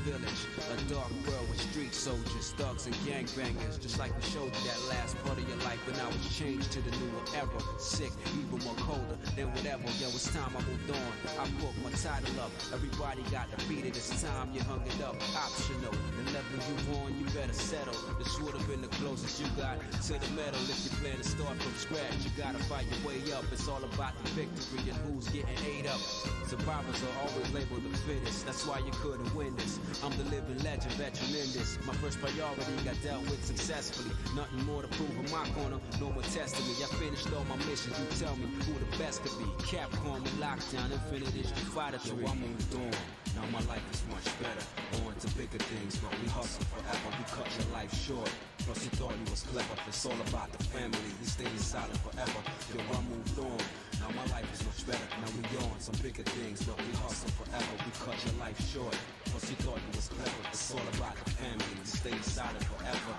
village, a dark world with street soldiers, thugs and gangbangers. Just like we showed you that last part of your life, but now it's changed to the newer era. Sick, even more colder than whatever. Yo, it's time I moved on. I put my title up. Everybody got defeated. It's time you hung it up. Optional. The level you on, you better settle. This would have been the closest you got to the medal. If you plan to start from scratch, you gotta fight your way up. It's all about the victory and who's getting ate up. Survivors are always labeled the fittest. That's why you couldn't win this. I'm the living legend, veteran in this. My first priority got dealt with successfully. Nothing more to prove in my corner, no more testing me. I finished all my missions. You tell me who the best could be. Capcom and Lockdown, Infinite is Street Fighter 3. Yo, I moved on. Now my life is much better. On to bigger things, but we hustle forever. We cut your life short. Plus you thought you was clever. It's all about the family. We staying silent forever. Yo, I moved on. Now my life is much better. Now we on some bigger things, but we hustle forever. We cut your life short. Plus you thought you was clever. It's all about the family. We staying silent forever.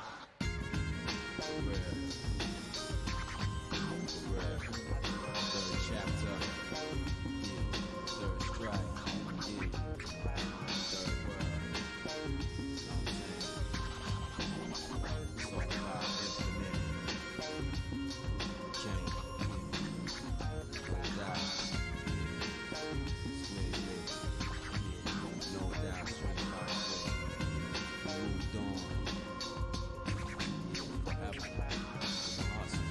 Third chapter. Third strike. Third world. It's all about infinite. Change. No doubt, straight moved on. Forever. Hustle.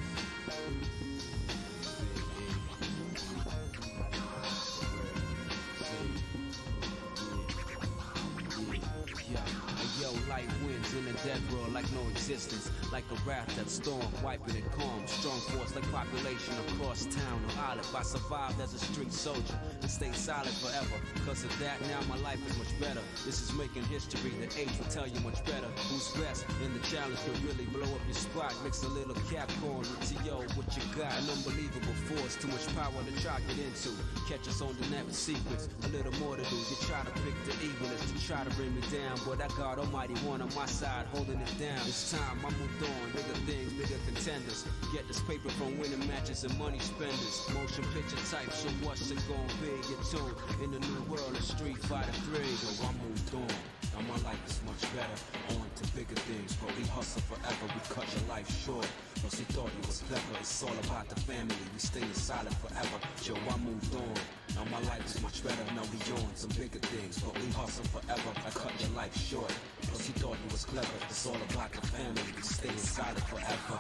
Yo, light winds in a dead world like no existence. Like a wrath that storm, wiping it calm. Strong force like population across town or olive. I survived as a street soldier and stayed silent forever. Cause of that, now my life is much better. This is making history, the age will tell you much better. Who's best in the challenge could really blow up your spot. Mix a little Capcom with T.O. what you got. An unbelievable force, too much power to try to get into. Catch us on the net with secrets, a little more to do. You try to pick the evilness to try to bring me down, but I got Almighty One on my side holding it down. It's time I moved on, bigger things, bigger contenders. Get this paper from winning matches and money spenders. Motion picture type, so what's it gonna be? You're tuned in the new world of Street Fighter 3. So I moved on, now my life is much better. On to bigger things, but we hustle forever. We cut your life short. Plus you thought you was clever. It's all about the family. We staying silent forever. Yo, I moved on. Now my life is much better. Now we on some bigger things, but we hustle forever. I cut your life short. Plus you thought you was clever. It's all about the family. We staying silent forever.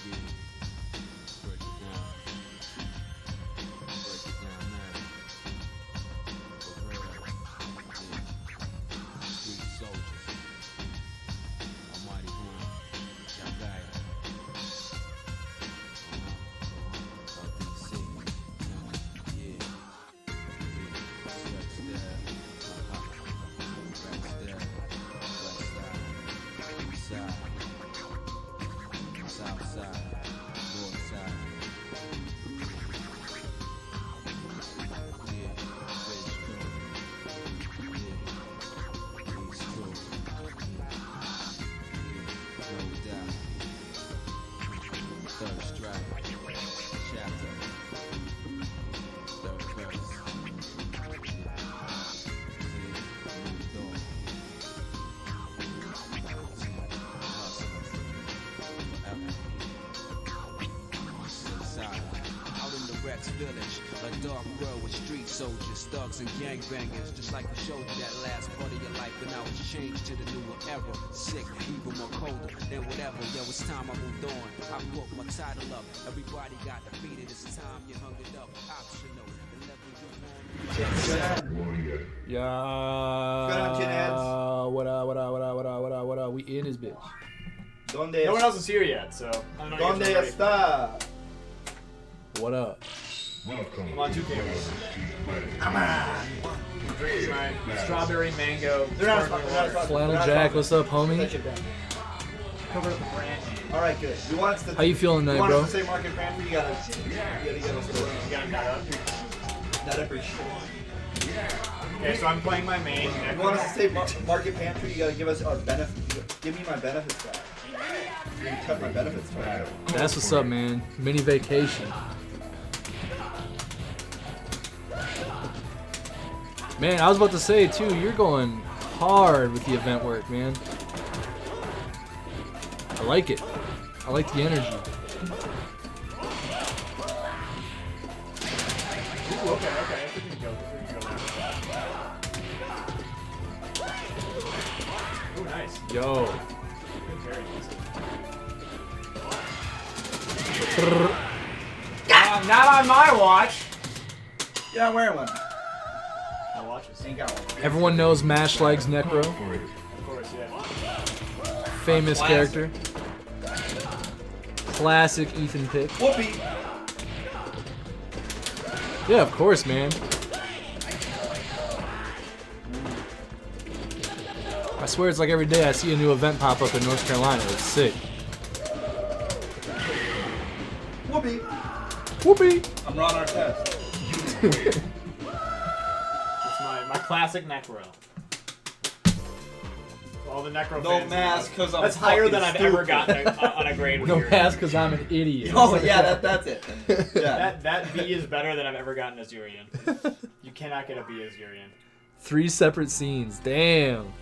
Yeah. Break it down. Break it down now. For real. Yeah. Street soldiers. Almighty One. Shagaya. DC. Yeah. Stretch there. Rest there. West side. East side. South side. North side. Yeah. Ridge crew. Yeah. East crew. Yeah. No doubt. Third strike. Chapter. Third verse. Moved on. Out in the Rex village, a dark world with street soldiers, thugs and gangbangers. Just like we showed you that last part of your life, but now it's changed to the newer era. Sick, even more colder than whatever. Yo, it's time I moved on. I put my title up. Everybody got defeated. It's time you hung it up. Optional. The level you on. Yeah. Good on, Chinheads. What up? We in his bitch. ¿Dónde No one else is here yet, so I don't know. ¿Dónde está? What up? I'm on 2 cameras. Come on. Drinking my strawberry mango. They're not sparkling sponsored. water. Flannel Jack, what's up, homie? That shit down. Cover up the brand name. All right, good. You want us to? How you feeling You tonight, want bro? us to say Market Pantry? You gotta get us to You got that up? that appreciate. Okay, so I'm playing my main. You want us to say Market Pantry? You gotta give us our benefit. Give me my benefits back. You cut my benefits back. That's what's up, man. Mini vacation. Man, I was about to say too, you're going hard with the event work, man. I like it. I like the energy. Ooh, okay. I think we can go now. Ooh, nice. Yo. Good carry. Not on my watch. Yeah, I'm wearing one. My watch is. Ain't got one. Everyone knows Mash Legs Necro. Of course, yeah. Famous Classic. character. Classic Ethan pick. Whoopee. Yeah, of course, man. I swear it's like every day I see a new event pop up in North Carolina. It's sick. Whoopee. Whoopee! I'm Ron Artest. It's my classic Necro. All the Necro No fans. mask, cause I'm That's higher than I've fucking ever stupid. gotten on a grade. with No your- pass because I'm an idiot. Oh yeah, that's it. Yeah. That V is better than I've ever gotten as Urian. You cannot get a B as Urian. 3 separate scenes. Damn.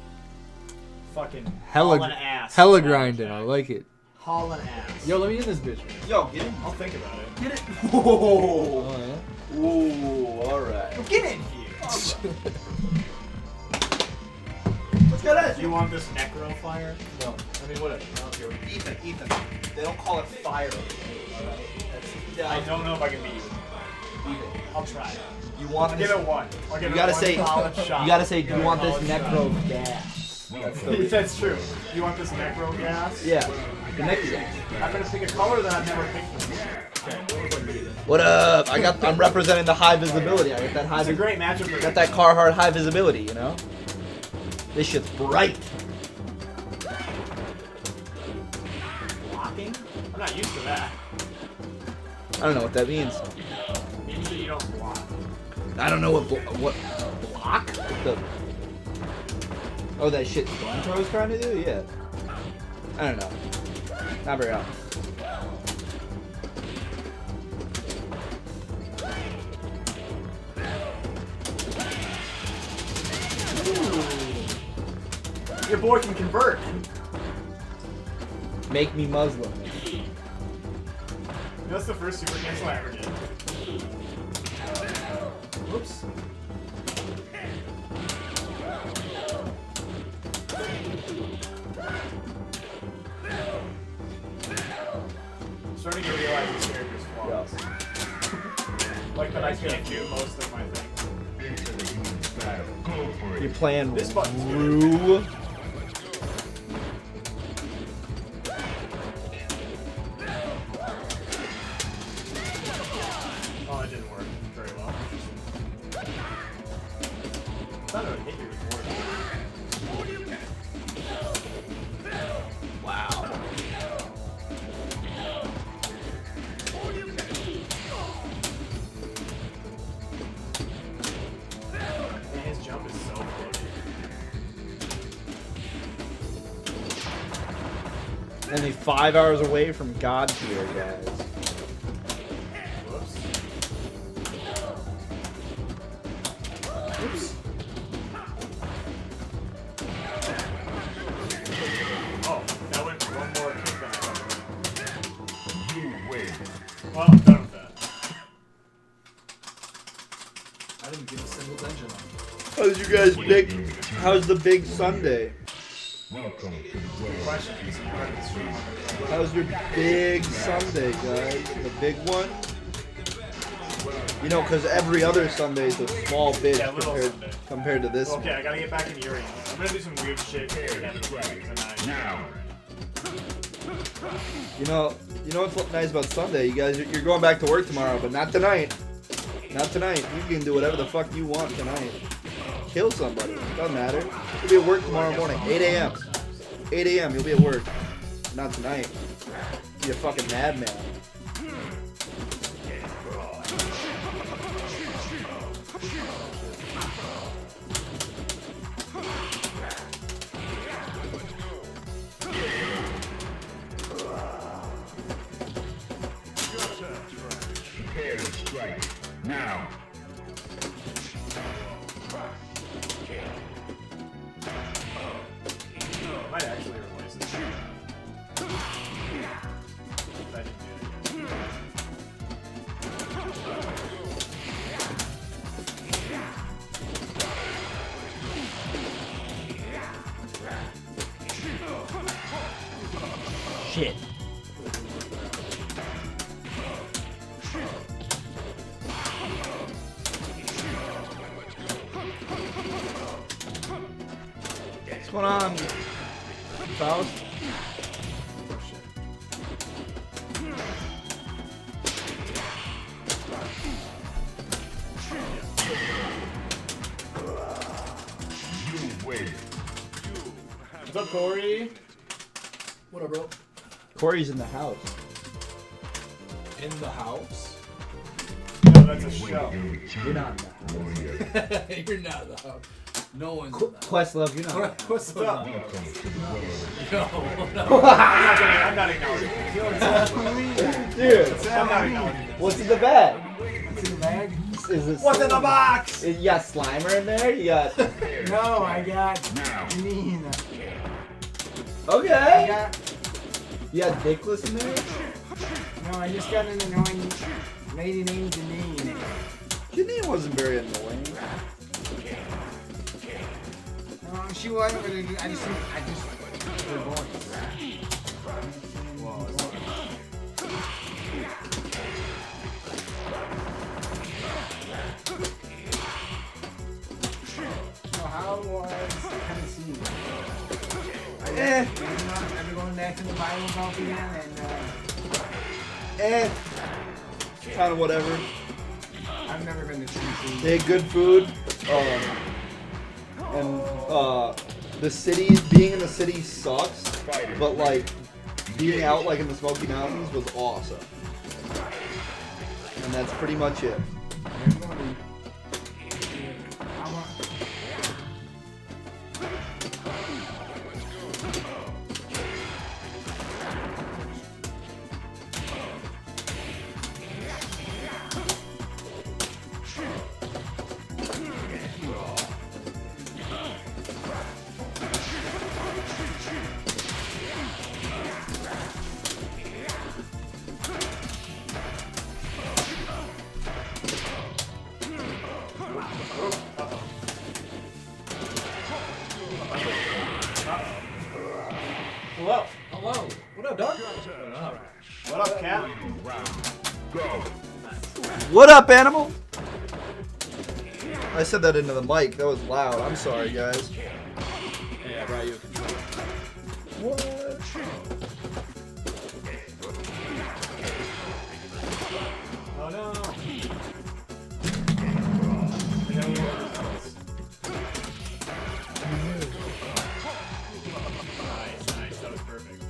Fucking Hella, hauling ass. hella grinding. I like it. Hauling ass. Yo, let me in this bitch. Yo, get in. I'll think about it. Get it. Whoa. Oh, yeah? Ooh, all right. Get in here. Let's go that. Do you want this Necro fire? No. I mean, whatever. I don't care. Ethan. They don't call it fire. I don't know if I can beat you. Ethan. I'll try it. You want I'll this? give it one. I'll give You it gotta one say. solid shot. You gotta say. Do Give you it want a this solid necro gas? That's the That's true. You want this Necro gas? Yeah. The next gas. I'm gonna pick a color that I've never picked before. Okay. What up? I'm representing the high visibility. I got that high. It's a great matchup for Got that Carhartt high visibility. You know. This shit's bright. blocking. I'm not used to that. I don't know what that means. It means that you don't block. I don't know what block. What the? Oh, that shit Stormtrooper was trying to do? Yeah. I don't know. Not very often. Your boy can convert. Make me Muslim. That's the first super cancel I ever did. Whoops. I'm starting to realize this character's flaws. Like that I can't do most of my things. You're playing This button's good. Rue. Oh, it didn't work very well. I thought it would hit you with more. Wow. Man, his jump is so floaty. Only 5 hours away from God tier, guys. Whoops. Oops. Oh, that went one more kick than I thought. Well, I'm done with that. I didn't give a single dungeon on. How's you guys how's the big Sunday? Question is, you ready to stream? How's your big Sunday, guys? The big one? You know, because every other Sunday is a small bitch Yeah, little Sunday. compared to this Okay, I gotta get back into Urian. I'm gonna do some weird shit again tonight. You know what's nice about Sunday? You guys, you're going back to work tomorrow, but not tonight. Not tonight. You can do whatever the fuck you want tonight. Kill somebody. Doesn't matter. You'll be at work tomorrow morning, 8 a.m. 8 a.m. You'll be at work. Not tonight. You're a fucking madman. Prepare to strike. Now. actually replaces it. I didn't do it. Shit. What's going on, Faust? What's up, Corey? What up, bro? Corey's in the house. In the house? No, that's a show. You're not in the house. You're not in the house. No one's in the house. Questlove, you're not. What's What's up? No, I'm not acknowledging it. Dude, I'm not acknowledging it. what's in the bag? What's in the bag? Is it What's in the box? You got Slimer in there? You got. No, I got Nina. I Okay. got. You got Dickless in there? No, I just got an annoying lady named Janine. Janine wasn't very annoying. No, she wasn't, but I just her voice. So how was Tennessee? Eh. I've been going back to the Bible Belt again, and Kind of whatever. I've never been to Tennessee. They had good food. And the city, being in the city sucks, but like being out like in the Smoky Mountains was awesome. And that's pretty much it. Hello. Hello. What up, dog? What up, Cap? What up, animal? I said that into the mic. That was loud. I'm sorry, guys. Hey, I brought you a controller. What? Oh no. Nice. That was perfect.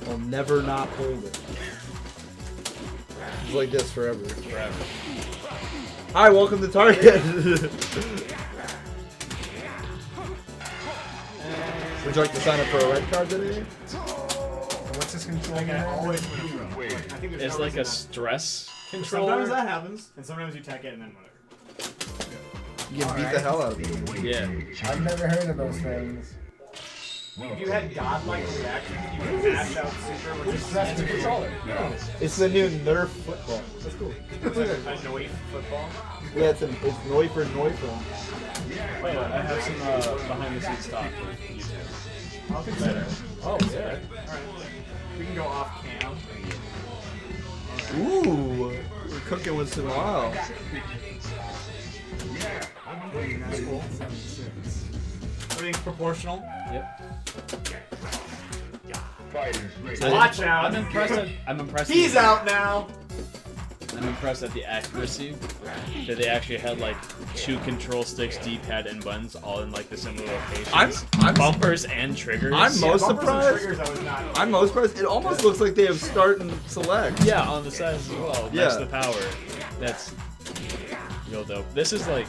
I'll never not hold it. It's like this forever. Hi, welcome to Target. Would you like to sign up for a red card today? What's this control? Like, I always win a throw. I think there's It's no like a reason stress not. controller. Sometimes that happens, and sometimes you tech it and then whatever. You can beat the hell out of it. Yeah. I've never heard of those things. If you had godlike reactions, you could mash out super with just That's the controller. It's the new Nerf football. That's cool. a Noif football. Yeah, it's Neufer Neufer. Wait, I have some behind the scenes talk with YouTube. I'll consider. Oh, yeah. Alright. We can go off cam. Ooh, we're cooking with some oil. That's cool. Everything's proportional. Yep. Watch out. I'm impressed. He's out now. I'm impressed at the accuracy that they actually had like 2 control sticks, D-pad, and buttons all in like the similar locations. I'm- bumpers and triggers. I'm most Bumpers and surprised. triggers, I was not. I'm most surprised. It almost looks like they have start and select. Yeah, on the sides as well. Yeah. Next to the power. That's real dope. This is like,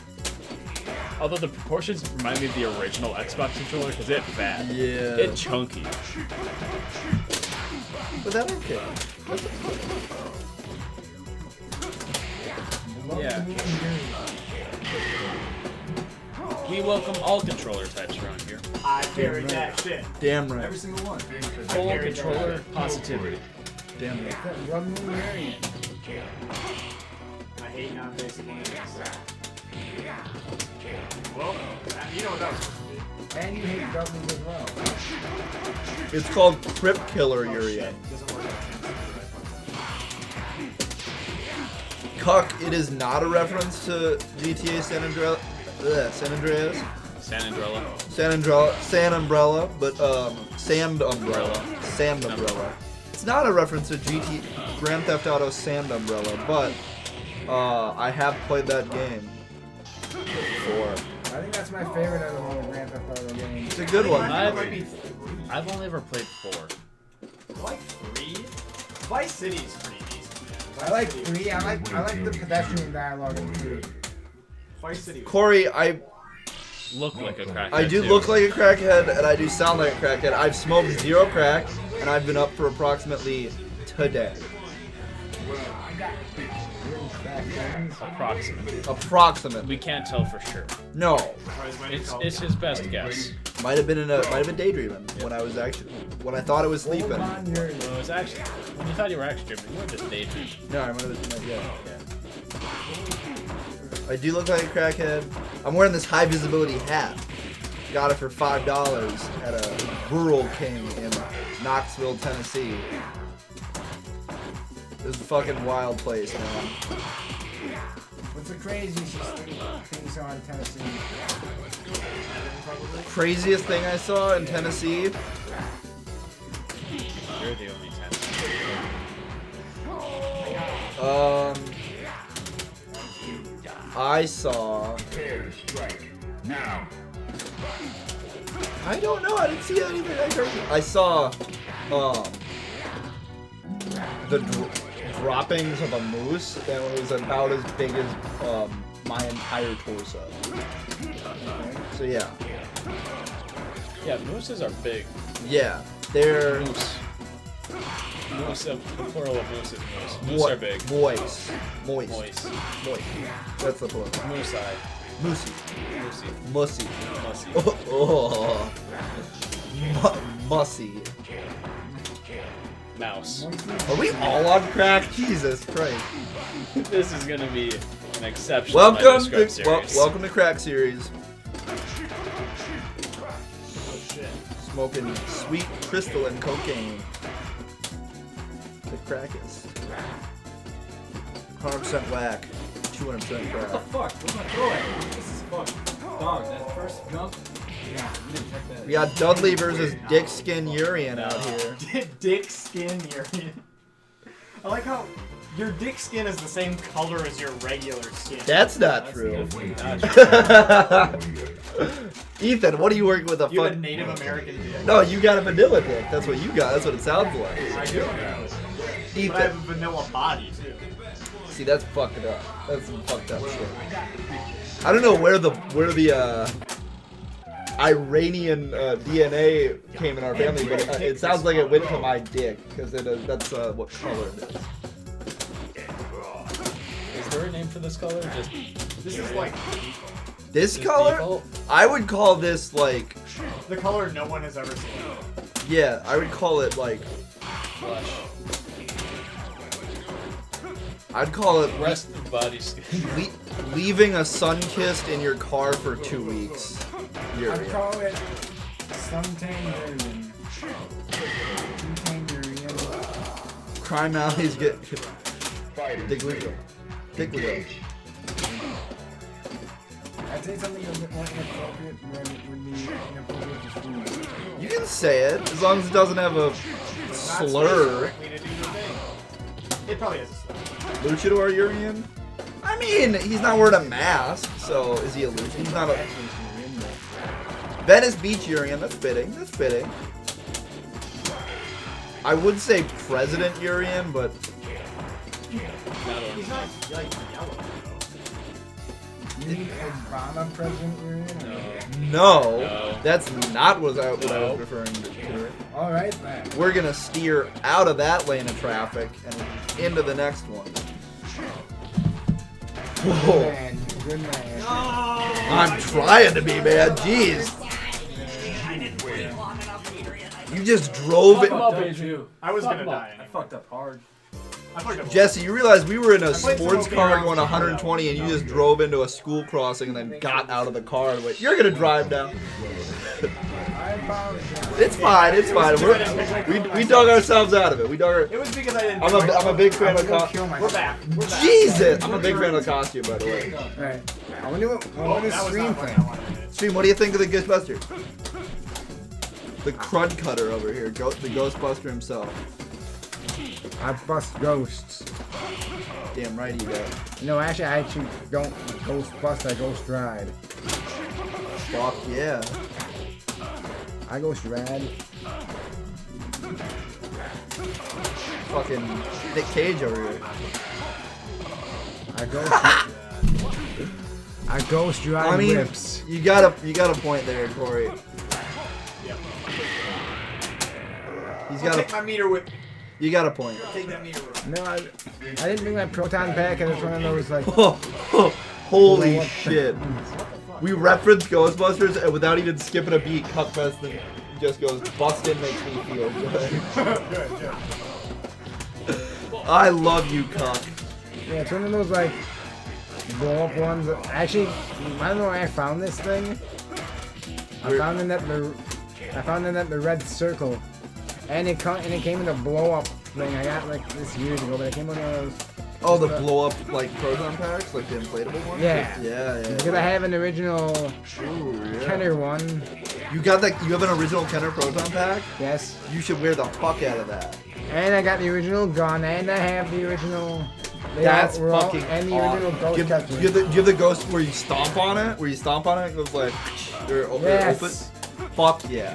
although the proportions remind me of the original Xbox controller because it's fat. Yeah. It's chunky. But that's okay. Yeah. We welcome all controller types around here. I carried that shit. Damn right. Every single one. Full controller positivity. Damn right. Rub me Marion. I hate non-basic games. Well, you know what that was supposed to be. And you hate Dudley as well. It's called Crypt Killer Urian. Doesn't work. Cuck, it is not a reference to GTA San Andreas. San Andreas? San Andrella. San Umbrella, but Sand Umbrella. Sand Umbrella. It's not a reference to Grand Theft Auto Sand Umbrella, but I have played that game before. I think that's my favorite out of all the Grand Theft Auto games. It's a good one. I've only ever played 4. I like 3. Vice City's pretty decent, man. I like 3. I like the pedestrian dialogue in 3. Vice City. Corey, I Look like a crackhead. I do too. look like a crackhead, and I do sound like a crackhead. I've smoked 0 crack, and I've been up for approximately today. Approximately. We can't tell for sure. No, It's his best guess. might have been daydreaming when I thought I was sleeping. No, Well, it was actually when you thought you were actually dreaming, you were just daydreaming. I might have been. Yeah. I do look like a crackhead. I'm wearing this high visibility hat. Got it for $5 at a Rural King in Knoxville, Tennessee. This is a fucking wild place, man. What's the craziest thing you saw in Tennessee? Craziest thing I saw in Tennessee. You're the only 10. I saw. I don't know. I didn't see anything that crazy. I saw the droppings of a moose that was about as big as my entire torso. So yeah, Yeah, mooses are big. yeah, they're Moose. Moose, the plural of moose is moose. Moose are big. moist. Moist. That's the plural. Moose-eye. Moosey, Moosey. mussy. Mussy. Oh, mussy. Mouse. Are we all on crack? Jesus Christ. This is gonna be an exceptional Welcome to Crack Series. Smoking sweet crystalline cocaine. The crackest. 100% whack. 200% crack. Fuck, what's my throw at? This is fuck. Dog, that first jump. Yeah, we didn't check that. We got Dudley versus Dick Skin Urian out here. Dick skin Urian. I like how your dick skin is the same color as your regular skin. That's not true. Not true. Ethan, what are you working with a You have a fuck? Native American dick. No, you got a vanilla dick. That's what you got. That's what it sounds like. I do. But I have Ethan. a vanilla body too. See, that's fucked up. That's some fucked up shit. I don't know where the Iranian DNA came in our family, but it sounds like it went to my dick because that's what color it is. Is there a name for this color? Just This is like This color, default? I would call this like, the color no one has ever seen. yeah, I would call it like, flush. I'd call it Rest of body skin. leaving a sun-kissed in your car for 2 weeks. I'd Urian. call it Suntan Urian. Suntan Urian. Crime alleys get Dick Ligo. I'd say something a bit more inappropriate when would be inappropriate to school. You can say it as long as it doesn't have a slur. It probably has a slur. Luchador Urian? I mean, he's not wearing a mask, so is he a luchador? He's not a Venice Beach Urian. That's fitting. That's fitting. I would say President Urian, but He's not like yellow though. You mean Obama President Urian? no, No. that's not what I was No. referring to. All right, then. We're gonna steer out of that lane of traffic and into the next one. Whoa. Man, good man. I'm trying to be, man. Jeez. You just drove it. Come up, Adrian. I was Fuck gonna him up. die. I fucked up hard. I fucked up. Jesse, you realize we were in a played sports some car rounds going before 120 and you that. just drove into a school crossing and then got out of the car and went, you're gonna drive now. It's fine, it's fine. We dug ourselves out of it. We dug our, It was because I didn't. I'm a big fan of Kill costume. We're back. We're back. Jesus! I'm a big fan of the costume, by the way. Alright. I wonder what Oh, this that was stream not what I thing. wanted. Stream, what do you think of the Ghostbuster? The crud cutter over here, the Ghostbuster himself. I bust ghosts. Damn right he does. No, actually, I actually don't ghost bust, I ghost ride. Fuck yeah. I ghost ride. Fucking Nick Cage over here. I ghost ride I mean, whips. you got a point there, Corey. He's got Take a, my meter with. you got a point. Take that meter with. No, I didn't bring my proton pack, and it's one of those like. Holy shit. We referenced Ghostbusters and without even skipping a beat, Cuckfest just goes, Bustin' makes me feel good. I love you, Cuck. Yeah, it's one of those like blow up ones. Actually, I don't know where I found this thing. I found it at the red circle, and it came in a blow up thing. I got like this years ago, but it came in one of those. Oh, the blow up like proton packs, like the inflatable ones? Yeah. Yeah. Because I have an original Ooh, yeah. Kenner one. You got that? You have an original Kenner proton pack? Yes. You should wear the fuck out of that. And I got the original gun, and I have the original. That's were all- fucking and the awesome. original ghost Do you catcher. have the ghost where you stomp on it? Where you stomp on it and it goes like, or open? Yes. Fuck yeah.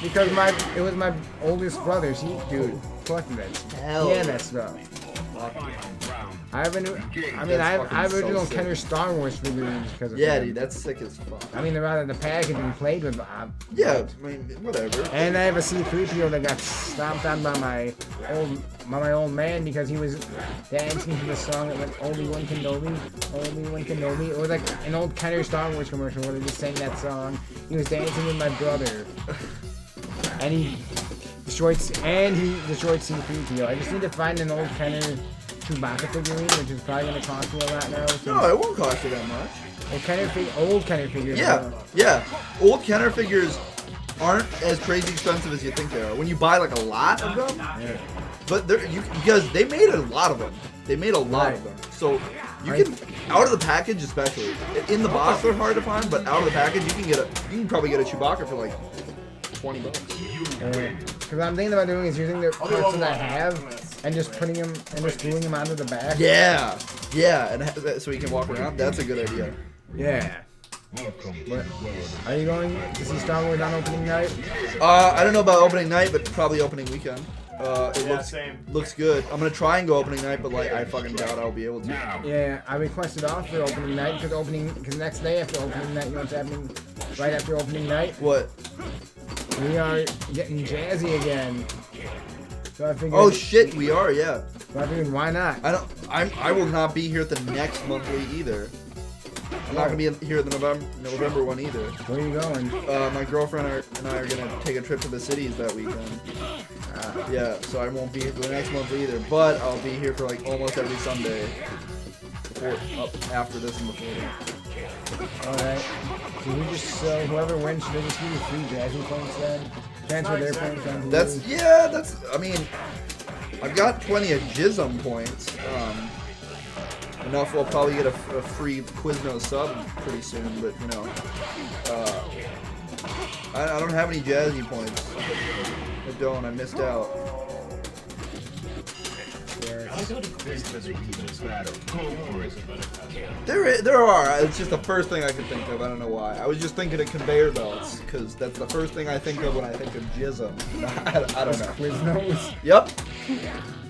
Because it was my oldest brother's. Dude, collected it. Hell Yeah, that stuff. I have a new. I mean, I fucking have so original sick. Kenner Star Wars figurines because of Yeah, them. dude, that's sick as fuck. I mean, they're out of the package and played with. Yeah, I mean, whatever. And I have a C-3PO that got stomped on by my old man because he was dancing to the song that went Obi-Wan Kenobi, Obi-Wan Kenobi. It was like an old Kenner Star Wars commercial where they just sang that song. He was dancing with my brother, and he destroyed C-3PO. I just need to find an old Kenner Chewbacca figurine, which is probably gonna cost me a lot now. No, it won't cost you that much. Old Kenner figures. Yeah. Old Kenner figures aren't as crazy expensive as you think they are. When you buy like a lot of them, but because they made a lot of them. They made a lot of them. So you can out of the package, especially in the box, they're hard to find. But out of the package, you can probably get a Chewbacca for like $20. Because I'm thinking about doing is using the parts that I have and just putting them and just gluing them onto the back. Yeah, and so you can walk around. That's a good idea. Yeah. But are you going to see Star Wars on opening night? I don't know about opening night, but probably opening weekend. It Same. looks good. I'm gonna try and go opening night, but like I fucking doubt I'll be able to. Yeah, I requested off for opening night because next day after opening night, you know what's happening? Right after opening night, What? we are getting jazzy again. So I figured. Oh shit, we are, yeah. So I figured, why not? I will not be here at the next monthly either. I'm not gonna be here at the November one either. Where are you going? My girlfriend and I are gonna take a trip to the cities that weekend. Yeah, so I won't be here for the next month either. But I'll be here for like almost every Sunday. After this and before that. Alright. So we just whoever wins, should they just give you free jazzy points then? Transfer their points onto That's I mean, I've got plenty of Jism points. Enough we'll probably get a free Quizno sub pretty soon, but you know. I don't have any Jazzy points. I don't, I missed out. There are. It's just the first thing I could think of. I don't know why. I was just thinking of conveyor belts because that's the first thing I think of when I think of Jism. I don't know. Quiznos. Yep.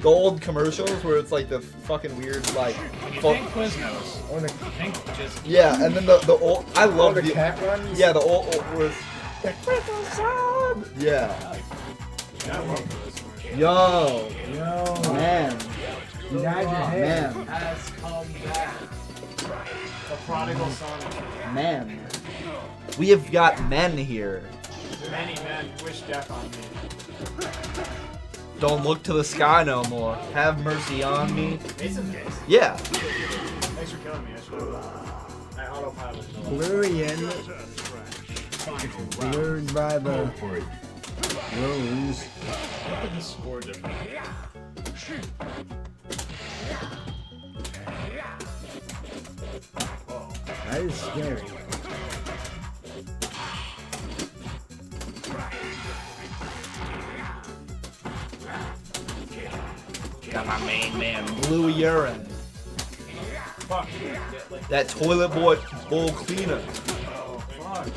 The old commercials where it's like the fucking weird like. Pink Quiznos. Or the, Pink just. Yeah, and then the old. I love the cat ones? Yeah, the old was. Yeah. Yo, Yo. man, You got your head. man. Has come back. The prodigal son. Man. We have got men here. Many men wish death on me. Don't look to the sky no more. Have mercy on me. Mason's case. Yeah. Thanks for killing me. I should have. I autopiloted. Florian, lured by the rose. Look at the score difference. That is scary. Got my main man, Blue Urine. Fuck. That toilet bowl cleaner. Oh, fuck.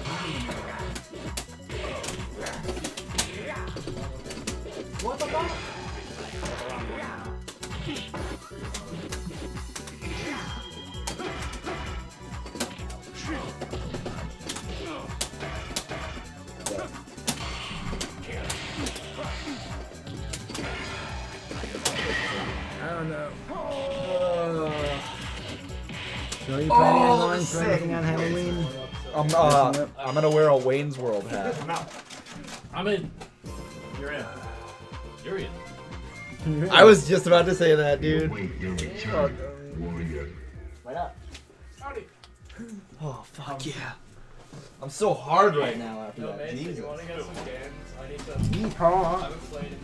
What the fuck? I don't know. So are you planning on going for anything on Halloween? I'm gonna wear a Wayne's World hat. I'm in. You're in. You're in. I was just about to say that, dude. Why not? Howdy. Oh fuck yeah! I'm so hard right now after Yo, that. Mason, Jesus. you want to get some games? I need to. I Yeehaw. haven't played in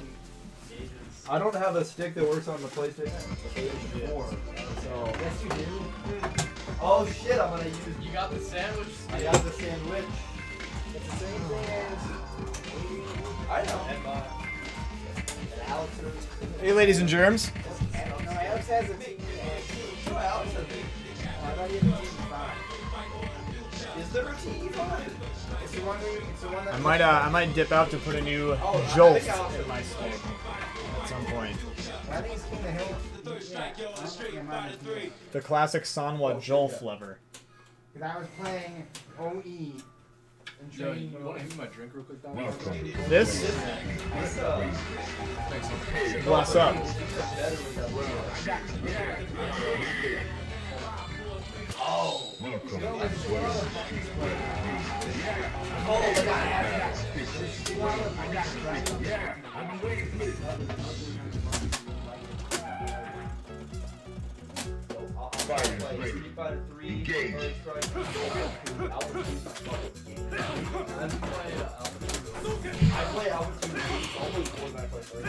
ages. I don't have a stick that works on the PlayStation 4, so. Yes, you do. Oh shit! I'm gonna use. You got the sandwich. I got the sandwich. It's the same thing as. I know. And mine. And Alex. Hey, ladies and germs. No, Alex has a TV. No, Alex has I thought he had a TV5. Is there a TV5? It's the one that. I might dip out to put a new Oh, jolt I think I'll- in my stick at some point. I think it's King of the Hill. Yeah, The classic Sanwa Jolt lever. because I was playing OE. And Yo, training you mode. want to hand me my drink real quick, dog? This? Bless up. I play Altitude almost more than I play First.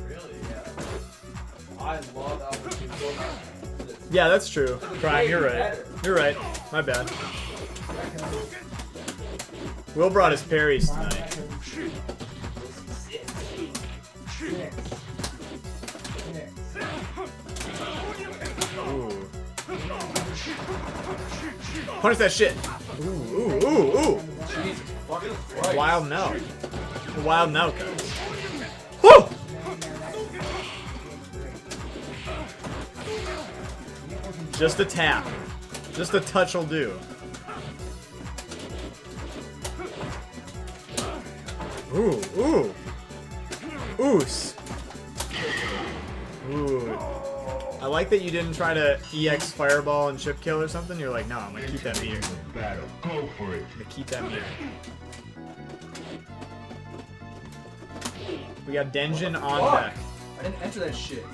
Really? Yeah. I love Altitude so much. Yeah, that's true. Prime, you're right. You're right. My bad. Will brought his parries tonight. Ooh. Punish that shit. Ooh, ooh, ooh, ooh. Wild now. Wild now, guys. Woo! Just a tap. Just a touch will do. Ooh, ooh. Oos. Ooh. I like that you didn't try to EX Fireball and Chip Kill or something. You're like, no, I'm gonna keep that meter. Go for it. I'm gonna keep that meter. We got Denjin on deck. I didn't enter that shit.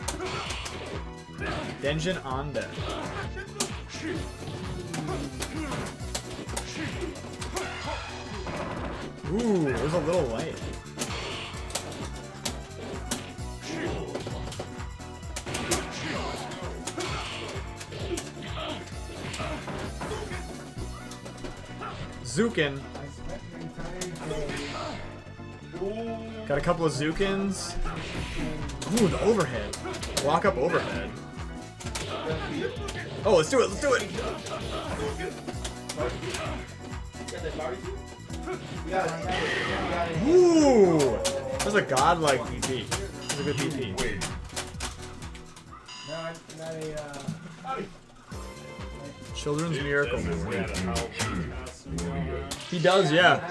Denjin on deck. Ooh, it was a little light. Zukin. Got a couple of Zukins. Ooh, the overhead. Walk up overhead. Oh, let's do it, let's do it! Ooh! That was a godlike PP. That was a good PP. Children's Miracle. He does, yeah. I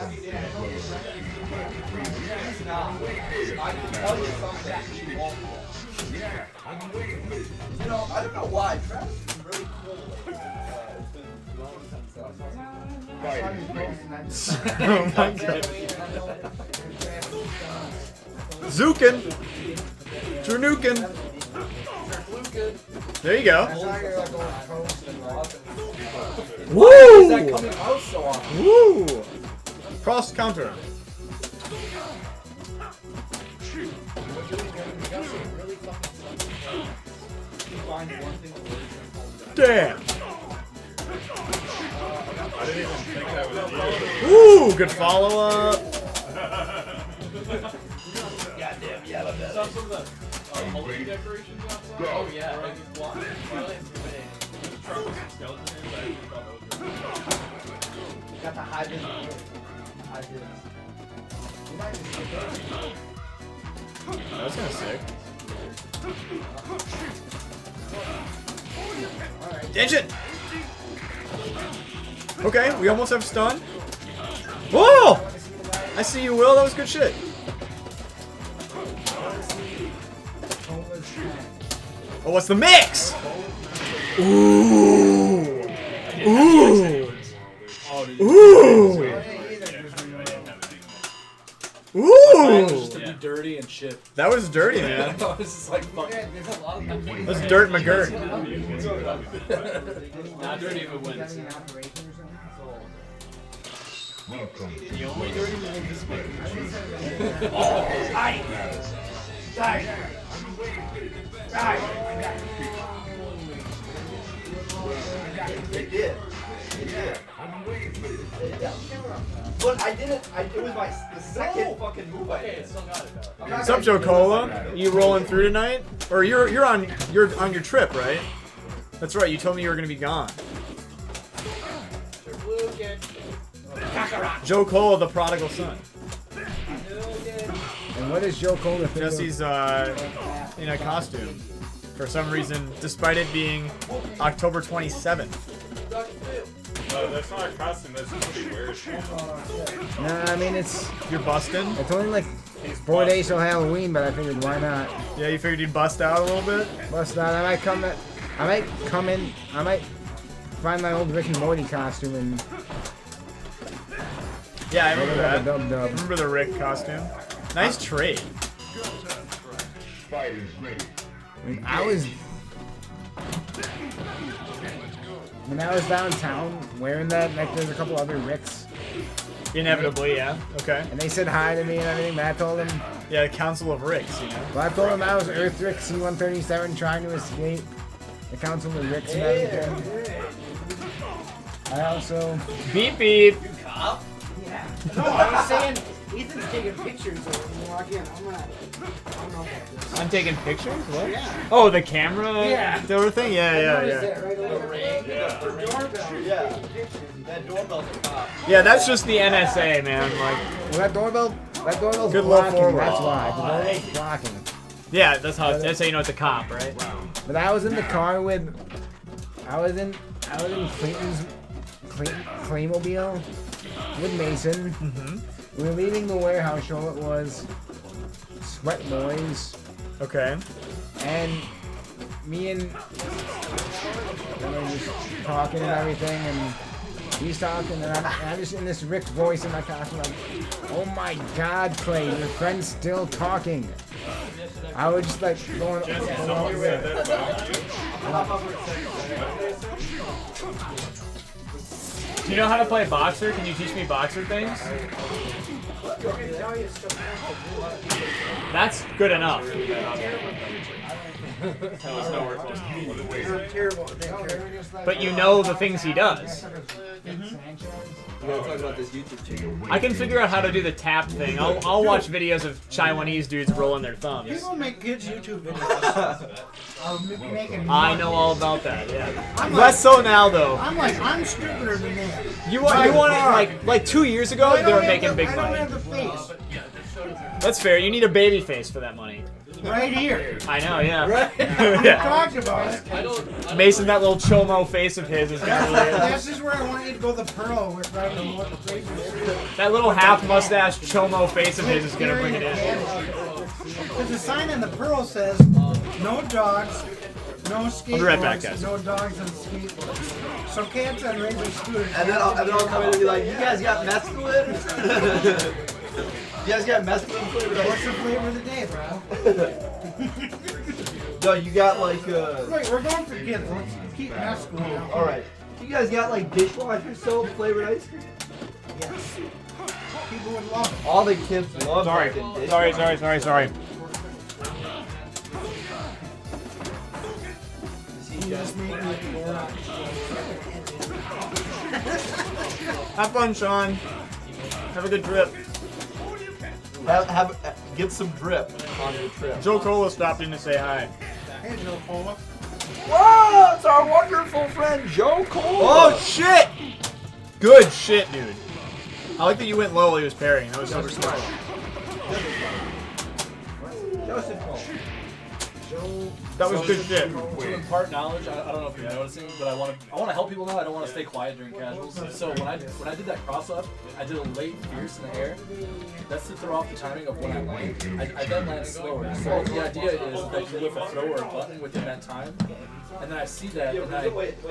can tell you something she won't. You know, I don't know why. Travis has been really cool. It's been Oh my god. Zukin! Jernukin! There you go. Woo! Woo! Cross counter. Damn! Ooh, good follow up. Go. Got the high vis. High vis. That was kind of sick. Attention! Okay, we almost have stun. Whoa! I see you, Will. That was good shit. Oh, what's the mix? Ooh! Ooh! Ooh! Ooh! Just to be dirty and shit. That was dirty, man. I was just like, fuck. That's Dirt McGirt. Not dirty if it wins. Welcome. The only dirty one is They did. But I didn't. It was the second fucking move I did. What's up, Joe Cola? You rolling through tonight? Or you're on your trip, right? That's right. You told me you were gonna be gone. Joe Cola, the prodigal son. And what is Joe Cola think of? Jesse's in a costume for some reason, despite it being October 27th. That's not a costume, that's just what he wears. Nah, I mean it's You're busting? it's only like 4 days till Halloween, but I figured why not? Yeah, you figured you'd bust out a little bit? Bust out. I might come in. I might find my old Rick and Morty costume and Yeah, I remember that. dub dub. Remember the Rick costume? Nice trade. Fighters ready. When I was downtown wearing that, like there's a couple other Ricks, Inevitably, yeah. Okay. and they said hi to me and everything. But I told them, Yeah, Council of Ricks, you know. I told them I was Earth Rick C-137 trying to escape the Council of Ricks and everything. I also. Beep beep. No, I was saying Ethan's taking pictures of me walking. I don't know about this. I'm taking pictures? What? Yeah. Oh, the camera? Yeah. The thing? Yeah. That right over there. The doorbell. Yeah. That doorbell's a cop. Yeah, that's just the NSA, man. Like, Well, that doorbell's Good look blocking. forward. That's why. The doorbell's blocking. yeah, that's how you know it's a cop, right? But I was in the car with. I was in Clayton's Claymobile with Mason. We were leaving the warehouse show. It was Sweat Boys, Okay. and me and we were just talking and everything, and he's talking, and I'm just in this Rick's voice in my car. I'm like, oh my God, Clay, your friend's still talking. I was just like going along with it. Do you know how to play boxer? Can you teach me boxer things? That's good enough. But you know the things he does. You gotta talk about this YouTube channel. I can figure out how to do the tap thing. I'll watch videos of Taiwanese dudes rolling their thumbs. People make good YouTube videos. Making I know all about that, yeah. Less so now, though. I'm stupider than them. You want it like 2 years ago, they were making big I don't money. have the face. That's fair. You need a baby face for that money. Right here. I know, yeah. We yeah. talked about it. Mason, that little chomo face of his is gonna really. This is where I want you to go the pearl with right on what the face is. That little half mustache chomo face of his is gonna bring it in. Because the sign on the pearl says, no dogs, No skateboards, right back, guys. no dogs on skateboards. So cats on razor scooters. And then I'll come in and be like, you guys got mescaline? You guys got mescaline flavored What's ice the cream? flavor of the day, bro? No, you got like Wait, we're going for kids. Let's keep mescaline. alright. You guys got like dishwasher soap flavored ice cream? Yes. People would love it. All the kids love Sorry. fucking dishwasher. Sorry. You just made me more. Have fun, Sean. Have a good trip. Get some drip on your trip. Joe Cola stopped in to say hi. Hey, Joe Cola. Whoa! It's our wonderful friend Joe Cole. Oh shit! Good shit, dude. I like that you went low while he was parrying. That was super smart. Joseph Cole. That was good shit. To impart knowledge, I don't know if you're noticing, but I want to help people now. I don't want to stay quiet during casuals. So when I did that cross up, I did a late fierce in the air. That's to throw off the timing of when I land. I then land slower. So the idea is that you whip a throw or a button within that time, and then I see that and I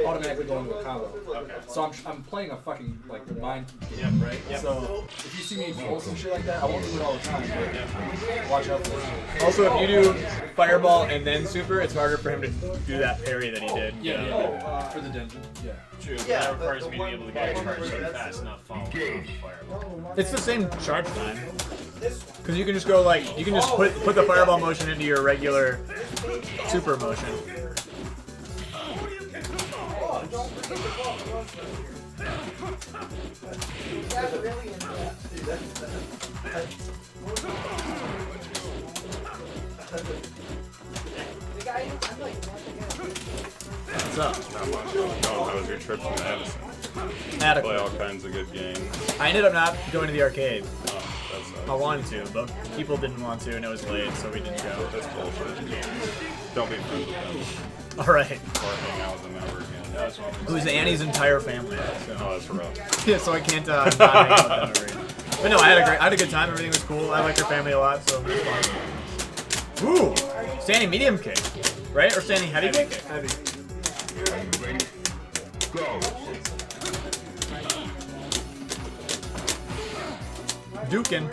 automatically go into a combo. Okay. So I'm playing a fucking like mind game, right? Yep. So if you see me pull some shit like that, I won't do it all the time. But watch out for this. Also, if you do fireball and then super, it's harder for him to do that parry that he did. Yeah. For the dungeon. Yeah. True, Yeah, that requires the me to be one able to get button charged where so that's- fast, not following the fireball. It's the same charge time. Because you can just go like, you can just put the fireball motion into your regular super motion. What's up? Not much. Oh, how was your trip to Madison? Play Adequate. all kinds of good games. I ended up not going to the arcade. Oh, that's I wanted to, but people didn't want to, and it was late, so we didn't go. That's bullshit. Don't be friends with them All right. or hang out with them ever again. It was Annie's entire family. So. Oh, that's rough. Yeah, so I can't not hang out with them ever. But no, I had a good time. Everything was cool. I liked her family a lot, so it was fun. Ooh, standing medium kick, right? Or standing heavy kick? Heavy. Dukin.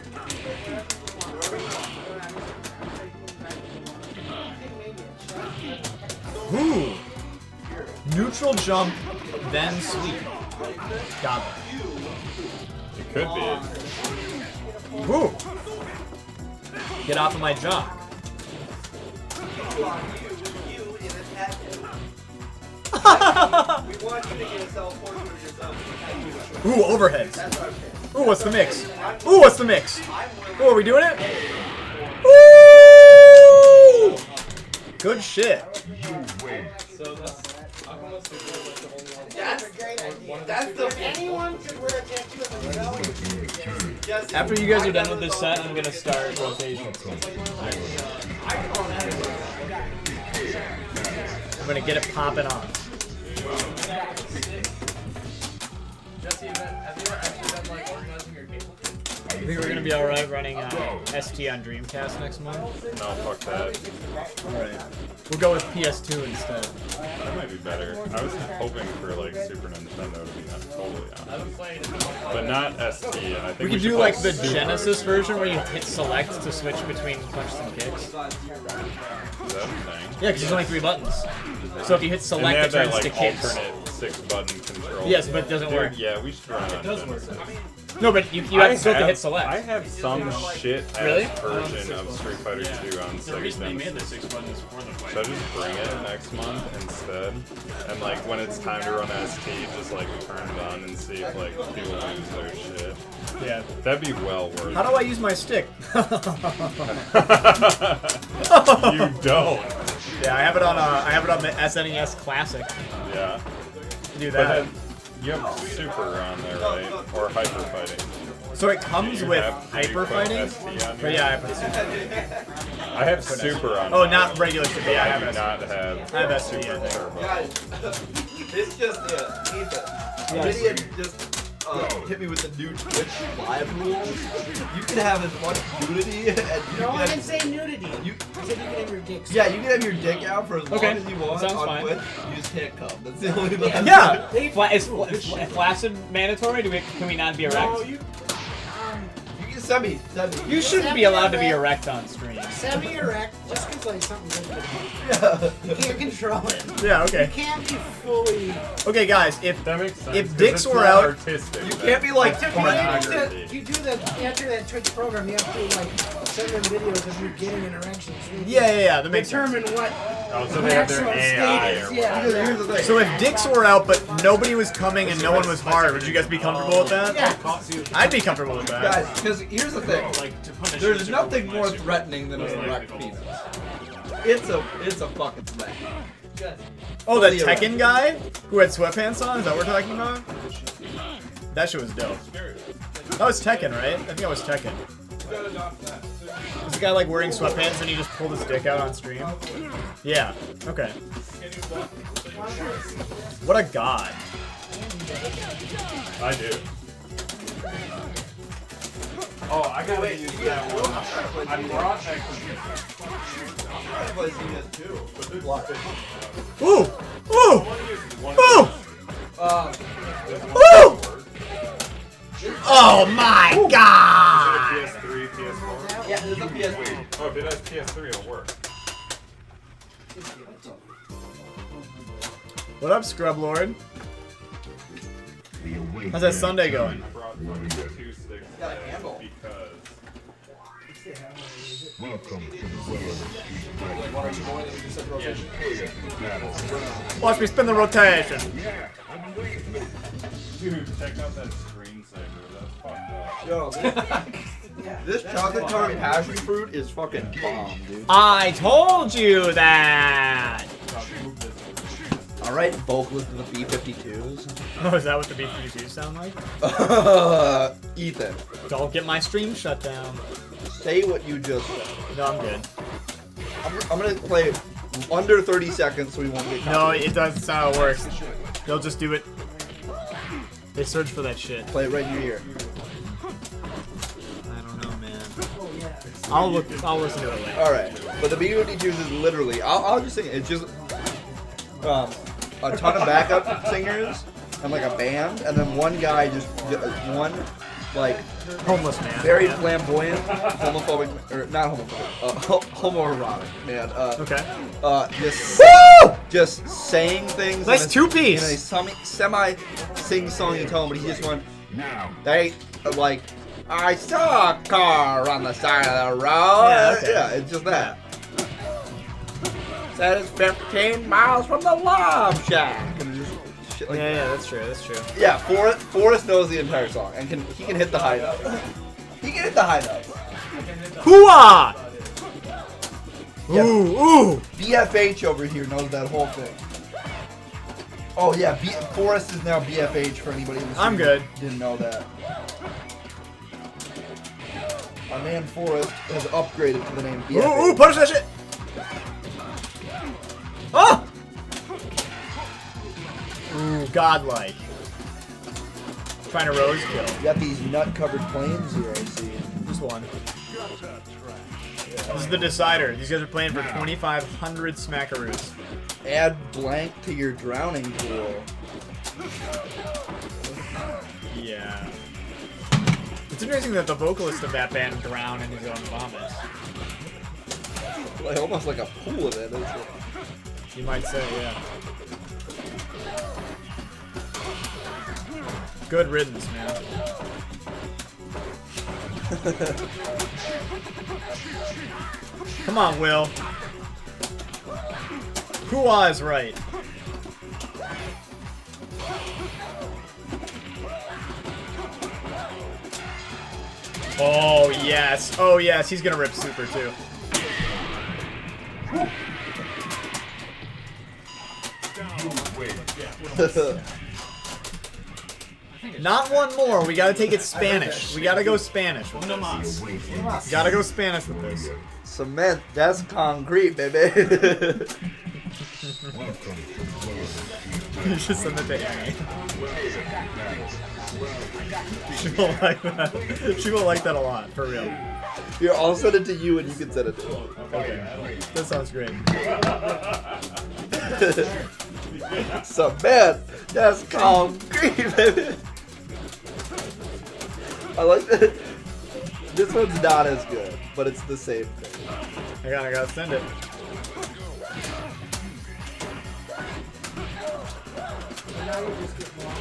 Ooh. Neutral jump, then sweep. Got It could be. it. Ooh. Get off of my jock. We want you to get a self-portrait of yourself. Ooh, overheads. Ooh, what's the mix? Ooh, what's the mix? Ooh, are we doing it? Ooh! Good shit. So that's. How come that's the That's a great idea. That's the anyone could wear a tattoo of themselves. After you guys are done with this set, I'm gonna start rotation. I'm gonna get it popping off. Jesse, have you ever actually done like organizing your cable? I think we're gonna be alright running ST on Dreamcast next month. No, fuck that. Alright. We'll go with PS2 instead. That might be better. I was hoping for like Super Nintendo to be not totally on. But not ST. I think We could should do play like the Super. Genesis version where you hit select to switch between punches and kicks. Is that a thing? Yeah, because there's only 3 buttons. So if you hit And they select, have it that turns like to kicks. alternate 6-button control. Yes, but it doesn't Dude, work. Yeah, we should run it on Genesis. No, but you have to still have to hit select. I have some shit Really? ass version of Street Fighter 2 on The Sega reason they made Genesis. the 6 buttons for the fight. Should I just bring it next month instead? And like when it's time to run ST, just like turn it on and see if like people lose their shit. Yeah. That'd be well worth How do I use my stick? it. You don't. Yeah, I have it on the SNES Classic. Yeah. Do But that. then you have Super on there, right? Or Hyper Fighting. So it comes Do you with have- do you hyper put fighting. ST on But here? yeah, I put Super. I have Super on. Oh, mine. not regular Super. Yeah, I I have do ST. not have. I have ST, Super I think. Turbo. Guys, it's just Ethan. Yes. Gideon just hit me with the new Twitch live rules. You can have as much nudity and you No, can I have, didn't say nudity. you, I said you can have your dick. yeah, you can have your dick out for as long Okay, as you want sounds on fine. Twitch. You just can't come. That's the only thing. Yeah. They- Is flaccid mandatory? Can we not be erect? No, You can semi. You shouldn't be allowed to be erect on stream. semi-erect, just because like something's in there. Yeah. You can't control it. Yeah, You okay. can't be fully. Okay, guys, if That makes sense. If 'cause dicks it's were not out- artistic, You can't be like pornography. You do that after that Twitch program. You have to like send them videos of you getting an erection. So you yeah, that makes sense. determine what Oh, so they have their maximum AI state is. or Yeah. Because here's the thing. So if dicks were out but nobody was coming and no one was hard, would you guys be comfortable with that? Yeah. I'd be comfortable with that. Guys, because here's the thing. There's nothing more threatening than an erect penis. It's a fucking smack. Oh, that Tekken guy who had sweatpants on? Is that what we're talking about? That shit was dope. That was Tekken, right? I think that was Tekken. Was the guy like wearing sweatpants and he just pulled his dick out on stream? Yeah. Okay. What a god. I do. Oh, I gotta use that one. I brought that. Ooh! Ooh! Ooh! Ooh! Oh my god! PS3, PS4. Yeah, there's a PS3. Oh, if it has PS3, it'll work. What up, Scrub Lord? How's that Sunday going? I brought fucking 2 sticks Got a handle. because Welcome to the world Watch me spin the rotation. dude, check out that screensaver. That's fucked up. Yo, this chocolate covered passion fruit is fucking bomb, dude. I told you that! Alright, vocalist of the B-52s. Oh, is that what the B-52s sound like? Ethan, Don't get my stream shut down. say what you just said. No, I'm good. I'm gonna play under 30 seconds so we won't get No, copyrighted. it doesn't sound how it works. They'll just do it. They search for that shit. Play it right in your ear. I don't know, man. I'll listen to it later. Alright, but the B-52s is literally, I'll just sing it. It's just a ton of backup singers and like a band, and then one guy one like Homeless man. very Yeah. flamboyant, homophobic, or not homophobic, homoerotic man. Okay. Just saying things. Nice in a two-piece. semi sing-songy tone, but he just went. now. They like. I saw a car on the side of the road. Yeah, okay. Yeah, it's just that. Said it's 15 miles from the Love Shack. And just shit like Yeah, that's true. That's true. Yeah, Forrest knows the entire song and he can hit the high note. He can hit the high note. Hooah! Yeah. Ooh! BFH over here knows that whole thing. Oh yeah, Forrest is now BFH for anybody in the I'm stream good. who didn't know that. Our man Forrest has upgraded to the name BFH. Ooh! Punish that shit! Oh! Ooh, godlike. Trying to rose kill. You got these nut-covered planes here, I see. Just one. This is the decider. These guys are playing for 2,500 smackaroos. Add blank to your drowning pool. Yeah. It's interesting that the vocalist of that band drowned in his own vomit. Like, almost like a pool of it, isn't it? You might say, yeah. Good riddance, man. Come on, Will. Hua is right. Oh, yes. Oh, yes. He's gonna rip super, too. Not one more. We gotta take it Spanish. We gotta go Spanish with this. Gotta go Spanish with this. Cement, that's concrete, baby. You should send it to Amy. She will like that. She will like that a lot, for real. Here, I'll send it to you and you can send it to him. Okay, that sounds great. So, man, that's concrete, baby. I like that. This one's not as good, but it's the same thing. I gotta send it. Now you just get more.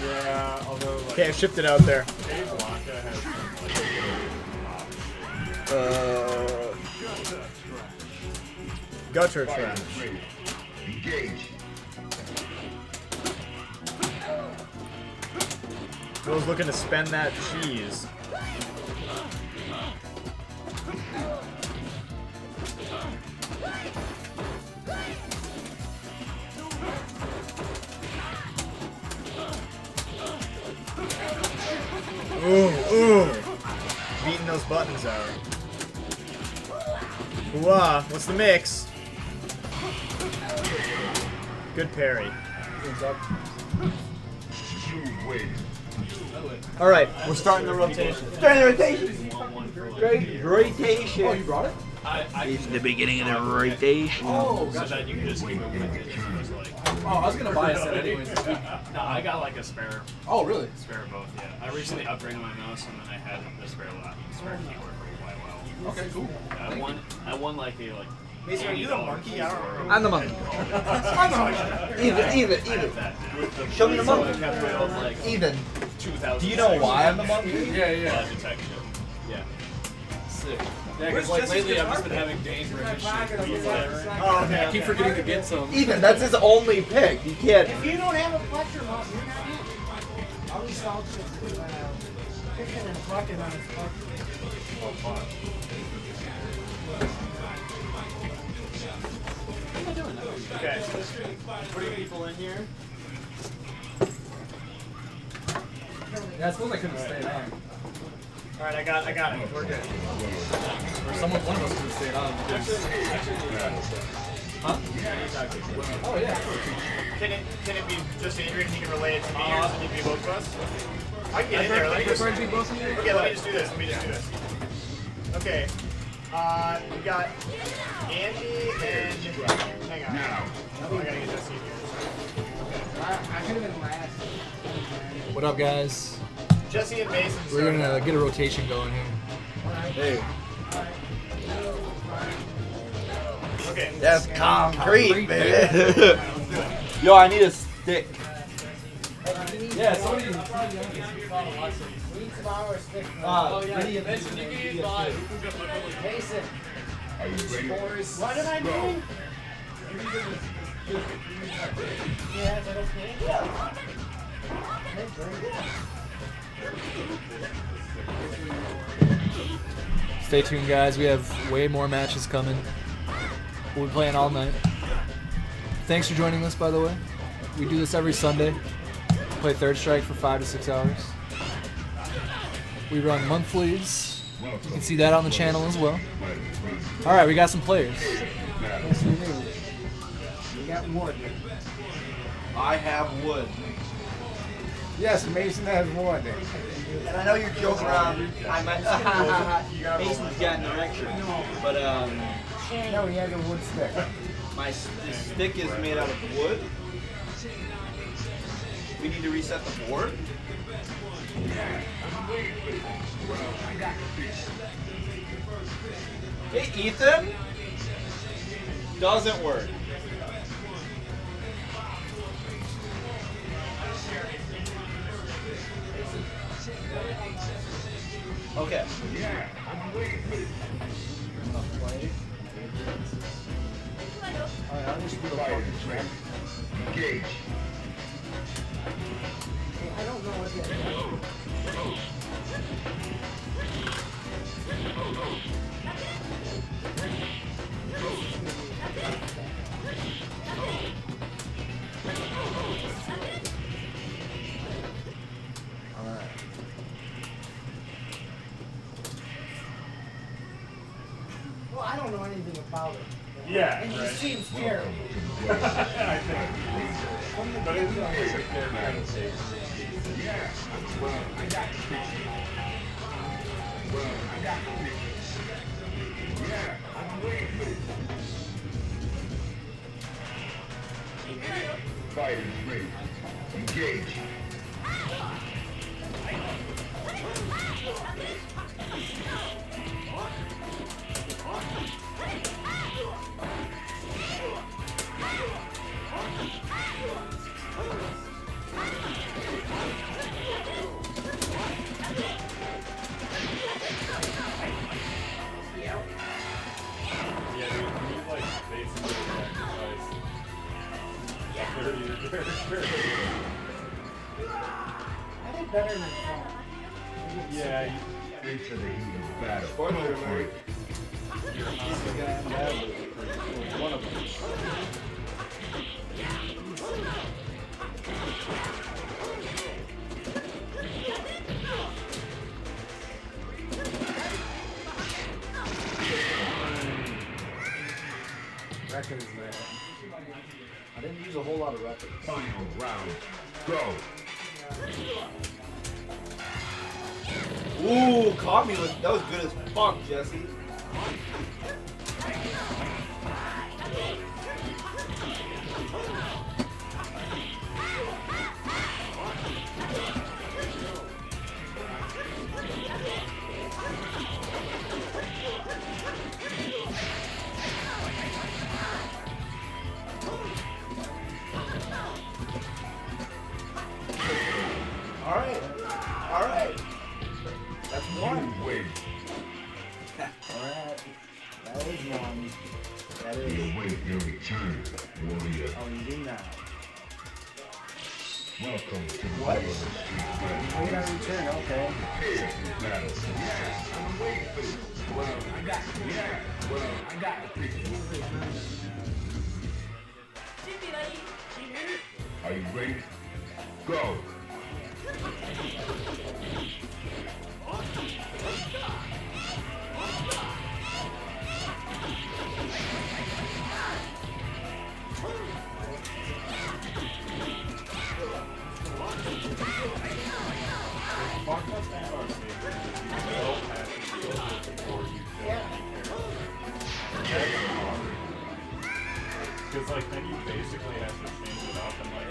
Yeah, although like, Okay, I shipped it out there. Dave Blanca has some like Gutter trash. Engage. Will's looking to spend that cheese. Ooh. Beating those buttons out. Ooh, what's the mix? Good parry. You win. Alright, we're starting the rotation. Rotation. Oh, you brought it? It's the beginning of the rotation. Oh, So gotcha. that you can just keep it with it. It's like, Oh, I was gonna buy a set anyways this week. no, I got like a spare Oh, really? both, yeah. I recently upgraded my mouse and then I had the spare keyboard for quite a while. Okay, cool. I won like a Mason, are you the monkey? I don't remember. I'm the monkey. Even. Show me the monkey. Like Even. 2000. Do you know why I'm the monkey? Yeah. Detection. Yeah. Sick. Yeah, because like lately I've just been having dangerous shit. Oh, okay. I keep forgetting to get some. Ethan, that's his only pick. You can't. If you don't have a Fletcher mouse, you're not in. I'll be salty picking and plucking on his Fletcher. Okay. Putting people in here. Yeah, I suppose I couldn't stay on. Alright, I got it. We're good. Or one of us could have stayed on. Huh? Oh, yeah. Can it be just Adrian? He can relay it to me, or does it need to be both of us? I can get in there. Let me just. Okay, let me just do this. Okay. We got Andy and. Hang on. I gotta get Jesse in here. I could have been last. What up, guys? Jesse and Mason. We're gonna get a rotation going here. Hey, Okay. that's concrete, baby. Yo, I need a stick. Yeah, somebody. We need some hours stick. Mason. Are you ready? What am I doing? Yeah, is that okay? Stay tuned, guys. We have way more matches coming. We'll be playing all night. Thanks for joining us, by the way. We do this every Sunday. Play Third Strike for 5 to 6 hours. We run monthlies. You can see that on the channel as well. All right, we got some players. Yes, we do. We got wood. I have wood. Yes, Mason has wood. And I know you're joking around. I might. Mason's got an erection, but No, he has a wood stick. the stick is made out of wood. We need to reset the board. Hey, Ethan. Doesn't work. Okay. Engage. I don't know what that is. Well, I don't know anything about it. Yeah, And you right. seem scared. I think. But it's not like a character. Fighters ready. Engage. Yeah, dude, you like basically sacrifice 30 of your character. I did better than Paul. Yeah, Into the heat of battle. Spoiler Go for alert. it. One of them. Records there. I didn't use a whole lot of records. Final round. Go. Ooh, caught me with that was good as fuck, Jesse. Alright. Alright. That's one. You win. Alright. That is one. That We is. await your return, warrior. Oh, you do now. Welcome to the What? battle of the street battle. Wait on return, okay. Prepare for battle. Yes, I'm waiting for this. Are you ready? Go. because like then you basically have to change it up and like.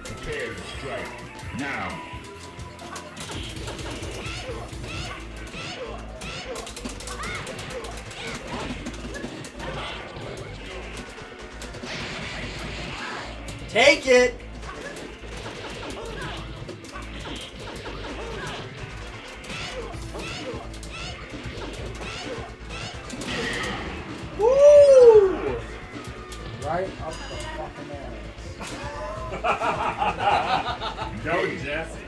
Prepare to strike. Now. Take it! Woo! Right up the fucking ass. Go, Jesse.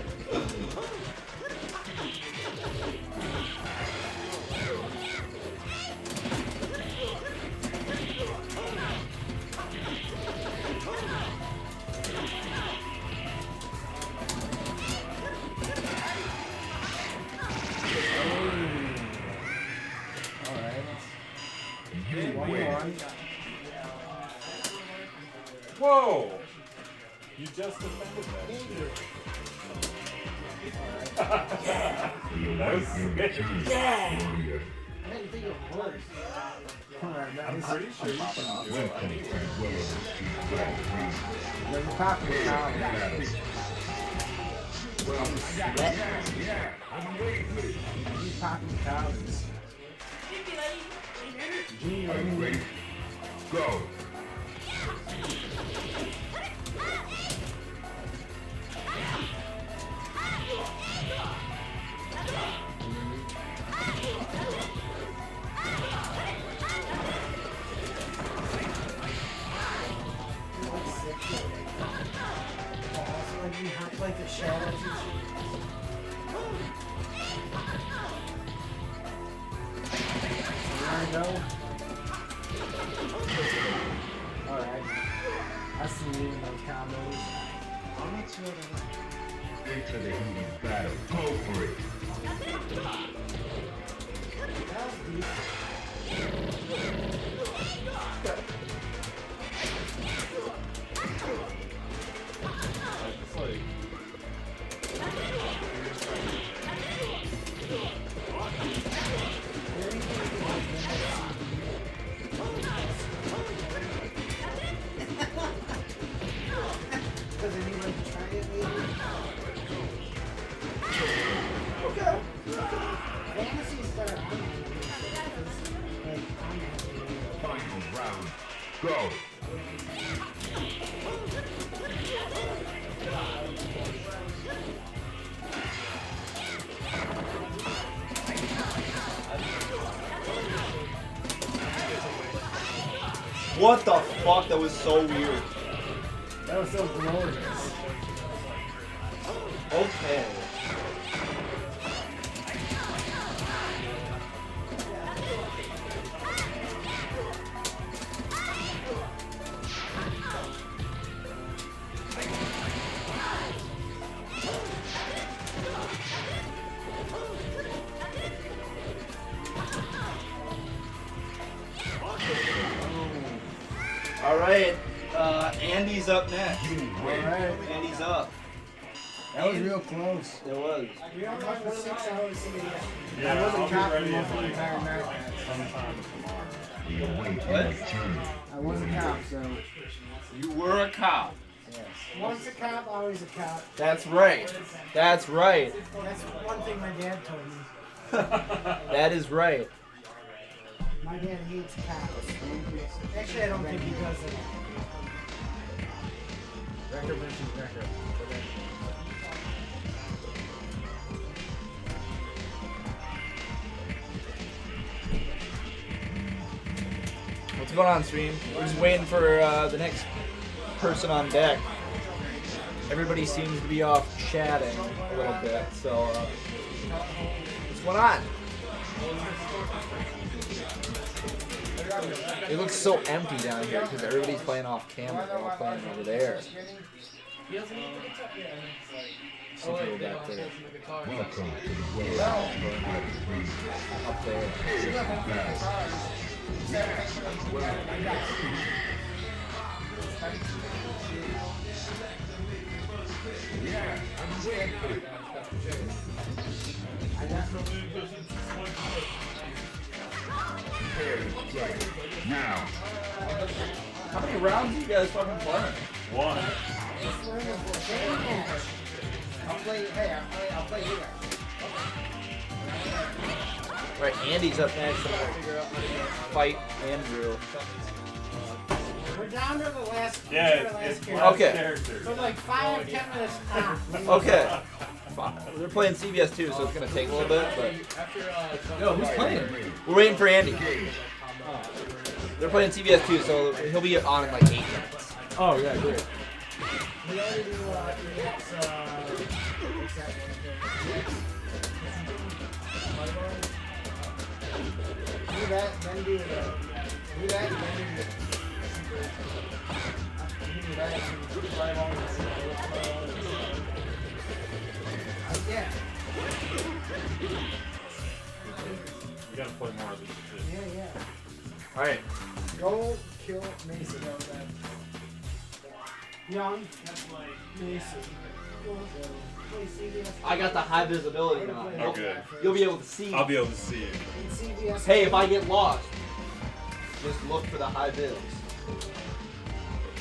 Alright. You One win. more. Whoa! You just defended that. We That was await your sick. return, warrior. I didn't think it was worse. Alright, that I'm is. pretty sure you can do it. Welcome to the dweller of the street battle. There's a pocket of power. Battle. Yeah, I'm waiting for it. These pocket towers. Are you ready? Go. Also, like you have like the shadows and shit. There we go. Alright. I see you in those combos. I'm not sure that Into the heated battle. Go for it. that was deep. Go. What the fuck? That was so weird. That was so glorious. Okay. All right, Andy's up next. Alright. Andy's up. That was real close. It was. We only have 6 hours to get Yeah, I wasn't I'll be counting ready most in of the like entire night. sometime tomorrow. We await What? your return. I wasn't cop, so You were a cop. yes. Once a cop, always a cop. That's right. That's right. That's one thing my dad told me. That is right. My dad hates cops. Actually, I don't think he does it. Record versus record. What's going on, stream? We're just waiting for the next person on deck. Everybody seems to be off chatting a little bit, so what's going on? It looks so empty down here because everybody's playing off camera. They're all playing over there. Some people back there. Welcome to the world of Up there. now. How many rounds are you guys fucking playing? One. I'll play. Hey, I'll play you guys. Right, Andy's up next. I'm gonna figure out how to fight Andrew. We're down to the last. Yeah, the last it's character. Okay. characters. So like 5 to 10 minutes. Okay. They're playing CBS too, so it's gonna take a little bit, but Yo, who's playing? we're waiting for Andy. They're playing CBS too, so he'll be on in like 8 minutes. Oh yeah, great. We already do. What's that one thing? Do that, then do that, then do that. Do that, and drive on this. Yeah. You gotta play more of this shit. Yeah, yeah. Alright. Go kill Mason. Young. Mason. I got the high visibility now. Oh, good. You'll be able to see. I'll be able to see it. CBS. Hey, if I get lost, just look for the high vis.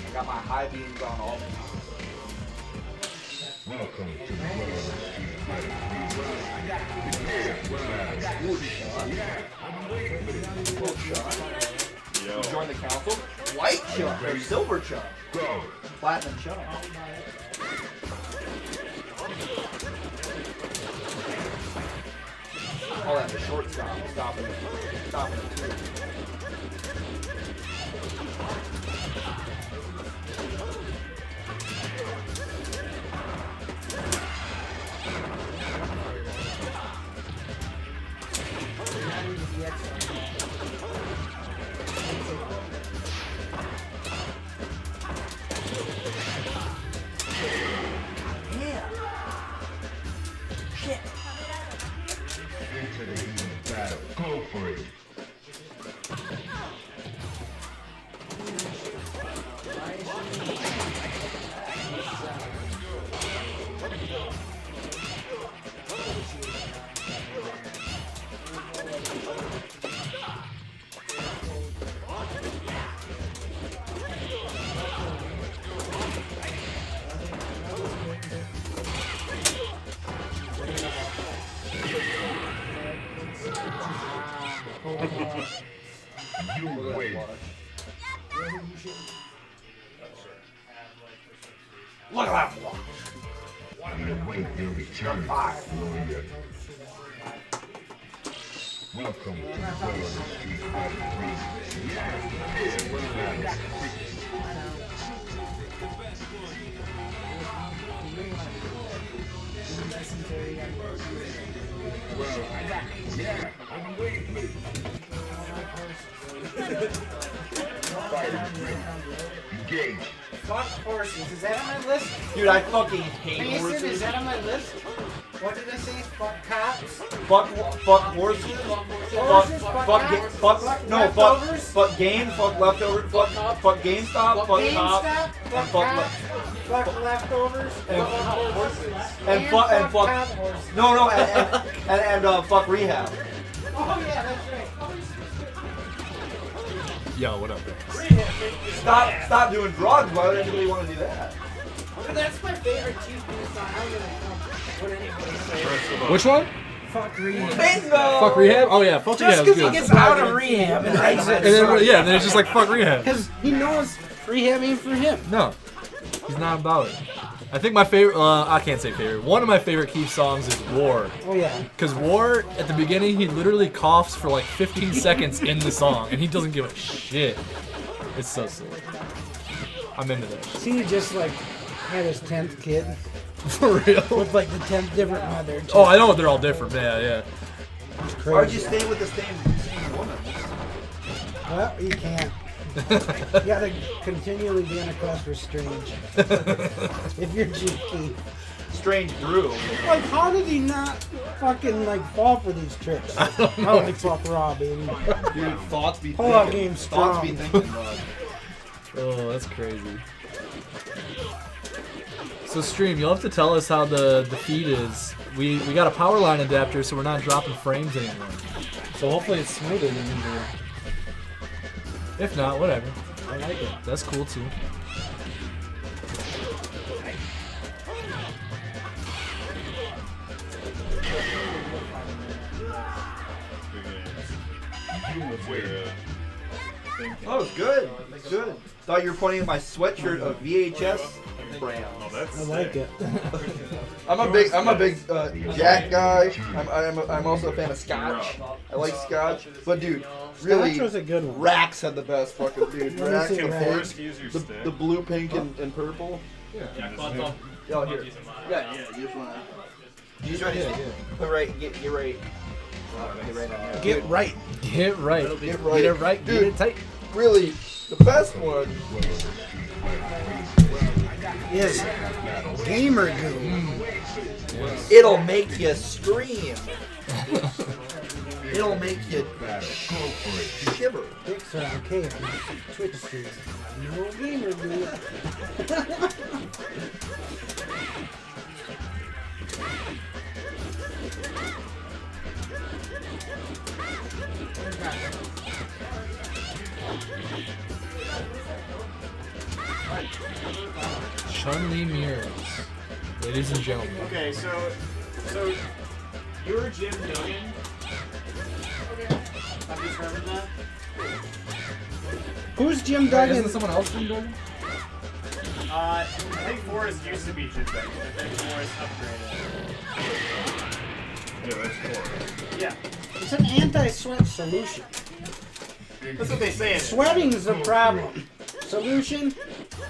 I got my high beams on all. Welcome to the world Yo. Join the council. White chunk or silver chunk. Go. Platinum chunk. Call that the short stop. Stopping it. Stopping it too. Into the heat of battle. Go for it. Look at that one. Await your return, warrior. Welcome to the world of Street Fighter 3. Engage. Fuck horses. Is that on my list? Dude, I fucking hate Mason, horses. is that on my list? What did I say? Fuck cops? Fuck horses. Horses? Fuck game. Fuck leftovers. Fuck GameStop. Fuck cops. GameStop? Fuck fuck cops? Fuck leftovers? And Fuck horses? and fuck cop horses. no and fuck rehab. Oh yeah, that's right. Yo, what up, man? Stop doing drugs. Why would anybody want to do that? But that's my favorite TV song. I don't give a fuck what anybody says. Which one? Fuck rehab. Bingo. Fuck rehab? Oh yeah, fuck Just rehab. because he gets out of rehab and writes And it. then yeah, then it's just like fuck rehab. Because he knows rehab ain't for him. No, he's not about it. I think my favorite, I can't say favorite. One of my favorite Keith songs is War. Oh yeah. Because War, at the beginning, he literally coughs for like 15 seconds in the song, and he doesn't give a shit. It's so silly. I'm into that shit. See, he just like had his 10th kid For real? with like the 10th different mother. Oh, I know they're all different. Yeah, yeah. Why'd you stay with the same woman? Well, you can't. You gotta continually be on a quest for Strange. If you're GP. Strange Drew. Like, how did he not fucking like fall for these tricks? I don't know. Like, fuck Raw, baby. Dude, thoughts be Pull out thinking. game Thoughts be strong. thinking, bud. Oh, that's crazy. So Stream, you'll have to tell us how the feed is. We got a power line adapter, so we're not dropping frames anymore. So hopefully it's smoother than usual. If not, whatever. I like it. That's cool too. Oh, it's good. It's good. Thought you were pointing at my sweatshirt of VHS brand. Oh, that's I like it. I'm a big Jack guy. I'm also a fan of Scotch. I like Scotch, but dude, really, Scotch was a good one. Rax had the best fucking dude. Let me Rax see and Rax. pink. Forrest use your stick. The blue, pink, and purple. Yeah, Yeah, here. Yeah, you just wanna. You just ready? Put right. Get right. Get right on there. Get right. Get right. Get right. Get it right. Get Dude, it tight. really, the best one. Is Gamer Goo. It'll make you scream. It'll make you shiver. Dicks are okay on Twitch streams. No Gamer Goo. Chun-Li mirrors. Ladies and gentlemen. Okay, so you're Jim Duggan. Have you determined that? Who's Jim Isn't Duggan? someone else from Duggan? I think Forrest used to be Jim Duggan, but then Forrest upgraded. Yeah, that's Forrest. Yeah, It's an anti-sweat solution. that's what they say. Sweating is the problem. Solution?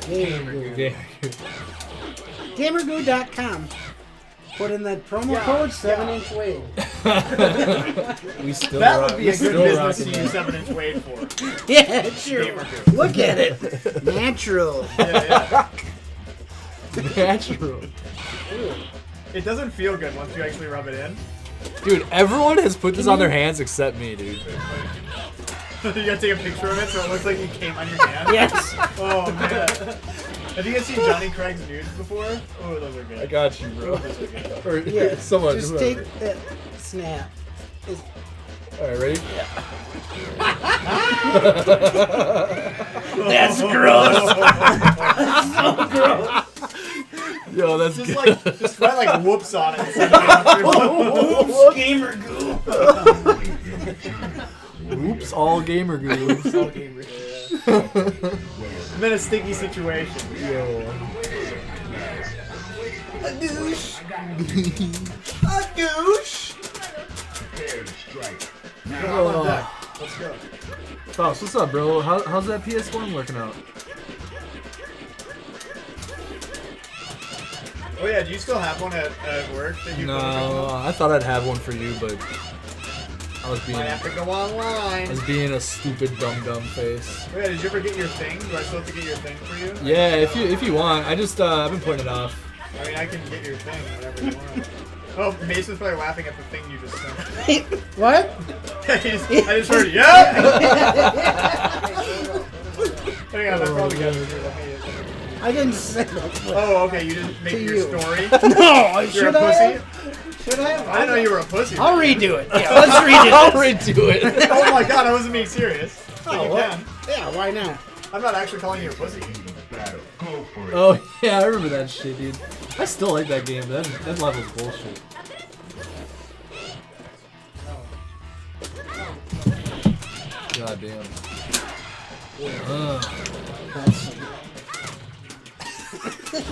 Gamer Goo. Yeah. GamerGoo.com. Put in that promo code 7-inch Wade. We still That rock- would be we a good still business rocking to use that. 7-inch Wade for. Yeah, sure. Gamer Goo. Look at it. Natural. Yeah. Natural. It doesn't feel good once you actually rub it in. Dude, everyone has put this on their hands except me, dude. You gotta take a picture of it so it looks like you came on your hand. Yes. Oh man. Have you guys seen Johnny Craig's nudes before? Oh, those are good. I got you, bro. Those are good. Or, Yeah, someone. just whoever. take that snap. Alright, ready? That's gross. So gross. Yo, that's Just good. like, just write like whoops on it. Instead of Gamer Goo. Oops, all gamer goo. All Gamer Goo. I'm in a sticky situation. Yo. A douche. A douche. Oh. Let's go. Faust, what's up, bro? How's that PS1 working out? Oh yeah, do you still have one at work that you No, I thought I'd have one for you, but I was might have to go online? being a stupid dumb face. Oh yeah, did you ever get your thing? Do I still have to get your thing for you? Yeah, if you want, I just I've been putting it off. I mean, I can get your thing, whatever you want. Oh, Mason's probably laughing at the thing you just sent. What? I just heard, yeah! Hang on, I probably got it. I didn't say that. Oh, okay, you didn't make To your you. story? No, You're should a I? pussy? Should I? I know you were a pussy. I'll redo it. Yeah, let's redo it. I'll redo it. Oh my god, I wasn't being serious. But you well, can. yeah, why not? I'm not actually calling you a pussy. Oh yeah, I remember that shit, dude. I still like that game, but that level's bullshit. God damn.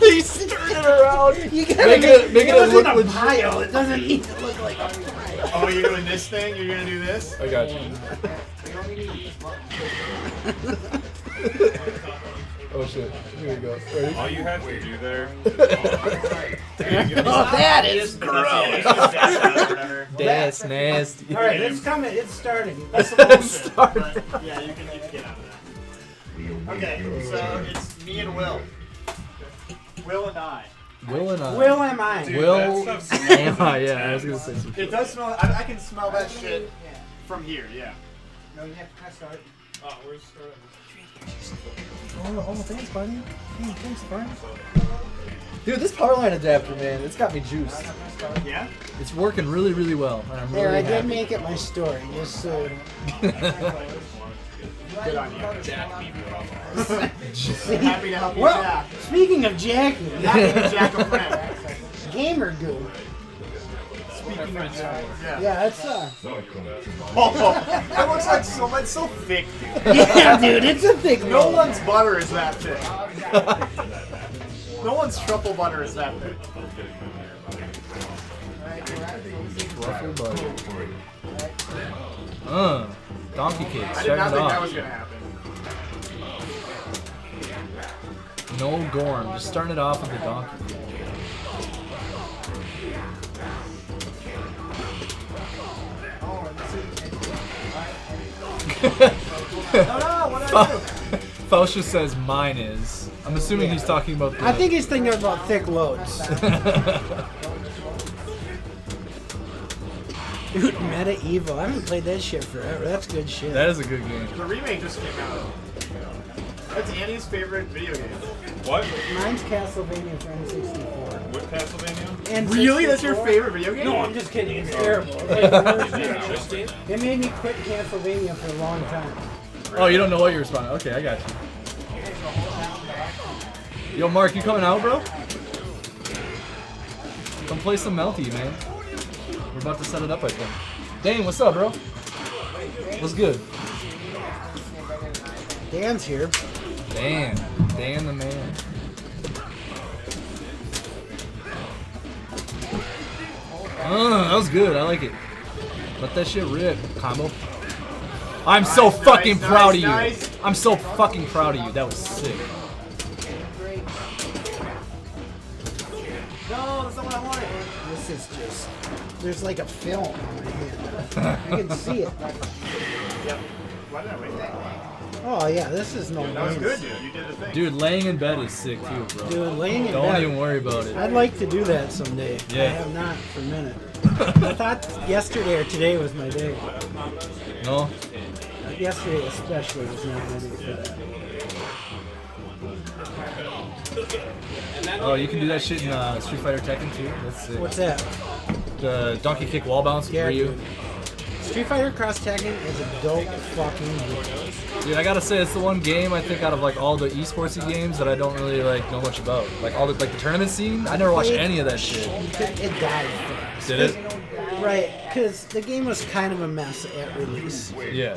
He's turning it around. You gotta Make it look a legit. pile. It doesn't need to look like a pile. Oh, you're doing this thing? You're gonna do this? I got you. Oh shit. Here we go. Ready? All you have to do there. Oh, that is gross. That's nasty. All right, it's coming. It's starting. That's the bullshit. But, yeah, you can get out of that. Okay, so it's me and Will. Will and I. Will and I. Will am I? Dude, Will that stuff's am I? Yeah, I was gonna say some It shit. does smell. I can smell that shit from here. Yeah. No, you have to press start. Oh, where's starting? Oh, thanks, buddy. Thanks, buddy. Dude, this power line adapter, man, it's got me juiced. Yeah. It's working really, really well, and I'm There, really I did happy. make it my story, just so. Good on you. Happy to help you, Well, Jack. speaking of Jackie, Happy to Jack a friend. Gamer Goo. Speaking of Jack. Yeah. Yeah, it's Oh, that looks like so much so thick, dude. yeah, dude, it's a thick No roll. one's butter is that thick. No one's truffle butter is that thick. Ruffle butter. Donkey cake, I did starting not it think that off. was gonna happen. No Gorm, just starting it off with the donkey cake. Faust just says mine is. I'm assuming he's talking about the... I think he's thinking about thick loads. Dude, Medieval. I haven't played that shit forever. That's good shit. That is a good game. The remake just came out. That's Annie's favorite video game. What? Mine's Castlevania for N64. What Castlevania? And Really? That's your favorite video game? No, I'm just kidding. It's terrible. It's like the worst game. It made me quit Castlevania for a long time. Oh, you don't know what you're responding. Okay, I got you. Yo, Mark, you coming out, bro? Come play some Melty, man. We're about to set it up, I think. Dane, what's up, bro? What's good? Dan's here. Dan. Dan the man. That was good. I like it. Let that shit rip. Combo. I'm so Nice, fucking nice, proud of you. nice. I'm so fucking proud of you. That was sick. No, that's not what I wanted. This is just. There's like a film on my hand. I can see it. Yep. Why did I wait that long? Oh, yeah, this is no That was brainer. good, dude. You did the thing. Dude, laying in bed is sick too, bro. Dude, laying in Don't bed. even worry about it. I'd like to do that someday. Yeah. I have not for a minute. I thought yesterday or today was my day. No? Yesterday especially was not my day for that. Oh, you can do that shit in Street Fighter Tekken too? That's sick. What's that? The donkey kick wall bounce with Yeah, Ryu. dude. Street Fighter Cross Tekken is a dope fucking game. Dude, I gotta say, it's the one game I think out of like all the esportsy games that I don't really like know much about. Like all the like the tournament scene, I never watched any of that shit. It died fast. Did it? Right, because the game was kind of a mess at release. Yeah.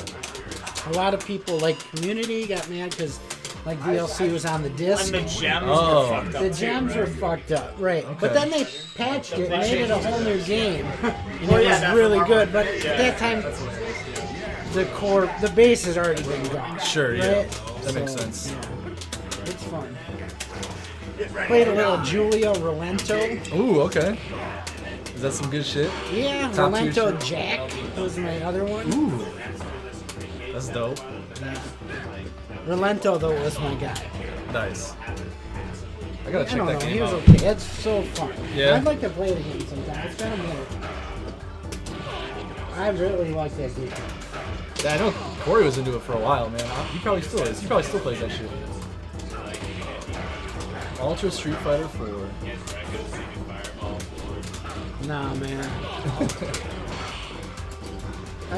A lot of people, like community, got mad because like DLC was on the disc. And the gems Oh. were fucked up. The too, gems right? were fucked up, right? Okay. But then they patched it, and made it a whole new game, and Well, it yeah, was that's really what good. Marvel But did. at Yeah, that time, that's what it is. the base has already been gone. Sure, yeah. Right? That makes So, sense. yeah. It's fun. Played a little Julia Rolento. Ooh, okay. Is that some good shit? Yeah, Top tier Rolento shit? Jack was my other one. Ooh. That's dope. Rolento though was my guy. Nice. I gotta I check don't know, that he game was out. okay. It's so fun. Yeah? I'd like to play it again sometime. It's been a minute. I really like that game. Yeah, I know Corey was into it for a while, man. He probably still is. He probably still plays that shit. Ultra Street Fighter 4. Nah, man.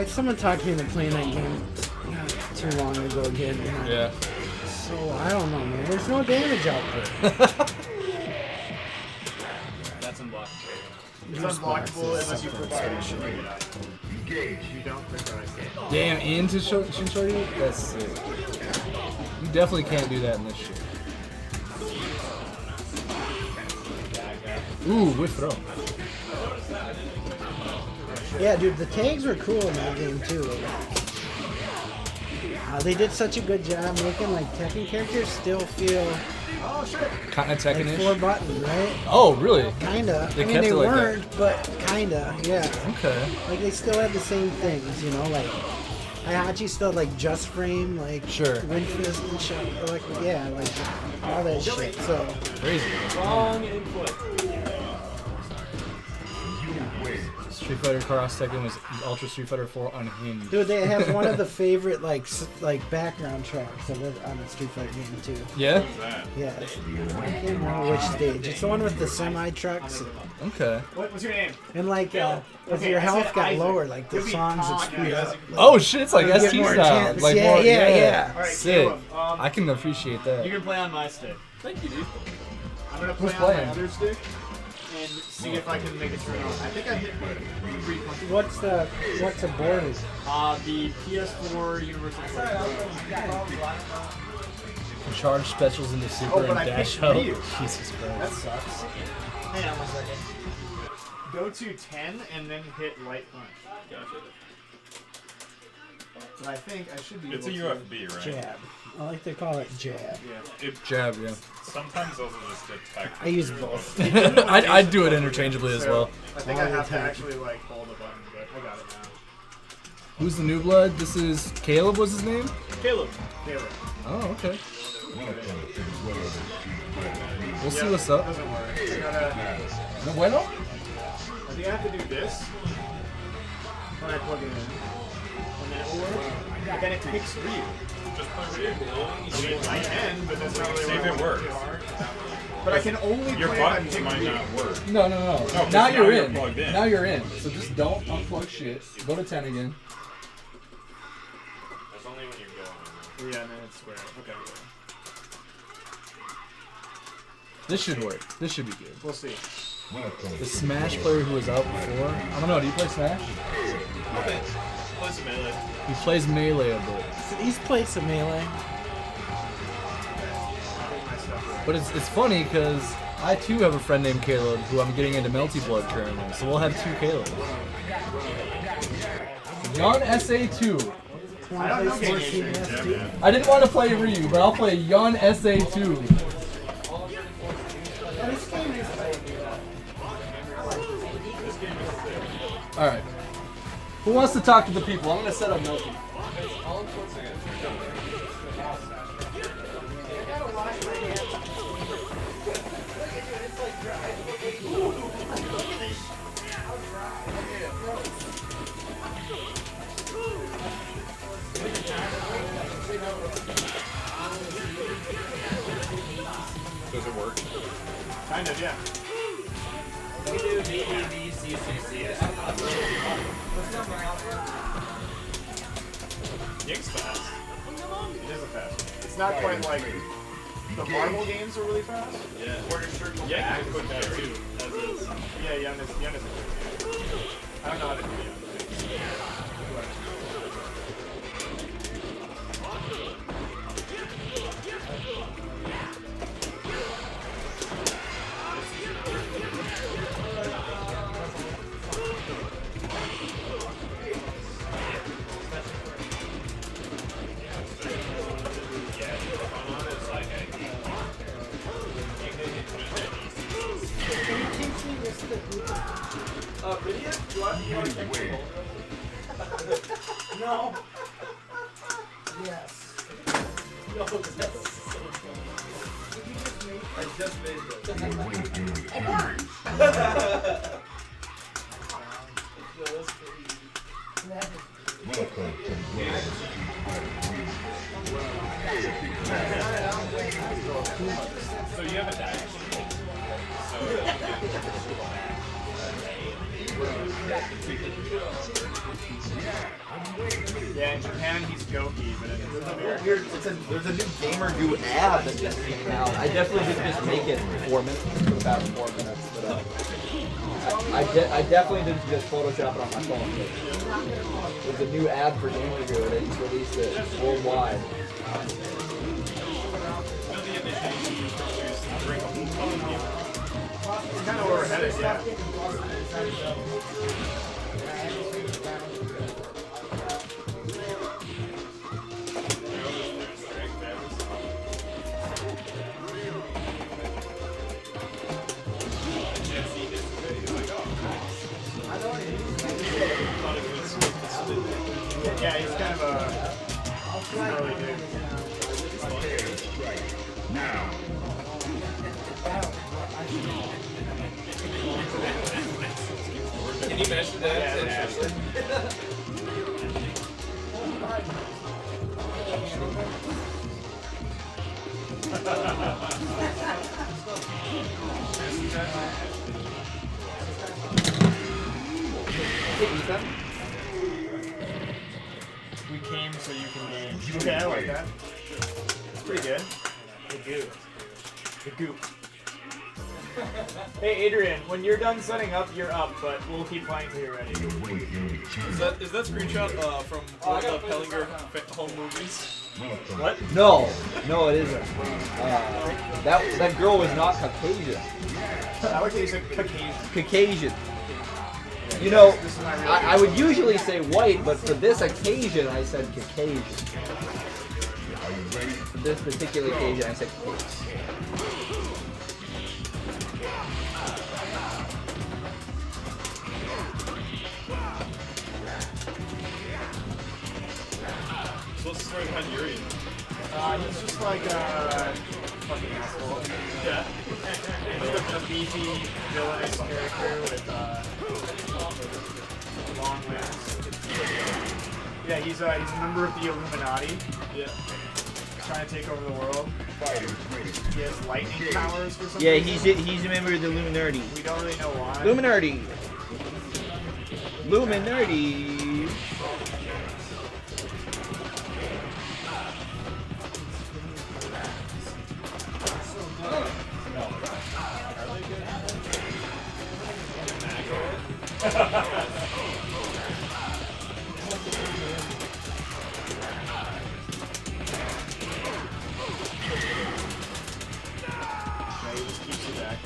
Someone talked to me into playing that game not too long ago again. And Yeah. So, I don't know, man. There's no damage out there. That's unblockable. It's unblockable unless you put Spanish in it. You don't click on it. Damn, into Shinshori? That's sick. You definitely can't do that in this shit. Ooh, whiff throw. Yeah, dude, the tags were cool in that game, too. They did such a good job making, like, Tekken characters still feel Kinda like Tekken-ish. 4 button, right? Oh, really? Kinda. They I mean, kept they it like that. weren't, but kinda, yeah. Okay. Like, they still had the same things, you know, like, Heihachi still, like, just frame, like, Sure. Wind Fist and shit, like, yeah, like, all that shit, so. Crazy. Wrong input. Street Fighter Cross Tekken was Ultra Street Fighter 4 Unhinged. Dude, they have one of the favorite, like background tracks of it on the Street Fighter game, too. Yeah? Yeah, I can't remember which stage. It's the one with the semi-trucks. Okay. What's your name? And, like, as Okay, your I health said got Isaac. lower, like, the You'll be songs would Tom, speed yeah, up. Oh shit, it's like It'll get ST more style. intense. Like Yeah, more, yeah. All right, Sick. Caleb, I can appreciate that. you can play on my stick. Thank you, dude. I'm gonna Who's play on playing? my other stick and see if I can make it through. I think I hit 3 punches. What's a board? The PS4 Universal. Can charge specials into super Oh, but and I dash picked out. Ryu. Jesus That Christ. sucks. Hang on 1 second. Go to 10 and then hit light punch. But I think I should be It's a able UFB, right? Jab. I like to call it jab. Yeah. It, Jab, yeah. sometimes those are just attack. I use both. I'd do it interchangeably as well. I think I have to actually like hold the button, but I got it now. Who's the new blood? This is Caleb, was his name? Caleb. Oh, okay. We'll see what's up. Doesn't work. I gotta. No bueno? I think I have to do this when I plug it in, and then it will work. But then it picks Ryu. Just play Ryu. I can, but that's not really See if what it I works. want. But I can only Your play if I buttons pick might Ryu. not work. No. No, 'cause Now now you're you're in. plugged in. Now you're in. So just don't unplug shit. Go to 10 again. That's only when you go on. Yeah, and then it's square. Okay. This should work. This should be good. We'll see. The Smash player who was out before. I don't know. Do you play Smash? Okay. Play some melee. He plays Melee a bit. He's played some Melee. But it's funny because I too have a friend named Caleb who I'm getting into Melty Blood currently. So we'll have 2 Calebs. Yon SA2. I don't know game. I didn't want to play Ryu, but I'll play Yon SA2. Alright. Who wants to talk to the people? I'm going to set up Melty. Does it work? Kind of, yeah. Ying's fast. It is a fast one. It's not quite like the Marvel games are really fast. Yeah. Yeah, I can put that too. As is. Yeah, Yun is a good game. I don't know how to do Yun. No. Yes. I just made this. So you have a dash. Yeah, in Japan he's Goki, but in There's a new Gamer Goo ad that just came out. I definitely didn't just make it 4 minutes for the past 4 minutes, but I definitely didn't just Photoshop it on my phone. There's a new ad for Gamer Goo and they just released it worldwide. it's kind of where we're headed, yeah. Yeah, he's kind of a early dude. Can you measure that? We came so you can be. Okay, I like that. It's pretty good. The goop. The goop. Hey Adrian, when you're done setting up, you're up, but we'll keep playing until you're ready. Is that screenshot from one of the Pellinger home movies? What? No, it isn't. That girl was not Caucasian. I like that you said Caucasian. Caucasian. You know, I would usually say white, but for this occasion, I said Caucasian. For this particular occasion, I said Caucasian. So what's the story behind Yuri? He's just like a fucking asshole. Yeah. He's a beefy, villainous character with long limbs. Yeah, he's a member of the Illuminati. Yeah. Trying to take over the world. He has lightning powers for some Yeah, reason. he's a member of the Illuminati. We don't really know why. Illuminati. Illuminati. Yeah, he just keeps you back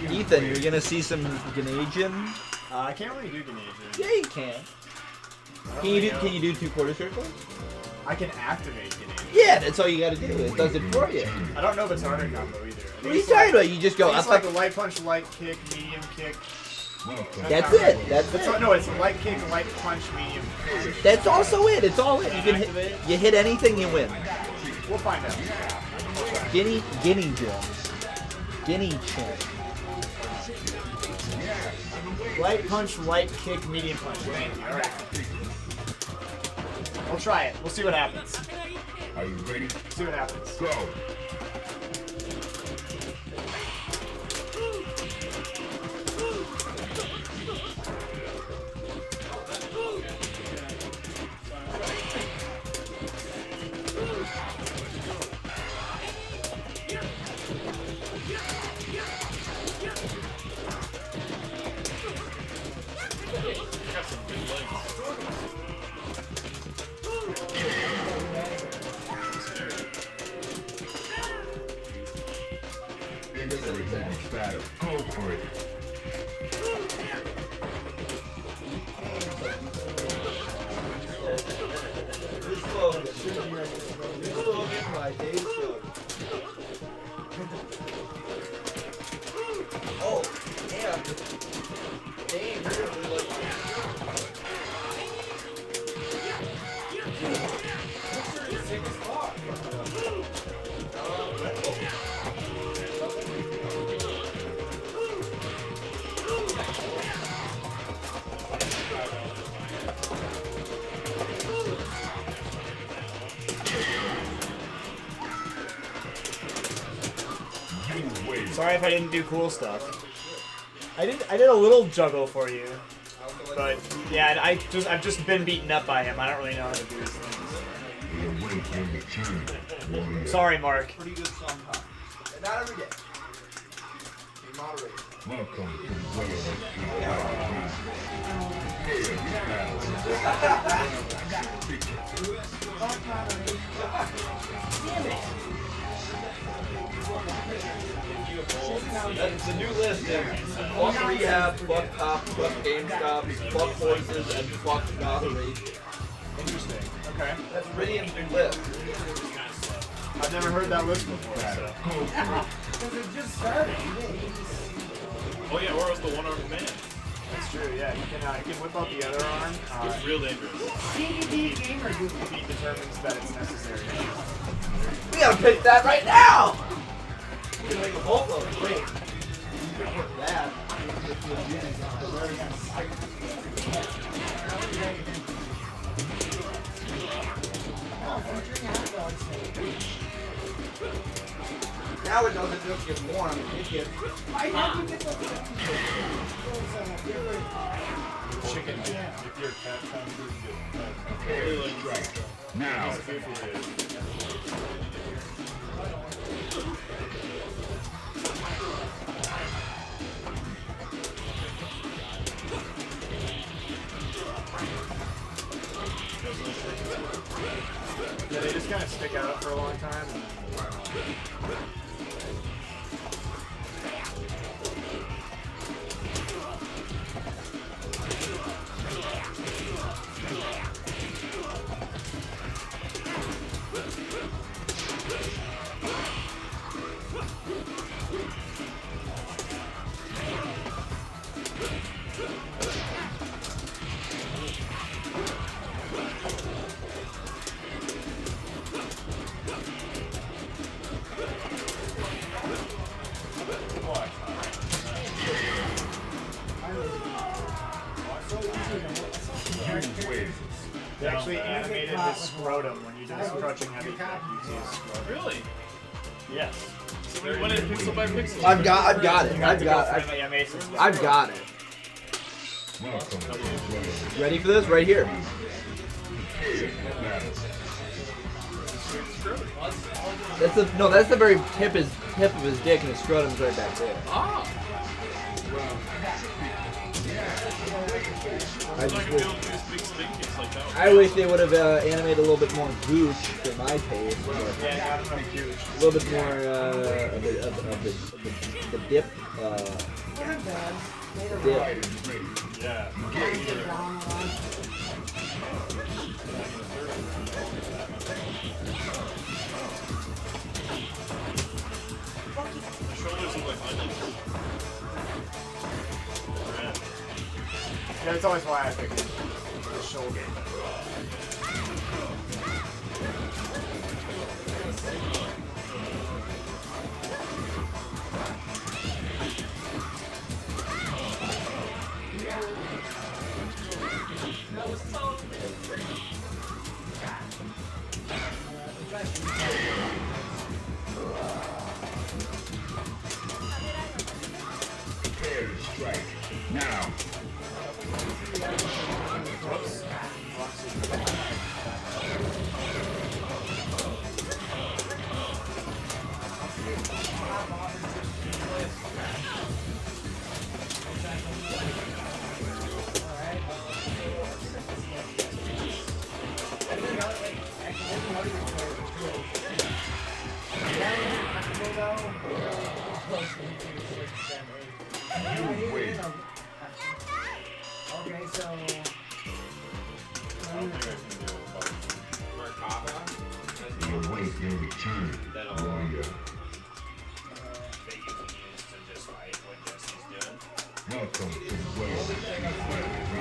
there. Ethan, you're gonna see some Ganasian. I can't really do Ganasian. Yeah, you can. Can you do 2/4 circles? I can activate Ganasian. Yeah, that's all you gotta do. It does it for you. I don't know if it's harder combo either. What are you talking about? You just go It's up, like up. a light punch, light kick, medium kick. That's it. That's it. No, it's light kick, light punch, medium punch. That's also it. It's all it. You can hit. You hit anything, you win. We'll find out. Guinea Jim. Guinea chin. Light punch, light kick, medium punch. Thank you. All right. We'll try it. We'll see what happens. Are you ready? See what happens. Go. Into the next battle. Go for it. Oh, Sorry if I didn't do cool stuff. I did a little juggle for you, but yeah, I've just been beaten up by him. I don't really know how to do these things. Sorry, Mark. Pretty good sometimes. Not every day. Be moderated. Welcome to the world That's the new list. Fuck rehab, fuck cop, fuck GameStop, fuck horses, and fuck Gotham. Interesting. Okay. That's Ridian's new list. I've never heard that list before. So. Because it just started. Oh yeah, or else the one-armed man. That's true. Yeah, you can whip out the other arm. It's real dangerous. CDD gamer dude. He determines that it's necessary. We gotta pick that right now! We can make a bolt of it. Wait. That. Now it doesn't just get warm, it gets... I have to get those Chicken. If you're a cat, now. Yeah, they just kind of stick out for a long time. They actually animated his scrotum when you did his crouching heavy attack. You see his scrotum. Really? Yes. So we went in pixel by pixel. I've got it. I've got it. Welcome to the world. Ready for this? Right here. That's the very tip of his dick, and his scrotum's right back there. Ah. I wish they would have animated a little bit more gooch for my taste. Yeah, not enough huge. A little bit more of the dip. Dip. Yeah. Shoulders look like onions. Yeah, that's always why I picked the shoulder. Prepare to strike. Now. You wait. Okay, so. You await your return, warrior. Welcome to the world of Street Fighter 3.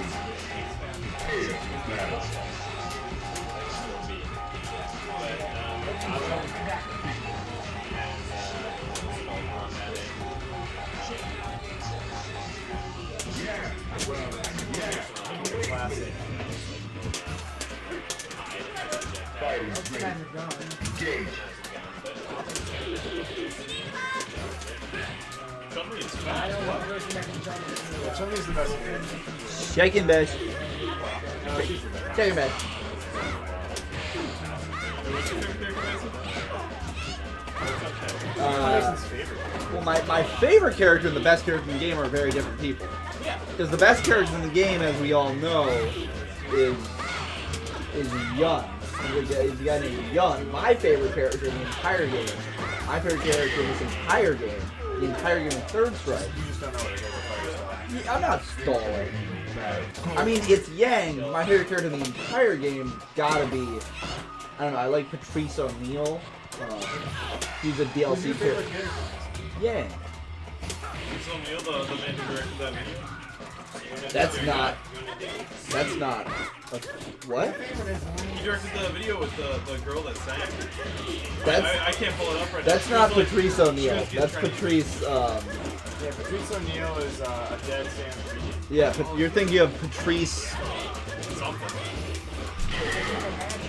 Prepare for battle. Fighters ready. Engage. Chun-Li's the best character. Shaking bash. Shaking bash. Well, my favorite character and the best character in the game are very different people. Because the best character in the game, as we all know, is Yun. Is a guy named Yun. My favorite character in the entire game. My favorite character in this entire game. The entire game in Third Strike. You just don't know what his favorite fighter is. I'm not stalling. I mean, it's Yang. My favorite character in the entire game gotta be. I don't know. I like Patrice O'Neal. He's a DLC character. Yang. That's not. That's not. What? You directed the video with the girl that sang. That's. I can't pull it up right That's now. not Patrice O'Neal. That's Patrice. Yeah, Patrice O'Neal is a dead Sam. Yeah, you're thinking of Patrice. Something.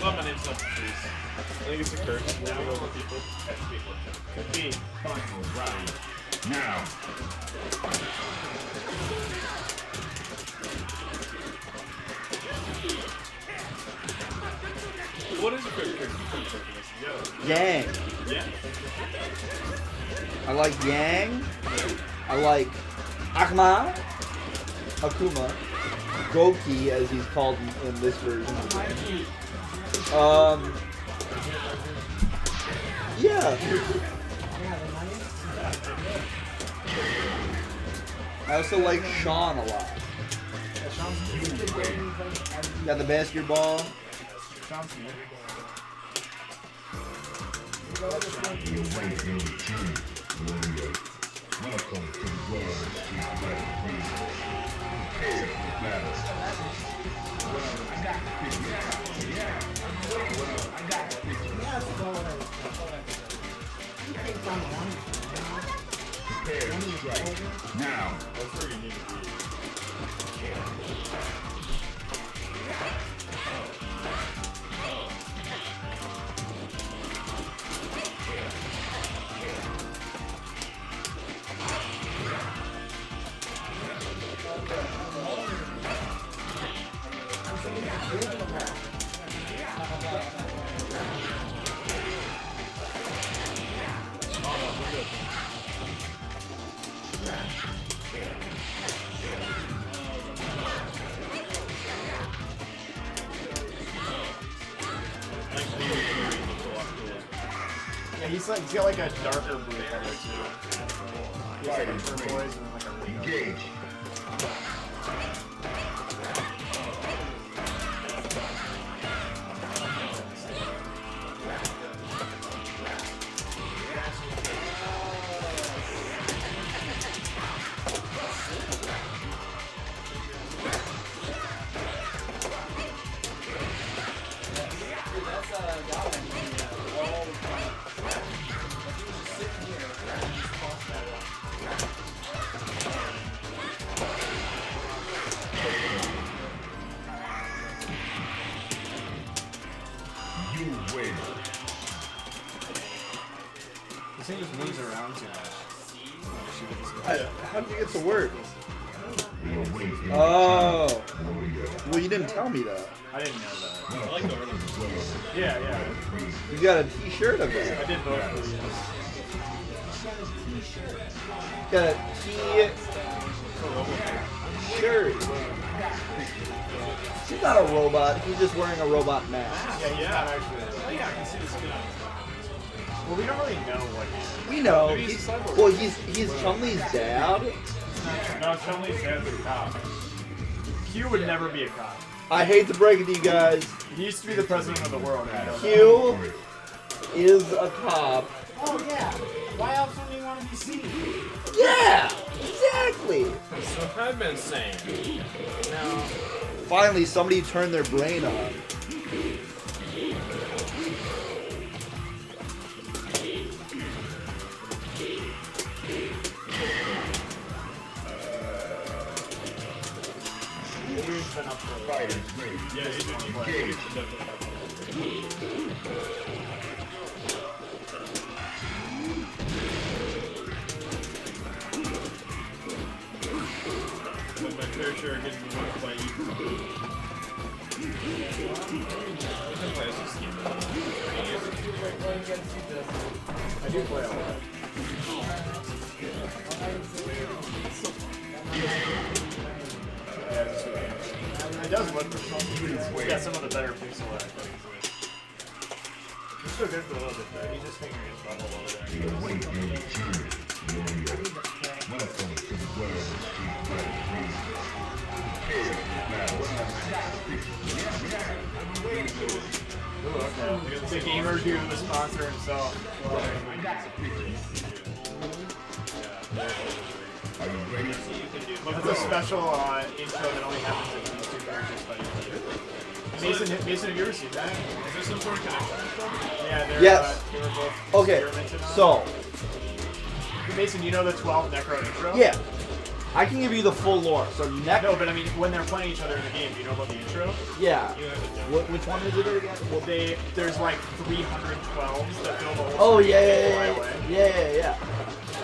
My name's not Patrice. I think it's a curse. Over people. Could be. Now. What is your favorite character? Yang. Yeah. I like Yang. I like Akuma. Goki, as he's called in this version of the game. Yeah. I also like Sean a lot. Got the basketball. You await your return, warrior. Welcome to the world of Street Fighter 3. Prepare for battle. Prepare to strike. Now. That's where you need to be. Yeah, he's got like a darker blue color too. He's like a turquoise and then like a red. Engage. You win. This thing just moves around too much. How did you get to work? You await your Oh. return, warrior. Well, you didn't tell me that. I didn't know that. I like the early. Yeah, yeah. You got a T-shirt of I that. did vote for you. Got a T-shirt. He's not a robot. He's just wearing a robot mask. Yeah, he's not actually. Yeah, I can see this good. Well, we don't really know what he is. We know. Maybe he's a cyborg. Well, he's Chun-Li's dad. No, Chun-Li's dad's a cop. Q would never be a cop. I hate to break it to you guys. He used to be the president of the world. Q is a cop. Oh yeah. Why else would you want to be seen? Yeah, Exactly. That's what I've been saying. No. Finally, somebody turned their brain on. My fair share of getting to play you. I do play a lot. It does look pretty fun. It's got some of the better pixel art. It's still good for a little bit though. He's just fingering his level over there. Welcome to the world of Street Fighter The gamer dude, the sponsor himself. Are you ready? That's a special intro that only happens in these two characters fighting. Mason, have you ever seen that? Is there some sort of connection? Yeah, they're, Yes. they were both Okay, experimented on. so Mason, you know the 12 Necro intro? yeah, I can give you the full lore. So No, but I mean, when they're playing each other in the game, do you know about the intro? yeah. Which one is it again? Well, there's like 312s that fill the whole Oh screen yeah, and yeah, they yeah, fly away.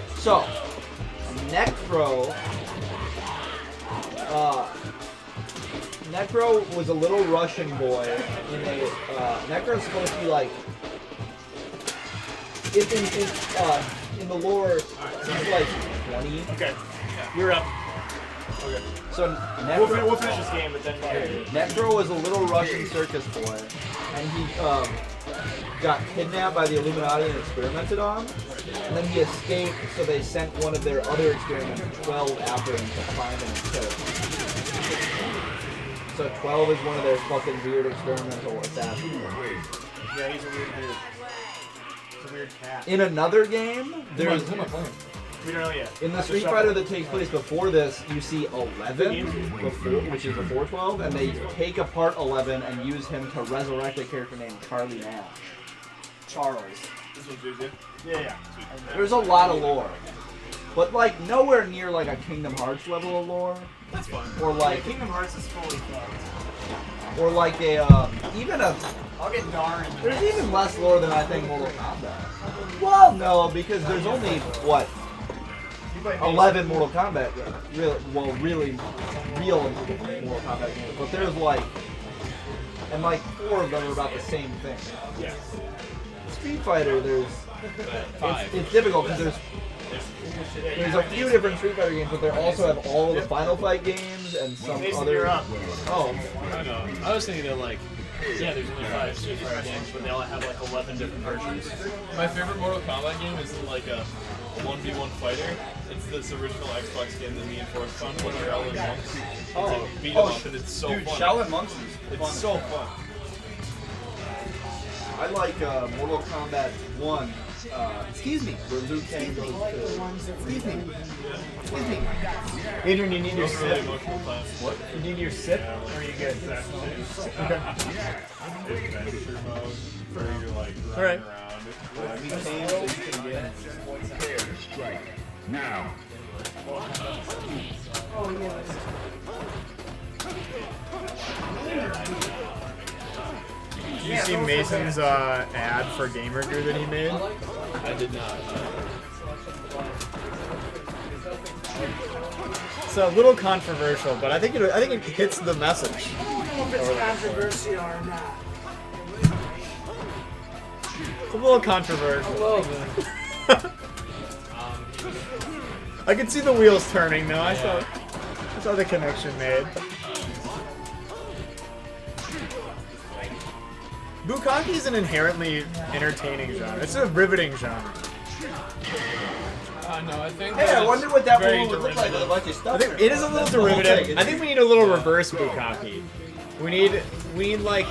yeah. So, Necro was a little Russian boy in a Necro's supposed to be like in the lore he's like 20. Okay, you're up. Okay. So We'll finish this game, but then Necro was a little Russian circus boy, and he got kidnapped by the Illuminati and experimented on. And then he escaped, so they sent one of their other experimenters, 12, after him to find him and kill him. So 12 is one of their fucking weird experimental assassins. yeah, he's a weird dude. He's a weird cat. In another game, there's Who am I playing? We don't know yet. in the That's Street a Fighter shuffle. that takes place before this, you see 11, which is before 12, and they take apart 11 and use him to resurrect a character named Charlie Nash. Charles. This one's easy. Yeah. There's a lot of lore, but like nowhere near like a Kingdom Hearts level of lore, That's fun. or like Kingdom Hearts is fully fucked. or like a even a. I'll get Darn. There's even less lore than I think Mortal Kombat. Well, no, because there's only what 11 Mortal Kombat games. Real Mortal Kombat games, but there's like, and like 4 of them are about the same thing. Yeah. Street Fighter, it's difficult because there's a few different Street Fighter games, but they also have all of the Final Fight games and some Mason, other. you're up. Oh, I know. I was thinking that like, yeah, there's only 5 Street Fighter games, but they all have like 11 different versions. My favorite Mortal Kombat game is like a 1v1 fighter. It's this original Xbox game that me and Forrest found called Shaolin Monks. It's like beat 'em up and it's so dude, fun. Shaolin Monks is fun. It's so fun. I like Mortal Kombat 1. Excuse me. Where Liu Kang goes to. Excuse me. Excuse me. Adrian, you need your Those are really sip. emotional times. What? You need your sip, or are you good? Okay. Adventure mode where you're like running Alright. around. We changed so you can get. Prepare to strike. Now. Did you see Mason's ad for Gamer Gear that he made? I did not. It's a little controversial, but I think it hits the message. I don't know if it's controversial or not. It's a little controversial. I can see the wheels turning now. I saw the connection made. Bukkake is an inherently entertaining genre. It's a riveting genre. No, I think. Hey, I wonder what that one would look like with a bunch of I stuff. think it is a little derivative. I think we need a little reverse Bukkake. We need like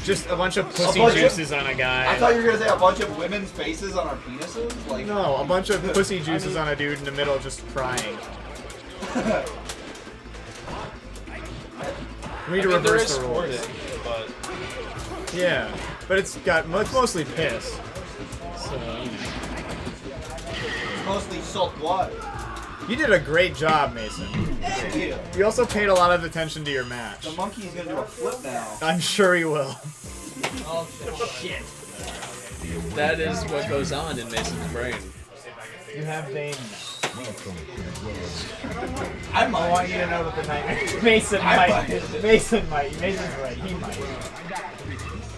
Just a bunch of pussy bunch of- juices on a guy. I thought you were gonna say a bunch of women's faces on our penises. Like No, a bunch of pussy juices on a dude in the middle just crying. We need to there reverse is the rules. squirting, but Yeah, but it's mostly piss. So, mostly salt water. you did a great job, Mason. Thank you. You also paid a lot of attention to your match. The monkey's gonna do a flip now. I'm sure he will. oh shit. That is what goes on in Mason's brain. You have Dane. I I want you to know that the nightmare. Mason might. Mason might. Mason's right. He might.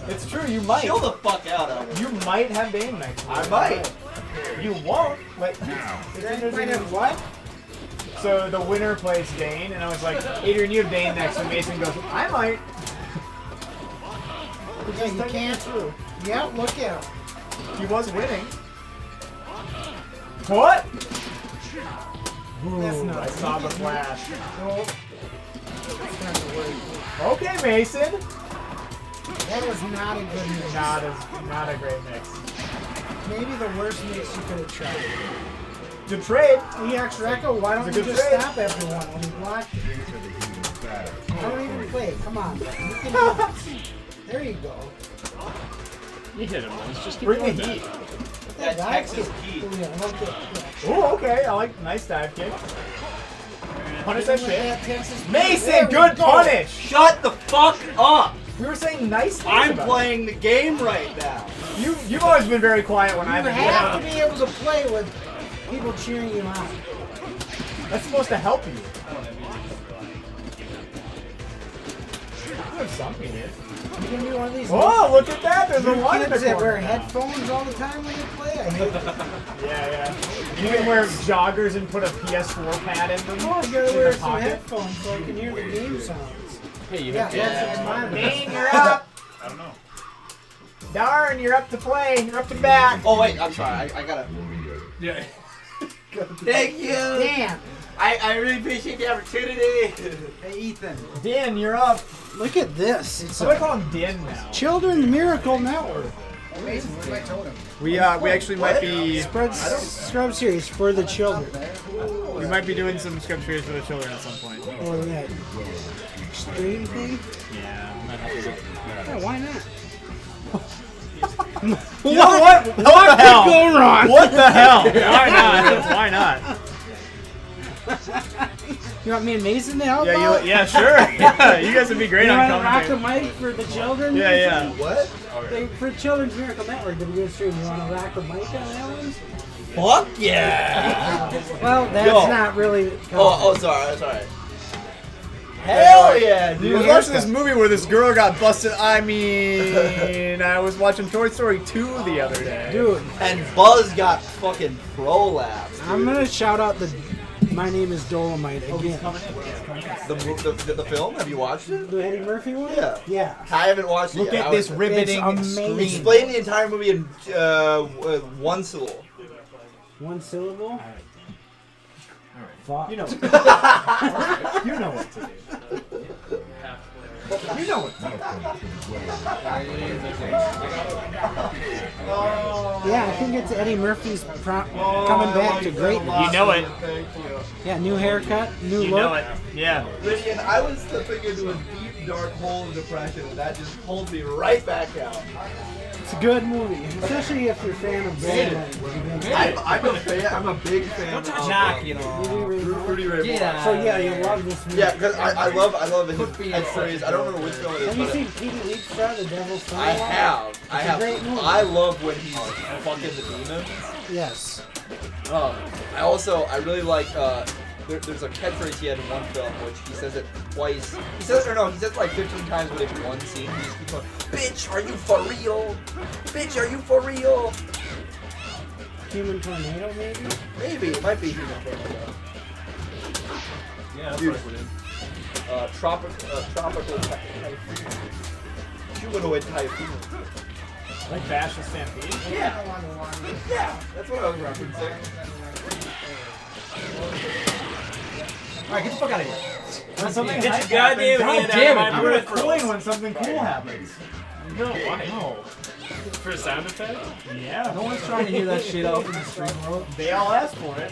It's true. You might. Chill the fuck out, Albert. You might have Dane next week. I might. You won't. But What? so the winner plays Dane, and I was like, Adrian, you have Dane next, and Mason goes, I might. Yeah, you can't. Yeah, look out. He was winning. What? That's Ooh, not I saw the flash. No, Okay, Mason. that was not a good mix. Not a great mix. Maybe the worst mix you could have tried. Good trade. EX Reco, why don't It's a you good just trade. stop everyone when you block it? I don't even play. Come on. You can do it. There you go. You hit him once, just keep Bring doing the that. heat. That Texas heat. Oh, yeah, okay. Yeah. Ooh, okay. I like nice dive kick. Punish that With shit. that Texas- Mason, There we good go. punish. Shut the fuck up! We were saying nice things I'm about playing the game right now. it. You've always been very quiet when I've You been have to down. be able to play with people cheering you on. That's supposed to help you. You have something here. You can do one of these. Oh, look at that! There's a You line in kids the that wear corner now. headphones all the time when you play. I hate that. Yeah. You can wear joggers and put a PS4 pad in them. Oh, you gotta in wear the some pocket. headphones so I can hear the game sounds. Hey, you Yeah, have that's mine. Dane, you're up. I don't know. Darn, you're up to play. You're up to bat. Oh wait, I'm sorry. I gotta. Yeah. Thank you. Damn. I really appreciate the opportunity. Hey, Ethan. Dan, you're up. Look at this. It's I'm gonna call him Dan now. Children's Miracle Network. We actually might be Spread Scrub Series for the children. we might be doing some script series for the children at some point. Or that extreme thing. Yeah. Yeah, why not? You know what? What the hell? Go wrong. What the hell? Why not? Why not? You want me and Mason to help Yeah, out? yeah, sure. Yeah, you guys would be great You on want to rock the commentary. mic for the children? Yeah, yeah. What? For Children's Miracle Network, did we go stream? You want to rock the mic on that one? Fuck yeah! Well, that's Yo. not really. Oh, sorry. Hell yeah, I dude! was watching this movie where this girl got busted. I mean, I was watching Toy Story 2 the other day. Dude, And Buzz got fucking prolapsed. I'm gonna shout out the My Name is Dolomite again. The film? Have you watched it? The Eddie Murphy one? Yeah. Yeah. I haven't watched it Look yet. at this riveting It's amazing. screen. Explain the entire movie in one syllable. One syllable? Fuck. You know. You know what to do. You know what to Yeah, I think it's Eddie Murphy's coming back to greatness. You know it. Yeah, new haircut, new You look. know it. Yeah. Lydian, I was slipping into a deep, dark hole of depression, and that just pulled me right back out. It's a good movie, especially if you're a fan of Dolomite. I'm a fan. I'm a big fan. Of Rudy Ray Moore. So yeah, you love this movie. Yeah, because I love his series. I don't remember which film it is. Have you but seen Petey Leapstar, The Devil's Son? I have. It's a great movie. I love when he's fucking the demons. Yes. I really like. There's a catchphrase he had in one film, which he says it twice. He says it like 15 times within one scene. He just keeps going, "Bitch, are you for real? Bitch, are you for real?" Human Tornado, maybe? Maybe it might be Human Tornado. Yeah, that's Dude. what I put in. Tropical typhoon. Humanoid typhoon. Like Bash the Stampede? Yeah, that's what I was referencing. Alright, get the fuck out of here. When something Get your hype goddamn happens, hand God damn out of it, my you're peripherals. coin when something cool happens. No, why? No. For a sound effect? Yeah. No one's trying to hear that shit out in the stream world. They all asked for it.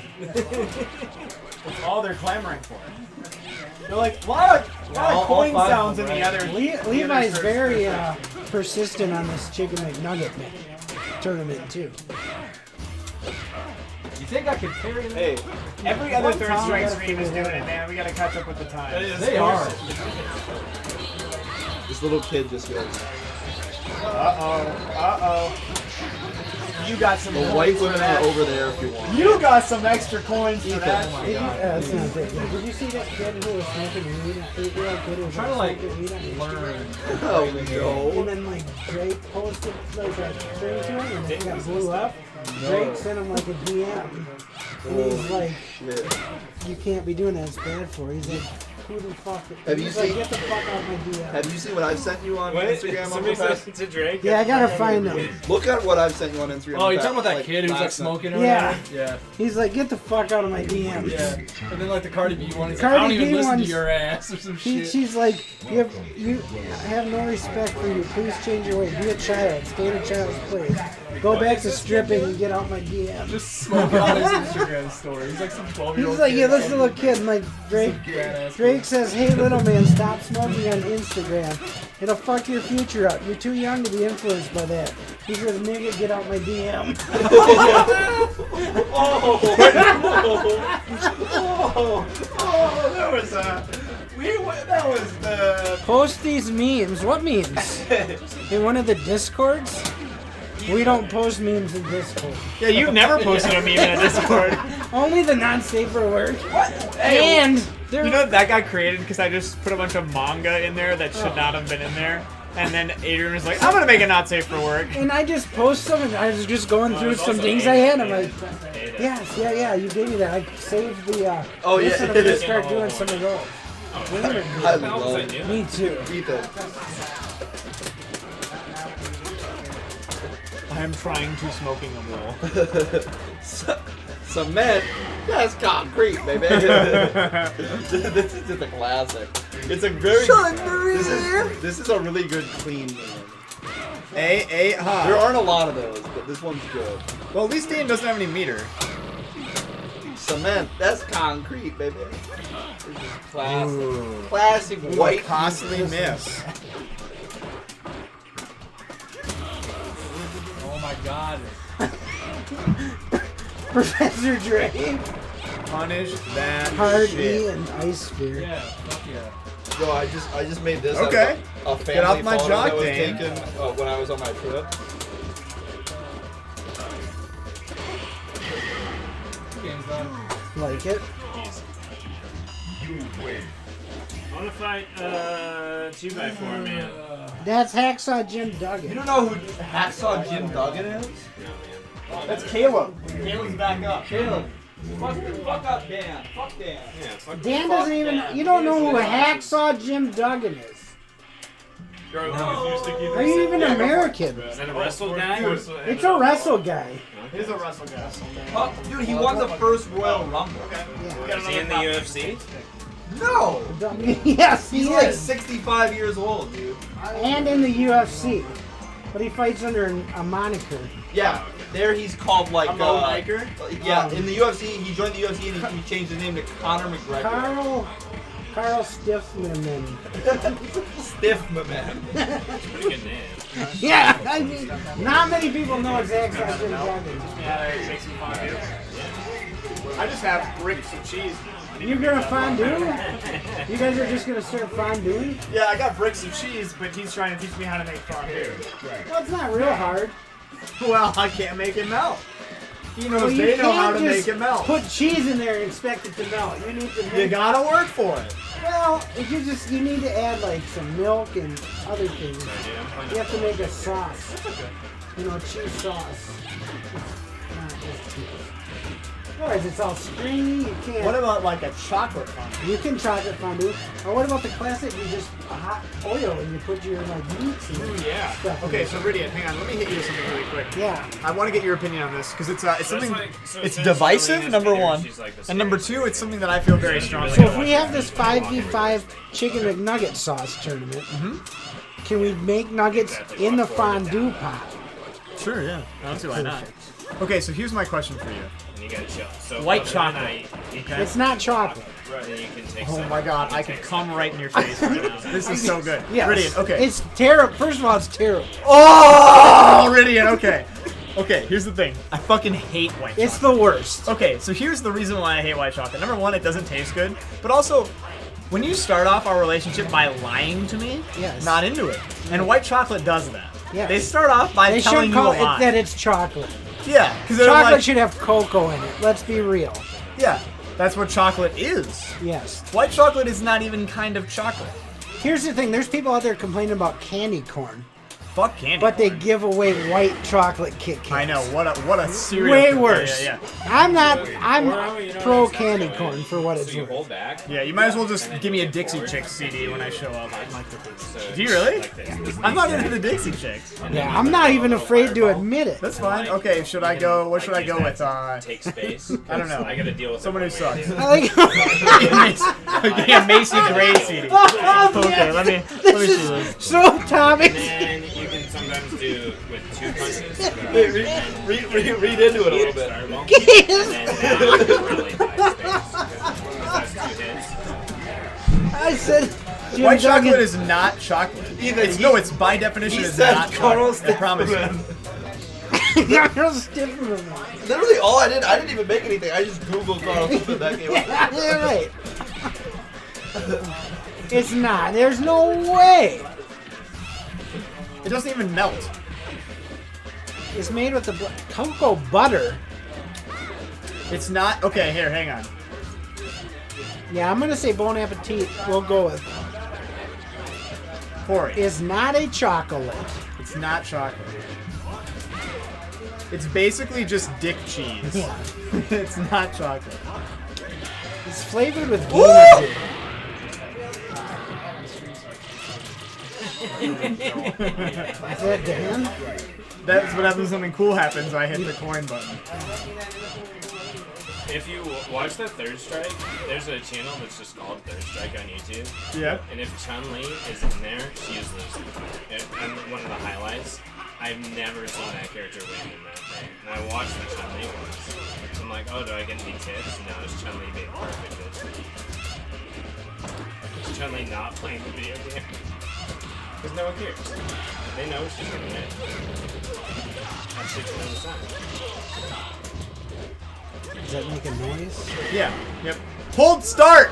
That's all they're clamoring for. They're like, a lot of coin five sounds of in them, the other. Levi's very persistent on this chicken McNugget tournament too. You think I could carry them? Hey, Every other One third time strike we gotta stream is figure doing it it, out. man. We gotta catch up with the times. They are. this little kid just goes. Uh-oh. You got some The coins white for women that. are over there if you want. You got some extra coins for that. That's not it. Did you see that kid who was smoking weed? 8-year-old kid who was Trying to like smoking weed on Instagram? learn. Oh And no. then like Drake posted like a thing to him, and then it got blew up. Drake sent him like a DM, and he's like, Shit. "You can't be doing that. It's bad for you." He's like, "Who the fuck?" Have you He's like, seen- "Get the fuck out of my DM." Have you seen what I've sent you on Instagram? Somebody Uncle Pat? said to Drake. Yeah, I gotta find him. Look at what I've sent you on Instagram. Oh, you're Pat, talking about that kid who was like last night. smoking or Yeah. whatever? Yeah. He's like, "Get the fuck out of my DM." Yeah. And then like the Cardi B one, he's like, Cardi I don't even B listen to one's- your ass or some shit. She's like, you have no respect for you. Please change your way. Be a child. Stay in a child's place. Go back to stripping and get out my DM. Just smoking on his Instagram story. He's like some 12-year-old He's like, kid. yeah, this little kid. And like Badass Drake says, hey, little man, stop smoking on Instagram. It'll fuck your future up. You're too young to be influenced by that. He says, nigga, get out my DM. That was that was the. Post these memes. What memes? In one of the Discords? We don't post memes in Discord. Yeah, you never posted a meme in a Discord. Only the non-safe for work. And there, You know that got created because I just put a bunch of manga in there that should not have been in there. And then Adrian was like, I'm gonna make it not safe for work. and I just post some, and I was just going through some things I had. I'm like, yes, yeah, you gave me that. I saved the. Oh, yeah. listen, I'm gonna start doing some of those. I love it. Me too. Ethan. I am trying to smoking a wall. Cement. That's concrete, baby. This is just a classic. It's a very. This is a really good clean one. There There aren't a lot of those, but this one's good. Well, at least Dean doesn't have any meter. Cement. That's concrete, baby. This is classic. Classic white. Costly miss. Oh my god. Professor Dre, Punish that Hard shit. E, and Ice Spear. Yeah, fuck yeah. Yo, I just made this. Okay. Out of a Get off family my photo jock, that was Dane. taken when I was on my trip. Game's done. Like it. I want to fight 2x4, man. That's Hacksaw Jim Duggan. You don't know who Hacksaw Jim Duggan is? That's Caleb. Caleb's back up. Caleb. Fuck up, Dan. Fuck Dan. Dan doesn't even. You don't know who Hacksaw Jim Duggan is. Are you even American? Is that a wrestle guy? It's a wrestle guy. He's a wrestle guy. Oh, dude, he won the first Royal Rumble. Is he in the UFC? No! Yes, he He's like is. 65 years old, dude. And in the UFC. But he fights under a moniker. Yeah, there he's called like. Liker? Yeah, in the UFC, he joined the UFC and he changed his name to Conor McGregor. Carl Stiffman. Stiff man. Pretty good name. Yeah, I mean, not many people know it's Hacksaw Jim Duggan. Yeah, it makes me fondue. I just have bricks of cheese. You're gonna fondue? You guys are just gonna start fonduing? Yeah, I got bricks of cheese, but he's trying to teach me how to make fondue. Well, it's not real hard. Well, I can't make it melt. He knows Well, you they know how can't to just make it melt. put cheese in there and expect it to melt. You need to You make, gotta work for it. well, you need to add like some milk and other things. You have to make a sauce. You know, cheese sauce. Not just cheese. Otherwise, it's all stringy. You can't. What about like a chocolate fondue? You can chocolate fondue. Or what about the classic? You just hot oil and you put your like meats and Ooh, yeah. stuff. in Okay, it. so Ridian, hang on. Let me hit you with something really quick. Yeah. I want to get your opinion on this because it's something. So It's essentially, divisive. Selena's Number Peter, one, she's like the and number scary two, it's something that I feel very strongly So about. if we have this 5v5 chicken McNugget sauce tournament, can we make nuggets in the fondue pot? Sure, yeah. I don't see why not. Okay, so here's my question for you. And you gotta chill. So White overnight, chocolate. you can- It's not chocolate. Then you can take Oh some- my god, I could come right in your face right now. This is so good. Yes. Ridian, okay. It's terrible. First of all, it's terrible. Oh, Ridian, okay. Okay, here's the thing. I fucking hate white chocolate. It's the worst. Okay, so here's the reason why I hate white chocolate. Number one, it doesn't taste good. But also, when you start off our relationship by lying to me, Yes. not into it. And white chocolate does that. Yes. They start off by They telling should you call a it lie. that it's chocolate. Yeah, because Chocolate like, should have cocoa in it. Let's be real. yeah, that's what chocolate is. Yes. White chocolate is not even kind of chocolate. Here's the thing. There's people out there complaining about candy corn, Fuck candy. but they corn. give away white chocolate Kit Kats. I know, what a cereal. Way killer. worse. Yeah, I'm pro candy corn for what it's So you worth. hold back. yeah. You might as well just give me a Dixie Chicks CD when I show up. Do you really? I'm not into the Dixie Chicks. Yeah, I'm not even afraid to admit it. That's fine. Okay, should I go? What should I go with? Take space. I don't know. I gotta deal with Someone who it. sucks. I like Yeah, Macy Gray CD. Okay, let me see this. so Tommy. And you can sometimes do with 2 punches. Read into it a little bit. Fireball. And then now you can really buy space. Because that's 2 hits. I said Jim White Duggan. chocolate is not chocolate. No, it's by definition it's not chocolate. I promise you. Carl Stiffman. Literally all I didn't even make anything. I just Googled Carl Stiffman. That came up. Yeah, right. It's not. There's no way. It doesn't even melt. It's made with the cocoa butter. It's not. Okay, here, hang on. Yeah, I'm gonna say Bon Appetit. We'll go with. Corey. Is not a chocolate. It's not chocolate. It's basically just dick cheese. Yeah. It's not chocolate. It's flavored with Gainer. Is that Dan? That's what happens when something cool happens. I hit the coin button. If you watch the Third Strike, there's a channel that's just called Third Strike on YouTube. Yeah. And if Chun-Li is in there, she is losing. And one of the highlights, I've never seen that character win in that thing. And I watched the Chun-Li ones. So I'm like, oh, do I get any tips? No, it's Chun-Li being perfect. It's Chun-Li not playing the video game. Because no one cares. They know she's going to win. That's 60%. Does that make a noise? Yeah. Yep. Hold start!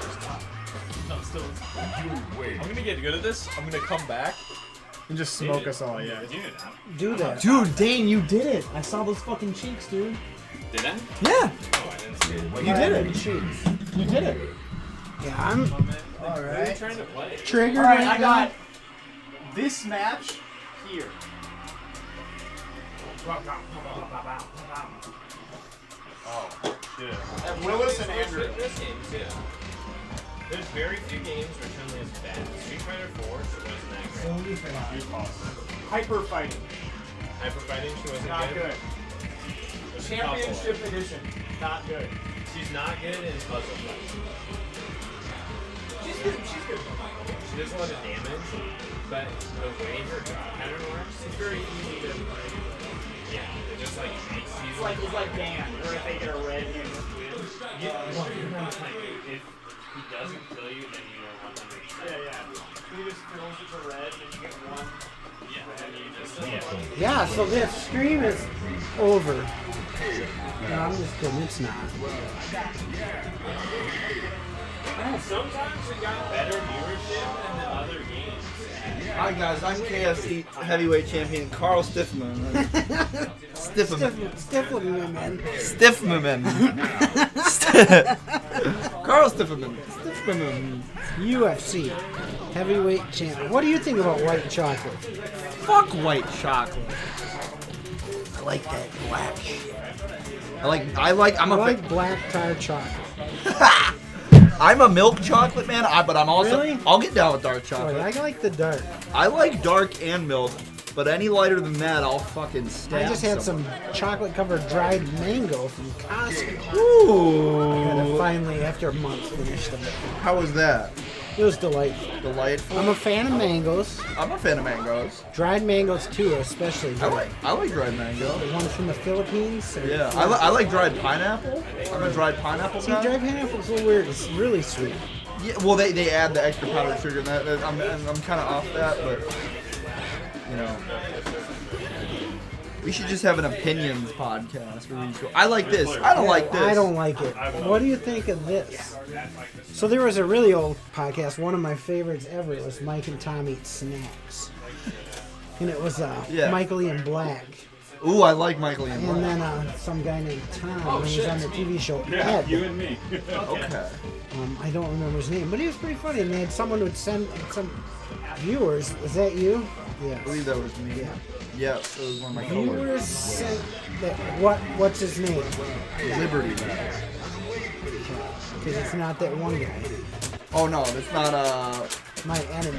No, still. I'm gonna get good at this. I'm gonna come back. And just smoke us all, yeah. Do that. Dude, Dane, you did it! I saw those fucking cheeks, dude. Did I? Yeah! Oh, I didn't see it. You did it! You did it! Yeah, I'm What are you trying to play? triggered Alright, right I now. got this match here. Oh, dude. And Willis and Andrew. This game, too. There's very few games where Chun-Li is bad. Street Fighter 4, she wasn't that great. Hyper fighting. Hyper Fighting, she wasn't Not good. What's the Championship puzzle? edition. Not good. She's not good in puzzle fighting. She's good. She's good. She does a lot of damage, but the way her draw pattern works, It's very easy to play. yeah, it just like makes you. It's like Dan, or if they get a red in. If he doesn't kill you, then you are 100%. Yeah. He just fills it to red and you get one. Yeah, and you just Yeah, so this stream is over. No, I'm just kidding. It's not. Sometimes we got better viewership than the other games. Hi guys, I'm KFC heavyweight champion Carl Stiffman. Stiffman. Stiffman, man. Stiffman. Carl Stiffman. Stiffman. UFC heavyweight champion. What do you think about white chocolate? Fuck white chocolate. I like that black shit. I'm I a like black tar chocolate. I'm a milk chocolate man, but I'm also Really? I'll get down with dark Boy, chocolate. I like the dark. I like dark and milk, but any lighter than that, I'll fucking stab. I just had some someone. chocolate-covered dried mango from Costco. Ooh. And I finally, after a month, finished them. How was that? It was delightful. Delightful. I'm a fan of mangoes. I'm a fan of mangoes. Dried mangoes too, especially. I like dried mango. The ones from the Philippines. Yeah, I like dried pineapple. I'm a dried pineapple See, guy. dried pineapple's a little weird. It's really sweet. Yeah, well, they add the extra powdered sugar, and I'm kind of off that, but you know, we should just have an opinions podcast where we just go, I like this. I don't like this. I don't like it. What do you think of this? So there was a really old podcast. One of my favorites ever was Mike and Tom Eat Snacks, and it was Michael Ian Black. Ooh, I like Michael Ian Black. And then some guy named Tom, who was on the TV show Ed. You and me. Okay. I don't remember his name, but he was pretty funny. And they had someone who would send some viewers. Was that you? Yeah. I believe that was me. Yeah. Yeah, it was one of my coworkers. Viewers sent that. What's his name? Liberty. Because it's not that one guy. Oh no, it's not My enemy.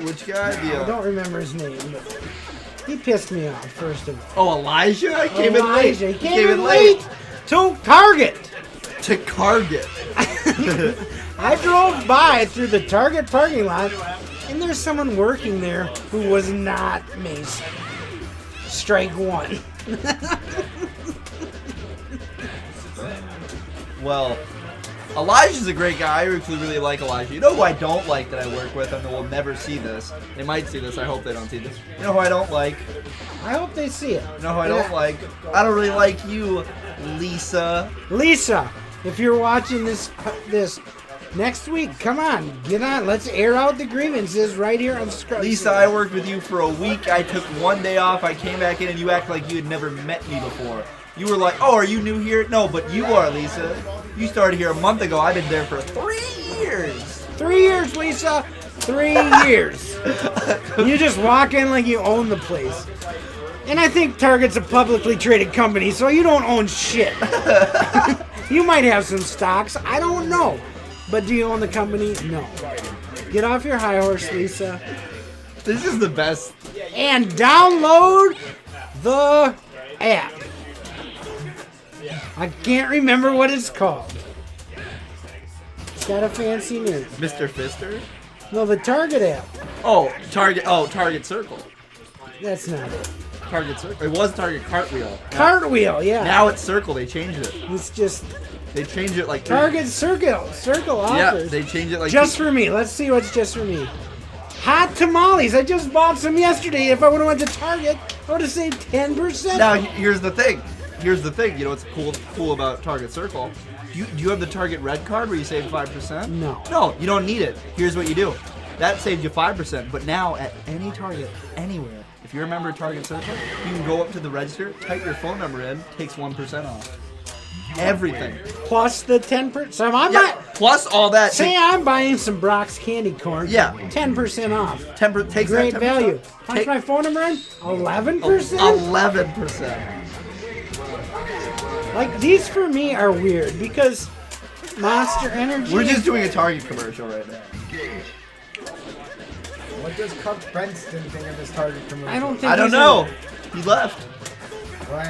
Which guy? I don't remember his name, but he pissed me off first of all. Oh, Elijah? I came in late. He came in late to Target. To Target. I drove by through the Target parking lot, and there's someone working there who was not Mason. Strike one. Well, Elijah's a great guy. I actually really like Elijah. You know who I don't like that I work with, and they will never see this? They might see this. I hope they don't see this. You know who I don't like? I hope they see it. You know who I don't like? I don't really like you, Lisa. Lisa, if you're watching this next week, come on, get on. Let's air out the grievances right here on Scrub. Lisa, I worked with you for a week. I took one day off. I came back in, and you act like you had never met me before. You were like, oh, are you new here? No, but you are, Lisa. You started here a month ago. I've been there for 3 years. 3 years, Lisa. 3 years. You just walk in like you own the place. And I think Target's a publicly traded company, so you don't own shit. You might have some stocks. I don't know. But do you own the company? No. Get off your high horse, Lisa. This is the best. And download the app. I can't remember what it's called. It's got a fancy name. Mr. Fister? No, the Target app. Oh, Target Circle. That's not it. Target Circle. It was Target Cartwheel. Cartwheel, yeah. Now it's Circle. They changed it. It's just They changed it like Target Circle Yeah, offers. they changed it like Just for me. Let's see what's just for me. Hot tamales. I just bought some yesterday. If I would have went to Target, I would have saved 10%. Now here's the thing. You know what's cool about Target Circle? Do you have the Target Red Card where you save 5%? No. No, you don't need it. Here's what you do. That saved you 5%. But now at any Target, anywhere, if you're a member of Target Circle, you can go up to the register, type your phone number in, takes 1% off. Everything. Plus the 10%. So I'm Yeah, not. plus all that. Say I'm buying some Brock's candy corn. Yeah. 10% off. Takes Great that 10%. value. Punch Take my phone number in. 11%. 11%. Like these for me are weird because Monster Energy. We're just doing a Target commercial right now. What does Cuck Benston think of this Target commercial? I don't think. I don't he's know. He left.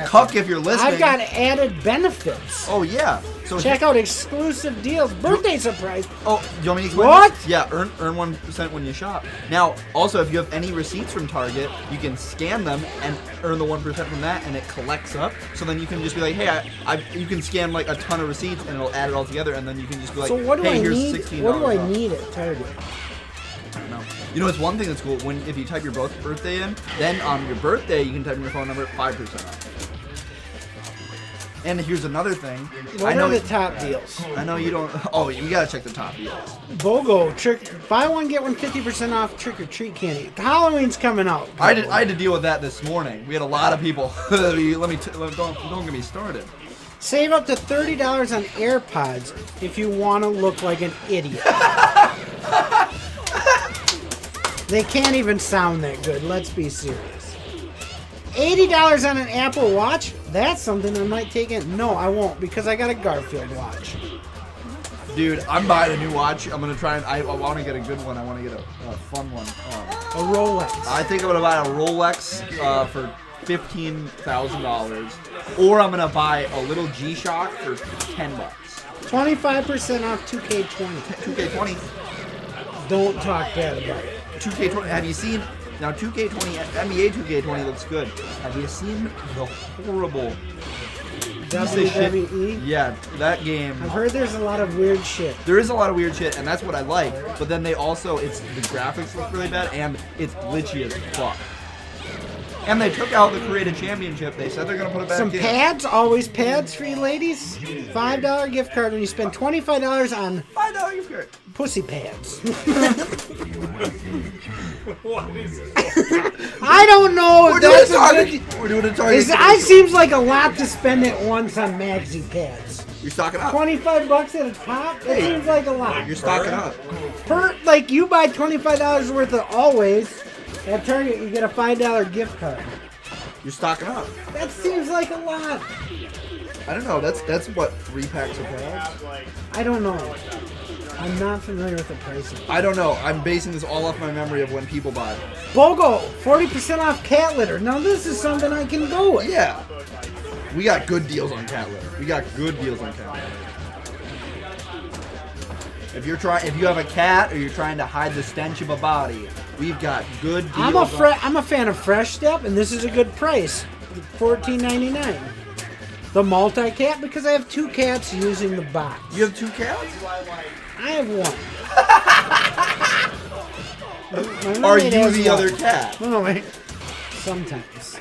Cuck, if you're listening. I've got added benefits. Oh yeah. So Check out exclusive deals. Birthday surprise. Oh, do you want me to explain What? this? Yeah, earn 1% when you shop. Now, also, if you have any receipts from Target, you can scan them and earn the 1% from that, and it collects up. So then you can just be like, hey, you can scan like a ton of receipts, and it'll add it all together, and then you can just be like, So what do hey, I here's need? $16 What do I off. need at Target? I don't know. You know, it's one thing that's cool. If you type your birthday in, then on your birthday, you can type in your phone number, 5% off. And here's another thing. What are the top deals? I know you don't. Oh, you gotta check the top deals. BOGO buy one get one 50% off trick or treat candy. Halloween's coming out. I had to deal with that this morning. We had a lot of people. Don't get me started. Save up to $30 on AirPods if you want to look like an idiot. They can't even sound that good. Let's be serious. $80 on an Apple Watch? That's something I might take in. No, I won't because I got a Garfield watch. Dude, I'm buying a new watch. I'm gonna try and I want to get a good one. I want to get a fun one. A Rolex. I think I'm gonna buy a Rolex for $15,000, or I'm gonna buy a little G-Shock for $10. 25% off 2K20. 2K20. Don't talk bad about it. 2K20. Have you seen? Now 2K20, NBA 2K20 looks good. Have you seen the horrible WWE? Yeah, that game. I've heard there's a lot of weird shit. There is a lot of weird shit, and that's what I like. But then they also, the graphics look really bad, and it's glitchy as fuck. And they took out the Creative Championship. They said they're gonna put it back Some in. pads, always pads for you ladies. $5 gift card when you spend $25 on $5 gift card. Pussy pads. What is it? I don't know. We're if doing that's a a target. good- We're doing a target. It seems like a lot to spend at once on maxi pads. You're stocking up. $25 at a top? That seems like a lot. You're stocking up. Like you buy $25 worth of Always at Target, you get a $5 gift card. You're stocking up. That seems like a lot. I don't know. That's what 3 packs of pads. I don't know. I'm not familiar with the pricing. I don't know. I'm basing this all off my memory of when people buy. BOGO, 40% off cat litter. Now this is something I can go with. Yeah. We got good deals on cat litter. We got good deals on cat litter. If you have a cat or you're trying to hide the stench of a body, we've got good deals. I'm a fan of Fresh Step, and this is a good price, $14.99. The multi-cat, because I have 2 cats using the box. You have 2 cats? I have 1. Are you the other cat? No, wait. Sometimes.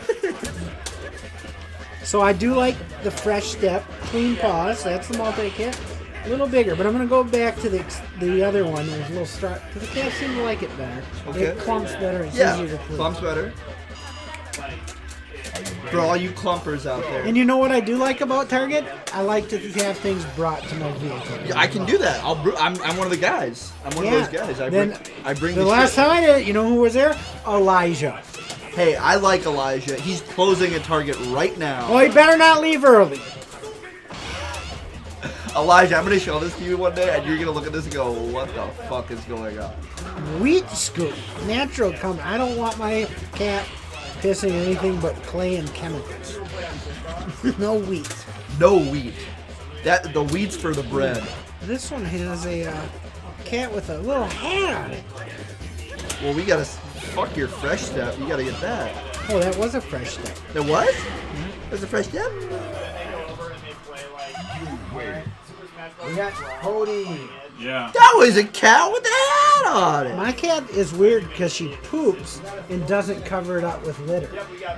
So I do like the Fresh Step Clean Paws. That's the multi-cat. A little bigger, but I'm gonna go back to the other one. There's a little start because the cats seem to like it better. Okay. It clumps better. It's Yeah, easier to clean. clumps better. For all you clumpers out there. And you know what I do like about Target? I like to have things brought to my vehicle. Yeah, I can do that. I'm one of the guys. I'm one of those guys. I bring the last time I did it, you know who was there? Elijah. Hey, I like Elijah. He's closing a Target right now. Well, he better not leave early. Elijah, I'm gonna show this to you one day, and you're gonna look at this and go, "What the fuck is going on?" Wheat scoop, natural come. I don't want my cat pissing anything but clay and chemicals. No wheat. No wheat. The wheat's for the bread. This one has a cat with a little hat on it. Well, we gotta fuck your Fresh Step. You gotta get that. Oh, that was a Fresh Step. There was? There's a Fresh Step? We got Cody. Yeah. That was a cat with a hat on it. My cat is weird because she poops and doesn't cover it up with litter.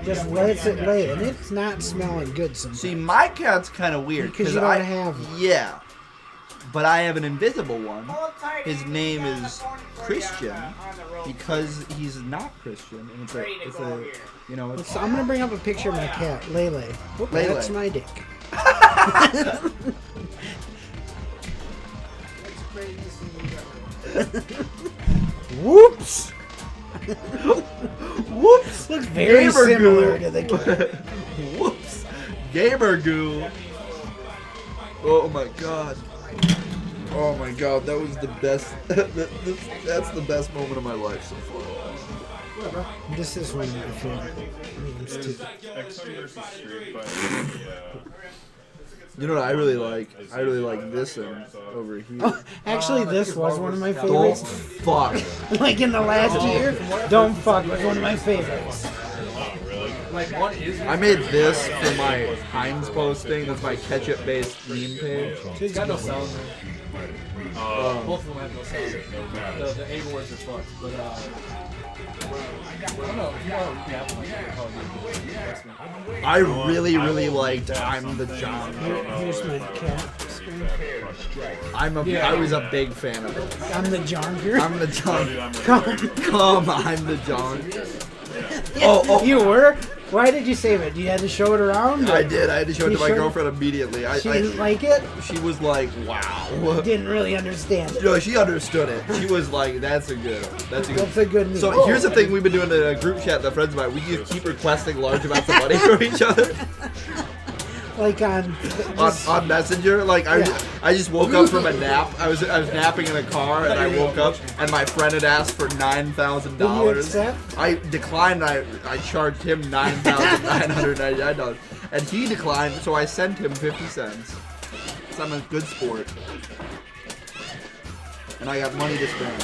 Just lets it lay, and it's not smelling good sometimes. See, my cat's kind of weird Because you don't have one. Yeah, but I have an invisible one. His name is Christian because he's not Christian, and it's a you know. It's, So I'm gonna bring up a picture of my cat, Lele. Whoop, Lele. That's my dick. Whoops! Whoops! Looks very Gamer similar goo. to the cat. Whoops! Gamer goo. Oh my god. Oh my god, that was the best. That's the best moment of my life so far. This is one of my favorite memes too. XP versus Street Fighter. You know what I really like? I really like this one over here. Oh, actually, this was one of my Don't favorites. fuck. Like in the last year, Don't Fuck was one of my favorites. I made this for my Heinz posting. That's my ketchup-based meme page. It's got no sound. Both of them have no sound. The A words are fucked, but I don't know. If you want to recap, like, I really liked I'm the John. Here's my cat. I was a big fan of it. I'm the Jonker. I'm the John. Come. I'm the John. Oh, you were? Why did you save it? You had to show it around? I did. I had to show it to my You showed- girlfriend immediately. She didn't like it? She was like, "Wow." Didn't really understand it. No, she understood it. She was like, "That's a good That's a good move. So here's the thing we've been doing in a group chat that friends of mine. We just keep requesting large amounts of money from each other Like on on Messenger. Like I just woke up from a nap. I was napping in a car and I woke up and my friend had asked for $9,000. accept? I declined. I charged him $9,999, and he declined. So I sent him 50 cents. So I'm a good sport, and I got money to spend.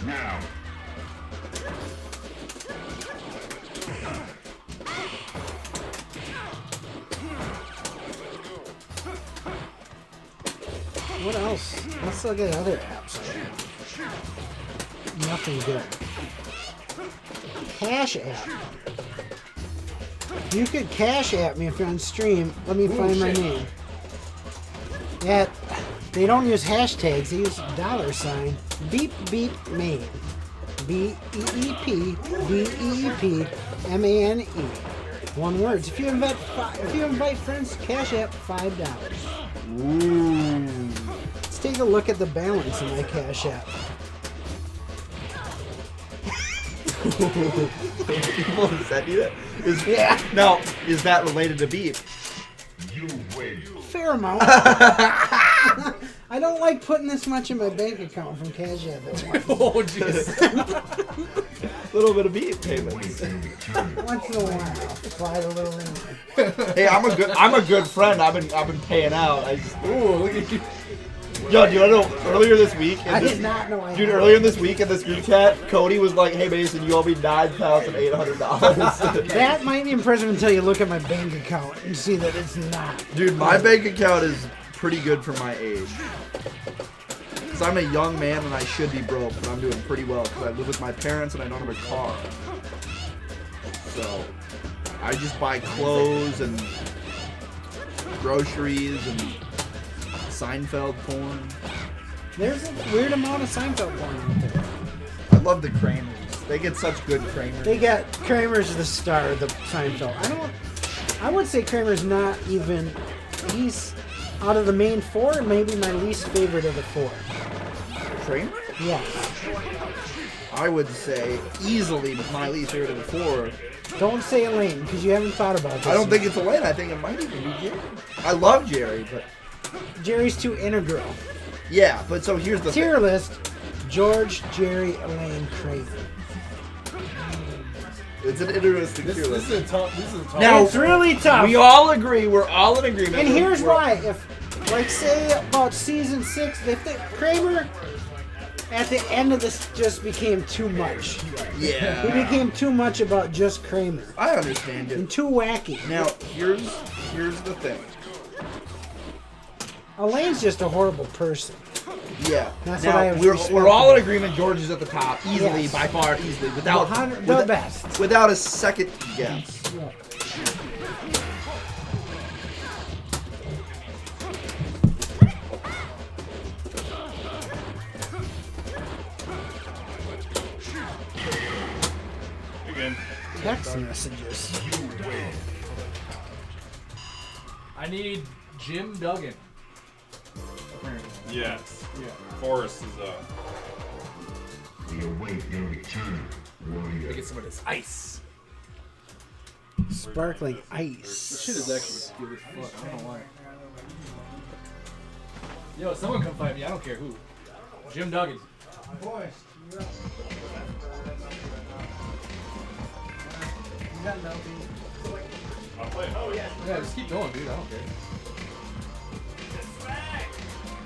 Now. What else? Let's look at other apps. Nothing good. Cash App. You could Cash App me if you're on stream. Let me find my name. Yeah, they don't use hashtags. They use $. Beep beep main. BEEP One word. If you invite friends, Cash App $5. Ooh. Let's take a look at the balance in my Cash App. People have said you that? Yeah. Now, is that related to beef? You win. Fair amount. I don't like putting this much in my bank account from Cash App. Oh, jeez. A little bit of beef payments. Once in a while, slide a little in there. Hey, I'm a good friend. I've been paying out. Ooh, look at you. Yo, do you know earlier this week? I did not know I Dude, had earlier this week in this group chat, Cody was like, "Hey Mason, you owe me $9,800." That might be impressive until you look at my bank account and see that it's not. Dude, my bank account is pretty good for my age. Cause I'm a young man and I should be broke, but I'm doing pretty well because I live with my parents and I don't have a car. So I just buy clothes and groceries and Seinfeld porn. There's a weird amount of Seinfeld porn out there. I love the Kramers. They get such good Kramers. They got Kramer's the star of the Seinfeld. I would say Kramer's not even. He's out of the main four, maybe my least favorite of the four. Kramer? Yes. I would say easily my least favorite of the four. Don't say Elaine because you haven't thought about this. I don't yet. think it's Elaine. I think it might even be Jerry. I love Jerry, but Jerry's too integral. yeah. But so here's the Tier thing. list: George, Jerry, Elaine, Kramer. It's an interesting tier This list. is a tough. Now It's really tough. we all agree. We're all in agreement. And here's We're- why: if, like, say about season 6, if the Kramer at the end of this just became too much. Yeah. He became too much about just Kramer I understand and it. too wacky. Now here's the thing. Elaine's just a horrible person. Yeah. That's now what I have we're respect all in for. agreement. George is at the top, easily, Yes. by far, easily, without The best. without a second guess. You're good. Text messages. I need Jim Duggan. Yes. Forrest is up. We await your return, warrior. Get some of this ice. Sparkling ice. This shit is actually good as fuck. I don't know why. Yo, someone come fight me. I don't care who. Jim Duggan. I'll play. Oh yeah. Yeah, just keep going, dude. I don't care.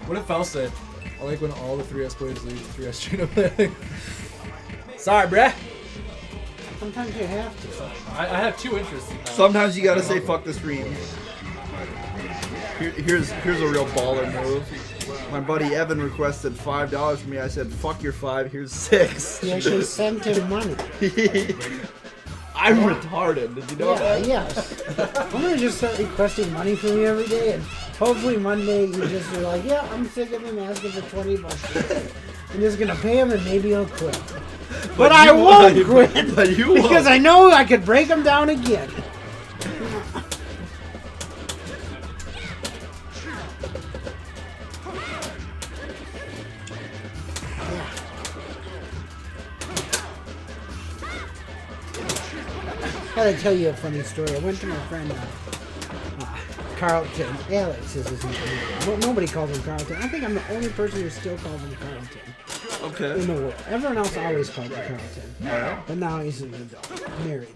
What did Faust say? I like when all the 3S players leave the 3S chain up there. Sorry, bruh. Sometimes you have to. I have two interests. Sometimes you gotta say fuck the stream. Here's a real baller move. My buddy Evan requested $5 from me. I said, fuck your 5, here's 6. You actually sent him money. I'm retarded. Did you know Yeah, that? yes. I'm gonna just start requesting money from you every day, and hopefully Monday you just are like, yeah, I'm sick of him asking for $20. I'm just gonna pay him and maybe he'll quit. But I you won't won't. quit But you because won't. I know I could break him down again. Gotta tell you a funny story. I went to my friend Carlton. Alex is his name. Well, nobody calls him Carlton. I think I'm the only person who still calls him Carlton Okay. in the world. Everyone else always called him Carlton. Alright. But now he's an adult, married.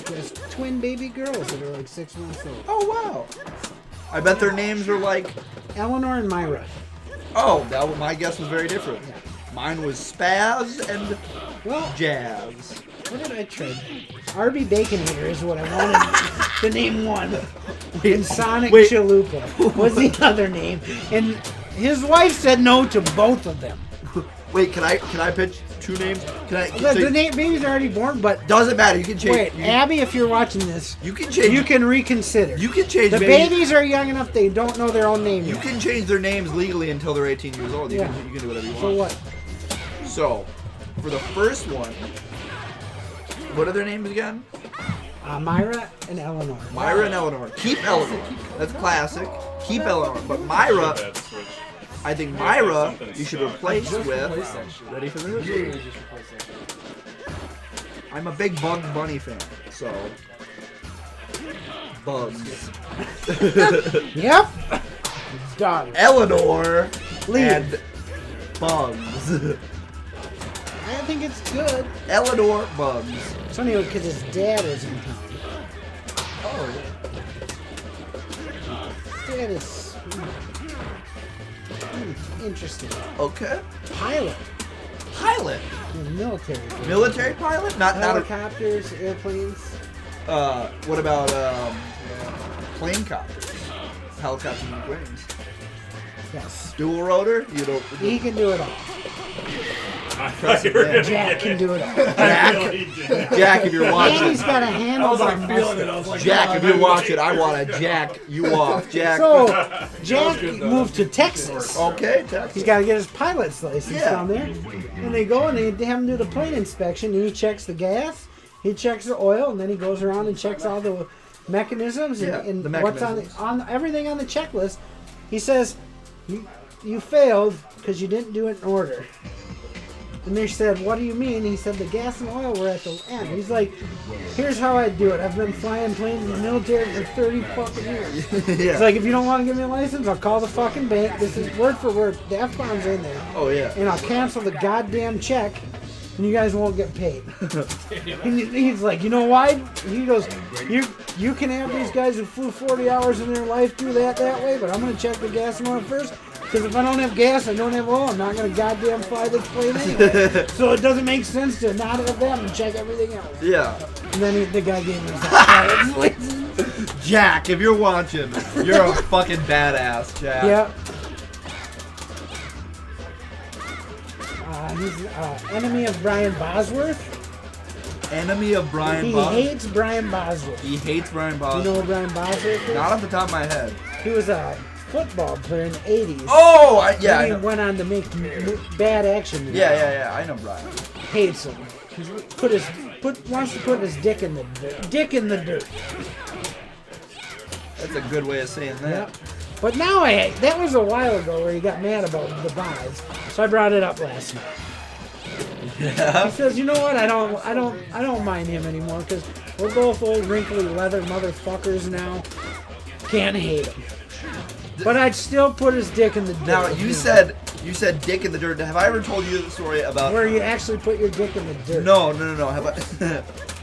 He has twin baby girls that are like 6 months old. Oh, wow. I bet their names are like... Eleanor and Myra. Oh, my guess was very different. Mine was Spaz and Well, Jazz. what did I trade? Arby Baconator is what I wanted to name one. And Sonic wait. Chalupa was the other name. And his wife said no to both of them. Wait, can I pitch two names? Can I? The name baby's already born, but doesn't matter. You can change. wait, Abby, if you're watching this, you can change. you can reconsider. You can change. The babies are young enough; they don't know their own name You yet. can change their names legally until they're 18 years old. You, Yeah. can, you can do whatever you want. So what? So, for the first one, what are their names again? Myra and Eleanor. Myra and Eleanor. Keep Eleanor. That's classic. Keep Eleanor. But Myra, That switch. I think Myra, you should replace with. Ready for this? Just replace that. I'm a big Bugs Bunny fan, so. Bugs. Yep. Done. Eleanor Leave. and Bugs. I think it's good. Eleanor Bugs. It's only because his dad is in town. Oh, His dad is interesting. okay. Pilot. Pilot. In the military. Military pilot? Not a. Helicopters, airplanes. What about plane copters? Helicopters and planes. Yes. Dual rotor? You don't. He can do it all. Impressive, man. Jack can do it all. Jack, if you're watching. And he's got a handlebar mustache. Jack, if you're watching, I want to jack you off. Jack. So, Jack moved to Texas. Okay, Texas. He's got to get his pilot's license Yeah. down there. And they go and they have him do the plane inspection. And he checks the gas, he checks the oil, and then he goes around and checks all the mechanisms and, Yeah, and the what's mechanisms. on everything on the checklist. He says, you failed because you didn't do it in order. And they said, what do you mean? He said, the gas and oil were at the end. He's like, here's how I do it. I've been flying planes in the military for 30 fucking years. Yeah. It's like, if you don't want to give me a license, I'll call the fucking bank. This is word for word. The F-bomb's in there. Oh, yeah. And I'll cancel the goddamn check, and you guys won't get paid. And he's like, you know why? He goes, you can have these guys who flew 40 hours in their life do that way, but I'm going to check the gas and oil first. Because if I don't have gas, I don't have oil, I'm not going to goddamn fly this plane anyway. So it doesn't make sense to not have them and check everything else. Yeah. And then the guy gave me his pilot's license. Jack, if you're watching, you're a fucking badass, Jack. Yep. He's enemy of Brian Bosworth. Enemy of Brian He Bosworth. hates Brian Bosworth. He hates Brian You Bosworth. know who Brian Bosworth is? Not off the top of my head. He was a football player in the 80s. Oh, yeah. I Then he know. went on to make bad action movies. Yeah. I know Brian. Hates him. Wants to put his dick in the dirt. Dick in the dirt. That's a good way of saying that. Yep. But now that was a while ago where he got mad about the buys. So I brought it up last night. Yeah. He says, you know what? I don't mind him anymore because we're both old wrinkly leather motherfuckers now. Can't hate him. But I'd still put his dick in the dirt. Now you said dick in the dirt. Have I ever told you the story about where you actually put your dick in the dirt. No. Have I?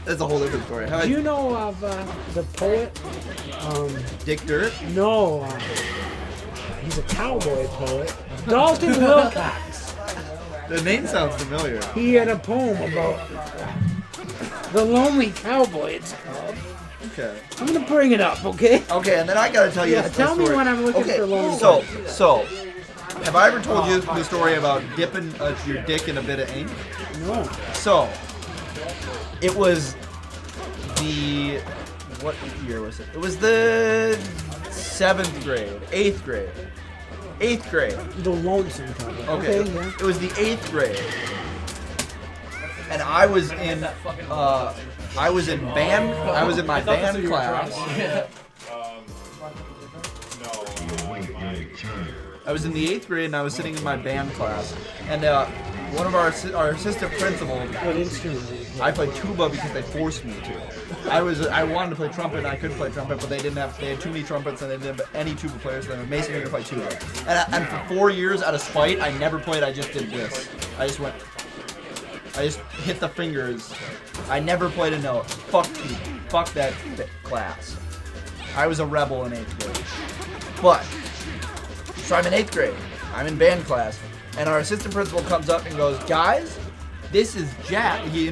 That's a whole different story. Do you know of the poet? Dick Dirt? No. He's a cowboy poet. Dalton Wilcox. The name sounds familiar. He had a poem about the lonely cowboy, it's called. Okay. I'm going to bring it up, okay? Okay, and then I gotta tell you. Yeah, the tell me story. when I'm looking okay, for lonely. So, have I ever told you the story about dipping your dick in a bit of ink? No. So, it was what year was it? It was the 8th grade. 8th grade. The lonesome cowboy. Okay. Yeah. It was the 8th grade. And I was in my band class. I was in the 8th grade and I was sitting in my band class. And one of our assistant principal. What instrument? I played tuba because they forced me to. I wanted to play trumpet and I couldn't play trumpet, but they had too many trumpets and they didn't have any tuba players, so they made me to play tuba. And for 4 years, out of spite, I never played. I just did this. I just hit the fingers. I never played a note. Fuck tuba. Fuck that class. I was a rebel in 8th grade. But so I'm in 8th grade. I'm in band class. And our assistant principal comes up and goes, guys, this is Jack. He's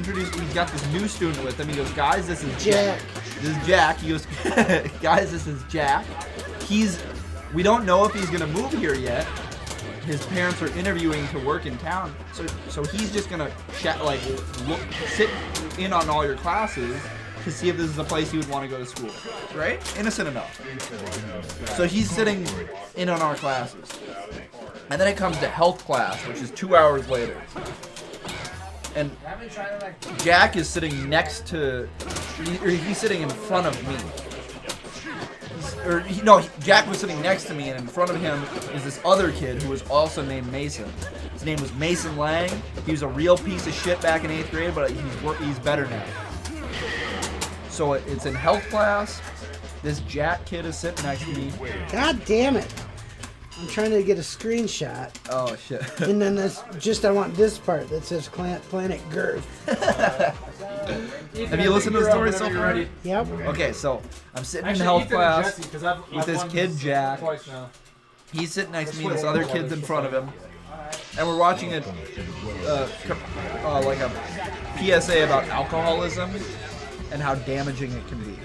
got this new student with him. He goes, guys, this is Jack. This is Jack. He goes, guys, this is Jack. We don't know if he's gonna move here yet. His parents are interviewing to work in town, so he's just gonna sit in on all your classes to see if this is a place he would want to go to school. Right? Innocent enough. So he's sitting in on our classes. And then it comes to health class, which is 2 hours later. And Jack is sitting next to, he's sitting in front of me. Jack was sitting next to me, and in front of him is this other kid who was also named Mason. His name was Mason Lang. He was a real piece of shit back in 8th grade, but he's better now. So it's in health class. This Jack kid is sitting next to me. God damn it. I'm trying to get a screenshot. Oh, shit. And then I want this part that says Planet Girth. Have you listened to the story so far? Yep. Okay, so I'm sitting in health class with this kid, Jack. He's sitting next to me, this other kid's in front of him. And we're watching a PSA about alcoholism and how damaging it can be.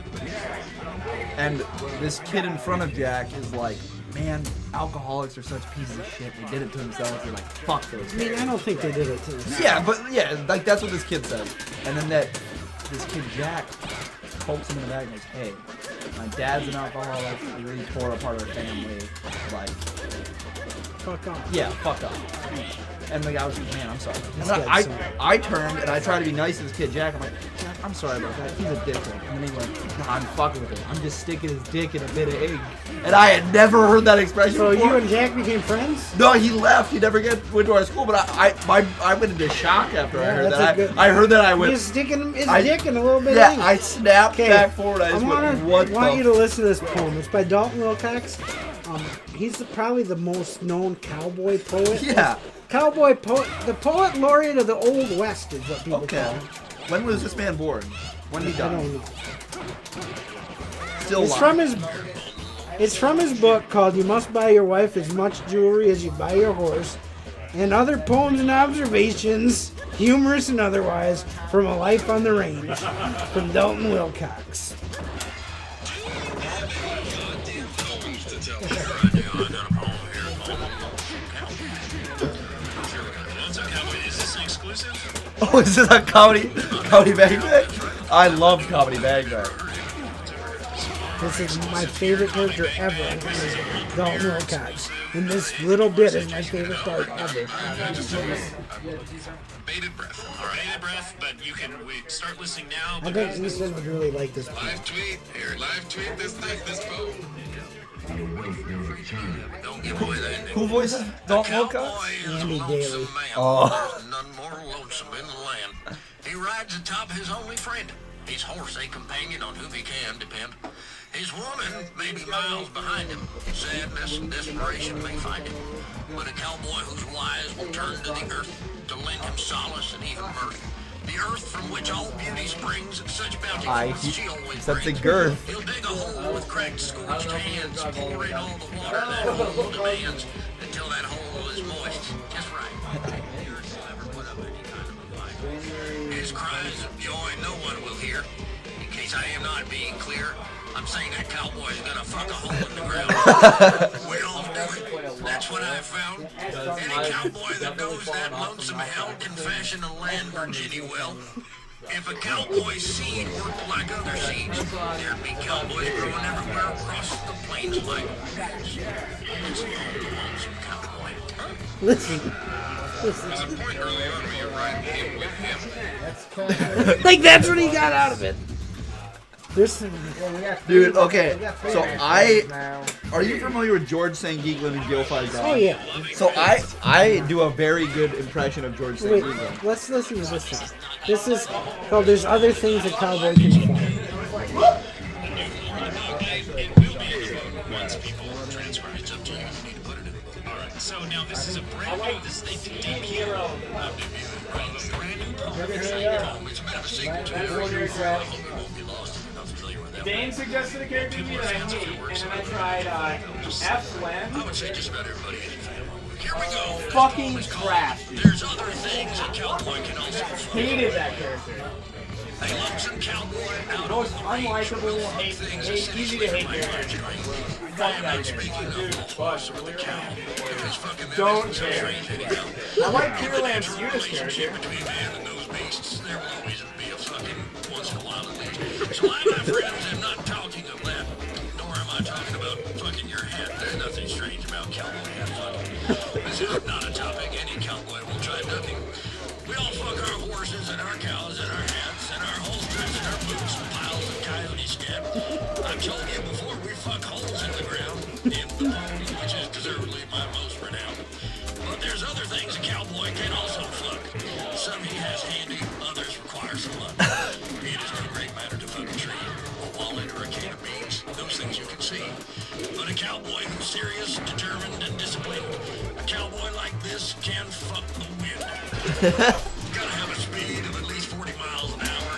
And this kid in front of Jack is like, man, alcoholics are such pieces of shit. They did it to themselves. They're like, fuck those guys. I don't think they did it to themselves. Yeah, like that's what this kid says. And then this kid Jack pokes him in the back and goes, hey, my dad's an alcoholic. He really tore apart our family. Like, fuck off. Yeah, fuck off. And the guy was like, man, I'm sorry. And then I turned and I tried to be nice to this kid Jack. I'm like, Jack, I'm sorry about that. He's a dickhead. And then he went, nah, I'm fucking with him. I'm just sticking his dick in a bit of egg. And I had never heard that expression before. So you and Jack became friends? No, he left. He never went to our school. But I went into shock after I heard that. I heard that I went. He's sticking his dick in a little bit of egg. Yeah, I snapped back forward. I want you to listen to this poem. It's by Dalton Wilcox. He's probably the most known cowboy poet. Yeah. Cowboy poet, the poet laureate of the Old West is what people call him. When was this man born? When did he die? I don't know. Still It's from his book called "You Must Buy Your Wife as Much Jewelry as You Buy Your Horse," and other poems and observations, humorous and otherwise, from a life on the range, from Dalton Wilcox. Oh, is this a comedy bag bag? I love comedy bag bag. This is my favorite character ever, Dalton Wilcox. And this little bit is my favorite part ever. Bated breath. All right, bated breath, but we start listening now. I think Easton would really like this part. Live tweet this phone. Don't give away that. Who voices Dalton Wilcox? Andy Daly. Oh. None more lonesome in the land. He rides atop his only friend. His horse a companion on whom he can depend. His woman may be miles behind him. Sadness and desperation may find him. But a cowboy who's wise will turn to the earth to lend him solace and even mirth. The earth from which all beauty springs and such bounty she always that's a brings. girth. He'll dig a hole with cracked, scorched hands, pour in all the water that hole demands until that hole is moist, just right. The earth will never put up any kind of a fight. His cries of joy no one will hear. In case I am not being clear, I'm saying that cowboy's gonna fuck a hole in the ground. We all do it. That's what I've found. Any cowboy that knows that lonesome hell can fashion a land Virginia well. If a cowboy's seed worked like other seeds, there'd be cowboys growing everywhere across the plains like it's a lonesome cowboy. Listen. There's a point early on where you're riding him with him. Like that's what he got out of it. Dude, okay, so are you familiar with George St. Geeglin and Gil Five? Oh yeah. So I do a very good impression of George St. Wait, Geeglin. let's listen to this one. This is called "There's Other Things a Cowboy Can Find." So now this is a brand new, this is a debut. It's a bit of a sequel to everything. I hope it won't be lost if you're not familiar with that. Dane suggested a character that I hate, and then I tried F-Len. I would say just about everybody in the family. here we go. Fucking trash, dude. There's other things a cowboy can also fuck. Hated that character. They love some cowboy out Most on the range. unlikable, Hate things easy to hate character. I am not speaking of the horse or the cow. Because fucking that Don't isn't so care. strange anyhow. I like If Pure there's Lance a Unis relationship character. between man and those beasts, there will always be a fucking once in a while at least. So I, my friends, am not talking of that. Nor am I talking about fucking your hat. There's nothing strange about cowboy hat fucking. This is not a topic any cowboy will try ducking. We all fuck our horses and our cows and our hats and our holsters and our boots and piles of coyote scat. I've told you before, we fuck holes in the ground, in the bone, which is deservedly my most renowned. But there's other things a cowboy can also fuck. Some he has handy, others require some luck. It is no great matter to fuck a tree, a wallet, or a can of beans. Those things you can see. But a cowboy who's serious, determined, and disciplined, a cowboy like this can fuck the wind. Gotta have a speed of at least 40 miles an hour,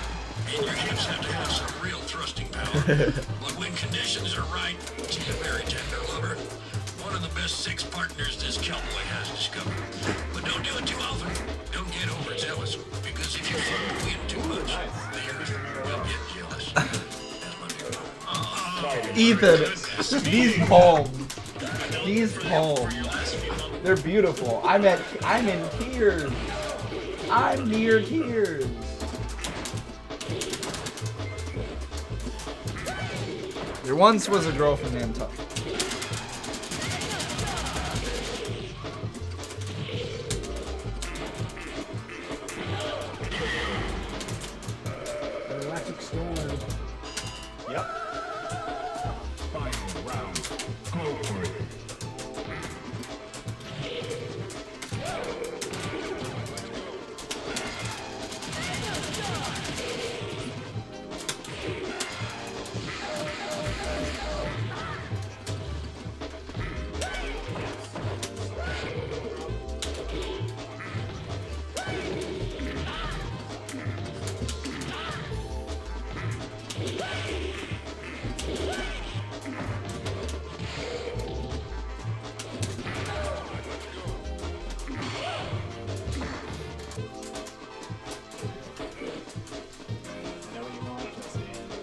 and your hips have to have some real thrusting power. But when conditions are right, she's a very tender lover. One of the best sex partners this cowboy has discovered. But don't do it too often. Don't get overzealous, because if you fuck the wind too much, the earth will get jealous. That's my big one. Ethan, these poems, they're beautiful. I'm in tears. I'm near tears. There once was a girl from Nantucket. Electric storm. Yep. Final round. Go for it.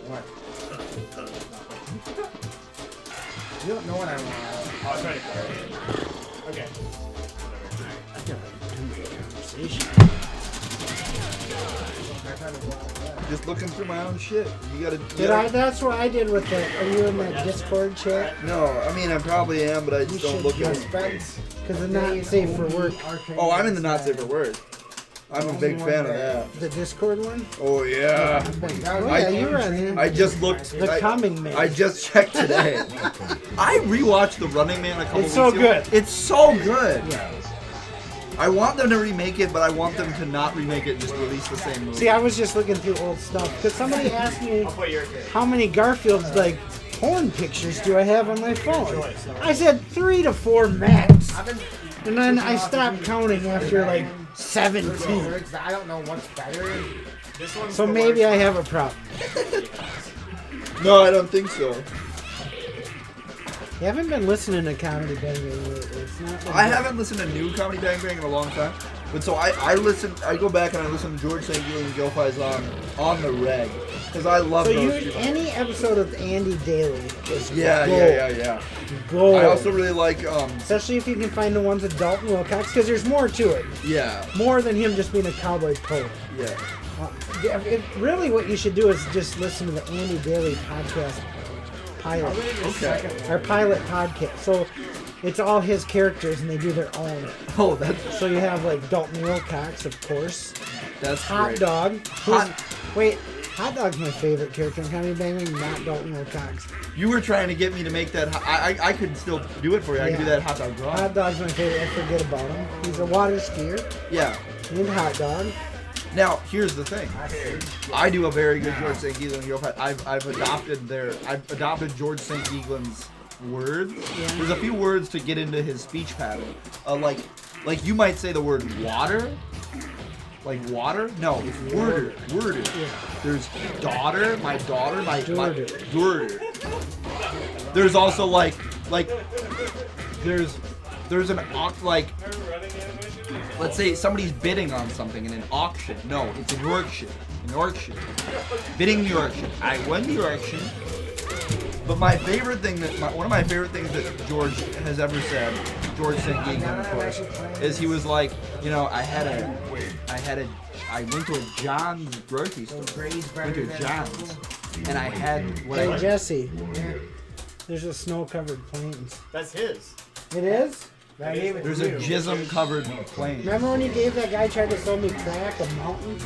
What? You don't know what I want. Oh, I was trying to clarify. Okay. I gotta do the conversation. Just looking through my own shit. You gotta. That's what I did with the. Are you in that Discord chat? No, I mean I probably am, but I just don't look at it. Because it's not safe for work. Oh, I'm in the not safe for work. I'm a big fan of that. The Discord one? Oh yeah. Oh, yeah, you were on there. I just looked. The Coming Man. I just checked today. I rewatched The Running Man a couple weeks It's so ago. good. It's so good. Yeah. I want them to remake it, but I want them to not remake it and just release the same movie. See, I was just looking through old stuff because somebody asked me how many Garfield's like porn pictures do I have on my phone. I said 3 to 4 max, and then I stopped counting after like 17. I don't know what's better. This one's So the maybe worst I one. have a problem. No, I don't think so. You haven't been listening to Comedy Bang Bang lately. It's not been I good. haven't listened to new Comedy Bang Bang in a long time. But so I go back and I listen to George St. Gill and Gil Faison on the reg. Because I love So those two. any episode of Andy Daly is Yeah. gold. I also really like, Especially if you can find the ones with Dalton Wilcox, because there's more to it. yeah. More than him just being a cowboy poet. Yeah. Really what you should do is just listen to the Andy Daly podcast pilot. Okay. Our pilot podcast. So it's all his characters and they do their own. Oh, that's So you have like Dalton Wilcox, of course. that's Hot great. Dog. Wait, Hot Dog's my favorite character in Comedy Bang Bang, not Dalton Wilcox. You were trying to get me to make that. I could still do it for you. I can do Yeah. that hot dog draw. Hot Dog's my favorite. I forget about him. He's a water skier Yeah. named Hot Dog. Now here's the thing. I do a very good George St. Gill and Gil Faison. I've adopted George St. Gillen's words. Yeah. There's a few words to get into his speech pattern. Like you might say the word water. Like water? No, it's worder. Worder. There's daughter, my daughter. There's also like there's there's an like, let's say somebody's bidding on something in an auction. No, it's an auction. An auction. Bidding the auction. I won the auction. But my favorite thing one of my favorite things that George has ever said, George St. Geek, of course, is he was like, you know, I went to a John's grocery store. Went to a John's, and I had what Hey I. Jesse, there's a snow-covered plains. That's his. It is? There's a jism-covered plane. Remember when you gave that guy tried to sell me crack a mountain?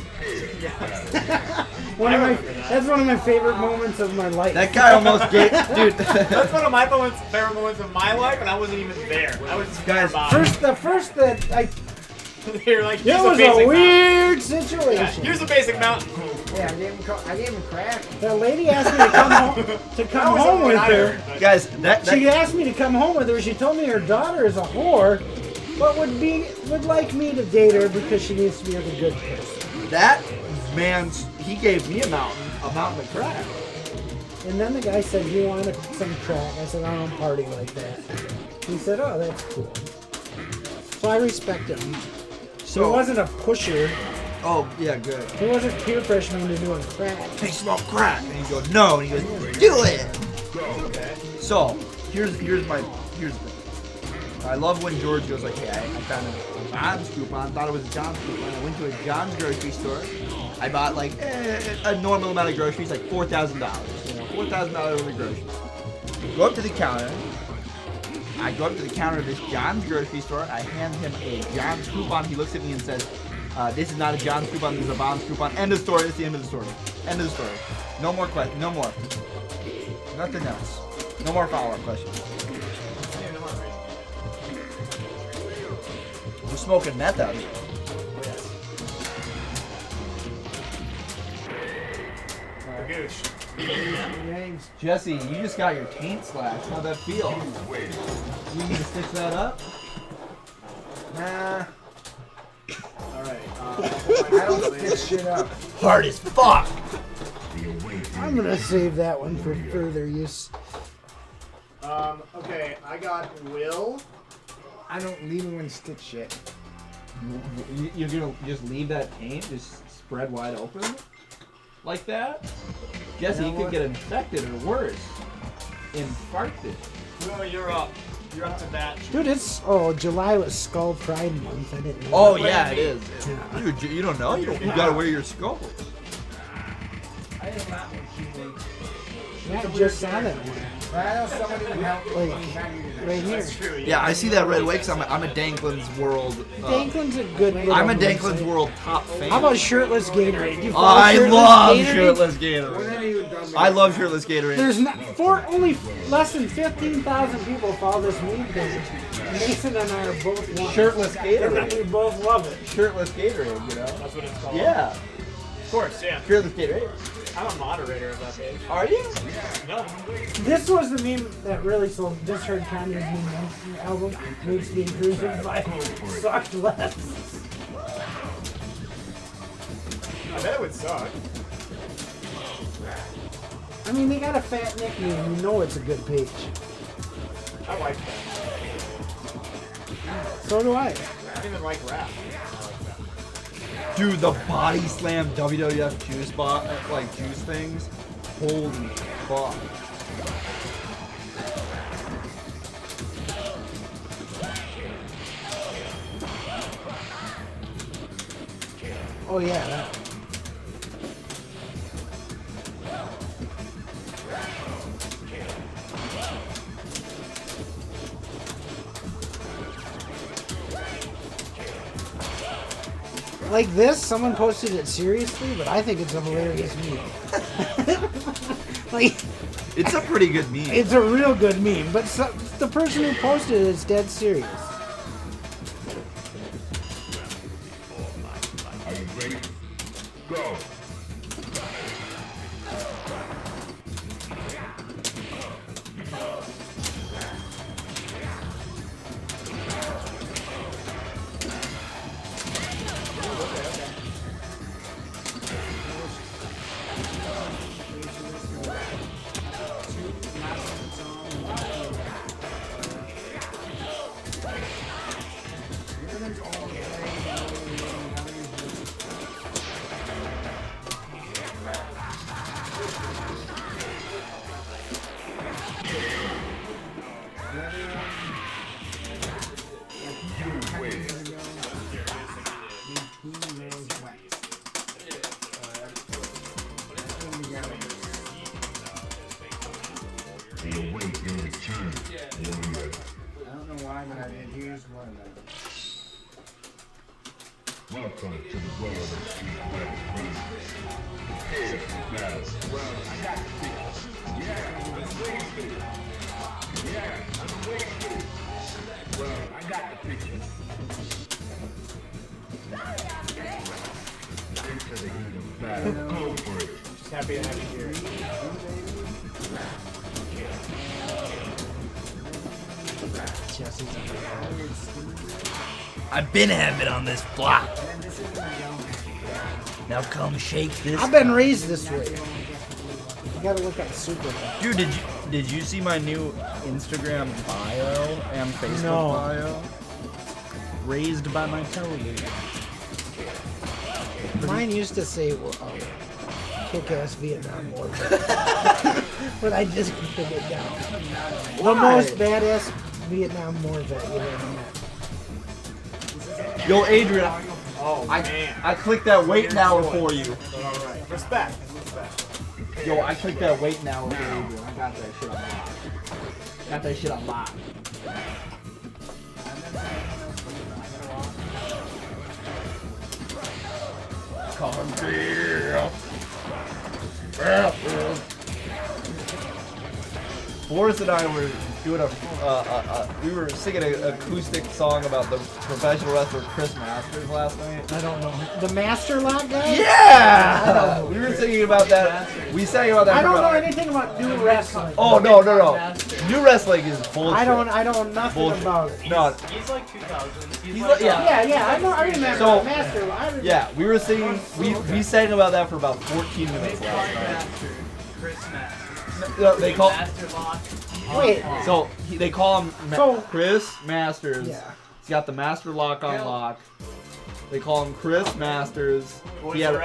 That's one of my favorite moments of my life. That guy almost gave, dude. That's one of my favorite moments of my life, and I wasn't even there. I was just Guys, the first that I. You're like, It was a weird situation. Yeah, here's a basic mountain. Yeah, I gave him crack. The lady asked me to come home with her. Guys, She asked me to come home with her. She told me her daughter is a whore, but would like me to date her because she needs to be with a good person. That man's, he gave me a mountain of crack. And then the guy said, "Do you want some crack?" I said, "I don't party like that." He said, "Oh, that's cool." So I respect him. So he wasn't a pusher. Oh, yeah, good. He wasn't peer pressuring me to do crack. Hey, smoke crack. And he goes, no. And he goes, do it. So, here's the thing. I love when George goes like, hey, I found a John's coupon. Thought it was a John's coupon. I went to a John's grocery store. I bought like a normal amount of groceries, like $4,000. $4,000 worth of groceries. Go up to the counter. I go up to the counter of this John's grocery store. I hand him a John's coupon. He looks at me and says, this is not a John's coupon, this is a Bond's coupon. End of story. That's the end of the story. End of the story. No more questions. No more. Nothing else. No more follow-up questions. We're smoking meth out here. Jesse, you just got your taint slashed. How'd that feel? You need to stitch that up? Nah. Alright, I don't stitch shit up. Hard as fuck! I'm gonna save that one for further use. Okay, I got Will. I don't leave him and stitch shit. You're gonna just leave that taint just spread wide open? Like that? Jesse, you could get infected or worse. Infarcted. Will, you're up. You're up to bat. Dude, July was Skull Pride Month. I didn't know. Oh, yeah, it is. Dude, you don't know? You gotta wear your skull. Not just on it. I know somebody would help me. Right here. Yeah, I see that right away because I'm a Danklin's World. Danklin's a good little I'm a website. Danklin's World top fan. How about Shirtless Gatorade? You follow I Shirtless love Gatorade? Shirtless Gatorade. I love Shirtless Gatorade. There's only less than 15,000 people follow this meme page. Mason and I are both one. Shirtless Gatorade. We both love it. Shirtless Gatorade, you know? That's what it's called. Yeah. Of course, yeah. Shirtless Gatorade. I'm a moderator of that page. Are you? No. This was the meme that really sold. Just heard Kanye's new album needs to be improved by sucked less. I bet it would suck. I mean, they got a fat nickname. You know it's a good page. I like that. So do I. I don't even like rap. Dude, the body slam WWF juice juice things. Holy fuck. Oh yeah. That. Like this, someone posted it seriously, but I think it's a hilarious meme. Like, it's a pretty good meme. It's a real good meme, but the person who posted it is dead serious. Are you ready? Go. and I did. Here's one of them. Welcome to the world of Street Fighter. Well, I got the pictures. Yeah, I'm wasted. Yeah, I'm wasted. Well, I got the pictures. Into the heat of battle. Go for it. Just happy to have you here. I've been having on this block. Now come shake this. I've been raised this way. You gotta look at Super. Dude, did you see my new Instagram bio and Facebook No. bio? Raised by my television. Mine used to say, kick-ass Vietnam War. But I just took it down. The most badass Vietnam War vet you've ever met. Yo, Adrian, Oh, man. I clicked that wait now for you. Alright. Respect. Yo, I clicked that wait now for Adrian. I got that shit on lock. Got that shit on lock. Come here. Boris and I were doing we were singing an acoustic song about the professional wrestler Chris Masters last night. I don't know. The Master Lock guy? Yeah! We were singing about that. We sang about that. I don't for know about- anything about new wrestling. Oh, no. New wrestling is bullshit. I don't know nothing Bullshit. about it. No. He's like 2000. He's like- yeah. Yeah, I know. I remember So- Master Lock. I remember. Yeah, we were singing. We sang about that for about 14 minutes last night. Chris Master. No, they call. Master Lock. Wait. So they call him So- Chris Masters. Yeah. He's got the Master Lock on lock. They call him Chris Masters. He had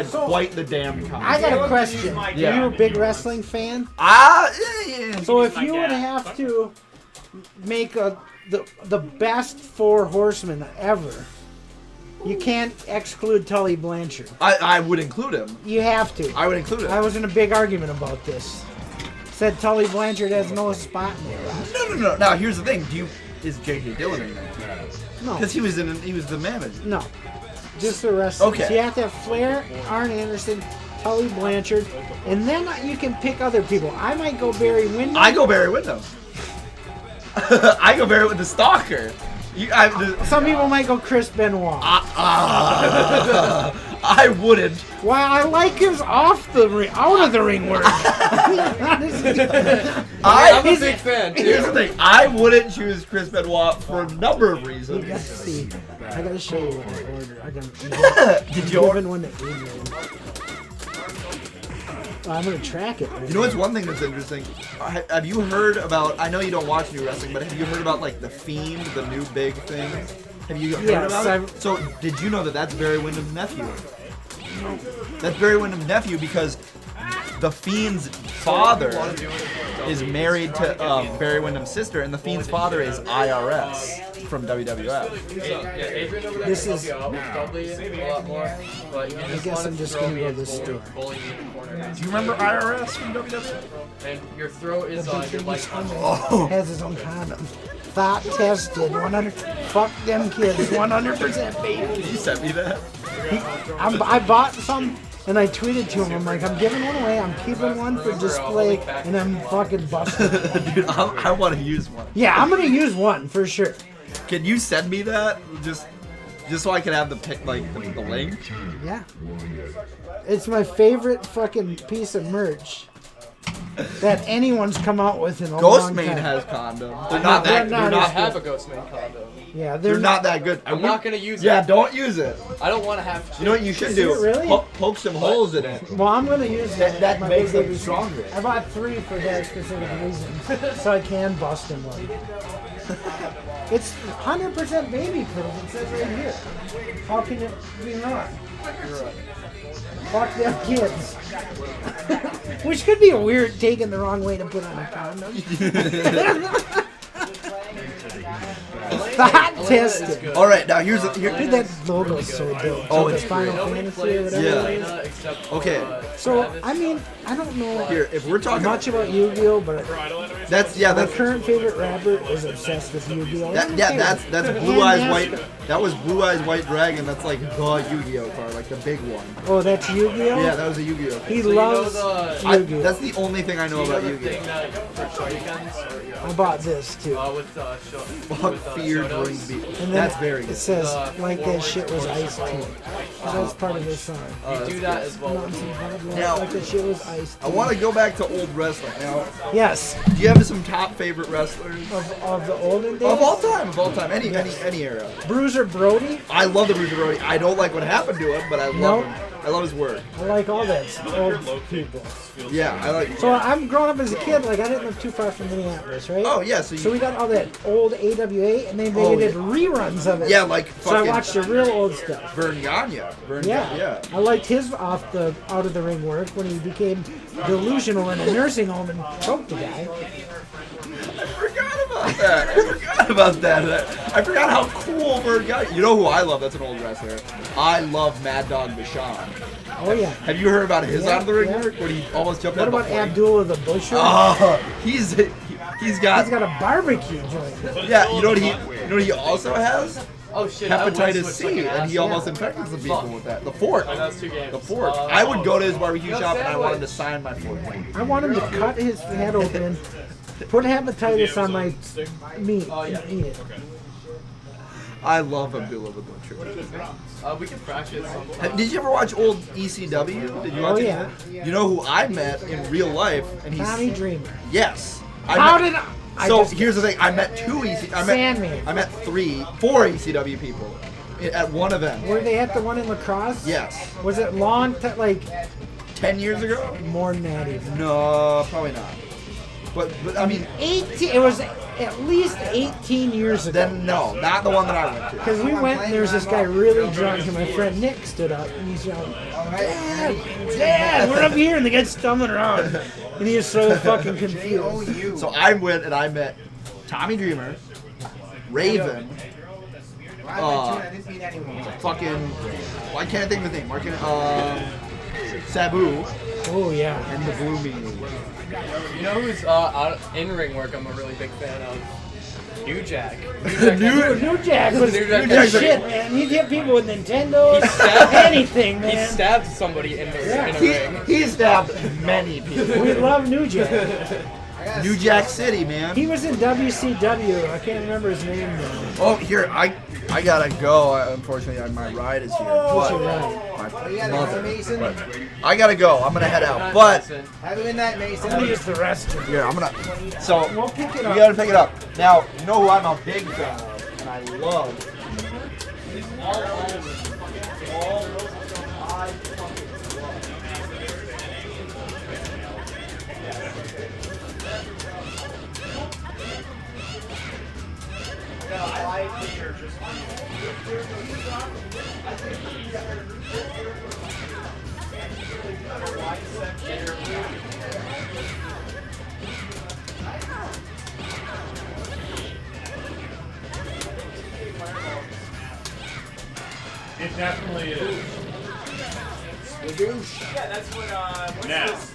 So- quite the damn con. I got a question. Yeah. Are you a big wrestling fan? Yeah. So if you would have to make the best 4 horsemen ever, you can't exclude Tully Blanchard. I would include him. You have to. I would include him. I was in a big argument about this. Said Tully Blanchard has no spot in there. No. Now here's the thing. Is J.J. Dillon in there? No. Because he was the manager. No. Just the wrestlers. Okay. So you have to have Flair, Arn Anderson, Tully Blanchard, and then you can pick other people. I might go Barry Windham. I go Barry Windham. I go Barry with the Stalker. Some people might go Chris Benoit. I wouldn't. Why, I like his out of the ring work. I'm a big fan. Here's the thing. I wouldn't choose Chris Benoit for a number of reasons. You gotta see. I gotta show you what I ordered. Did you order one to Adrian? I'm gonna track it. Right You know what's one thing that's interesting? Have you heard about? I know you don't watch new wrestling, but have you heard about like the Fiend, the new big thing? Have you heard Yes, about it? So did you know that that's Barry Windham's nephew? That's Barry Windham's nephew because the Fiend's father is married to Barry Windham's sister, and the Fiend's father is IRS from WWF. This is. a lot more. But I guess I'm just gonna go to the store. Do you remember IRS from WWF? And your throat is on your like. Has his own condom. Thought tested 100. Fuck them kids 100% baby. You sent me that. I bought some and I tweeted to him. I'm like, I'm giving one away. I'm keeping one for display, and I'm fucking busting. Dude, I want to use one. Yeah, I'm gonna use one for sure. Can you send me that? Just so I can have the pic, like the link. Yeah. It's my favorite fucking piece of merch that anyone's come out with in a long time. Ghostmane has condoms. They're not that. I have a Ghostmane condom. Yeah, They're not that good. I'm not gonna use it. Yeah, don't use it. I don't want to have. You know what you should Is do? it really? Poke some holes in it. Well, I'm gonna use That my makes big them baby stronger. I bought 3 for that specific reason, so I can bust in one. It's 100% baby proof. It says right here. How can it be not? Fuck them kids. Which could be a weird, taken the wrong way to put on a condom. Thought Fantastic. All right, now here's Dude, that logo is so dope. Oh, So it's Final Fantasy or whatever Yeah. it is. Okay. So, I mean, I don't know Here, if we're talking much about Yu-Gi-Oh, but that's my current favorite rapper is obsessed with Yu-Gi-Oh. that's Blue Eyes White. That was Blue Eyes White Dragon. That's like the Yu-Gi-Oh card, like the big one. Oh, that's Yu-Gi-Oh? Yeah, that was a Yu-Gi-Oh. He loves Yu-Gi-Oh. That's the only thing I know about Yu-Gi-Oh. I bought this too. Fuck Fear Bring Beat. And then That's very it good. says, like that shit was iced too. That's part of this song. You do that as well. Now- Like that shit was iced I want to go back to old wrestling now. Yes. Do you have some top favorite wrestlers Of the olden days? of all time, any era? Bruiser Brody? I love the Bruiser Brody. I don't like what happened to him, but I love Nope. him. I love his work. I like all that old people. Yeah, I like. So I'm growing up as a kid, like I didn't live too far from Minneapolis, right? Oh yeah, so you, So we got all that old AWA, and then they Oh, did yeah. reruns of it. Yeah, like So I fucking watched the real old stuff. Vern Gagne. Yeah. I liked his out of the ring work when he became delusional in a nursing home and choked the guy. I forgot about that. I forgot how cool Vern Gagne. You know who I love? That's an old wrestler. I love Mad Dog Vachon. Oh yeah. Have you heard about his Yeah, out of the ring yeah. work when he almost jumped What out of a about plane? Abdullah the Butcher? Oh, he's got. He's got a barbecue joint. Yeah, you know what he also has? Oh shit! I Hepatitis was C, like an and he ass. almost infected some people with that. The fork. Oh, that's 2 games. The fork. I would go to his barbecue shop and I want him to sign my fork. I want him to cut his head open, put hepatitis on my meat, and eat it. I love Abdullah the Butcher. We can practice. sometime. Did you ever watch old ECW? Did you watch Oh, it? yeah. You know who I met in real life, and he's Tommy Dreamer. yes. How met- did I? So just- here's the thing. I met two Sandman. I met 4 ECW people at one event. Were they at the one in lacrosse? Yes. Was it long? Like 10 years ago? more than that even. No, probably not. But I mean, 18. It was at least 18 years ago. then no, not the one that I went to. Because we went and there was this guy really drunk and my friend Nick stood up and he's yelling, Dad, we're up here, and the guy's stumbling around. And he is so fucking confused. So I went and I met Tommy Dreamer, Raven, fucking, why can't I think of his name? Sabu, Oh yeah. and the Blue Meanie. You know who's in ring work? I'm a really big fan of. New Jack. New Jack was New Jack the was shit, man. He'd hit people with Nintendo, stabbed- anything, He man. stabbed somebody in a ring. He stabbed many people. We love New Jack. New Jack City, man. He was in WCW. I can't remember his name though. Oh, here, I gotta go. Unfortunately, my ride is here. What's But your ride? my mother. But I gotta go. I'm gonna head out. But Have a good night, Mason. I'll use the restroom. here, I'm gonna. So We'll pick it we up. gotta pick it up. Now, you know who I'm a big fan of, and I love. It definitely is. Yeah, that's what. Ness.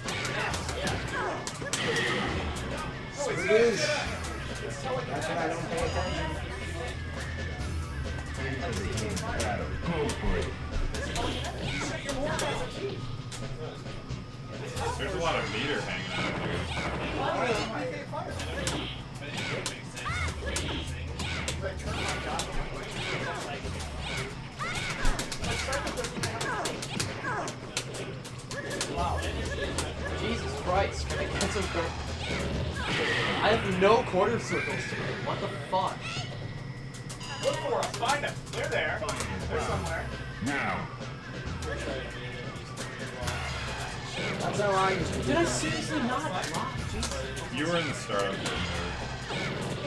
There's a lot of meter hanging out here. Jesus Christ, can I get some I have no quarter circles to it. What the fuck? Look for us. Find them. They're there. They're somewhere. Now. That's how I used to do Did I it. seriously not block? Jesus. You were in the startup mode.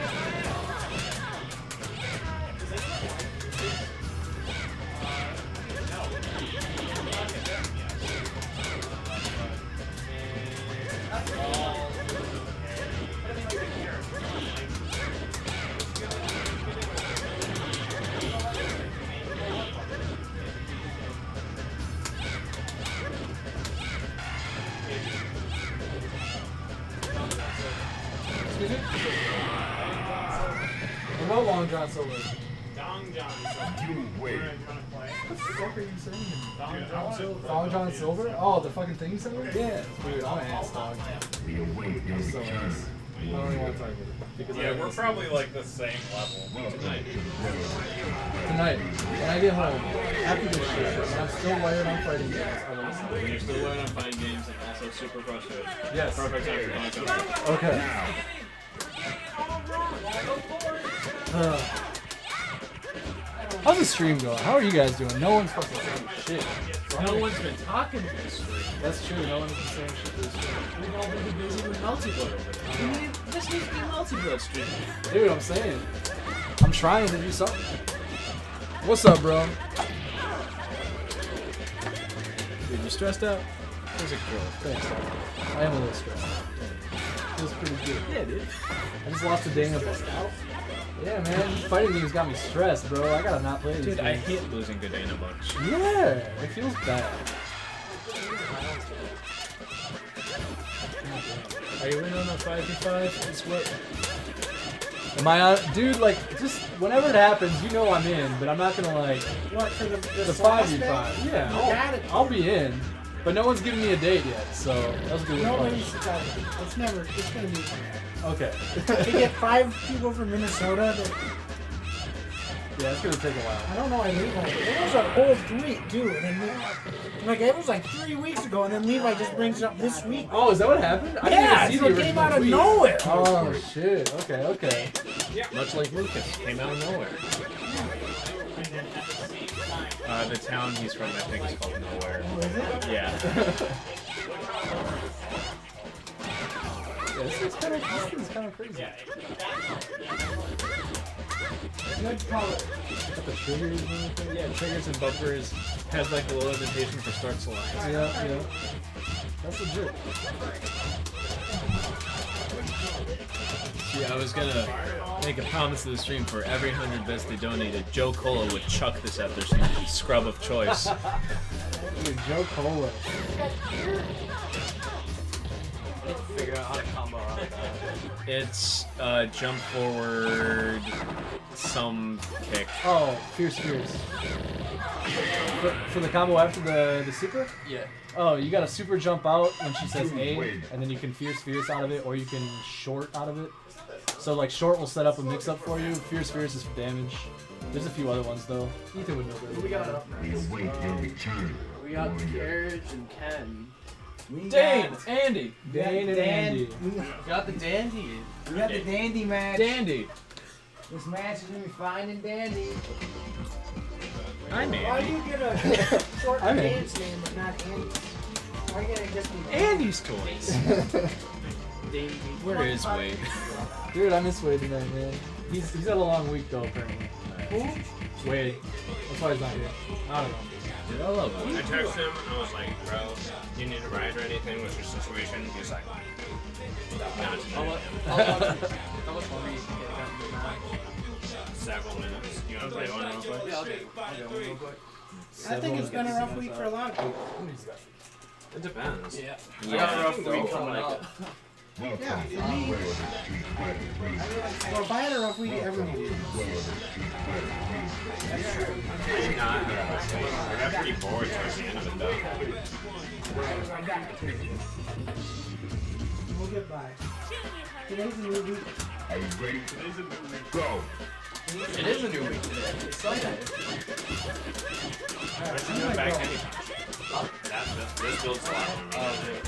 Excuse me? What about Long John Silver? Dong John. You wait. What the fuck are you saying? Dong John Silver. Long John Silver? Oh, the fucking thing you sent me? Yeah. Dude, I'm an ass dog. I'm so ass. I don't even want to talk about it. Because Yeah, we're probably like the same level tonight. Tonight, when I get home, after this shit, and I'm still wired on fighting games, I will listen. When you're still learning on fighting games and also super frustrated. Yes. Perfect time for content. Okay. How's the stream going? How are you guys doing? No one's fucking saying shit. No one's been talking to this stream. That's true. No one's been saying shit to this stream. We've all been busy with multiplayer over there. This needs to be a multiplayer stream. Dude, I'm saying. I'm trying to do something. What's up, bro? Dude, you stressed out? There's a girl. Thanks. I am a little stressed out. Feels pretty good. Yeah, dude. I just lost a Dana bug. Yeah, man. Fighting games got me stressed, bro. I gotta not play these Dude, I games. hate losing good Dana bugs. Yeah, it feels bad. Are you in on a 5v5? It's what? Am I on? Dude, like, just whenever it happens, you know I'm in, but I'm not gonna, like, What, for the 5v5. sauce thing? Yeah, You got it. I'll be in. But no one's giving me a date yet, so that was a good. Nobody's it's never, it's gonna be. Okay. You get 5 people from Minnesota that, Yeah, it's gonna take a while. I don't know, it was a whole 3 too, and then like it was like 3 weeks ago, and then Levi just brings it up this week. Oh, is that what happened? I Yeah, didn't even see it the came original out of tweet. nowhere. Oh shit. Okay, okay. Much like Lucas, came out of nowhere. The town he's from, I think, is called Nowhere. Oh, is it? Yeah. Yeah, this is kind of crazy. Good call. Got the triggers and everything. Yeah, triggers and bumpers has like a little indentation for start select. Yeah, yeah. That's legit. Yeah, I was gonna make a promise to the stream for every 100 bits they donated, Joe Cola would chuck this at their scrub of choice. Dude, Joe Cola. Figure out how to combo out of that. It's jump forward, some kick. Oh, Fierce. For the combo after the super? Yeah. Oh, you gotta super jump out when she says A, and then you can Fierce out of it, or you can short out of it. So like short will set up a mix-up for you. Fierce is for damage. There's a few other ones though. Ethan would know better. We got it up next. We got Carriage and Ken. Dane! Andy! Dane and Dan. Andy. We Got the dandy. got the dandy match. Dandy! This match is gonna be fine and dandy. I'm Why do Andy. you get a short I'm in. dance name but not Andy? Why can't it just be Andy's toys. Where is Wade? Dude, I miss Wade tonight, man. He's had a long week though, apparently. Who? Wade. That's why he's not here. I don't know. Dude, I love I Wade. texted him and I was like, bro, do you need a ride or anything? What's your situation? He's like, not tonight. How much longer you can get down to the match? Several minutes. You want to play one real quick? Yeah, I'll do one real quick. I think it's been a rough week for a lot of people. It depends. Yeah. I got a rough week coming up. Yeah, for me, well, if I had a rough week, everyone would. I'm not. I got pretty bored towards the end of it though. We'll get by. Today's a new week. Are you ready? Go. It is a new week today. It's Sunday. I should go back anytime. This builds a lot more meat.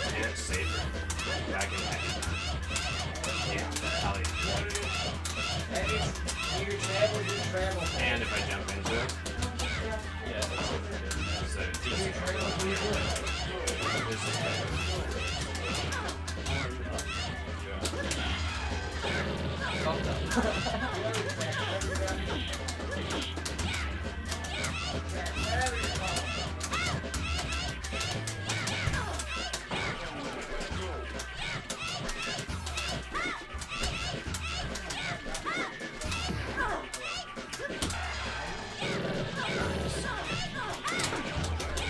And it's safer. Back in back. Yeah, hell yeah. And if I jump into it, yeah, it's a decent This is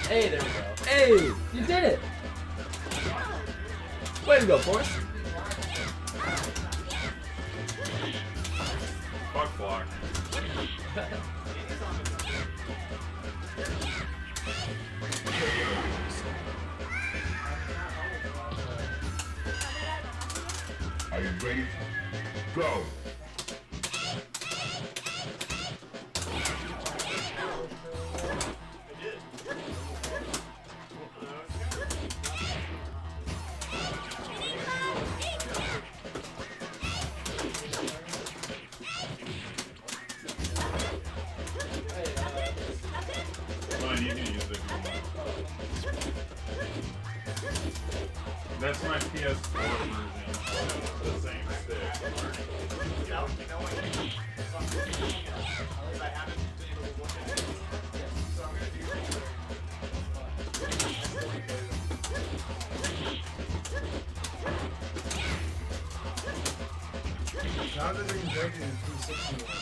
Hey, there we go. Hey! You did it! Way to go, Forrest. block. Are you ready? Go. Well, you can use it if you want. That's my PS4 version. The same stick. How does it compare to the 360 one?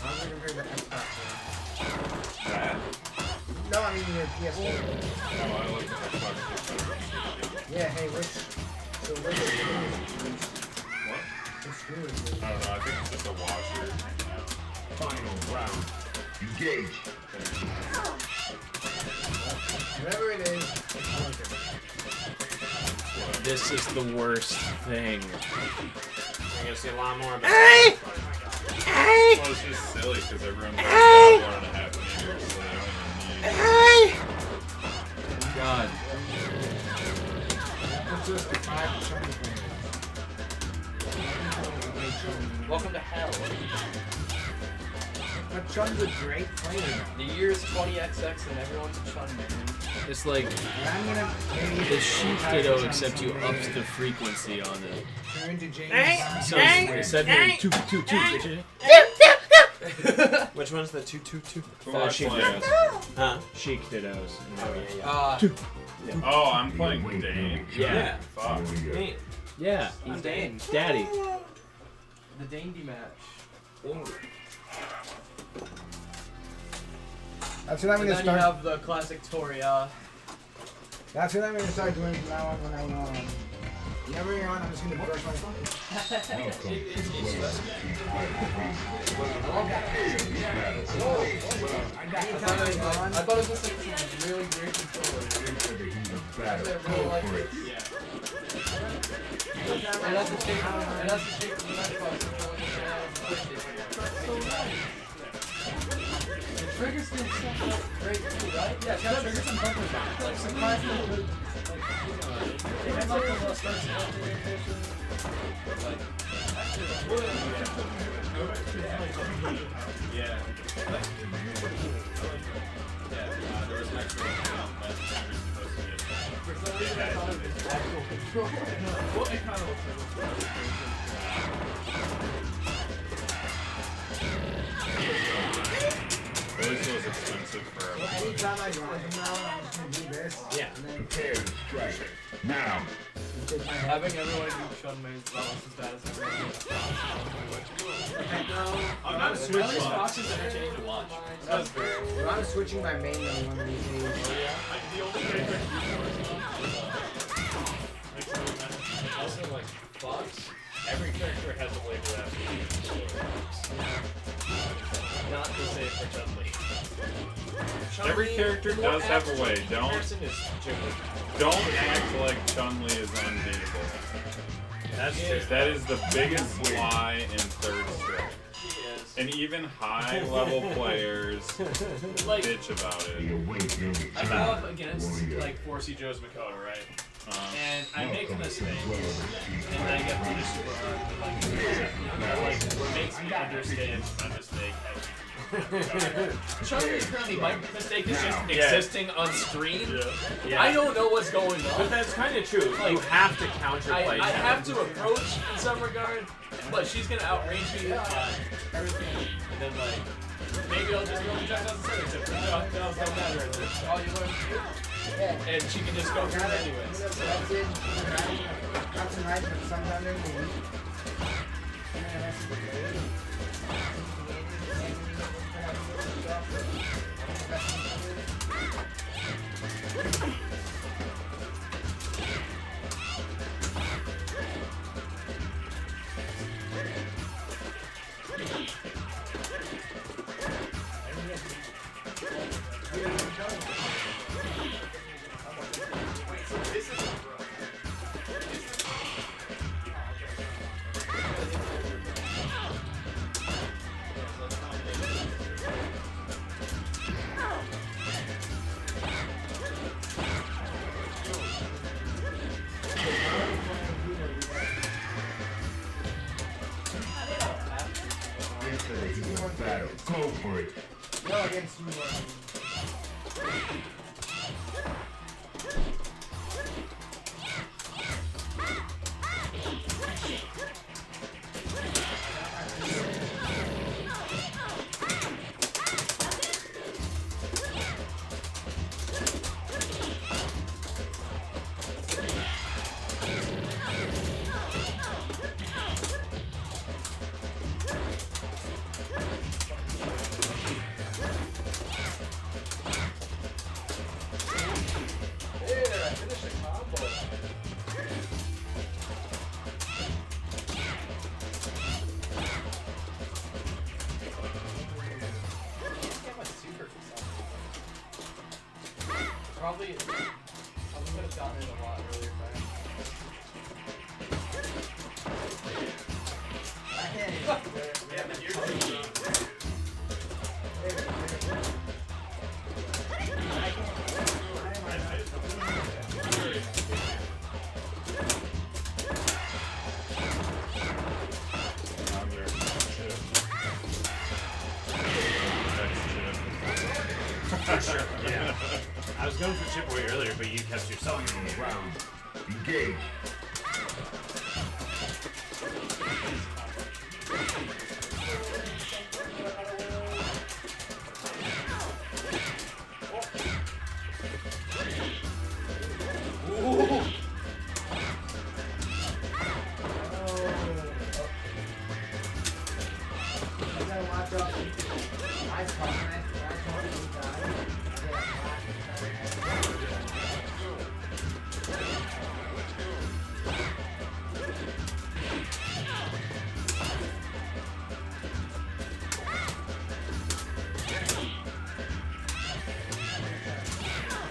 How does it compare to the Xbox one? That? No, I mean your PS4. Oh, I like the Xbox 360. Yeah, hey, which What? which screw is it? I don't know, I think it's just a washer. Final round. Engage. Whatever it is, I like it. This is the worst thing. We're gonna see a lot more about Well, it's just silly because everyone's already got 1.5 meters, so they don't even need. God. It's just a 5 chunky Welcome to hell. But Chun's a great player now. The year's 20XX and everyone's a Chun man. It's like I'm gonna maybe the Sheep Kiddo, except you upped the frequency on it. turn into James. So instead of hearing 222, Which one's the 222? Who am I Sheep playing? Kiddos. Huh? Sheep Kiddos. Oh, I'm playing Dane. Yeah. Fuck. Dane. Yeah, I'm Dane. Daddy. The Dandy match. That's what I'm And gonna then you start. have the classic Toria. That's what I'm gonna start doing from now on when I'm on. Whenever you're on, I'm just gonna brush my phone. I thought it was just like some really great controller. And that's the shape. And that's the shape of the Xbox controller that they have on the PlayStation. The trigger still stuff out great too, right? Yeah, it's got triggers and bumpers on it. Like surprisingly good. Like, it has like a little start Yeah. There was an extra that actual control. Well, it kind of looks At least it was expensive for everybody. Anytime I run from now on, I'm just gonna do this. Yeah. Prepare to strike. Now. Having everyone do Chun Man's almost as bad as everyone else. I'm not a Switch box. Fox is entertaining to watch. Well, I'm switching my main though one of these days. The only character also like Fox, every character has a way to that. Not the same for Chun-Li. Every character does have a way. Don't Comparison is Ghibli. don't act like Chun-Li is unbeatable. That's true. That is the biggest lie in third strike. She is. And even high-level players Like- bitch about it. I go up against like 4C Joe's Makoto, right? And I make a mistake, and I get really super hard. Like what makes me understand my mistake. Chun-Li's currently my mistake is just existing on screen. Yeah. I don't know what's going on. But that's kind of true. Like, You have to counterplay. I have to approach in some regard, but she's gonna outrange me everything. And then like maybe I'll just go and check out the settings. If it doesn't matter, and that's all you learn to do. And she can just go through it anyways. That's it. Not tonight, but sometime in the week. probably could have gotten it a lot earlier. For sure, yeah. I was going for chip away earlier, but you kept yourself in the Round. Engage.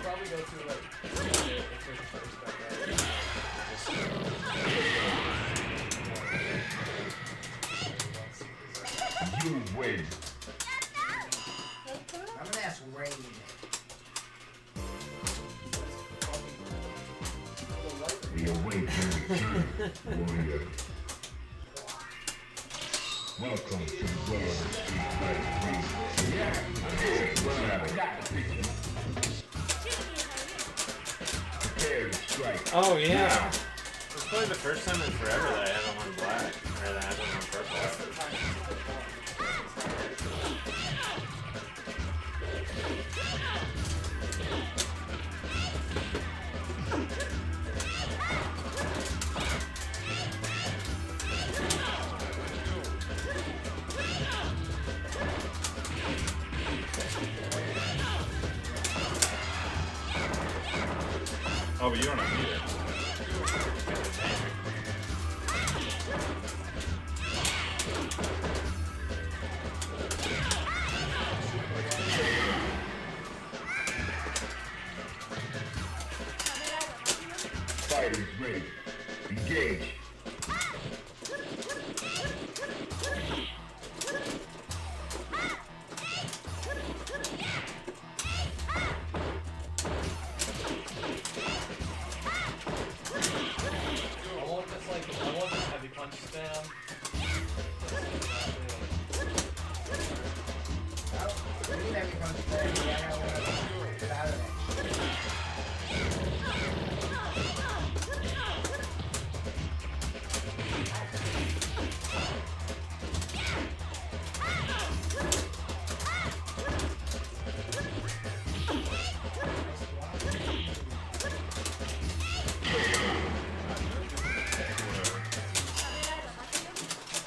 Probably go through like if there's a first back You win. I'm gonna ask Raid. The awakening return, warrior. Welcome to the world of Street Fighter 3. Prepare to strike. Oh yeah. It's probably the first time in forever that I haven't won black. Or that I haven't won purple. Oh, but you don't have either. Fighters ready. Engage. I want this heavy punch spam.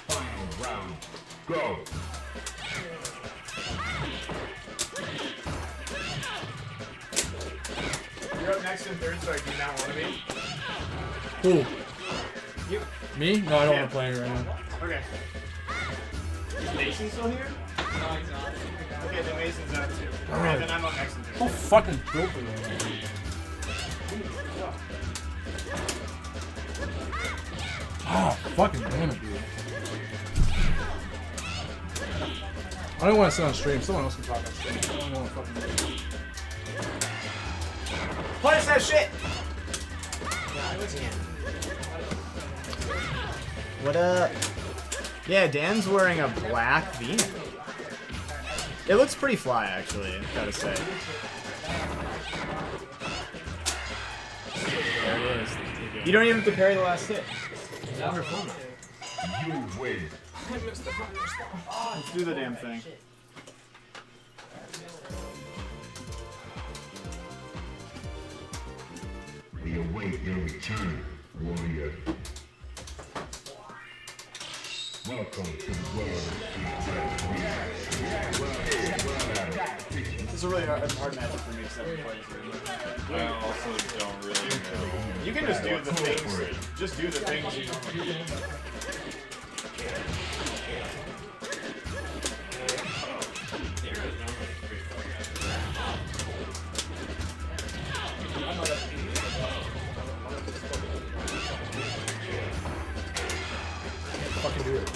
Final round. Go. You're up next in third, so I do not want to be. Who? You. Me? No, I don't want to play it right now. Okay. Is Mason still here? No, he's not. Okay, then Mason's out too. Alright. Okay, then I'm up next in third. So fucking filthy. Ah, fucking damn it, dude. I don't want to sit on stream. Someone else can talk on stream. I don't want to fucking do it. Punish that shit! What up? Yeah, Dan's wearing a black V-neck. It looks pretty fly, actually, gotta say. There it is. You don't even have to parry the last hit. Wonderful. You win. Let's do the damn thing. We await your return, warrior. Welcome to the world of Street Fighter 3. This is a really hard matchup for me, 7 players. I also don't really know. You can just do the things. Just do the things you. do it.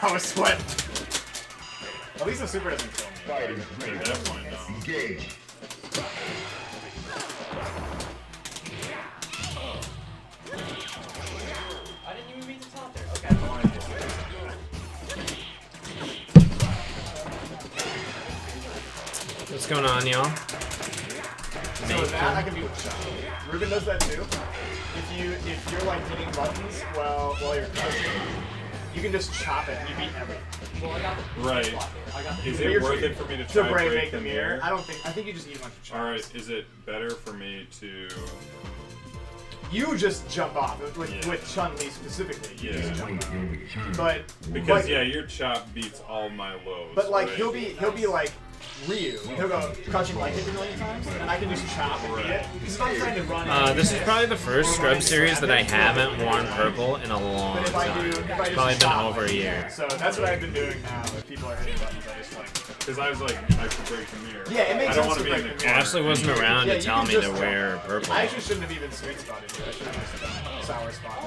I was sweating. At least the super doesn't kill me. Fighting ready. Definitely no. Engage. I didn't even mean to top there. Okay. What's going on, y'all? So that I can do with shot. Ruben does that too. If you're like hitting buttons while you're crouching, you can just chop it and you beat everything. Well, I got the Right. I got the Is it worth it for me to try and break the mirror? I think you just eat a bunch of chops. Alright, is it better for me to... You just jump off with Chun-Li specifically. You Yeah. just jump off. But Because yeah, your chop beats all my lows. But like right? he'll be like Ryu. He'll go crouching like hit a million times, and I can just chop and beat it. Because if I'm trying to run, This is probably the first Scrub series that I haven't worn purple in a long but if I time. just Probably been chop, over a year. So that's what I've been doing now. If people are hitting buttons, I just like. Because I was like, I should break the mirror. Yeah, it makes I don't sense want to to be in break the the corner. Ashley wasn't around Yeah, to you tell can me to just- wear purple. I actually shouldn't have even sweet spotted you. I should have just done sour spot.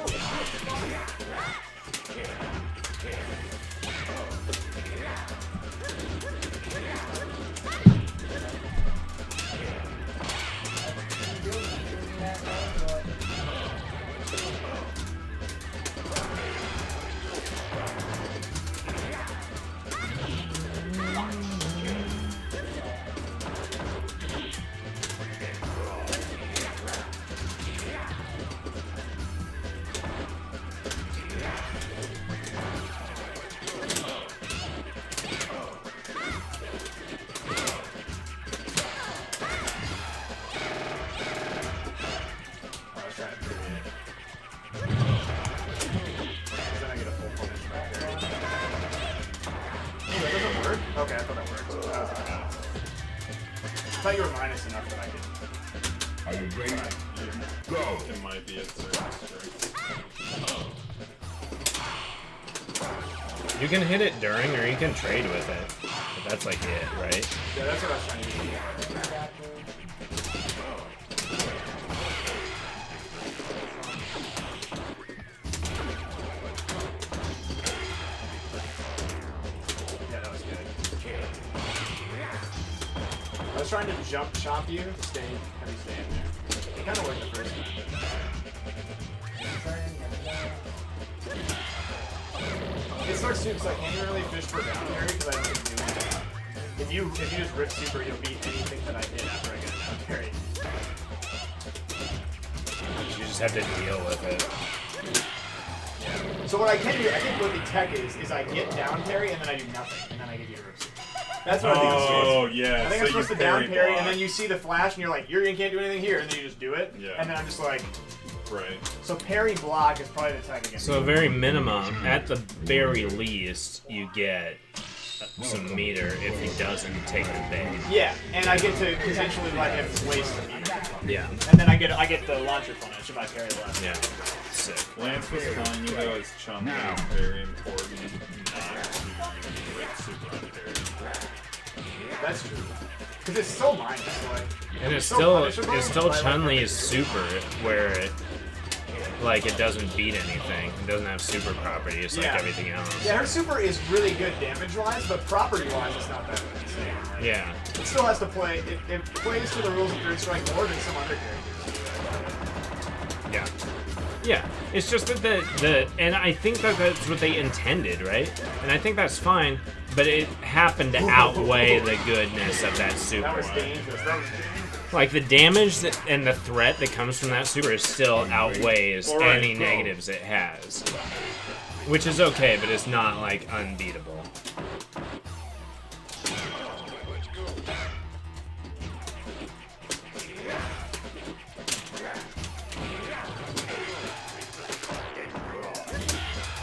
Okay, I thought that worked. That was okay. I thought you were minus enough that I could. Are you ready? Go. It might be at certain strengths. You can hit it during, or you can trade with it. But that's like it, right? Yeah, that's what I was trying to do. Yeah, that was good. I was trying to jump chop you, have you stay in there. It kind of worked the first time. It starts too, because I can't really fish for down parry because I don't get to do anything. If you just rip super, you'll beat anything that I hit after I get a down parry. You just have to deal with it. So what I can do, I think what the tech is I get down parry and then I do nothing, and then I give you a rip super. That's what I think it's supposed to. Oh, yeah. I think So I'm supposed you to down parry parry, block. and then you see the flash, and you're like, you can't do anything here, and then you just do it. Yeah. And then I'm just like, right. So parry block is probably the tech again. So a very minimum, at the very least, you get some meter if he doesn't take the bait. Yeah, and I get to potentially let him waste the meter. Yeah. And then I get the launcher punish if I parry left. Yeah. Sick. Lance was telling you though, it's chum is very important not to rip super on parry. That's true. Because it's still minus, like. And it's so still punishable, but I like Chun-Li's super, where it like it doesn't beat anything. It doesn't have super properties like everything else. Yeah, her super is really good damage-wise, but property-wise, it's not that insane. Like, Yeah. It still has to play. It plays to the rules of Third Strike more than some other characters. Yeah. Yeah, it's just that the and I think that that's what they intended, right? And I think that's fine, but it happened to outweigh the goodness of that super. That was dangerous. That was dangerous. Like the damage and the threat that comes from that super still outweighs any negatives it has, which is okay, but it's not like unbeatable.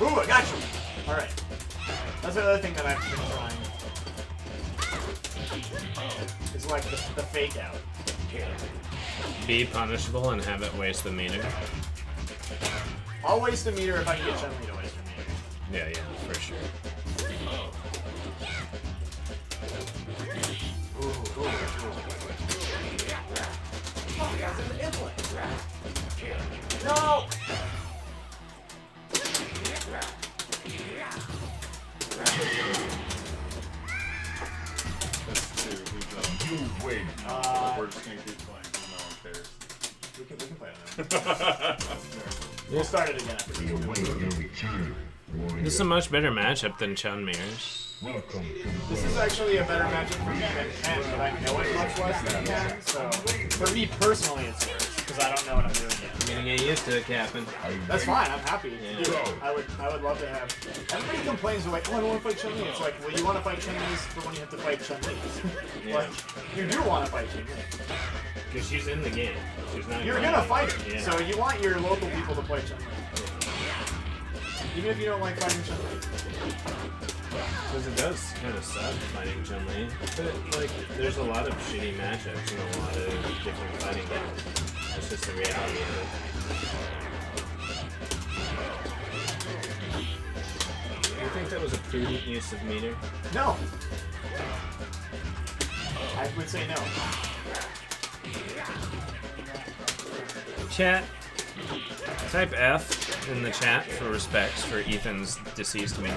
Ooh, I got you! Alright. That's another thing that I've been trying. It's like the fake out. Be punishable and have it waste the meter. I'll waste a meter if I can get Chun-Li to waste a meter. Yeah, yeah, for sure. No! Wait. We're just gonna keep playing because no one cares. We can play on that. We'll start it again. This is a much better matchup than Chun Mirrors. This is actually a better matchup for me than Ken, but I know it much less than Ken, so for me personally it's worse, because I don't know what I'm doing yet. I'm gonna get used to it, Captain. That's fine, I'm happy. Yeah. Dude, I would love to have... Everybody complains, they're like, oh, I don't want to fight Chun-Li. It's like, well, you want to fight Chun-Li's for when you have to fight Chun-Li. Like, you do want to fight Chun-Li. Because she's in the game. She's not. You're gonna fight her, Yeah. so you want your local people to play Chun-Li. Even if you don't like fighting Chun-Li. Because it does kind of suck fighting Chun-Li. But, like, there's a lot of shitty matchups and a lot of different fighting games. That's just the reality of it. You think that was a prudent use of meter? No. I would say no. Chat. Type F in the chat for respects for Ethan's deceased meter.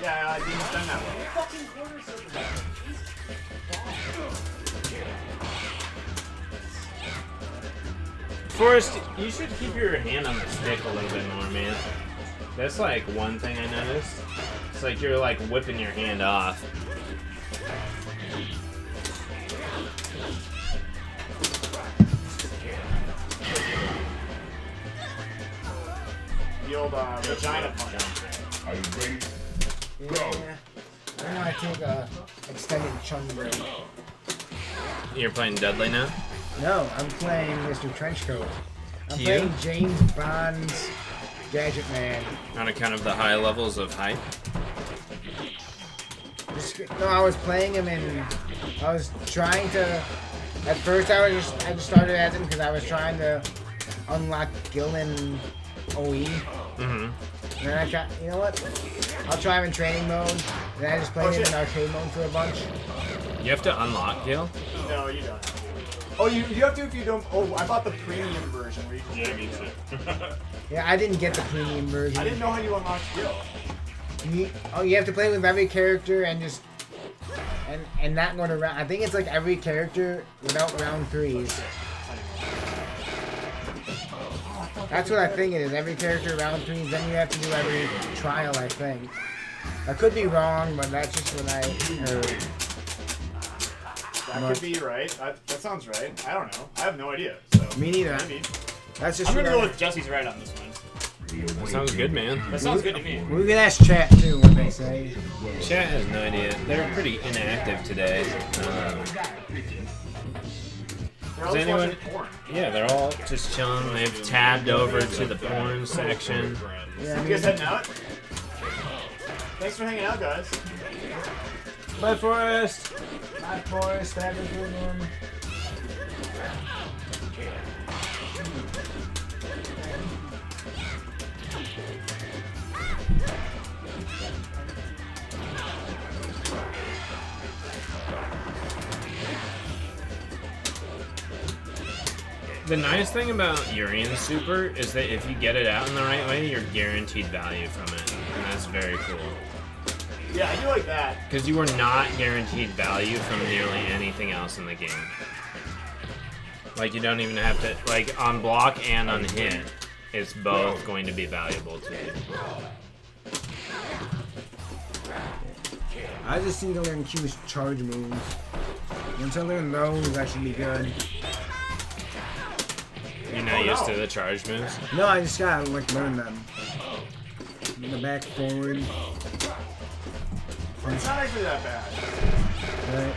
Yeah, Dean's done that well. Forrest, you should keep your hand on the stick a little bit more, man. That's like one thing I noticed. It's like you're like whipping your hand off. The old vagina punch. Are you ready? Yeah. I'm gonna take a extended Chun break. You're playing Dudley now? No, I'm playing Mr. Trenchcoat. I'm You? playing James Bond's Gadget Man. On account of the high levels of hype? No, I was playing him and I was trying to. At first, I just started as him because I was trying to unlock Gillen OE. Mm-hmm. And then I got, you know what? I'll try him in training mode. And then I just played him in arcade mode for a bunch. You have to unlock Gil? No, you don't have to. Oh, you have to if you don't. Oh, I bought the premium version where you can. Yeah, me too. Yeah, I didn't get the premium version. I didn't know how you unlocked Gil. You have to play with every character and just and not go to round. I think it's like every character without round 3s. That's what I think it is. Every character round 3s. Then you have to do every trial. I think. I could be wrong, but that's just what I heard. That could be right. That sounds right. I don't know. I have no idea. So Me neither. maybe. That's just. I'm gonna what go I- with Jesse's right on this one. That sounds good, man. That sounds good to me. We can ask chat too what they say. Chat has no idea. They're pretty inactive today. They're Does always anyone? watching porn. Yeah, they're all just chilling. They've tabbed over to the porn section. Yeah, You guys heading out? Thanks for hanging out, guys. Bye, Forrest. Bye, Forrest. Have a good one. The nice thing about Urian Super is that if you get it out in the right way, you're guaranteed value from it. And that's very cool. Yeah, I do like that. Because you are not guaranteed value from nearly anything else in the game. Like, you don't even have to, like, on block and on hit, it's both going to be valuable to you. I just need to learn Q's charge moves. Once I learn those, I should be good. You're not used to the charge moves? No, I just gotta like learn them. The back forward. It's not actually that bad. Right.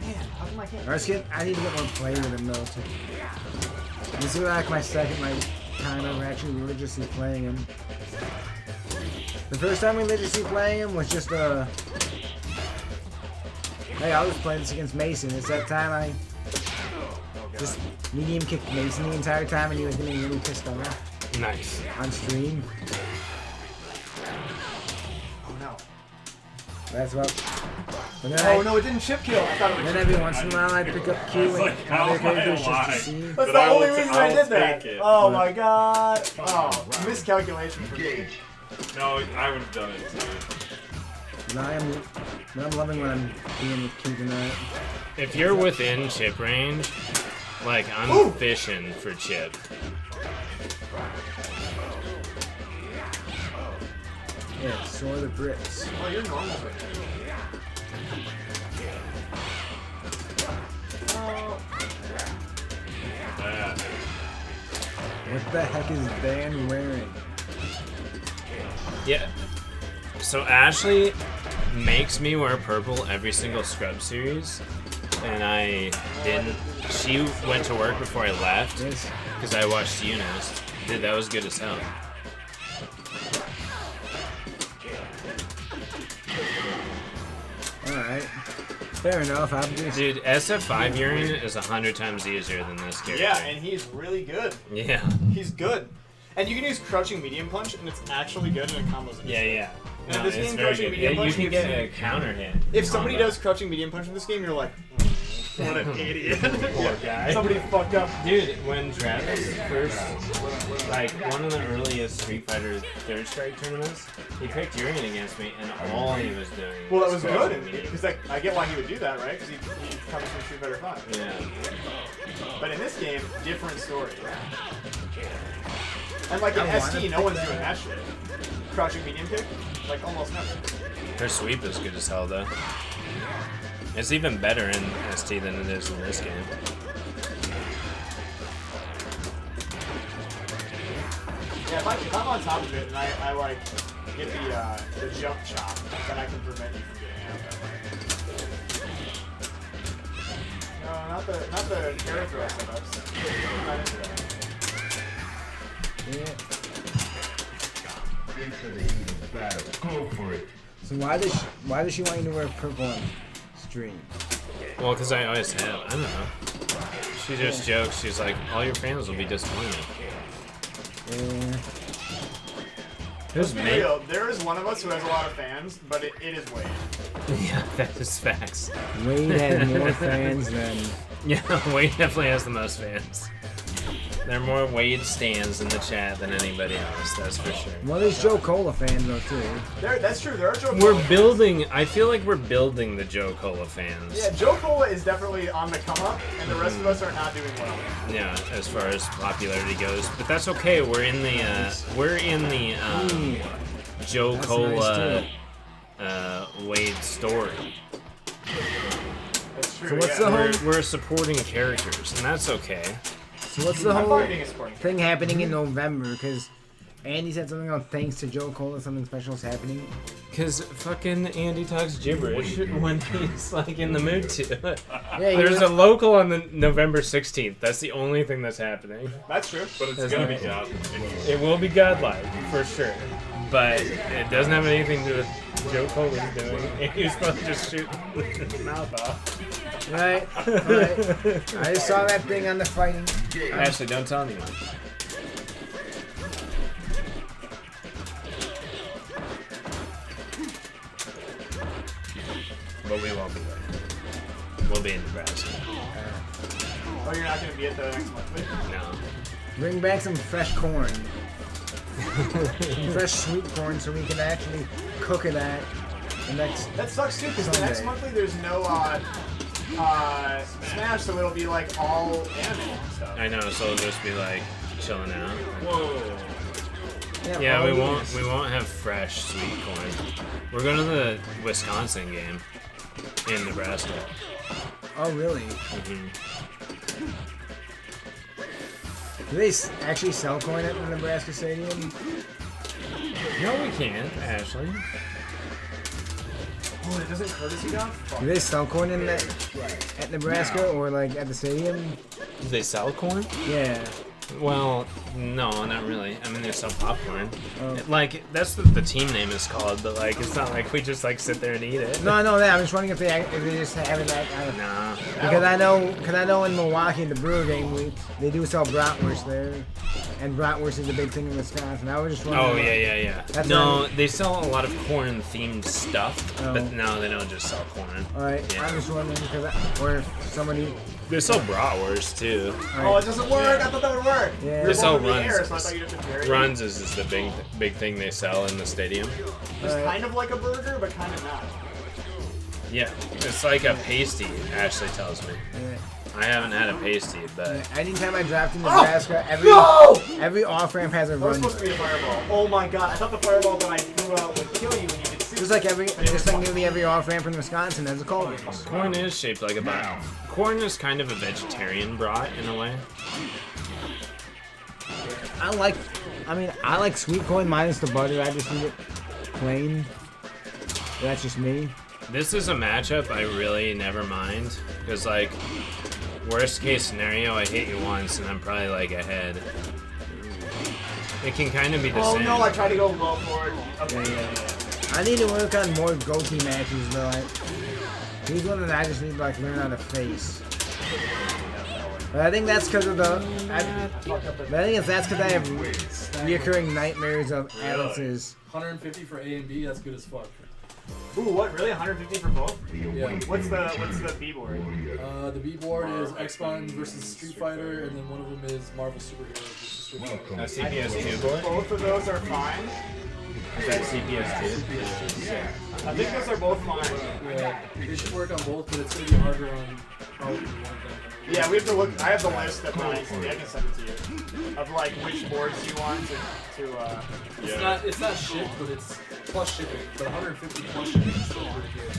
Man, how come I can't? I need to get more play with him though. This is like my second time ever actually religiously playing him. The first time religiously playing him was just Hey, I was playing this against Mason. It's that time I just medium kicked Mason the entire time and he was getting really pissed off. Nice. On stream. Oh no. That's about. But then Oh no, it didn't chip kill. I thought it would. Then every once in a while I pick up Q and other characters just to see. That's the only reason I did that. Oh my god. Oh, miscalculation for me. No, I would have done it too. But I'm loving what I'm doing with Q tonight. If you're within chip range, like I'm fishing for chip. Yeah, soar the bricks. Oh, you're normal. What the heck is Dan wearing? Yeah. So Ashley makes me wear purple every single scrub series, and I didn't. She went to work before I left because I watched Eunice. Dude, that was good as hell. Alright. Fair enough. Dude, SF5 unit is 100 times easier than this character. Yeah, and he's really good. Yeah. He's good. And you can use crouching medium punch, and it's actually good, and it combos in. Yeah, yeah. And No, in this it's game, very crouching good. medium Yeah, punch you can gives get you- a counter hit. If somebody combo. does crouching medium punch in this game, you're like, what an idiot. Poor guy. Somebody fucked up. Dude, when Travis first, like, one of the earliest Street Fighter Third Strike tournaments, he picked Urian against me, and all he was doing Well, that was crouching good, medium. because I get why he would do that, right? Because he comes from Street Fighter 5. Yeah. But in this game, different story. And like in I ST, wanna no pick one's that doing that shit. Crouching medium kick, like almost never. Her sweep is good as hell, though. It's even better in ST than it is in this game. Yeah, if I'm on top of it and I like get the jump chop, then I can prevent you from getting out that way. No, not the air throw setups. I'm not into that. Yeah. Into the heat of the battle. Go for it. So why does she want you to wear purple on stream? Well, because I always have. I don't know. She just jokes. She's like, all your fans will be disappointed. Let's be real, there is one of us who has a lot of fans, but it is Wade. Yeah, that is facts. Wade has more fans than... Yeah, Wade definitely has the most fans. There are more Wade stands in the chat than anybody else, that's for sure. Well, there's Joe Cola fans though too. That's true. There are Joe. We're Cola building, I feel like we're building the Joe Cola fans. Yeah, Joe Cola is definitely on the come up, and the rest of us are not doing well. Yeah, as far as popularity goes, but that's okay. We're in the Joe That's Cola nice, Wade story. That's true. So what's the whole... We're supporting characters, and that's okay. So what's the whole thing happening in November? Because Andy said something on thanks to Joe Cola, something special is happening. Because fucking Andy talks gibberish when he's like in the mood to. Yeah, There's a local on the November 16th. That's the only thing that's happening. That's true. But it's That's gonna be not- godlike. It will be godlike, for sure. But it doesn't have anything to do with Joe Cola's doing. He's supposed to just shoot his mouth off. Right. I just saw that thing on the fighting. Ashley, don't tell anyone. But we won't be there. We'll be in Nebraska. Oh, you're not going to be at the next monthly? No. Bring back some fresh corn. Fresh sweet corn so we can actually cook it at the next That sucks too, because the Sunday. next monthly there's no Smash, so it'll be like all anime and stuff. I know, so it'll just be like chilling out. Whoa. Yeah, we won't have fresh sweet corn. We're going to the Wisconsin game in Nebraska. Oh, really? Mm-hmm. Do they actually sell corn at the Nebraska Stadium? No, we can't, Ashley. Oh, it doesn't courtesy down? Do they sell corn in that at Nebraska or like at the stadium? Do they sell corn? Yeah. Well, no, not really. I mean, they sell popcorn. Like, that's what the team name is called, but like, it's not like we just like sit there and eat it. No, I know that. I'm just wondering if they just have it like. Nah. Because I know in Milwaukee, the Brewer game, they do sell bratwurst there, and bratwurst is a big thing in Wisconsin. I was just wondering. Oh yeah. That's No, right. they sell a lot of corn-themed stuff, but no, they don't just sell corn. All right, Yeah. I'm just wondering or if somebody. They sell bratwurst too. Oh, it doesn't work. I thought that would work. Yeah. They sell in the air, runs. so I thought you'd have to bury it. Runs is the big thing they sell in the stadium. It's kind of like a burger, but kind of not. Yeah, it's like a pasty. Ashley tells me. I haven't had a pasty, but Anytime I draft in Nebraska, every off ramp has a That was run. supposed to be a fireball. Oh my god! I thought the fireball that I threw out would kill you when you did. Just like nearly every off ramp in Wisconsin has a cold. corn is shaped like a brat. Corn is kind of a vegetarian brat in a way. I like sweet corn minus the butter. I just eat it plain. That's just me. This is a matchup I really never mind because like worst case scenario, I hit you once and I'm probably like ahead. It can kind of be the Oh same. no! I tried to go low for it. Okay. I need to work on more goatee matches though. He's one that I just need to like learn how to face. But I think that's because of the. I think that's because I have reoccurring nightmares of Alice's. 150 for A and B. That's good as fuck. Ooh, what? Really? 150 for both? Yeah. What's the B board? The B board is X-Men versus Street Fighter, and then one of them is Marvel Superheroes versus Street Fighter. A CPS2 board? Both of those are fine. Is that CPS2? I think those are both fine. Yeah, they should work on both, but it's gonna be harder on probably one thing. Yeah, we have to look. I have the list that I can send it to you of like which boards you want to It's not shit, but it's plus shipping. But 150 plus shipping is still pretty good.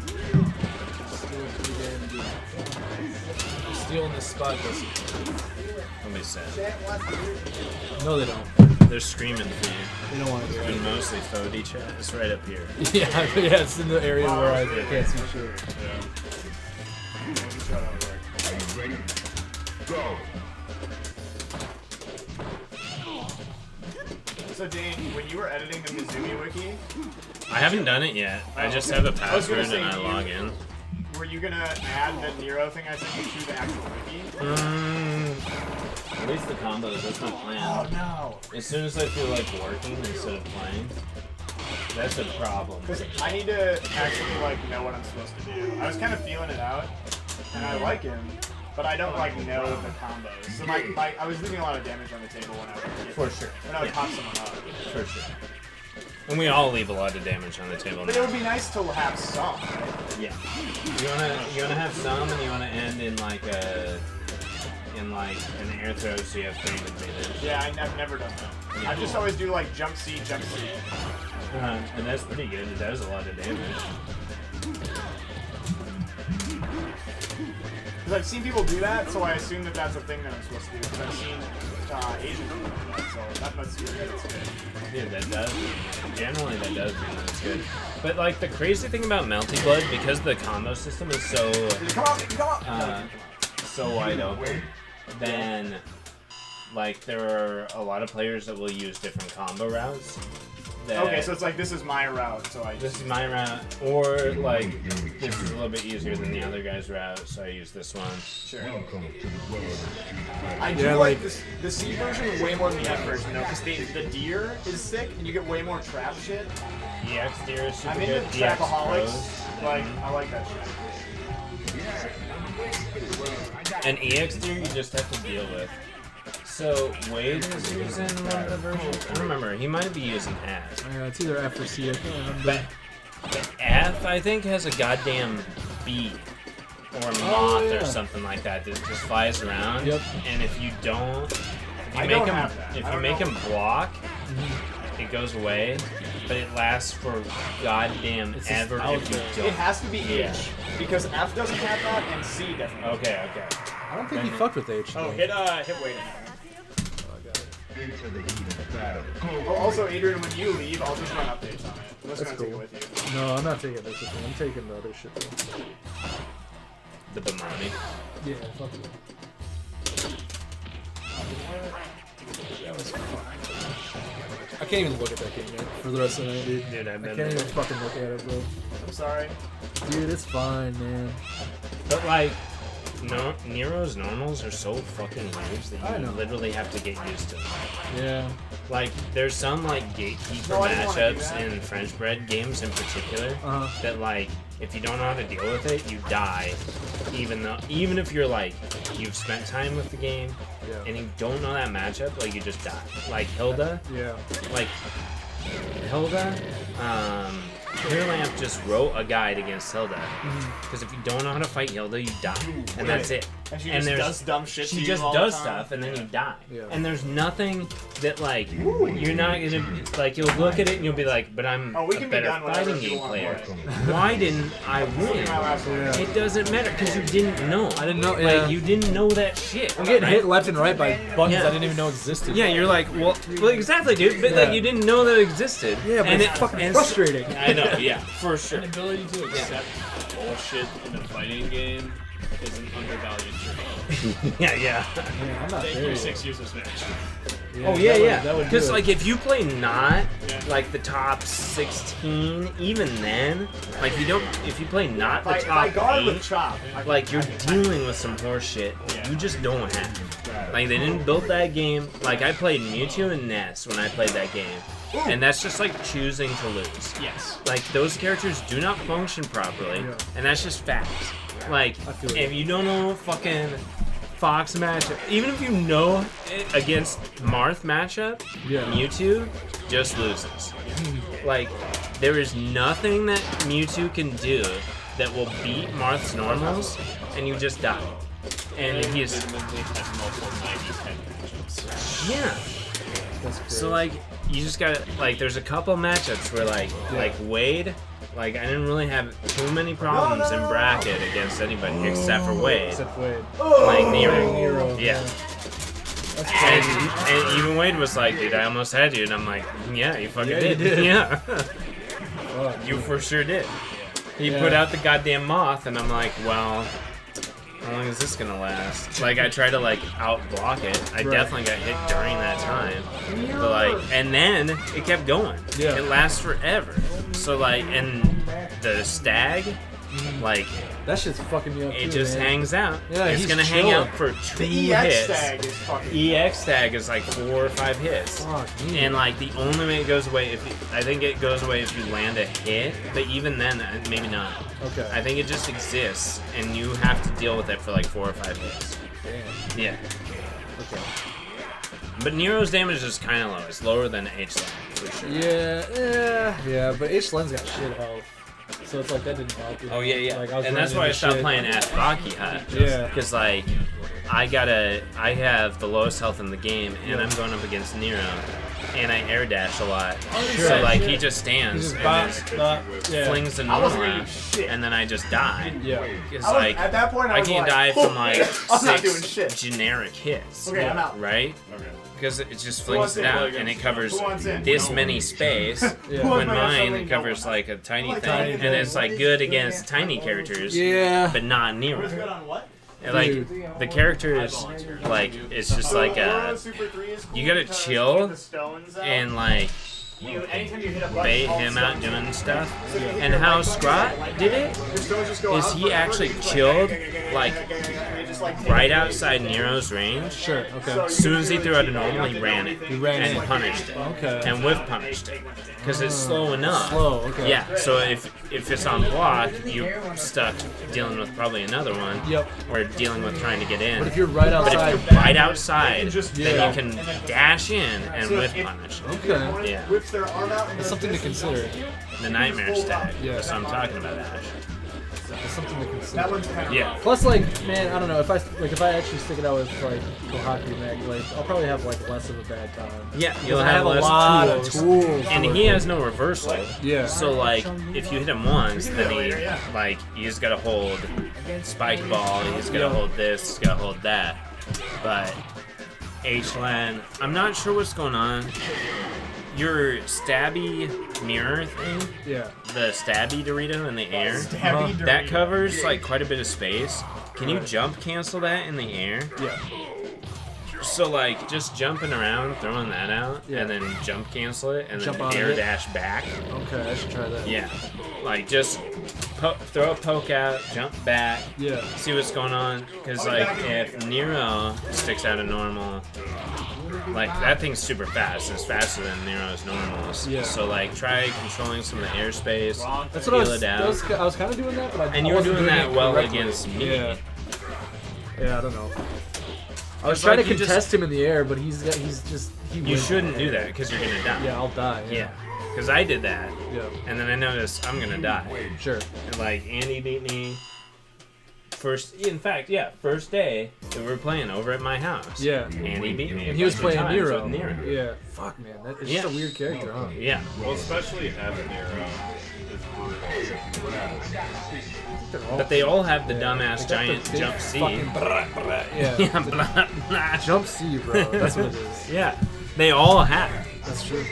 Still pretty damn good. I'm stealing this spot, listen. Don't be sad. No, they don't. They're screaming for you. They don't want to hear it. And mostly Fody chat. It's right up here. Yeah, it's in the area where I can't see shit. Are you ready? Go. So Dane, when you were editing the Mizumi wiki, I haven't done it yet. I just have a I was gonna password and say, I log in. were you gonna add the Nero thing I sent you to the actual wiki? At least the combos, that's my plan. Oh no! As soon as I feel like working instead of playing, that's a problem. Because I need to actually like know what I'm supposed to do. I was kind of feeling it out, and I like him, but I don't like know the combos. So I was leaving a lot of damage on the table when I would For sure. when I would pop someone up. For sure. And we all leave a lot of damage on the table But now. it would be nice to have some. Right? Yeah. You wanna have some, and you wanna end in like an air throw, so you have 3 advantage. Yeah, I've never done that. I just always do like jump C, jump C. And that's pretty good. It does a lot of damage. Because I've seen people do that, so I assume that that's a thing that I'm supposed to do. Because I've seen Asian people do that, so that must mean that it's good. Yeah, that does. Generally, that does mean that it's good. But like the crazy thing about Melty Blood, because the combo system is so so wide open, then like there are a lot of players that will use different combo routes. Okay, so it's like this is my route, so I This is my route, or like this is a little bit easier than the other guy's route, so I use this one. Sure. I do like this, the C version way more than the F version though, because the deer is sick and you get way more trap shit. EX deer is super I'm good. into EX Trapaholics, Pros. like I like that shit. An EX deer you just have to deal with. So Wade is using one of the versions. I don't remember. He might be using F. Yeah, it's either F or C. I can't remember. But the F, I think, has a goddamn bee or moth or something like that that just flies around. Yep. And if you don't, I don't have that. if I you don't make know. him block, it goes away. But it lasts for goddamn It's just ever out if you there. don't. It has to be Yeah. H, because F doesn't have that and C definitely. Okay. I don't think he fucked with H. Oh, hit Wade. Into the heat of battle. Oh, also, Adrian, when you leave, I'll just run updates on it. I'm just That's gonna take it cool. with you. No, I'm not taking this with me. I'm taking the other shit though. The Bamani. Yeah, fuck it. That was fun. I can't even look at that game yet for the rest of the night, dude. Dude, I can't even fucking look at it, bro. I'm sorry. Dude, it's fine, man. But like, no, Nero's normals are so fucking huge that I you know. literally have to get used to them. Yeah. Like, there's some like gatekeeper No, I didn't wanna do matchups that. in French bread games in particular Uh-huh. that like, if you don't know how to deal with it, you die. Even if you're like, you've spent time with the game Yeah. and you don't know that matchup, like you just die. Like Hilda, Yeah. like Hilda, Clearlamp just wrote a guide against Hilda. Because if you don't know how to fight Hilda, you die. And that's it. And she just there's- does dumb shit to She you just all the does time. stuff and then you die. Yeah. And there's nothing that like you're not gonna like you'll look at it and you'll be like, but I'm Oh, we a can be better done whenever fighting people game wanna player. play. Why didn't I win? Yeah. It doesn't matter because you didn't know. I didn't know. Like Yeah. you didn't know that shit. I'm getting right? hit left and right by buttons Yeah. I didn't even know existed. Yeah, you're like, well, exactly, dude. But like, Yeah. you didn't know that existed. Yeah, but and it's fucking and frustrating. I know, yeah, for sure. An ability to accept bullshit in a fighting game is an undervalued trait. yeah. Yeah, I'm not Thank there you, yet. 6 years of Smash. Oh yeah, yeah. That would do Because it. like if you play not Yeah. like the top 16, even then, like if you play not the If I top guard with 8, chop, like you're dealing with some horse shit Yeah. you just don't have. Like they didn't build that game. Like I played Mewtwo and Ness when I played that game, and that's just like choosing to lose. Yes. Like those characters do not function properly, Yeah. and that's just facts. Like I feel if you don't know fucking Fox matchup, even if you know it against Marth matchup, Yeah. Mewtwo just loses. Like there is nothing that Mewtwo can do that will beat Marth's normals, and you just die. And he is legitimately has multiple 90-10 matchups. yeah. That's crazy. So like you just gotta like there's a couple matchups where like Wade, like I didn't really have too many problems in bracket against anybody except for Wade. Except Wade. Playing Nero. Playing Nero, Yeah. That's crazy. And even Wade was like, dude, I almost had you, and I'm like, yeah, you fucking Yeah, you did. did. Yeah. Fuck. You for sure did. He Yeah. put out the goddamn moth, and I'm like, well, how long is this gonna last? Like, I tried to like out block it. I Right. definitely got hit during that time, but like, and then it kept going. Yeah. It lasts forever. So like, and the stag, like, That shit's fucking me up it too, just man. hangs out. Yeah, it's he's gonna hang chilling. out for 2 the EX hits. tag is fucking. EX tag is like 4 or 5 hits. Fuck me. And like the only way it goes away, I think it goes away if you land a hit, but even then, maybe not. Okay. I think it just exists, and you have to deal with it for like 4 or 5 hits. Damn. Yeah. Okay. But Nero's damage is kind of low. It's lower than H-Line, for sure. Yeah, but H-Len's got shit health. So it's like that didn't help. you Oh know? yeah, yeah. Like, I was And that's running why I into stopped shit. playing Aspaki Hut. Yeah. Because like, I have the lowest health in the game, and I'm going up against Nero, and I air dash a lot. Sure. So like, Yeah. he just stands He just and bop, just bop, yeah. flings the I normal wasn't gonna at, do shit. and then I just die. Yeah. It's I was- like at that point, I was can't like, die from like I'm not 6 doing shit. generic hits. Okay, I'm out. Right? Okay. Because it just Who wants flings it in? out, and it covers Who wants in? this many space. Yeah. When Who wants mine, in? it covers like a tiny Like thing, tiny and thing. it's like good against tiny characters, Yeah. but not Who's good Nero. on what? And, like the characters, like it's just like Super 3 is cool you gotta because chill you get the stones out. and like anytime you hit a button, bait all him the out stones doing go. stuff. So if you hit And your how right button, Scrot like did that, it the stones just go is out he forever, actually you just chilled, like like, just like right outside Nero's range. Sure. Okay. As soon as he threw out a normal, he ran it. He ran and it. punished it. Okay. And whiff punished it. Because it's slow enough. Slow, okay. Yeah, so if it's on block, you're stuck dealing with probably another one. Yep. Or dealing with trying to get in. But if you're right But outside, if you're right outside, just- then Yeah. you can dash in and whiff punish. okay. Yeah. whips their arm out and That's does something to this and consider. The nightmare stack. Yeah. That's what I'm talking about, Ash. That's something to That consider. one's kind of Yeah. Plus, like, man, I don't know. If I actually stick it out with like Kohaku Mech, like, I'll probably have like less of a bad time. Yeah, 'Cause you'll I have a less lot tools. of tools. And to he work has no reversal. Yeah. So like, if you hit him once, then he's got to hold spike ball. He's got to hold this. He's got to hold that. But H-Lan, I'm not sure what's going on. your stabby mirror thing. Yeah. The stabby Dorito in the air. Stabby That Dorito. covers like quite a bit of space. Can you jump cancel that in the air? Yeah. So like just jumping around, throwing that out, Yeah. and then jump cancel it, and Jump then on air it. dash back. Okay, I should try that. Yeah. Like just throw a poke out, jump back. Yeah. See what's going on. Because like if Nero sticks out of normal, like that thing's super fast. It's faster than Nero's normals. Yeah. So like try controlling some of the airspace. That's what feel it out. I was kind of doing that, but I And you were wasn't doing that it well correctly. against me. Yeah. Yeah, I don't know. I was It's trying like to you contest just- him in the air, but he You wins. shouldn't do that because you're gonna die. Yeah, I'll die. Yeah. Because I did that. Yeah. And then I noticed I'm gonna die. Sure. And like Andy beat me. First day that we were playing over at my house. Yeah. Andy beat me. And he was a bunch of playing times Nero. with Nero. Yeah. Fuck, man. That is just a weird character, huh? Yeah. Well, especially F Nero. But they all have the dumbass They got giant the big jump C. fucking Yeah. Yeah. blah, blah. Jump C, bro. That's what it is. Yeah. They all have it. That's true.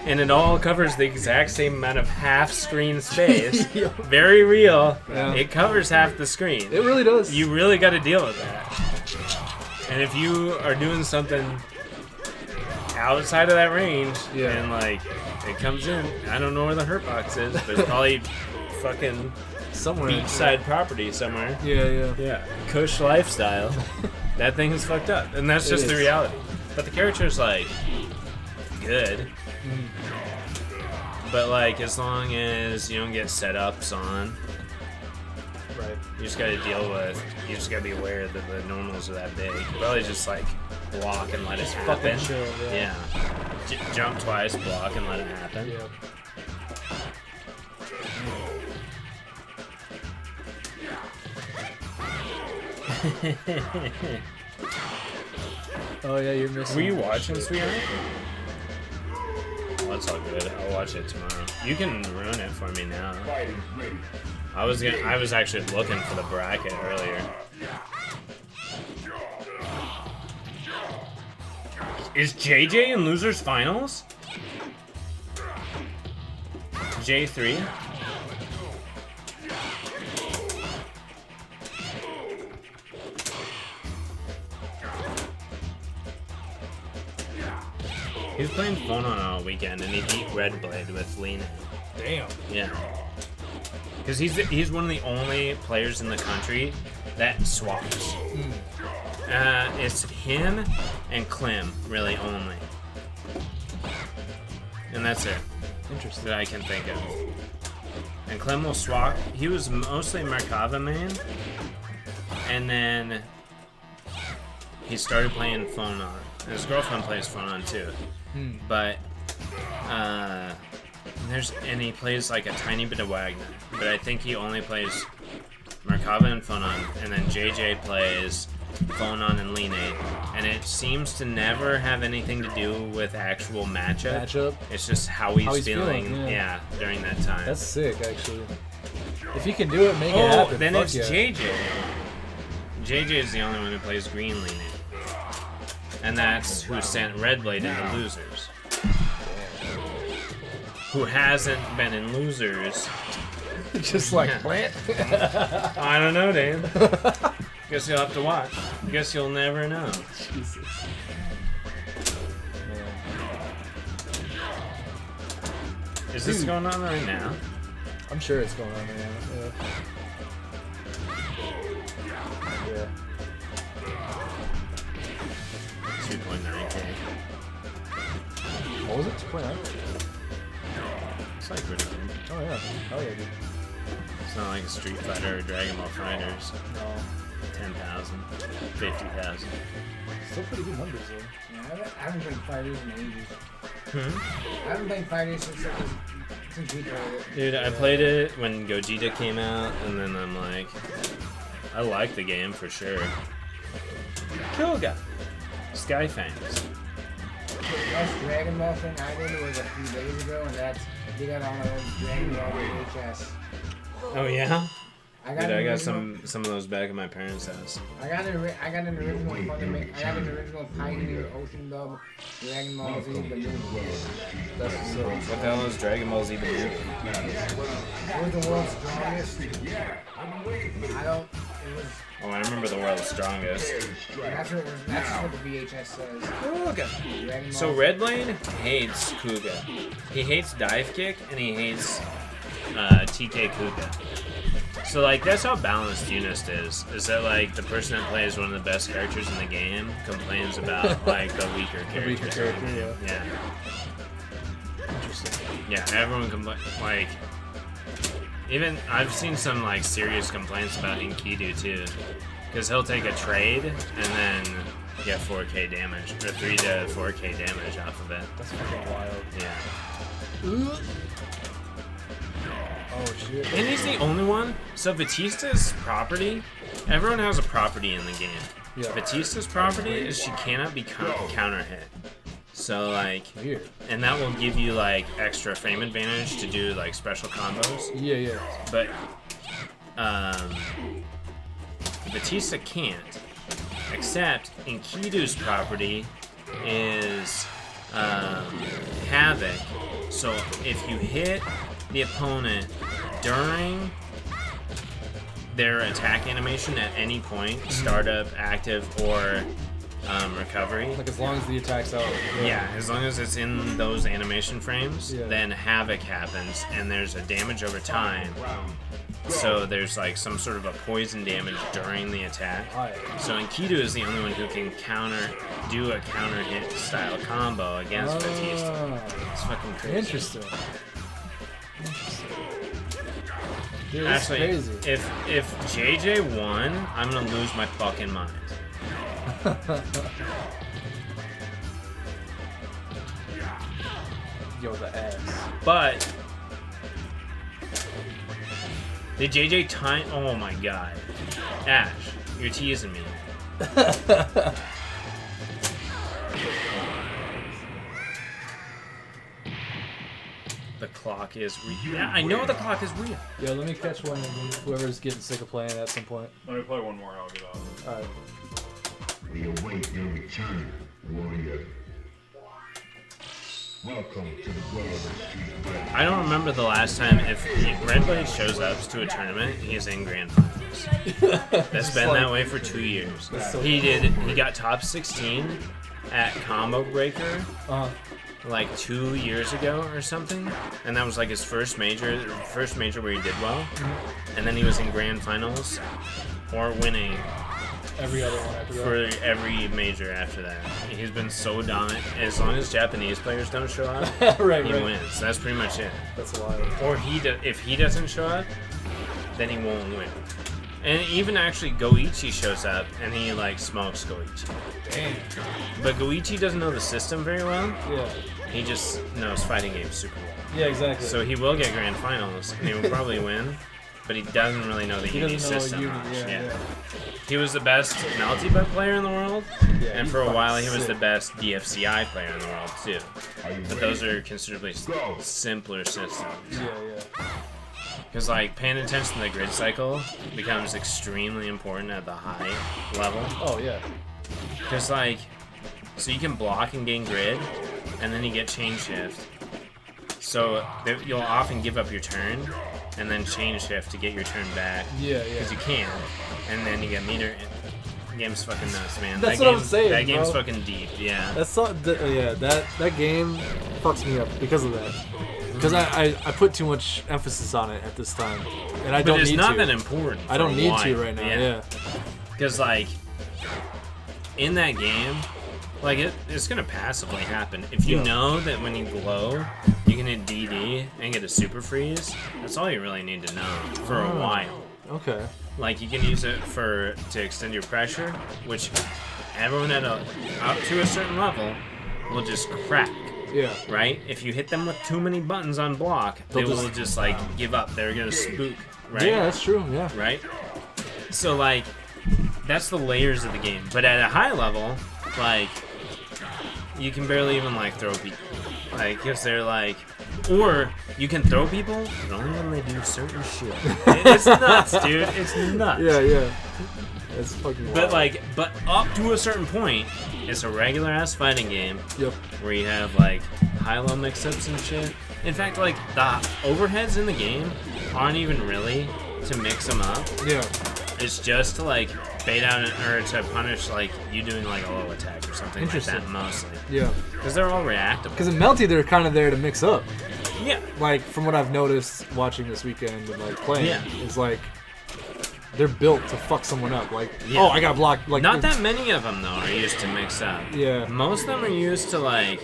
And it all covers the exact same amount of half screen space. Very real. Yeah. It covers half the screen. It really does. You really got to deal with that. And if you are doing something outside of that range, and like it comes in, I don't know where the hurt box is, but it's probably fucking somewhere beachside property somewhere. Yeah. Kush lifestyle. That thing is fucked up, and that's It just the is. reality. But the character's like good. But like as long as you don't get setups on, right? You just gotta deal with. You just gotta be aware that the normals are that big. You probably just like block and let Just it fucking happen. chill, yeah. Jump twice, block and let it happen. Yeah. Oh yeah, you're missing. Were you watching, sweetheart? Well, that's all good. I'll watch it tomorrow. You can ruin it for me now. I was actually looking for the bracket earlier. Is JJ in losers finals? J3? He was playing phone on all weekend and he beat Red Blade with Lean. Damn. Yeah. Because he's one of the only players in the country that swaps. It's him and Clem, really only. And that's it. Interesting. That I can think of. And Clem will swap. He was mostly Merkava main. And then he started playing phone on. And his girlfriend plays phone on too. But and he plays like a tiny bit of Wagner. But I think he only plays Merkava and phone on, and then JJ plays phone on and Lean 8. And it seems to never have anything to do with actual matchup. It's just how he's feeling, yeah. during that time. That's sick, actually. If you can do it, make it happen. Then Fuck it's yeah. JJ. JJ is the only one who plays green Lean 8. And that's who sent Red Blade into losers. Who hasn't been in losers. Just like plant. I don't know, Dan. Guess you'll have to watch. Guess you'll never know. Jesus. Is this going on right now? I'm sure it's going on right now. Yeah. 2.9K. What was it? 2.9? It's like pretty good. Oh yeah. Oh yeah, dude. It's not like a Street Fighter or Dragon Ball Fighters. No. 10,000. 50,000. Still pretty good numbers though. Yeah, I haven't played fighters in ages. I Hmm? haven't played fighters since we played it. Dude, I played it when Gogeta came out, and then I'm like, I like the game for sure. Kyoga! Skyfangs. The last Dragon Ball thing I did was a few days ago, and they got all my old Dragon Ball VHS. Oh yeah? I I Dude, I got some of those back at my parents' house. I got an original Pioneer Ocean Dub Dragon Ball Z the movie. That's so. What the hell is Dragon Ball Z the movie? It was the world's strongest. I don't. It was. Oh, I remember the world's strongest. Yeah, that's what the VHS says. Kuga. So Red Lane hates Kuga. He hates Dive Kick and he hates TK Kuga. So like that's how balanced Unist is that like the person that plays one of the best characters in the game complains about like the weaker character. Yeah. Interesting. Yeah, everyone complains. Like, even I've seen some like serious complaints about Enkidu too, because he'll take a trade and then get 4k damage or 3 to 4k damage off of it. That's fucking wild. Yeah. Oh shit. And he's the only one. So Batista's property, everyone has a property in the game. Yeah. Batista's property is she cannot be counter hit. So like, weird. And that will give you like extra frame advantage to do like special combos. Yeah. But Batista can't. Except Enkidu's property is Havoc. So if you hit the opponent during their attack animation at any point, startup, active, or recovery. Like as long as the attack's out. Yeah, as long as it's in those animation frames, then Havoc happens, and there's a damage over time. So there's like some sort of a poison damage during the attack. So Enkidu is the only one who can do a counter hit style combo against Batista. It's fucking crazy. Interesting. Dude, Actually, crazy. if JJ won, I'm gonna lose my fucking mind. Yo, the ass. But the JJ time. Oh my god, Ash, you're teasing me. The clock is real. Yeah, I know the clock is real. Yo, let me catch one. Whoever's getting sick of playing at some point. Let me play one more. I'll get off. All right. We await your return, warrior. Welcome to the world of Street Fighter. I don't remember the last time if Red Blade shows up to a tournament, he's in grand finals. That's been that way for 2 years. So He got top 16 at Combo Breaker. Like 2 years ago or something, and that was like his first major where he did well, and then he was in grand finals or winning every other one after for every major after that. He's been so dominant. As long as Japanese players don't show up, he wins. That's pretty much it. That's wild. Or if he doesn't show up, then he won't win. And even actually Goichi shows up and he like smokes Goichi. Damn. But Goichi doesn't know the system very well. Yeah. He just knows fighting games super well. Yeah, exactly. So he will get grand finals and he will probably win, but he doesn't really know the Uni system. Yeah. He was the best Melty Butt player in the world, and for a while he was the best DFCI player in the world too. But those are considerably simpler systems. Yeah. Because like paying attention to the grid cycle becomes extremely important at the high level. Oh yeah. Because like, so you can block and gain grid, and then you get chain shift. So you'll often give up your turn, and then chain shift to get your turn back. Yeah. Because you can, and then you get meter. The game's fucking nuts, man. That's what I'm saying, That game's bro. fucking deep. Yeah. That's not. That game fucks me up because of that. Because I put too much emphasis on it at this time, and I don't need to. But it's not that important. I don't for need why. to right now. Yeah. Because like in that game, like it's gonna passively happen. If you know that when you glow, you can hit DD and get a super freeze. That's all you really need to know for a while. Okay. Like you can use it to extend your pressure, which everyone up to a certain level will just crack. Yeah. Right? If you hit them with too many buttons on block, they will just like give up. They're gonna spook. Right? Yeah, that's true. Yeah. Right? So like that's the layers of the game. But at a high level, like you can barely even like throw people. Like, because they're like, or you can throw people, but only when they do certain shit. It's nuts, dude. It's nuts. Yeah. That's fucking wild. But up to a certain point, it's a regular ass fighting game. Yep. Where you have like high-low mix-ups and shit. In fact, like the overheads in the game aren't even really to mix them up. Yeah. It's just to like bait out or to punish like you doing like a low attack or something like that mostly. Yeah. Because they're all reactable. Because in Melty, they're kind of there to mix up. Yeah. Like from what I've noticed watching this weekend and like playing, Yeah. is like they're built to fuck someone up. Like, Yeah. oh, I got blocked. Like, not that many of them though are used to mix up. Yeah. Most of them are used to like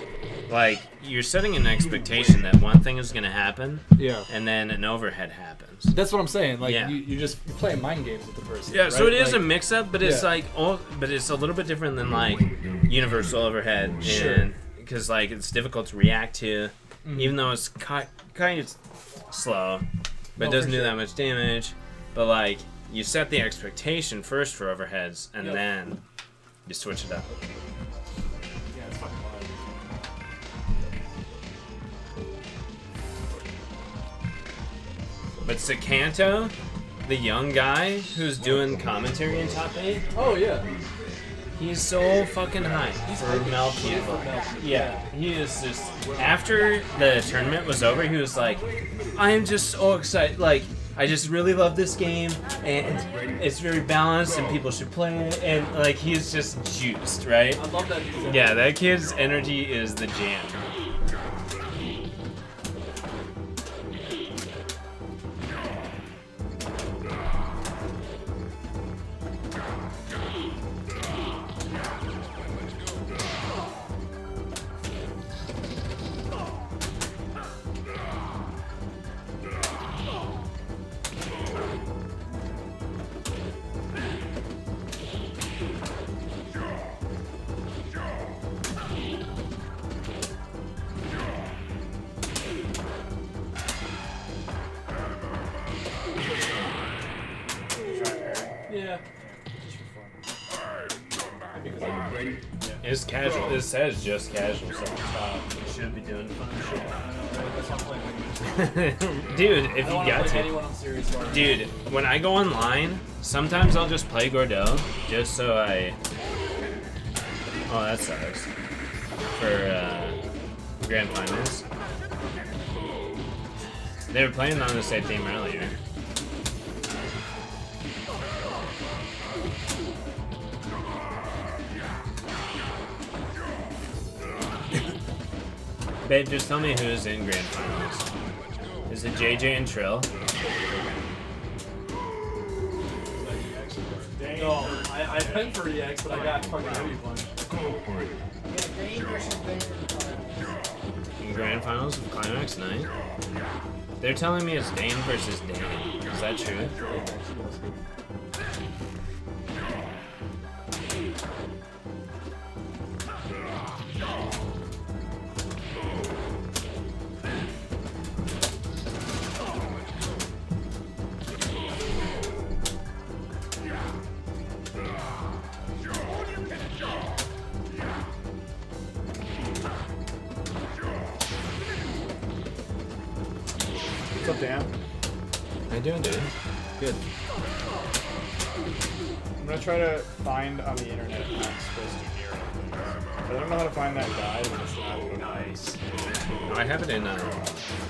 you're setting an expectation that one thing is gonna happen. Yeah. And then an overhead happens. That's what I'm saying. Like, Yeah. you're playing mind games with the person. Yeah, right? so it is like, a mix-up, but it's yeah. but it's a little bit different than like universal overhead, Sure. and because like it's difficult to react to, Mhm. even though it's kind of slow, but Oh, it doesn't for do sure. that much damage. But like you set the expectation first for overheads, and Yep. then you switch it up. Yeah, it's fucking wild. But Sakanto, the young guy who's doing commentary in top 8, Oh yeah. he's so fucking high for Melty. Yeah, he is just. After the tournament was over, he was like, I am just so excited. Like, I just really love this game, and it's very balanced, and people should play it. And like, he's just juiced, right? I love that. Yeah, that kid's energy is the jam. Yeah. It's casual. It says just casual, so you should be doing fun shit. Dude, if you got to. Dude, when I go online, sometimes I'll just play Gordeau, just so I... Oh, that sucks. For Grand Finals. They were playing on the same team earlier. Babe, just tell me who's in Grand Finals. Is it JJ and Trill? No, I went for EX, but I got fucking heavy punch. In Grand Finals of Climax Night? They're telling me it's Dane versus Dane. Is that true? What's up, Dan? How you doing, dude? Good. I'm gonna try to find on the internet how I'm supposed to hear things. I don't know how to find that guide, but it's not nice. Oh, I have it in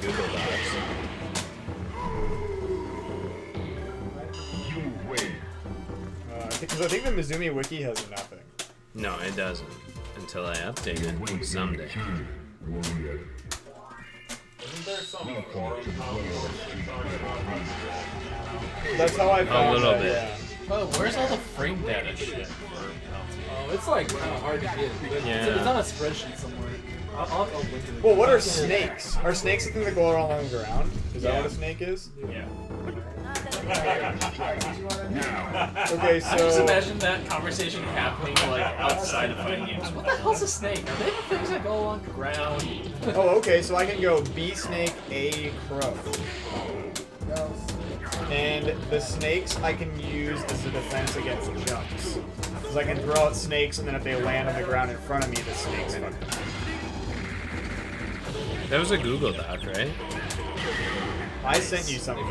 Google Docs. Because I think the Mizumi wiki has nothing. No, it doesn't. Until I update it someday. Isn't there some forum That's how I found A little that, bit. yeah. Oh, where's all the frame data shit for Melty? Oh, it's like kind of hard to get. But Yeah. it's on a spreadsheet somewhere. I'll link it. Well, what are snakes? Are snakes the thing that go along the ground? Is that Yeah. what a snake is? Yeah. Okay, so I just imagine that conversation happening like outside of fighting games. What the hell's a snake? Are they the things that go along the ground? Oh, okay, so I can go B snake, A crow. And the snakes I can use as a defense against jumps. Because I can throw out snakes, and then if they land on the ground in front of me, the snakes fuck them. That was a Google Doc, right? I sent you something.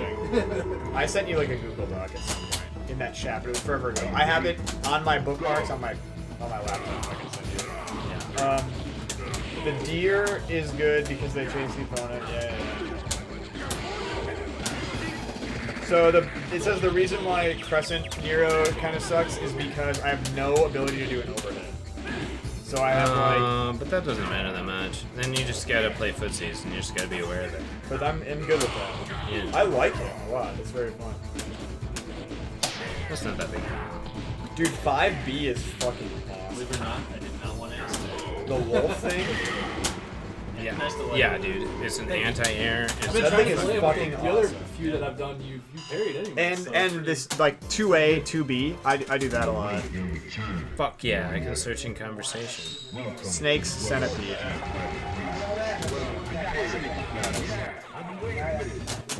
I sent you like a Google Doc at some point in that chat, but it was forever ago. I have it on my bookmarks on my laptop. I can send you. The deer is good because they chase the opponent. Yeah. So it says the reason why Crescent Nero kind of sucks is because I have no ability to do an overhead. So I have like. But that doesn't matter that much. Then you just gotta play footsies and you just gotta be aware of it. But I'm good with that. Yeah. I like it a lot. It's very fun. That's not that big. Dude, 5B is fucking awesome. Believe it or not, I did not want to ask that. The wolf thing? Yeah, dude. It's an anti-air. That thing is fucking The other awesome. few that I've done, you parried anyway. And this like 2A, 2B, I do that a lot. Fuck yeah, I can search in conversation. Snakes, centipede.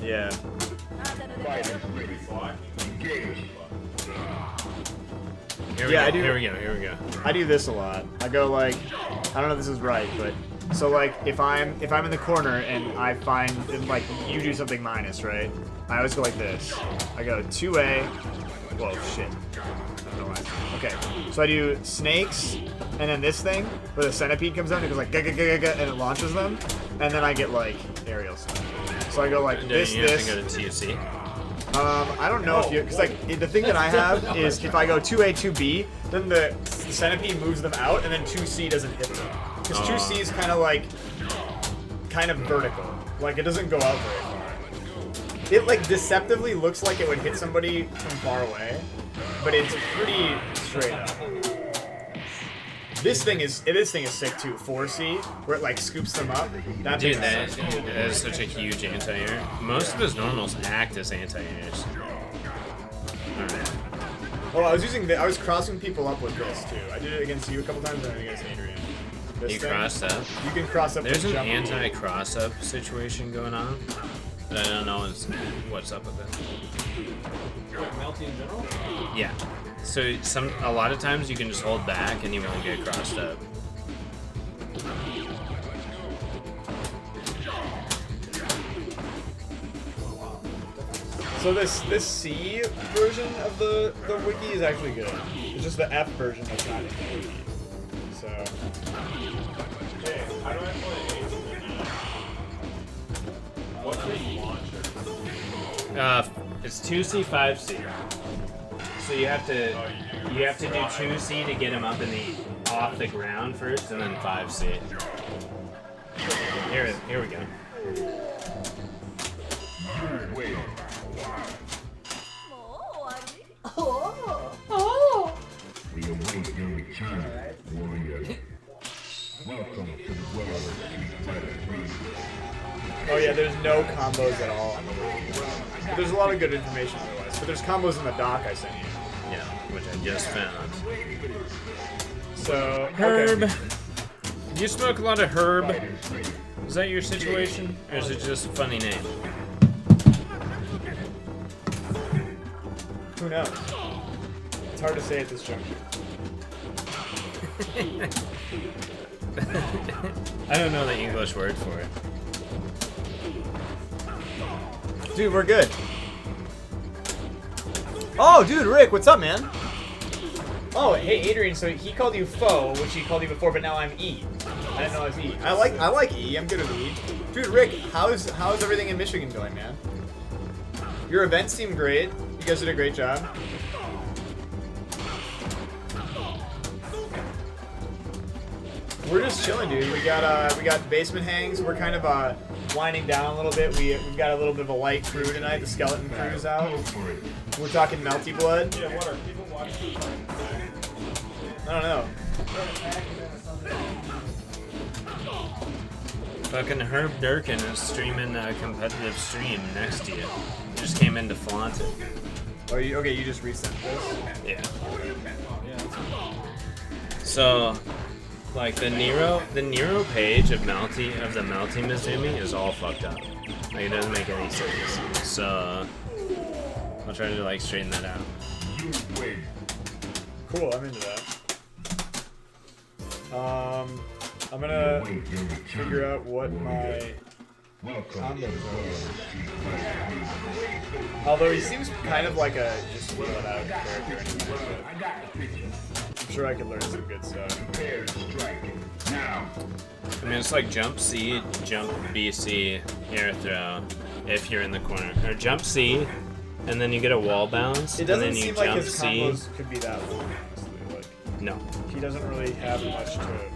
Yeah. Here we go. I do this a lot. I go like, I don't know if this is right, but so like if I'm in the corner and I find and like you do something minus, right? I always go like this. I go 2A. Whoa, shit. I don't know why. Okay, so I do snakes, and then this thing where the centipede comes out and it goes like and it launches them, and then I get like aerial stuff. So I go like this. You have to go to TFC. I don't know if you, because like the thing that I have is if I go 2A, 2B, then the centipede moves them out, and then 2C doesn't hit them. Because 2C is kind of vertical. Like it doesn't go out very far. It like deceptively looks like it would hit somebody from far away, but it's pretty straight up. This thing is sick too. 4C, where it like scoops them up. That is such a huge anti-air. Most of his normals act as anti-airs. Alright. Oh, I was crossing people up with this too. I did it against you a couple times and then against Adrian. You crossed up? You can cross up. There's with an jump. anti-cross-up situation going on, but I don't know what's up with it. Like Melty in general? Yeah. So a lot of times you can just hold back and you won't get crossed up. So this C version of the wiki is actually good. It's just the F version that's not in the wiki. So. Hey, how do I play Ace? What's the launcher? It's 2C, 5C. So you have to do 2C to get him up in the off the ground first, and then 5C. Here we go. We await your return, warrior. Welcome to the world of Street Fighter 3. Oh yeah, there's no combos at all on the wiki. But there's a lot of good information otherwise. But there's combos in the doc I sent you. Yeah, which I just found. So Herb. Okay. You smoke a lot of herb. Is that your situation, or is it just a funny name? Who knows? It's hard to say at this juncture. I don't know the English word for it. Dude, we're good. Oh, dude, Rick, what's up, man? Oh, hey, Adrian. So he called you foe, which he called you before, but now I'm E. I didn't know I was E. I like E. I'm good at E. Dude, Rick, how's everything in Michigan going, man? Your events seem great. You guys did a great job. We're just chilling, dude. We got basement hangs. We're kind of winding down a little bit. We've got a little bit of a light crew tonight. The skeleton crew's out. We're talking Melty Blood. Yeah, what are people watching? I don't know. Fucking Herb Durkin is streaming a competitive stream next to you. Just came in to flaunt it. Oh, okay? You just resent this. Yeah. So, like the Nero page of the Melty Mizumi is all fucked up. Like it doesn't make any sense. So I'll try to like straighten that out. Cool, I'm into that. I'm gonna figure out what my combos are. Although he seems kind of like a just fill it out character anyway, but I'm sure I could learn some good stuff. I mean, it's like jump C, jump BC, air throw, if you're in the corner. Or jump C, and then you get a wall bounce, It and doesn't then you seem like jump his C. combos could be that long, honestly. Like, No. he doesn't really have much to warrant.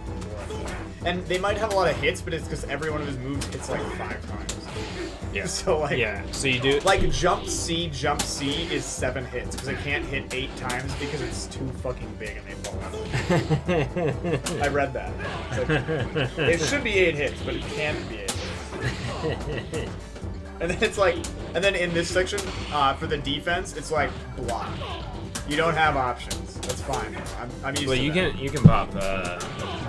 And they might have a lot of hits, but it's because every one of his moves hits like 5 times. Yeah. So like, Yeah, so you do like jump C is 7 hits because it can't hit 8 times because it's too fucking big and they fall out. I read that. It's like, it should be 8 hits, but it can't be 8 hits. And then it's like, and then in this section, for the defense, it's like block. You don't have options. That's fine. I'm used Well, to you that. can pop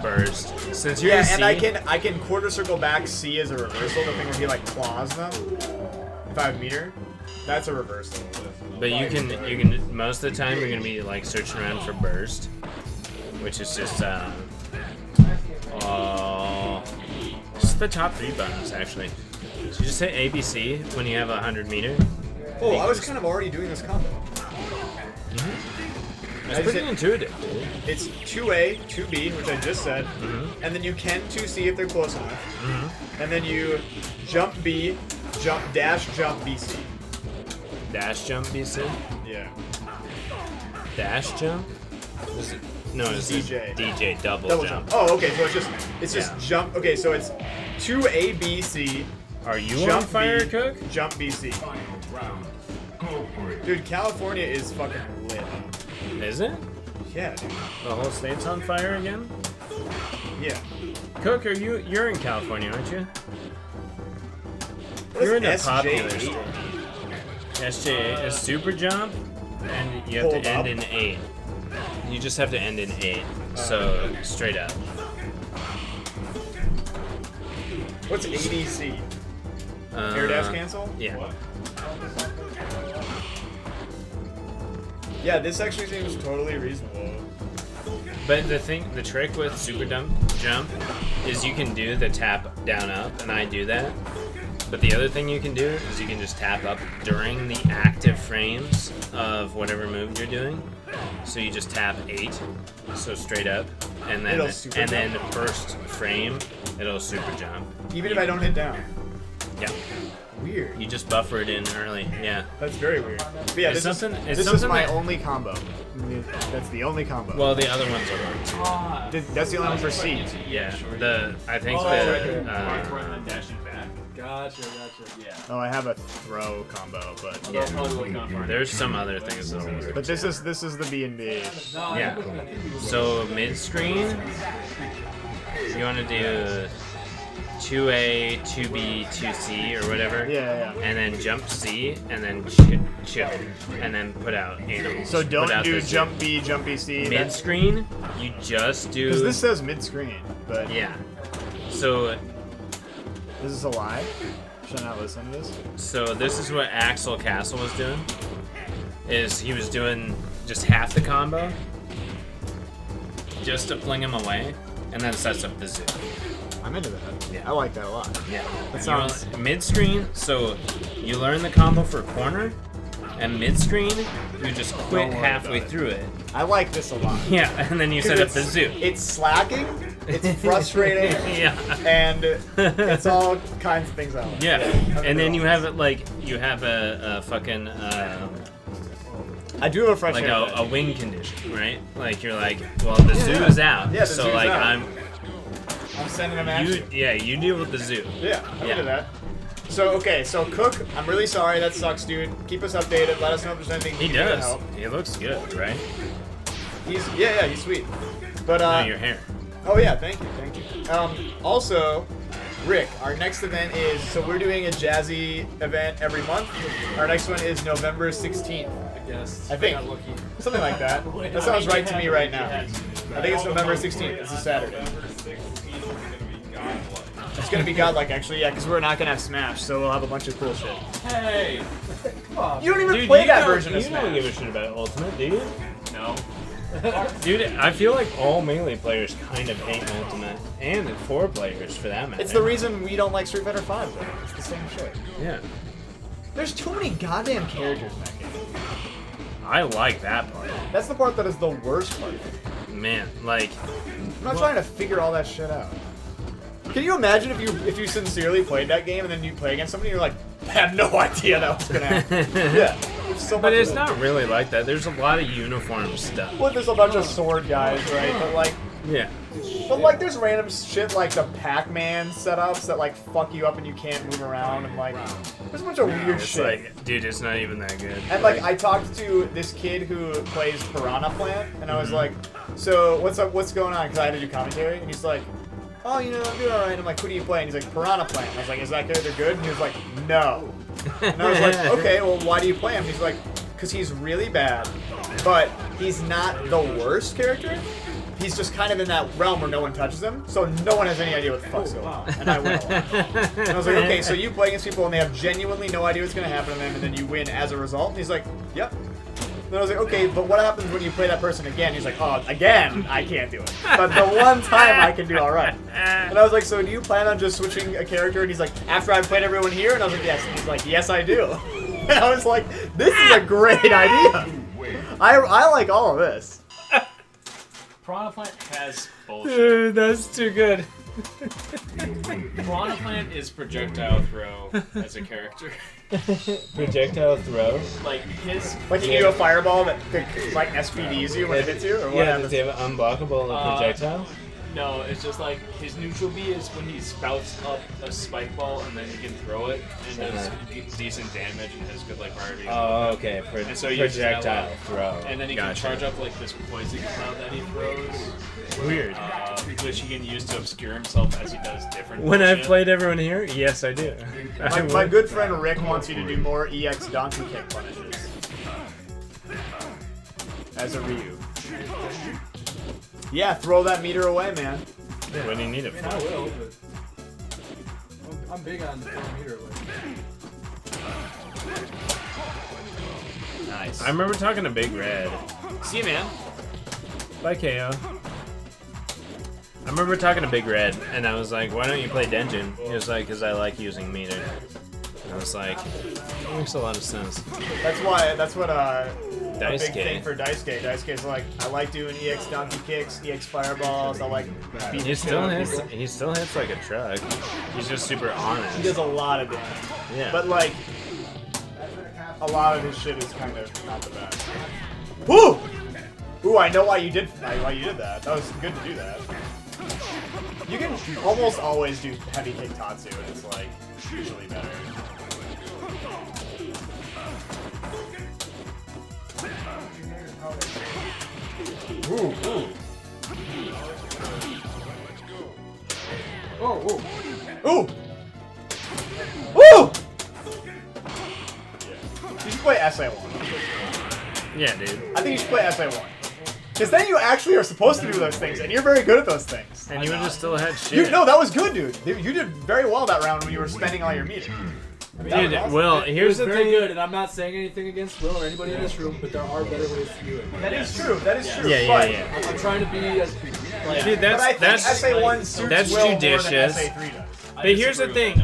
burst since you're Yeah, a C. and I can quarter circle back C as a reversal. The thing where he like claws them. If I have meter, that's a reversal. But you can most of the time you're gonna be like searching around for burst, which is just the top 3 buttons actually. So you just hit ABC when you have 100 meter. Oh, I was kind of already doing this combo. It's pretty intuitive, dude. It's 2A, 2B, which I just said, and then you can 2C if they're close enough, and then you jump B, dash jump BC. Dash jump BC? Yeah. Dash jump? No, it's DJ. DJ double jump. Oh, okay, so it's just jump. Okay, so it's 2A, B, C. Are you jump on fire, B, Cook? Jump BC. Dude, California is fucking lit. Is it? Yeah, dude. The whole state's on fire again? Yeah. Cook, you're in California, aren't you? What You're in is the popular SJ8? state. SJ8 is super jump, and you have Hold to end up. in 8. You just have to end in 8. So straight up. What's ADC? Air dash cancel? Yeah. Yeah, this actually seems totally reasonable. But the trick with super jump is you can do the tap down up, and I do that. But the other thing you can do is you can just tap up during the active frames of whatever move you're doing. So you just tap 8, so straight up, and then It'll super jump? the first frame it'll super jump. Even if I don't hit down. Yeah. Weird. You just buffer it in early. Yeah. That's very weird. But yeah, It's this is something- it's this is something my that- only combo. That's the only combo. Well, the other ones are work too. That's the only one for C. Yeah. I think Gotcha. Yeah. Oh, I have a throw combo, but there's some other things that work. But this is the B&B. Yeah. So mid screen, you want to do 2A, 2B, 2C or whatever. Yeah. And then jump C, and then chill, and then put out animals. So Put don't out do the jump B, jump BC. mid screen. You just do. Because this says mid screen, but Yeah. So this is a lie. Should I not listen to this? So this is what Axel Castle was doing. Is he was doing just half the combo, just to fling him away, and then sets up the zoo. I'm into that. Yeah, I like that a lot. Yeah. That sounds. Mid screen, so you learn the combo for corner, and mid screen, you just quit Don't worry halfway about it. through it. I like this a lot. Yeah, and then you set up the zoo. It's slacking. It's frustrating. Yeah. And it's all kinds of things I like. Yeah, I'm and then into you all have it like you have a fucking I do have a fresh like haircut. a wing condition, right? Like you're like, well, the zoo is out, Yeah, the so zoo's like out. I'm sending him at you. you deal with the zoo. Yeah, I'm Yeah. into that. So okay, so Cook, I'm really sorry. That sucks, dude. Keep us updated. Let us know if there's anything He you can do to does. help. He looks good, right? He's he's sweet. But No, your hair. Oh yeah, thank you. Also, Rick, our next event is so we're doing a jazzy event every month. Our next one is November 16th. I guess. I think something like that. That sounds right to me right now. I think it's November 16th. It's a Saturday. It's gonna be godlike, actually, yeah, because we're not gonna have Smash, so we'll have a bunch of cool shit. Hey, come on. You don't even Dude, play you that don't- version of You Smash. don't give a shit about Ultimate, do you? No. Dude, I feel like all melee players kind of hate Ultimate, and 4 players for that matter. It's the reason we don't like Street Fighter 5, though. It's the same shit. Yeah. There's too many goddamn characters in that game. I like that part. That's the part that is the worst part. Man, like... I'm not trying to figure all that shit out. Can you imagine if you sincerely played that game and then you play against somebody and you're like, I had no idea that was gonna happen. Yeah. There's so But much it's of it. not really like that. There's a lot of uniform stuff. Well, there's a bunch of sword guys, right? But like, Yeah. but like, there's random shit like the Pac-Man setups that like fuck you up and you can't move around, and like, there's a bunch of weird It's shit. like, dude, it's not even that good. And like, I talked to this kid who plays Piranha Plant, and I was like, so what's up? What's going on? Because I had to do commentary, and he's like, oh, you know, I'm doing alright. I'm like, who do you play? And he's like, Piranha Plant. And I was like, is that character good? And he was like, no. And I was like, okay, well, why do you play him? He's like, because he's really bad, but he's not the worst character. He's just kind of in that realm where no one touches him, so no one has any idea what the fuck's going on. And I win a lot. And I was like, okay, so you play against people and they have genuinely no idea what's going to happen to them, and then you win as a result? And he's like, yep. And I was like, okay, but what happens when you play that person again? He's like, oh, again, I can't do it. But the one time I can do all right. And I was like, so do you plan on just switching a character? And he's like, after I've played everyone here? And I was like, yes. And he's like, yes, I do. And I was like, this is a great idea. I like all of this. Piranha Plant has bullshit. Dude, that's too good. Piranha Plant is projectile throw as a character. Projectile throw? Like his... Like you can do a fireball that like SPDs you when it hits you? Or what Yeah, happens? does he have an unblockable projectile? No, it's just like his neutral B is when he spouts up a spike ball and then he can throw it and does decent damage and has good like priority. Oh, okay. And so he uses that Projectile a lot. throw. And then he Gotcha. can charge up like this poison cloud that he throws. Weird. Which he can use to obscure himself as he does different When I've bullshit. played everyone here, yes, I do. My good friend Rick wants you to do more EX donkey kick punishes. As a Ryu. Yeah, throw that meter away, man. When do you need it for? I will, but I'm big on throwing meter away. Nice. I remember talking to Big Red. See you, man. Bye, KO. I remember talking to Big Red, and I was like, why don't you play Denjin? He was like, because I like using meter. And I was like, that makes a lot of sense. That's what a big Daisuke. thing for Daisuke. Daisuke's like, I like doing EX donkey kicks, EX fireballs, I like beating He still shit out of hits. people. He still hits like a truck. He's just super honest. He does a lot of damage. Yeah. But like, a lot of his shit is kind of not the best. Woo! Ooh, I know why you did that. That was good to do that. You can almost always do heavy kick Tatsu, and it's like usually better. Ooh, ooh. Oh, ooh. Ooh! Ooh! You should play SA1. Yeah, dude. I think you should play SA1. Because then you actually are supposed to do those things, and you're very good at those things. And you would have still had shit. No, that was good, dude. You did very well that round when you were spending all your meter. Dude, Will, here's the very thing. good, and I'm not saying anything against Will or anybody in this room, but there are better ways to do it. That is true. That is true. Yeah, but yeah. I'm trying to be as like, Dude, But I that's think SA1 suits that's Will more than judicious. SA3 does. But here's the thing.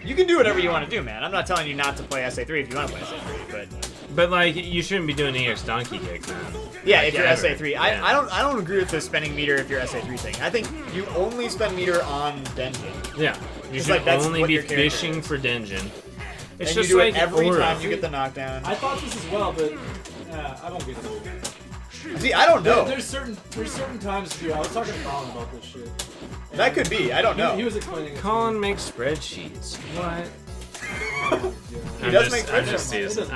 You can do whatever you want to do, man. I'm not telling you not to play SA3 if you want to play SA3, But like, you shouldn't be doing EX donkey kick, man. yeah, Like, if you're ever. SA3. Yeah. I don't agree with the spending meter if you're SA3 thing. I think you only spend meter on Denjin. Yeah, you It's should like, that's only what be your character fishing for Denjin. It's and just you do like it every Aura. time you get the knockdown. I thought this as well, but I don't get it. See, I don't know. There's certain times to do. I was talking to Colin about this shit. And That could be. I don't know. He was explaining it. Colin makes spreadsheets. What? He does make I'm spreadsheets. just teasing.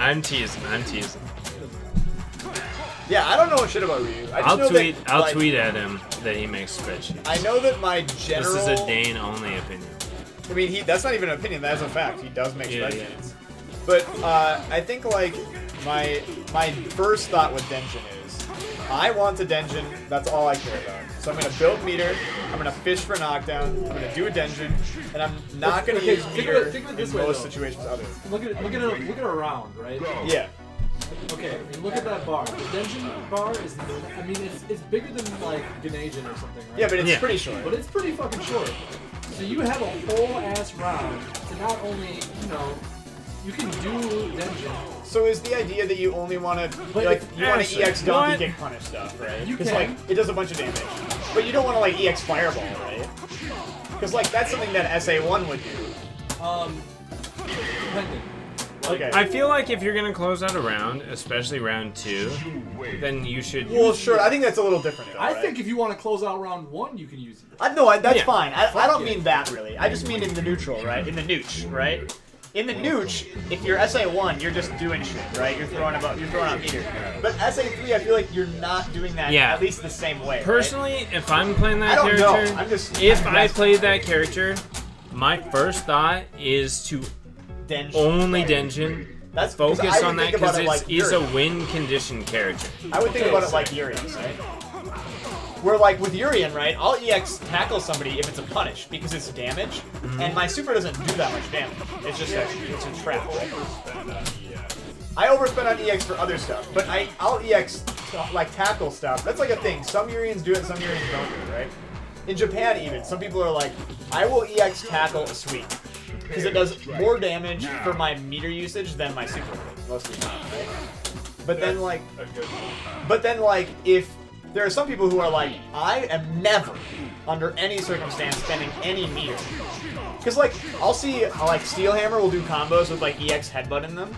I'm teasing. Yeah, I don't know shit about Ryu. I just I'll know tweet. That, I'll like, tweet at him that he makes spreadsheets. I know that my general. This is a Dane only opinion. I mean, that's not even an opinion. That is a fact. He does make Yeah, spreadsheets. But I think like my first thought with Denjin is, I want a Denjin. That's all I care about. So I'm gonna build meter. I'm gonna fish for knockdown. I'm gonna do a Denjin, and I'm not gonna use think meter of it this in way, most though. situations other. Look at a round, right? Yeah. Okay, look at that bar. The Denjin bar is, I mean, it's bigger than like Ganajin or something, right? Yeah, but it's pretty short. But it's pretty fucking short. So you have a whole ass round to not only, you know, you can do Denjin. So is the idea that you only want to, But like, if- you want Ashley, to EX Donkey what? Kick Punish stuff, right? You Because, can. like, it does a bunch of damage. But you don't want to, like, EX Fireball, right? Because, like, that's something that SA1 would do. Depending. Okay. I feel like if you're gonna close out a round, especially round 2, then you should. Well, sure. I think that's a little different, though, I right? think if you want to close out round 1, you can use it. That's Yeah. fine. I don't it. mean that, really. I just mean in the neutral, right? In the nooch, right? In the nooch, if you're SA1, you're just doing shit, right? You're throwing out meter. But SA3, I feel like you're not doing that Yeah. at least the same way. right? Personally, if I'm playing that I don't know. character, I'm just- if I'm I guessing. played that character, my first thought is to Denjin. only Denjin. That's- 'cause I focus would on that think about because it like it's a Yuri. win condition character. I would think about it like Urian, right? Where, like, with Urian, right, I'll EX tackle somebody if it's a punish, because it's damage, and my super doesn't do that much damage. It's just it's a trap, right? I overspend on EX for other stuff, but I'll EX, like, tackle stuff. That's like a thing. Some Urians do it, some Urians don't do it, right? In Japan, even, some people are like, I will EX tackle a sweep, because it does more damage for my meter usage than my super would, most of the time, right? But then, like, if there are some people who are like, I am never, under any circumstance, spending any meter. Because, like, I'll see, like, Steelhammer will do combos with, like, EX headbutt in them,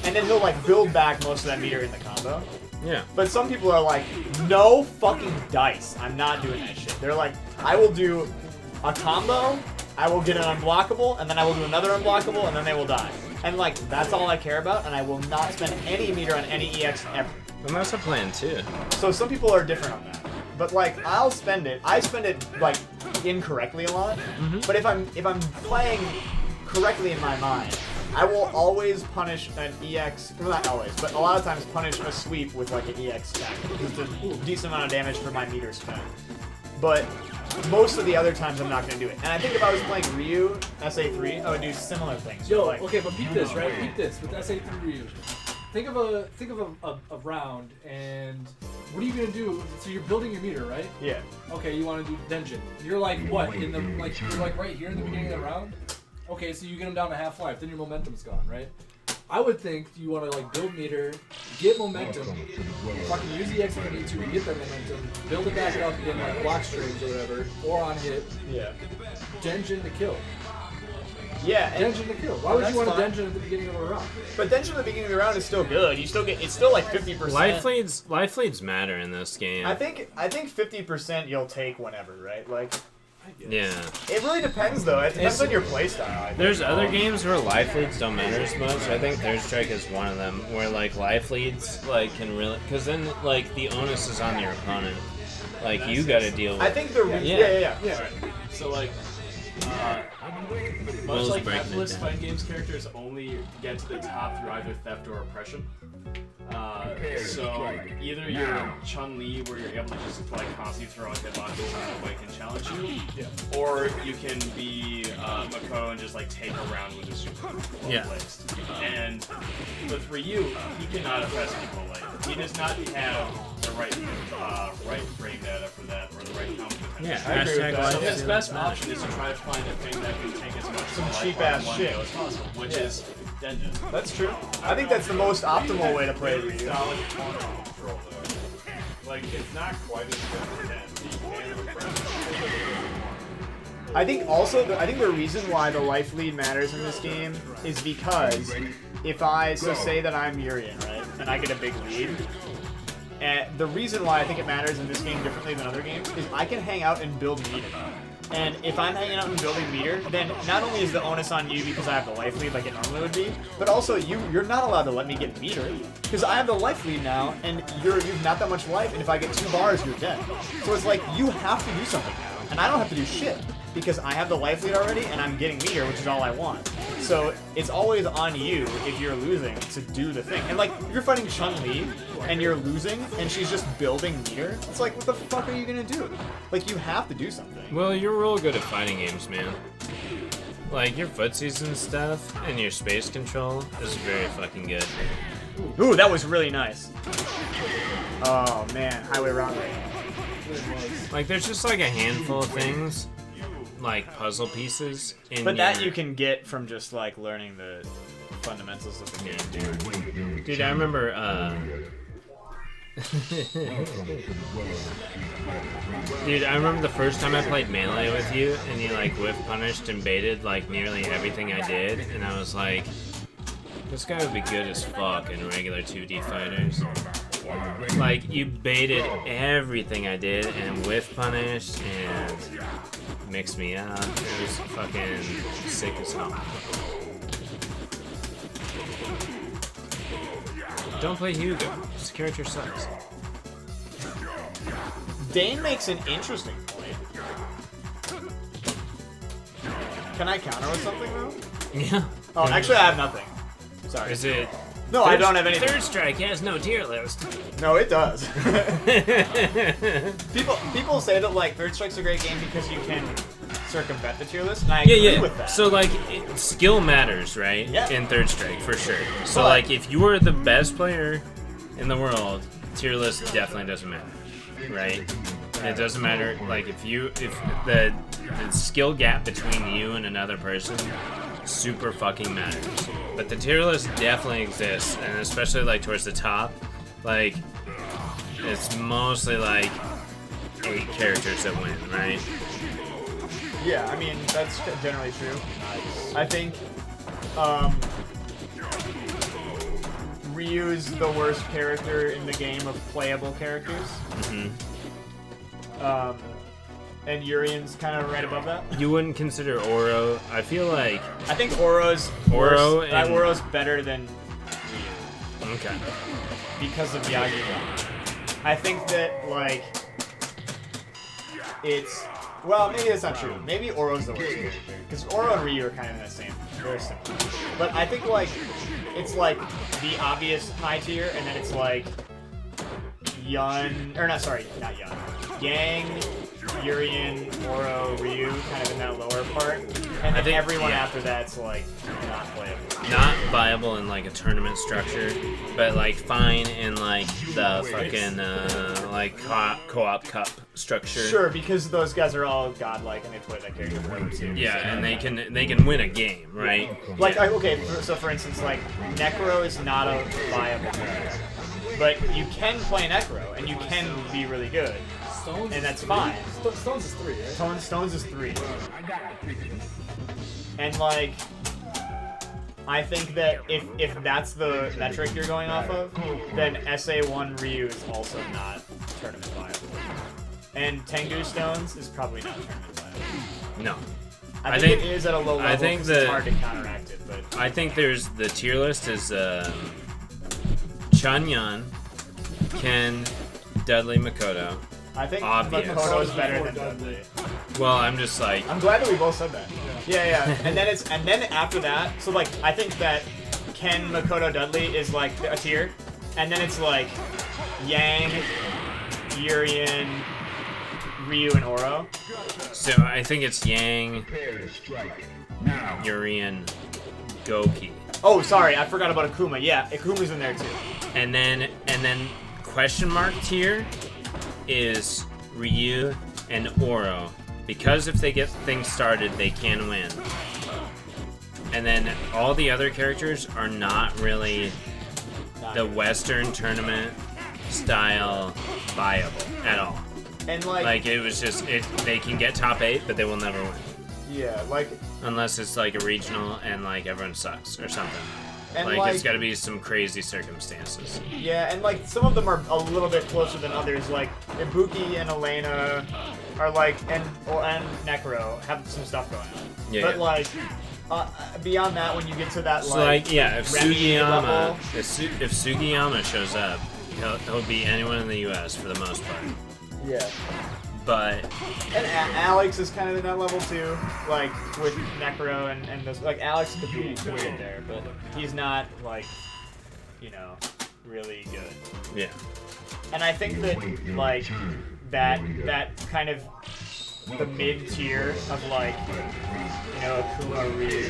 and then he'll, like, build back most of that meter in the combo. Yeah. But some people are like, no fucking dice. I'm not doing that shit. They're like, I will do a combo, I will get an unblockable, and then I will do another unblockable, and then they will die. And, like, that's all I care about, and I will not spend any meter on any EX ever. And that's a plan too. So some people are different on that. But, like, I'll spend it. I spend it, like, incorrectly a lot. But if I'm playing correctly in my mind, I will always punish an EX, well, not always, but a lot of times punish a sweep with, like, an EX stack. It's a decent amount of damage for my meter spent. But most of the other times I'm not going to do it. And I think if I was playing Ryu, SA3, I would do similar things. Yo, like, okay, but beat this, right? Beat this with SA3 Ryu. Think of a round, and what are you gonna do? So you're building your meter, right? Yeah. Okay, you want to do Denjin. You're like what in the you're like right here in the beginning of the round. Okay, so you get them down to half life, then your momentum's gone, right? I would think you want to like build meter, get momentum, fucking use the X if you need to get that momentum, build it back up in like block strings or whatever, or on hit. Yeah. Denjin to kill. Yeah, and Denjin to kill. Why would that's you want fine. a Denjin at the beginning of a round? But Denjin at the beginning of the round is still good. You still get, it's still like 50%. Life leads matter in this game. I think 50% you'll take whenever, right? Like, Yeah. it really depends though. It depends on your playstyle. I think. There's other games where life leads don't matter as much. I think Third Strike is one of them, where like life leads like can really, because then like the onus is on your opponent. Like you got to deal with. I think the Yeah. So like, much Will's like breaking it Netflix, down. fighting games characters only get to the top through either theft or oppression. So either you're Chun-Li, where you're able to just like constantly throw a hitbox and nobody can challenge you, or you can be Mako and just like take a round with a super Yeah. placed. And with Ryu, he cannot oppress people. Like he does not have the right frame data for that or the right count. Yeah, I agree with hashtag that. So life his is best matter. option is to try to find a thing that can take as much Some life cheap out ass in one shit. go as possible, which is Denjin. That's true. I think that's the most optimal way to play Ryu. Solid corner control though. Like it's not quite as good as the can of I think also, I think the reason why the life lead matters in this game is because if I, so say that I'm Urian, right, and I get a big lead, and the reason why I think it matters in this game differently than other games is I can hang out and build meter. And if I'm hanging out and building meter, then not only is the onus on you because I have the life lead like it normally would be, but also you're not allowed to let me get meter because I have the life lead now, and you've not that much life, and if I get 2 bars, you're dead. So it's like you have to do something now, and I don't have to do shit because I have the life lead already, and I'm getting meter, which is all I want. So it's always on you if you're losing to do the thing. And like if you're fighting Chun-Li and you're losing, and she's just building meter, it's like what the fuck are you gonna do? Like you have to do something. Well, you're real good at fighting games, man. Like your footsies and stuff, and your space control is very fucking good. Ooh, that was really nice. Oh man, Highway Robbery. Like, there's just like a handful of things, like puzzle pieces. But that you can get from just like learning the fundamentals of the game, dude. Dude, I remember. Dude, I remember the first time I played Melee with you, and you like whiff punished and baited like nearly everything I did, and I was like, this guy would be good as fuck in regular 2D fighters. Like, you baited everything I did and whiff punished and mixed me up. It was fucking sick as hell. Don't play Hugo. This character sucks. Dane makes an interesting point. Can I counter with something though? Yeah. Oh, actually, I have nothing. Sorry. Is it? No, I don't have anything. Third Strike has no tier list. No, it does. people say that like Third Strike's a great game because you can circumvent the tier list, and I agree with that. So like, skill matters, right? Yeah. In Third Strike, for sure. So like, if you are the best player in the world, tier list definitely doesn't matter, right? It doesn't matter. Like, if the skill gap between you and another person super fucking matters. But the tier list definitely exists, and especially like towards the top, like it's mostly like 8 characters that win, right? Yeah, I mean that's generally true. I think Ryu's the worst character in the game of playable characters. And Urian's kind of right above that. You wouldn't consider Oro. I feel like I think Oro's worse. Oro's better than Ryu. Okay. Because of Yagyu. I think that like it's maybe that's not true. Maybe Oro's the worst character because Oro and Ryu are kind of in the same, very similar. But I think like it's like the obvious high tier, and then it's like Yang, Urian, Oro, Ryu, kind of in that lower part, and then everyone after that's like not playable. Not viable in like a tournament structure, but like fine in like the fucking like co-op cup structure. Sure, because those guys are all godlike and they play that character forever too. Yeah, and they can win a game, right? Like so for instance, like Necro is not a viable character, but you can play Necro and you can be really good. Stones and that's fine. Stones is 3, right? Stones is 3. And like, I think that if that's the metric you're going off of, then SA1 Ryu is also not tournament viable. And Tengu Stones is probably not tournament viable. No. I think it is at a low level. I think it's hard to counteract it, but I think there's the tier list is Chanyan, Ken, Dudley, Makoto. I think obvious. Makoto is better than Dudley. Well, I'm just like. I'm glad that we both said that. Yeah. And then after that, so like I think that Ken, Makoto, Dudley is like a tier, and then it's like Yang, Urian, Ryu, and Oro. So I think it's Yang, Urian, Goki. Oh, sorry, I forgot about Akuma. Yeah, Akuma's in there too. And then question mark tier is Ryu and Oro, because if they get things started, they can win. And then all the other characters are not really the Western tournament style viable at all. And like it was just they can get top 8, but they will never win. Yeah, like unless it's like a regional and like everyone sucks or something. And like it's got to be some crazy circumstances. Yeah, and like some of them are a little bit closer than others. Like Ibuki and Elena are like, and Necro have some stuff going on. Yeah. But like beyond that, when you get to that so like if Remy Sugiyama level, if Sugiyama shows up, he'll beat anyone in the U.S. for the most part. Yeah. But and Alex is kind of in that level too, like with Necro and those. Like Alex could be good there, but he's not like, really good. Yeah. And I think that like that kind of the mid tier of like Akuma, Ryu,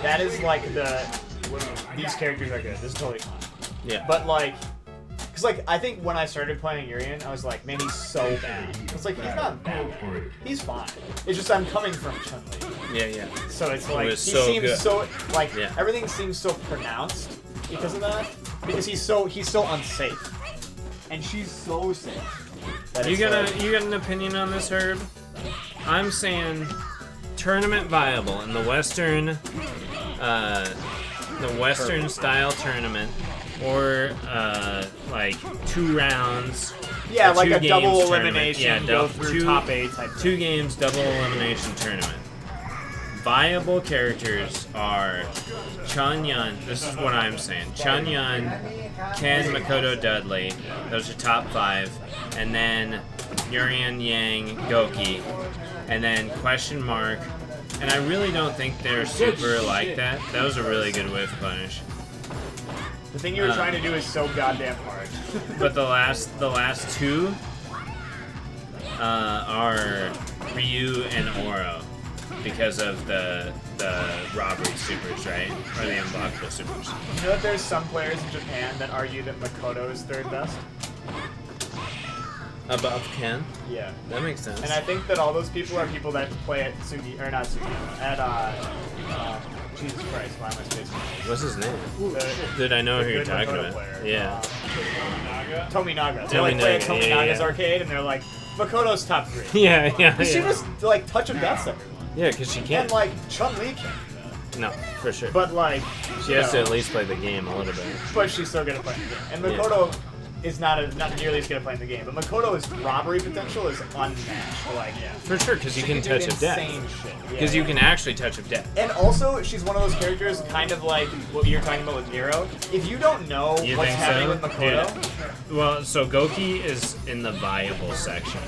that is like these characters are good. This is totally fine. Yeah. But like, cause like I think when I started playing Urian, I was like, man, he's so bad. It's like he's not bad. He's fine. It's just I'm coming from Chun-Li. Yeah. So it's It like he was so seems good. so like Yeah. everything seems so pronounced because of that. Because he's so unsafe, and she's so safe. that You it's got like- you got an opinion on this, Herb? I'm saying tournament viable in the Western style tournament, or like 2 rounds. Yeah, or like 2 a double games tournament. elimination, Yeah, go dou- through two- top 8 type 2 games double elimination tournament. Viable characters are Chun-Yun. This is what I'm saying. Chun-Yun, Ken, Makoto, Dudley. Those are top 5. And then Urian, Yang, Goki. And then question mark. And I really don't think they're super like that. That was a really good whiff punish. The thing you were trying to do is so goddamn hard. But the last 2 are Ryu and Oro because of the robbery supers, right? Or the unblockable supers. You know that there's some players in Japan that argue that Makoto is 3rd best? Above Ken? Yeah. That makes sense. And I think that all those people are people that play at Sugi, or not Sugi, at Jesus Christ, why am I spacing? What's his name? Dude, I know who you're talking about. Yeah. Tominaga. They like play at Tominaga's arcade and they're like, Makoto's top 3. Yeah. She just like touch of death everyone. Yeah, because she can't. And like Chun-Li can. No, for sure. But like, she has to at least play the game a little bit. But she's still gonna play the game. And Makoto is not nearly as good at playing the game. But Makoto's robbery potential is unmatched. Like, For sure, because you she can do touch of death. insane shit. Because you can actually touch of death. And also, she's one of those characters, kind of like what you're talking about with Nero. If you don't know You what's think happening so? with Makoto, Dude, well, so Goki is in the viable section.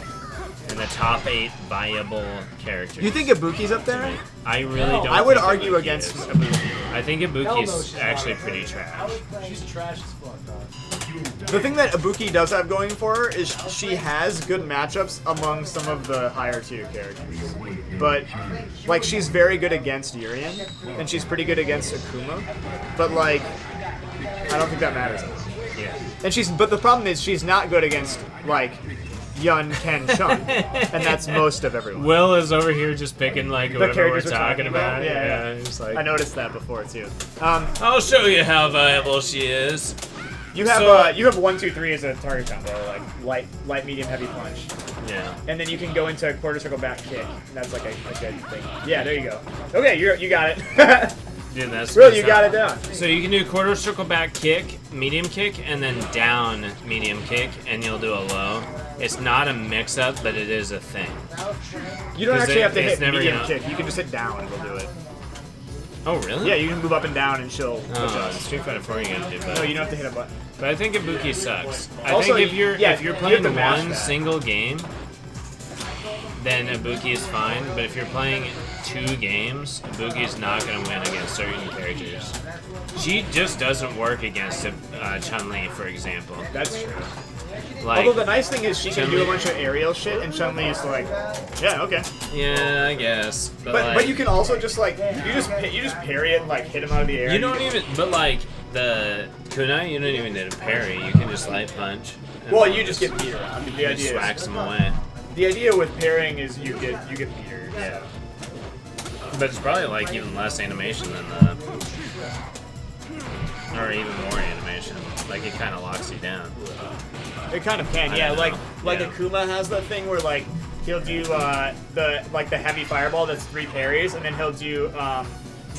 In the top 8 viable characters. you think Ibuki's up there? I really don't. I would think argue Ibuki against is. Ibuki. I think Ibuki's actually pretty trash. She's trash as fuck, dog. The thing that Ibuki does have going for her is she has good matchups among some of the higher tier characters. But, like, she's very good against Urian, and she's pretty good against Akuma. But, like, I don't think that matters. Yeah. And but the problem is she's not good against, like, Yun, Ken, Chun. And that's most of everyone. Will is over here just picking, like, The whatever we're characters talking about. Yeah. It's like, I noticed that before, too. I'll show you how viable she is. You have 1, 2, 3 as a target combo, like light, medium, heavy punch. Yeah. And then you can go into a quarter circle back kick. And that's like a good thing. Yeah, there you go. Okay, you got it. Dude, that's Really, you got it down. So you can do quarter circle back kick, medium kick, and then down medium kick, and you'll do a low. It's not a mix-up, but it is a thing. You don't 'Cause actually have to it's hit never medium gonna- kick. You can just hit down and it'll do it. Oh, really? Yeah, you can move up and down and she'll push Oh, up. Street Fighter 4 you gotta do both. No, you don't have to hit a button. But I think Ibuki sucks. I Also, think if you're you have playing to mash one that. single game, then Ibuki is fine. But if you're playing 2 games, Ibuki is not going to win against certain characters. She just doesn't work against Chun-Li, for example. That's true. Like, Although the nice thing is she can do a Chun-Li- bunch of aerial shit, and Chun-Li is like, yeah, okay. Yeah, I guess. But you can also just like you just parry it and like hit him out of the air. You don't even. But like the kunai, you don't even need a parry. You can just light punch. and Well, you just get beat around. The just idea whacks is them away. the idea with parrying is you get beater. Yeah. But it's probably like even less animation than the, or even more animation. Like it kind of locks you down. It kind of can, I yeah. don't Like know. Yeah. Akuma has that thing where like he'll do the heavy fireball that's 3 parries, and then he'll do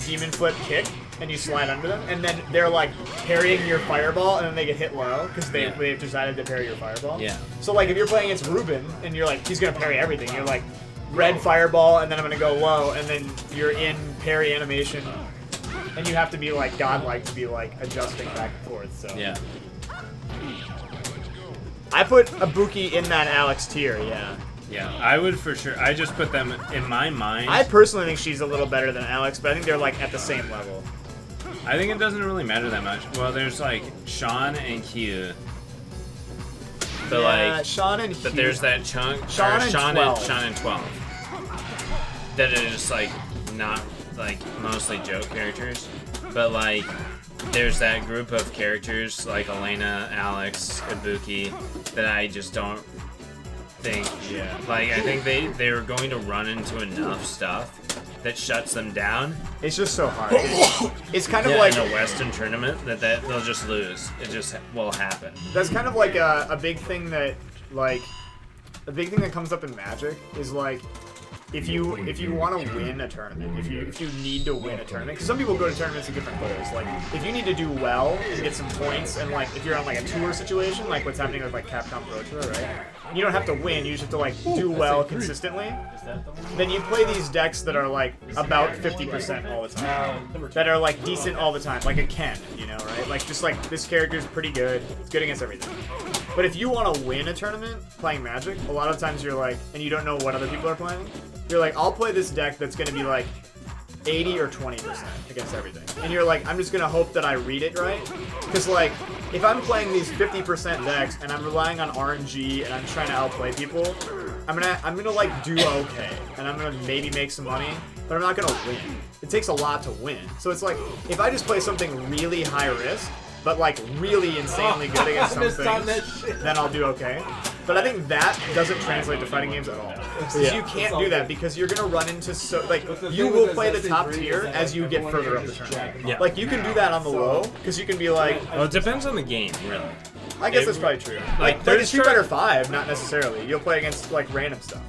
demon flip kick, and you slide under them, and then they're like parrying your fireball, and then they get hit low because they've decided to parry your fireball. Yeah. So like if you're playing against Ruben and you're like he's gonna parry everything, you're like red fireball, and then I'm gonna go low, and then you're in parry animation, and you have to be like godlike to be like adjusting back and forth. So Yeah. I put Ibuki in that Alex tier, yeah. Yeah, I would for sure. I just put them in my mind. I personally think she's a little better than Alex, but I think they're like at the same level. I think it doesn't really matter that much. Well, there's like Sean and Q. But Yeah, like Sean and But Hugh. there's that chunk. Sean or and Sean 12. Sean and 12. That are just like not like mostly joke characters. but like, there's that group of characters like Elena, Alex, Ibuki that I just don't think. Yeah. Like, I think they're going to run into enough stuff that shuts them down. It's just so hard. It's kind of Yeah, like in a Western tournament that they'll just lose. It just will happen. that's kind of like a big thing that comes up in Magic is like if you want to win a tournament, if you need to win a tournament, because some people go to tournaments with different goals. Like if you need to do well and get some points, and like if you're on like a tour situation, like what's happening with like Capcom Pro Tour, right? You don't have to win, you just have to like do well consistently. Then you play these decks that are like about 50% all the time, that are like decent all the time, like a Ken, you know, right? Like just like this character's pretty good, it's good against everything. But if you want to win a tournament playing Magic, a lot of times you're like, and you don't know what other people are playing, you're like, I'll play this deck that's going to be like 80 or 20% against everything. And you're like, I'm just going to hope that I read it right. Because like, if I'm playing these 50% decks and I'm relying on RNG and I'm trying to outplay people, I'm gonna like do okay. And I'm gonna maybe make some money, but I'm not gonna win. It takes a lot to win. So it's like, if I just play something really high risk, but like really insanely good against some things, then I'll do okay. But I think that doesn't translate to fighting games at all. Because you can't do that because you're gonna run into you will play the top tier as you get further up the tournament. Yeah. Like you can do that on the low because you can be like. Well, it depends on the game, really. I guess that's probably true. Like in Street Fighter 5, not necessarily. You'll play against like random stuff.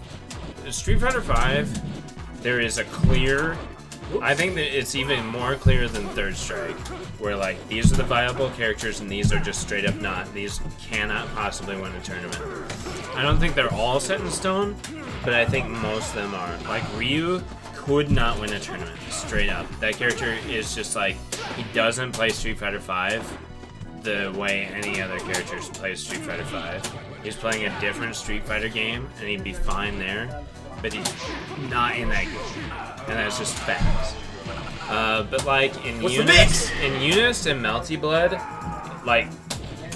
Street Fighter 5, there is a clear. I think that it's even more clear than Third Strike, where like these are the viable characters and these are just straight up not. These cannot possibly win a tournament. I don't think they're all set in stone, but I think most of them are. Like Ryu could not win a tournament, straight up. That character is just like, he doesn't play Street Fighter 5 the way any other characters play Street Fighter 5. He's playing a different Street Fighter game and he'd be fine there, but he's not in that game. And that's just facts. But like in Eunice and Melty Blood, like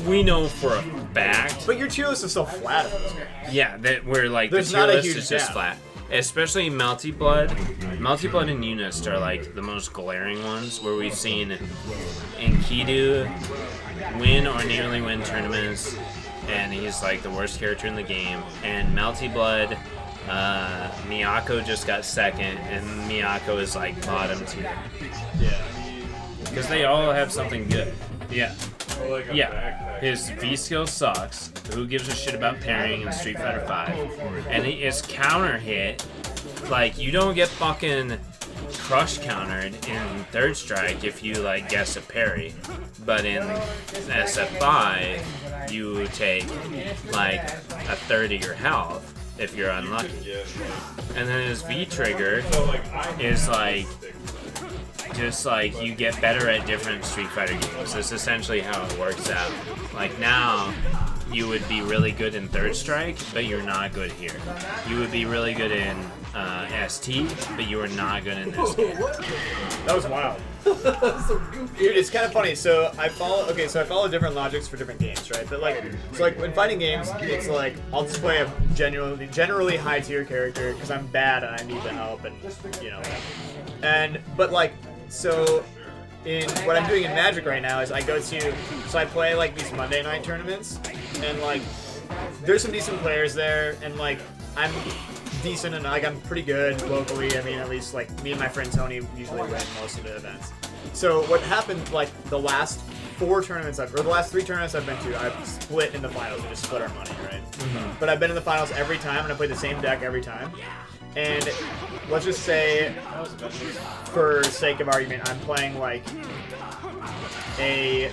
we know for a fact. But your tier list is so flat. Yeah, that we're like There's the tier not a list huge is just gap. flat. Especially Melty Blood. Melty Blood and Eunice are like the most glaring ones where we've seen Enkidu win or nearly win tournaments, and he's like the worst character in the game. And Melty Blood, Miyako just got second, and Miyako is like bottom tier. Yeah. Because they all have something good. Yeah. Yeah. His V skill sucks. Who gives a shit about parrying in Street Fighter 5? And his counter hit, like, you don't get fucking crush countered in Third Strike if you like guess a parry. But in SF5, you take like a third of your health if you're unlucky. And then his V trigger is like, just like you get better at different Street Fighter games. That's essentially how it works out. Like now, you would be really good in Third Strike, but you're not good here. You would be really good in ST, but you are not good in this game. That was wild. Dude, it's kind of funny. So I follow different logics for different games, right? But like, so like when fighting games, it's like I'll just play a generally high tier character because I'm bad and I need the help, and you know. But like, so in what I'm doing in Magic right now is I play like these Monday night tournaments, and like there's some decent players there, and like I'm decent and like I'm pretty good locally. I mean, at least like me and my friend Tony usually win most of the events. So what happened like the last 3 tournaments I've been to, I've split in the finals and just split our money, right? Mm-hmm. But I've been in the finals every time and I play the same deck every time. And let's just say, for sake of argument, I'm playing like a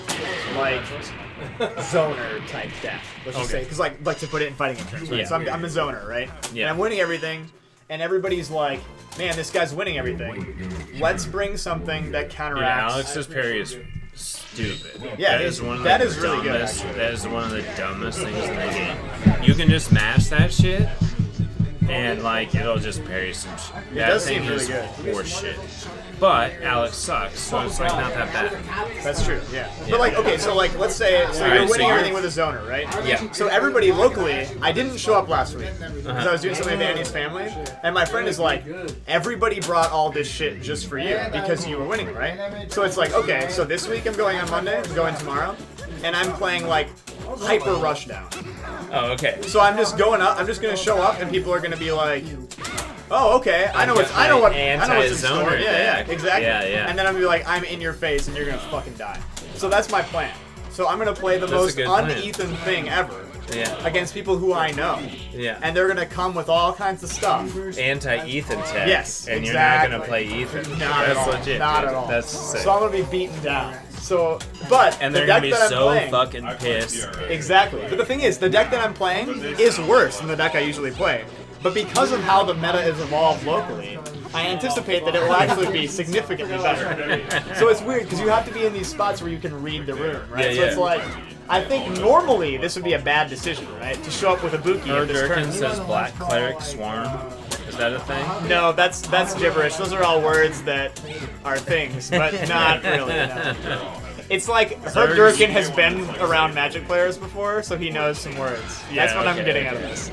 zoner type deck. Let's just say, because like to put it in fighting in terms, right? Yeah. So I'm a zoner, right? Yeah. And I'm winning everything, and everybody's like, "Man, this guy's winning everything. Let's bring something that counteracts." Yeah, Alex's parry is stupid. Yeah, that is one of that the is really good, dumbest. actually. That is one of the dumbest things in the game. You can just mash that shit, and like it'll just parry some shit. It That does thing seem really is good. horse shit. but Alex sucks, so it's like not that bad. That's true, yeah. But like, okay, so like, let's say, so Alright, you're winning so everything with a zoner, right? Yeah. So everybody locally, I didn't show up last week because I was doing something with Andy's family, and my friend is like, everybody brought all this shit just for you because you were winning, right? So it's like, okay, so this week I'm going on Monday, I'm going tomorrow, and I'm playing like Hyper Rushdown. Oh, okay. So I'm just going up, I'm just gonna show up, and people are gonna be like, oh, okay. I know what's in store. Anti-zoner Yeah, deck. exactly. Yeah, yeah. And then I'm gonna be like, I'm in your face, and you're gonna fucking die. So that's my plan. So I'm gonna play the That's a most good plan. un-Ethan thing ever. Yeah. Against people who I know. Yeah. And they're gonna come with all kinds of stuff. Anti-Ethan tech. Yes, And exactly. you're not gonna play Ethan. Not That's at all. legit. Not dude. at all. That's sick. So I'm gonna be beaten down. So, but And the they're deck gonna be that I'm so playing, fucking pissed. Exactly. But the thing is, the deck that I'm playing is worse than the deck I usually play. But because of how the meta has evolved locally, I anticipate that it will actually be significantly better. So it's weird because you have to be in these spots where you can read the room, right? Yeah, so it's yeah. like, I think normally this would be a bad decision, right? To show up with a Buki at this Durkin turn. says Black Cleric Swarm. Is that a thing? No, that's gibberish. Those are all words that are things, but not really. No. It's like Herb Durkin has been around Magic players before, so he knows some words. That's what I'm getting out of this.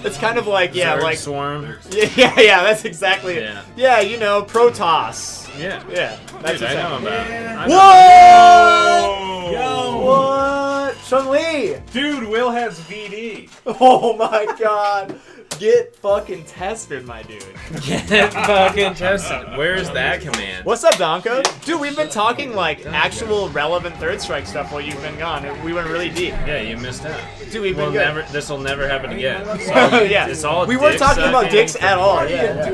It's kind of like, yeah, Zerg like Swarm. Yeah, that's exactly it. Yeah, you know, Protoss. Yeah. Yeah, that's Dude, I know about it. I know. Whoa! Yo! What? Chun-Li! Dude, Will has VD. Oh my god. Get fucking tested, my dude. Get fucking tested. Where's that command? What's up, Donka? Dude, we've been talking like actual relevant Third Strike stuff while you've been gone. We went really deep. Yeah, you missed out. Dude, we've been good. This will never happen again. It's all, Yeah. it's all We weren't dick talking about sucking. dicks at all. Yeah.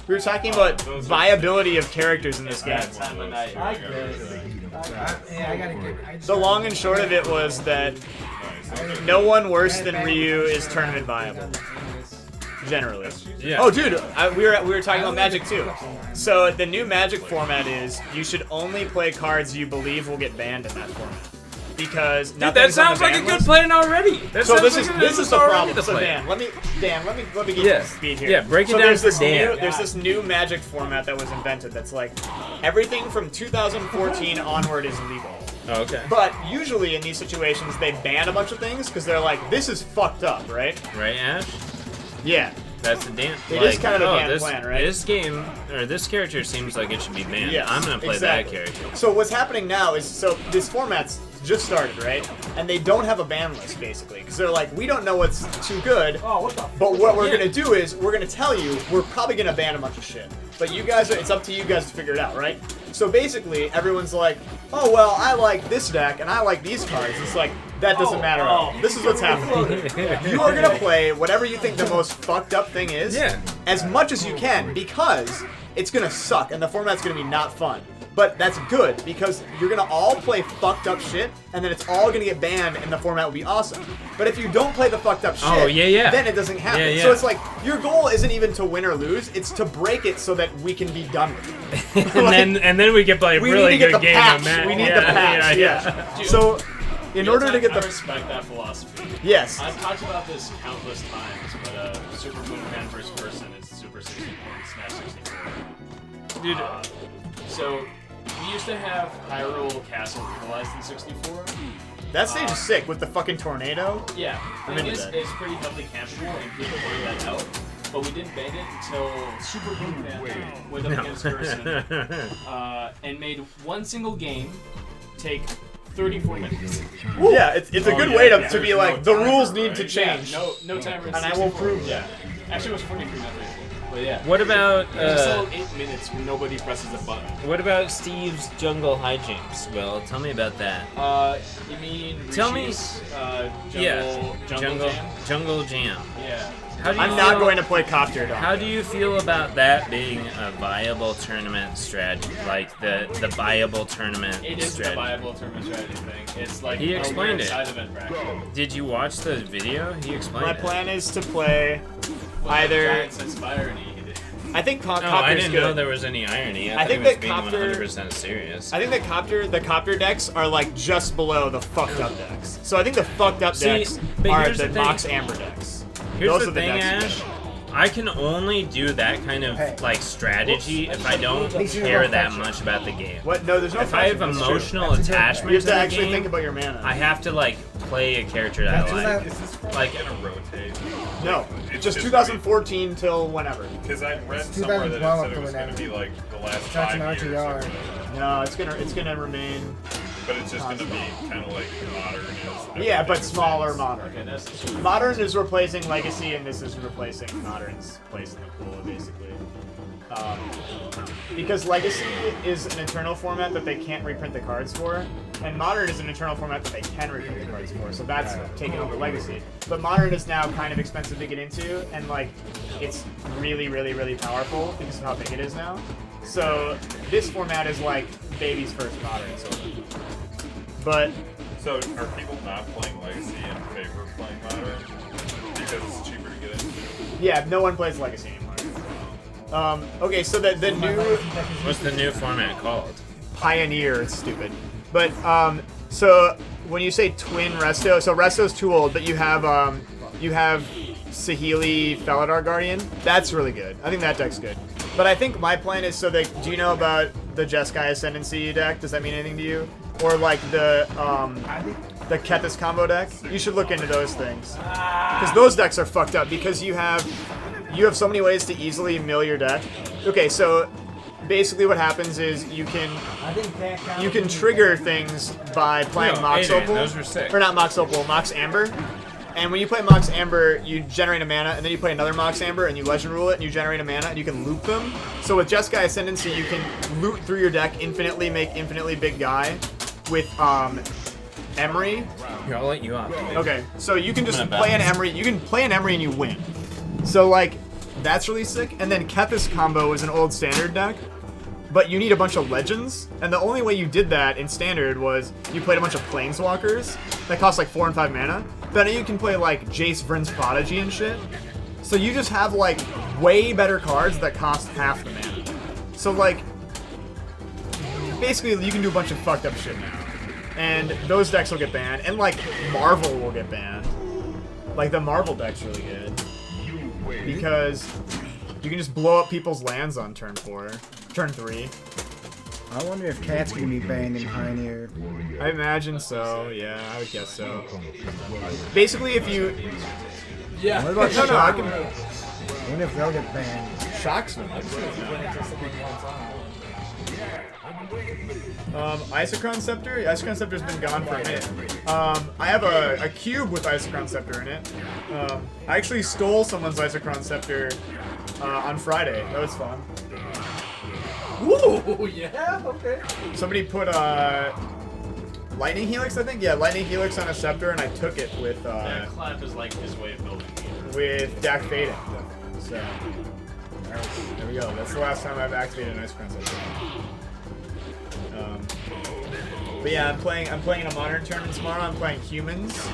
We were talking about viability of characters in this game. The long and short of it was that no one worse than Ryu is tournament viable. Generally. Yeah. Oh, dude, we were talking about Magic too. So the new Magic format is you should only play cards you believe will get banned in that format. Because Dude, that sounds like a good plan already. That So sounds this like is the already problem. the So plan. Dan, let me get you Yeah. up to speed here. Yeah, break it so down there's for this Dan. There's this new Magic format that was invented that's like everything from 2014 onward is legal. Oh, okay. But usually in these situations they ban a bunch of things because they're like, this is fucked up, right? Right, Ash? Yeah. That's the Dan. It is kind of a Dan plan, right? This game, or this character seems like it should be banned. Yes, I'm gonna play exactly. that character. So what's happening now is, so this format's just started, right? And they don't have a ban list, basically. Because they're like, we don't know what's too good, but what we're going to do is, we're going to tell you, we're probably going to ban a bunch of shit. But you guys, it's up to you guys to figure it out, right? So basically, everyone's like, oh, well, I like this deck, and I like these cards. It's like, that doesn't matter at all. This is what's happening. You are going to play whatever you think the most fucked up thing is, as much as you can, because it's going to suck, and the format's going to be not fun. But that's good, because you're going to all play fucked up shit, and then it's all going to get banned, and the format will be awesome. But if you don't play the fucked up shit, then it doesn't happen. Yeah, yeah. So it's like, your goal isn't even to win or lose, it's to break it so that we can be done with it. and then we can play a we really need to get good the game patch. of Magic. We need the patch, yeah. Dude, So, in order to get I the... respect that philosophy. Yes. I've talked about this countless times, but Super Moonman first person is Super 64 and Smash 64. Dude. So, we used to have Hyrule Castle legalized in 64. That stage is sick with the fucking tornado. Yeah, I'm thing into is, that. it's pretty heavily campable and people figured that out. But we didn't ban it until Super Moonman went up against Gerson and made one single game take 34 minutes. Yeah, it's a good way to be like, the rules need to change. Yeah, no timer. And I will prove Yeah. Actually, it was 43, not 34. But yeah. What about, It's still 8 minutes when nobody presses a button. What about Steve's jungle hijinks? Well, tell me about that. You mean Tell me- Rishi's, Jungle Jam. Yeah. How do you I'm not feel- going to play Copter Dog. How do you feel about that being a viable tournament strategy? Like the viable tournament It is strategy? the viable tournament strategy thing. It's like He a explained weird it. side event bracket. Did you watch the video? He explained My it. plan is to play Well, either... Giants Inspire and he did. I think No, Copter's I didn't good. know there was any irony. I I think think that it was being Copter- 100% serious. I think the Copter decks are like just below the fucked up decks. So I think the fucked up See, decks but are here's the the thing. Mox Amber decks. Here's Those the are the thing, decks. Ash. I can only do that kind of like strategy if I don't care that much about the game. What? No, there's no. If I have fetching, that's true. emotional attachment You have to to the actually game, think about your mana. I have to like play a character that I like. Is this Like gonna rotate? No, It's just 2014 till whenever. Because I read somewhere that it 2012 said it was to going to be whenever. like the last That's 5 an years. or RTR. something. No, it's gonna remain. But it's just going to be kind of like modern. As Yeah, but everything smaller since. modern. Okay, that's Modern is replacing Legacy, and this is replacing Modern's place in the pool, basically. Because Legacy is an internal format that they can't reprint the cards for, and Modern is an internal format that they can reprint the cards for, so that's taking over Legacy. But Modern is now kind of expensive to get into, and like, it's really, really, really powerful because of how big it is now. So this format is like baby's first Modern, sort of. But So are people not playing Legacy in favor of playing Modern? Because it's cheaper to get into? yeah, no one plays Legacy anymore. Okay, so the new What's the new format called? Pioneer, it's stupid. But so when you say twin Resto, so Resto's too old, but you have Saheeli Felidar Guardian. That's really good. I think that deck's good. But I think my plan is so that do you know about the Jeskai Ascendancy deck? Does that mean anything to you? Or like the Kethis combo deck? You should look into those things. Because those decks are fucked up because you have so many ways to easily mill your deck. Okay, so basically what happens is you can trigger things by playing No, Mox Adrian, Opal. those were sick. Or not Mox Opal, Mox Amber. And when you play Mox Amber, you generate a mana, and then you play another Mox Amber, and you Legend Rule it, and you generate a mana, and you can loop them. So with Jeskai Ascendancy, you can loot through your deck infinitely, make infinitely big guy with Emery. Here, I'll let you off. Okay, so you can just I'm gonna play an balance. Emery. You can play an Emery and you win. So like, that's really sick. And then Kethis combo is an old standard deck, but you need a bunch of legends. And the only way you did that in standard was you played a bunch of planeswalkers that cost like 4 and 5 mana. Then you can play like Jace Vryn's Prodigy and shit. So you just have like way better cards that cost half the mana. So like, basically you can do a bunch of fucked up shit now. And those decks will get banned, and like Marvel will get banned. Like the Marvel deck's really good because you can just blow up people's lands on turn 3. I wonder if Cat's gonna be banned in Pioneer. I imagine so. Yeah, I would guess so. Basically, if you What about no, I Shock? can. I wonder if they'll get banned. Shock's no. Isochron Scepter? Isochron Scepter's been gone for a minute. I have a cube with Isochron Scepter in it. I actually stole someone's Isochron Scepter on Friday. That was fun. Ooh, yeah, okay. Somebody put Lightning Helix, I think? Yeah, Lightning Helix on a Scepter, and I took it with that clap is like his way of building meter. with Dak Fading. So, there we go. That's the last time I've activated an Isochron Scepter. But yeah, I'm playing in a modern tournament tomorrow. I'm playing humans. So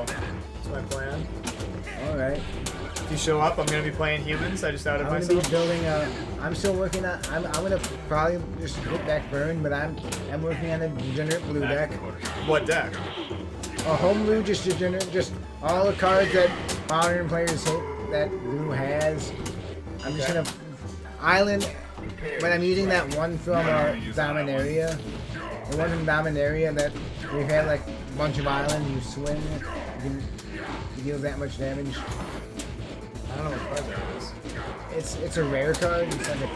that's my plan. All right. If you show up, I'm gonna be playing humans. I just outed I'm gonna myself. be building a. I'm still working on. I'm gonna probably just hit deck burn, but I'm working on a degenerate blue deck. What deck? A home blue, just degenerate, just all the cards that modern players hate that blue has. I'm just gonna island, but I'm using that one from Dominaria. The one from Dominaria that we've had like a bunch of islands. You swing, you deal that much damage. I don't know what card that is. It's a rare card. It's like a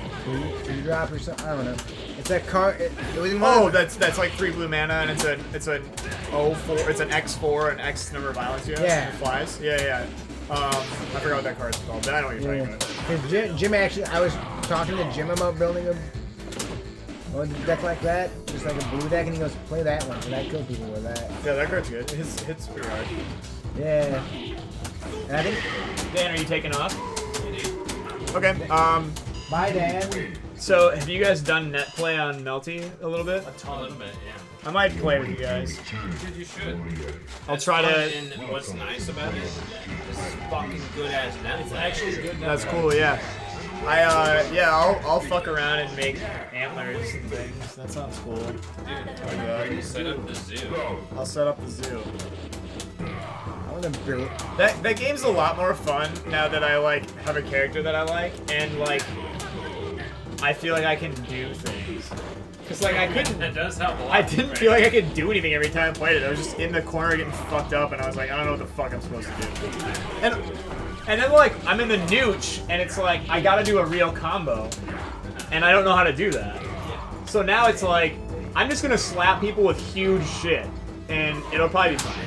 2-drop or something. I don't know. It's that card. It was in Oh, that's like 3 blue mana, and it's an O4. It's an X4, an X number of violence. Yeah. It flies. Yeah. I forgot what that card's called, but I know what you're talking about. Because Jim actually, I was talking to Jim about building a deck like that, just like a blue deck, and he goes, "Play that one." And I kill people with that. Yeah, that card's good. It hits pretty hard. Yeah. And I think. Dan, are you taking off? Okay. Bye, Dan. So, have you guys done net play on Melty a little bit? A ton of it, yeah. I might play with you guys. Dude, you should. I'll try to. And what's nice about it? This is fucking good ass net. It's actually good now. That's cool. Yeah. I'll fuck around and make antlers and things. That sounds cool. Dude, set up the zoo. I'll set up the zoo. I That game's a lot more fun now that I like have a character that I like, and like I feel like I can do things. Cause like I couldn't. That does help a lot. I didn't feel like I could do anything every time I played it. I was just in the corner getting fucked up, and I was like, I don't know what the fuck I'm supposed to do. And then like I'm in the nooch, and it's like I gotta do a real combo, and I don't know how to do that. So now it's like I'm just gonna slap people with huge shit, and it'll probably be fine.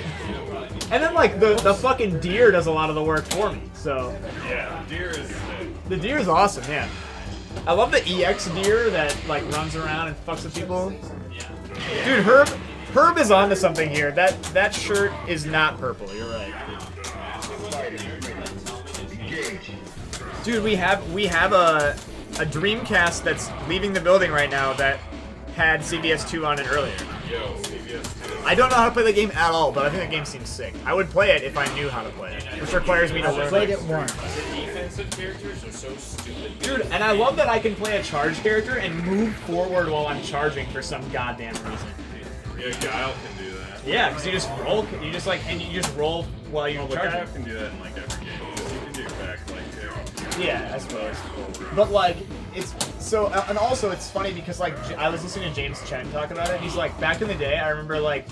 And then like the fucking deer does a lot of the work for me. So Yeah, deer is sick. the deer is awesome. Yeah, I love the EX deer that like runs around and fucks with people. Dude, Herb is onto something here. That shirt is not purple. You're right. Dude, we have a Dreamcast that's leaving the building right now that had CBS 2 on it earlier. Yo, CBS 2. I don't know how to play the game at all, but I think the game seems sick. I would play it if I knew how to play it, which requires me to learn. Played it once. The defensive characters are so stupid. Dude, and I love that I can play a charge character and move forward while I'm charging for some goddamn reason. Yeah, Guile can do that. Yeah, because you just roll, you just roll while you're Well, charging. Guile can do that in like every game. You can do back like Yeah, I suppose. But like, it's so, and also it's funny because like I was listening to James Chen talk about it. And he's like, back in the day, I remember like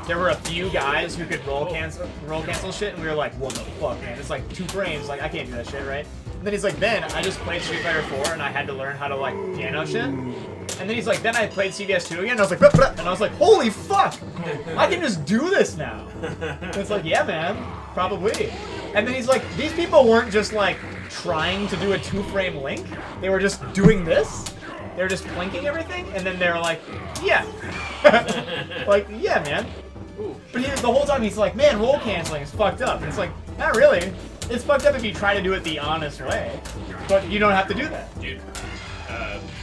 there were a few guys who could roll cancel shit, and we were like, what the fuck, man? It's like 2 frames, like I can't do that shit, right? And then he's like, then I just played Street Fighter 4 and I had to learn how to like piano shit. And then he's like, then I played CBS 2 again, and I was like, and I was like, holy fuck, I can just do this now. And it's like, yeah, man, probably. And then he's like, these people weren't just like trying to do a 2-frame link. They were just doing this. They were just plinking everything, and then they're like, yeah. Like, yeah, man. But the whole time he's like, man, roll canceling is fucked up. And it's like, not really. It's fucked up if you try to do it the honest way. But you don't have to do that. Dude.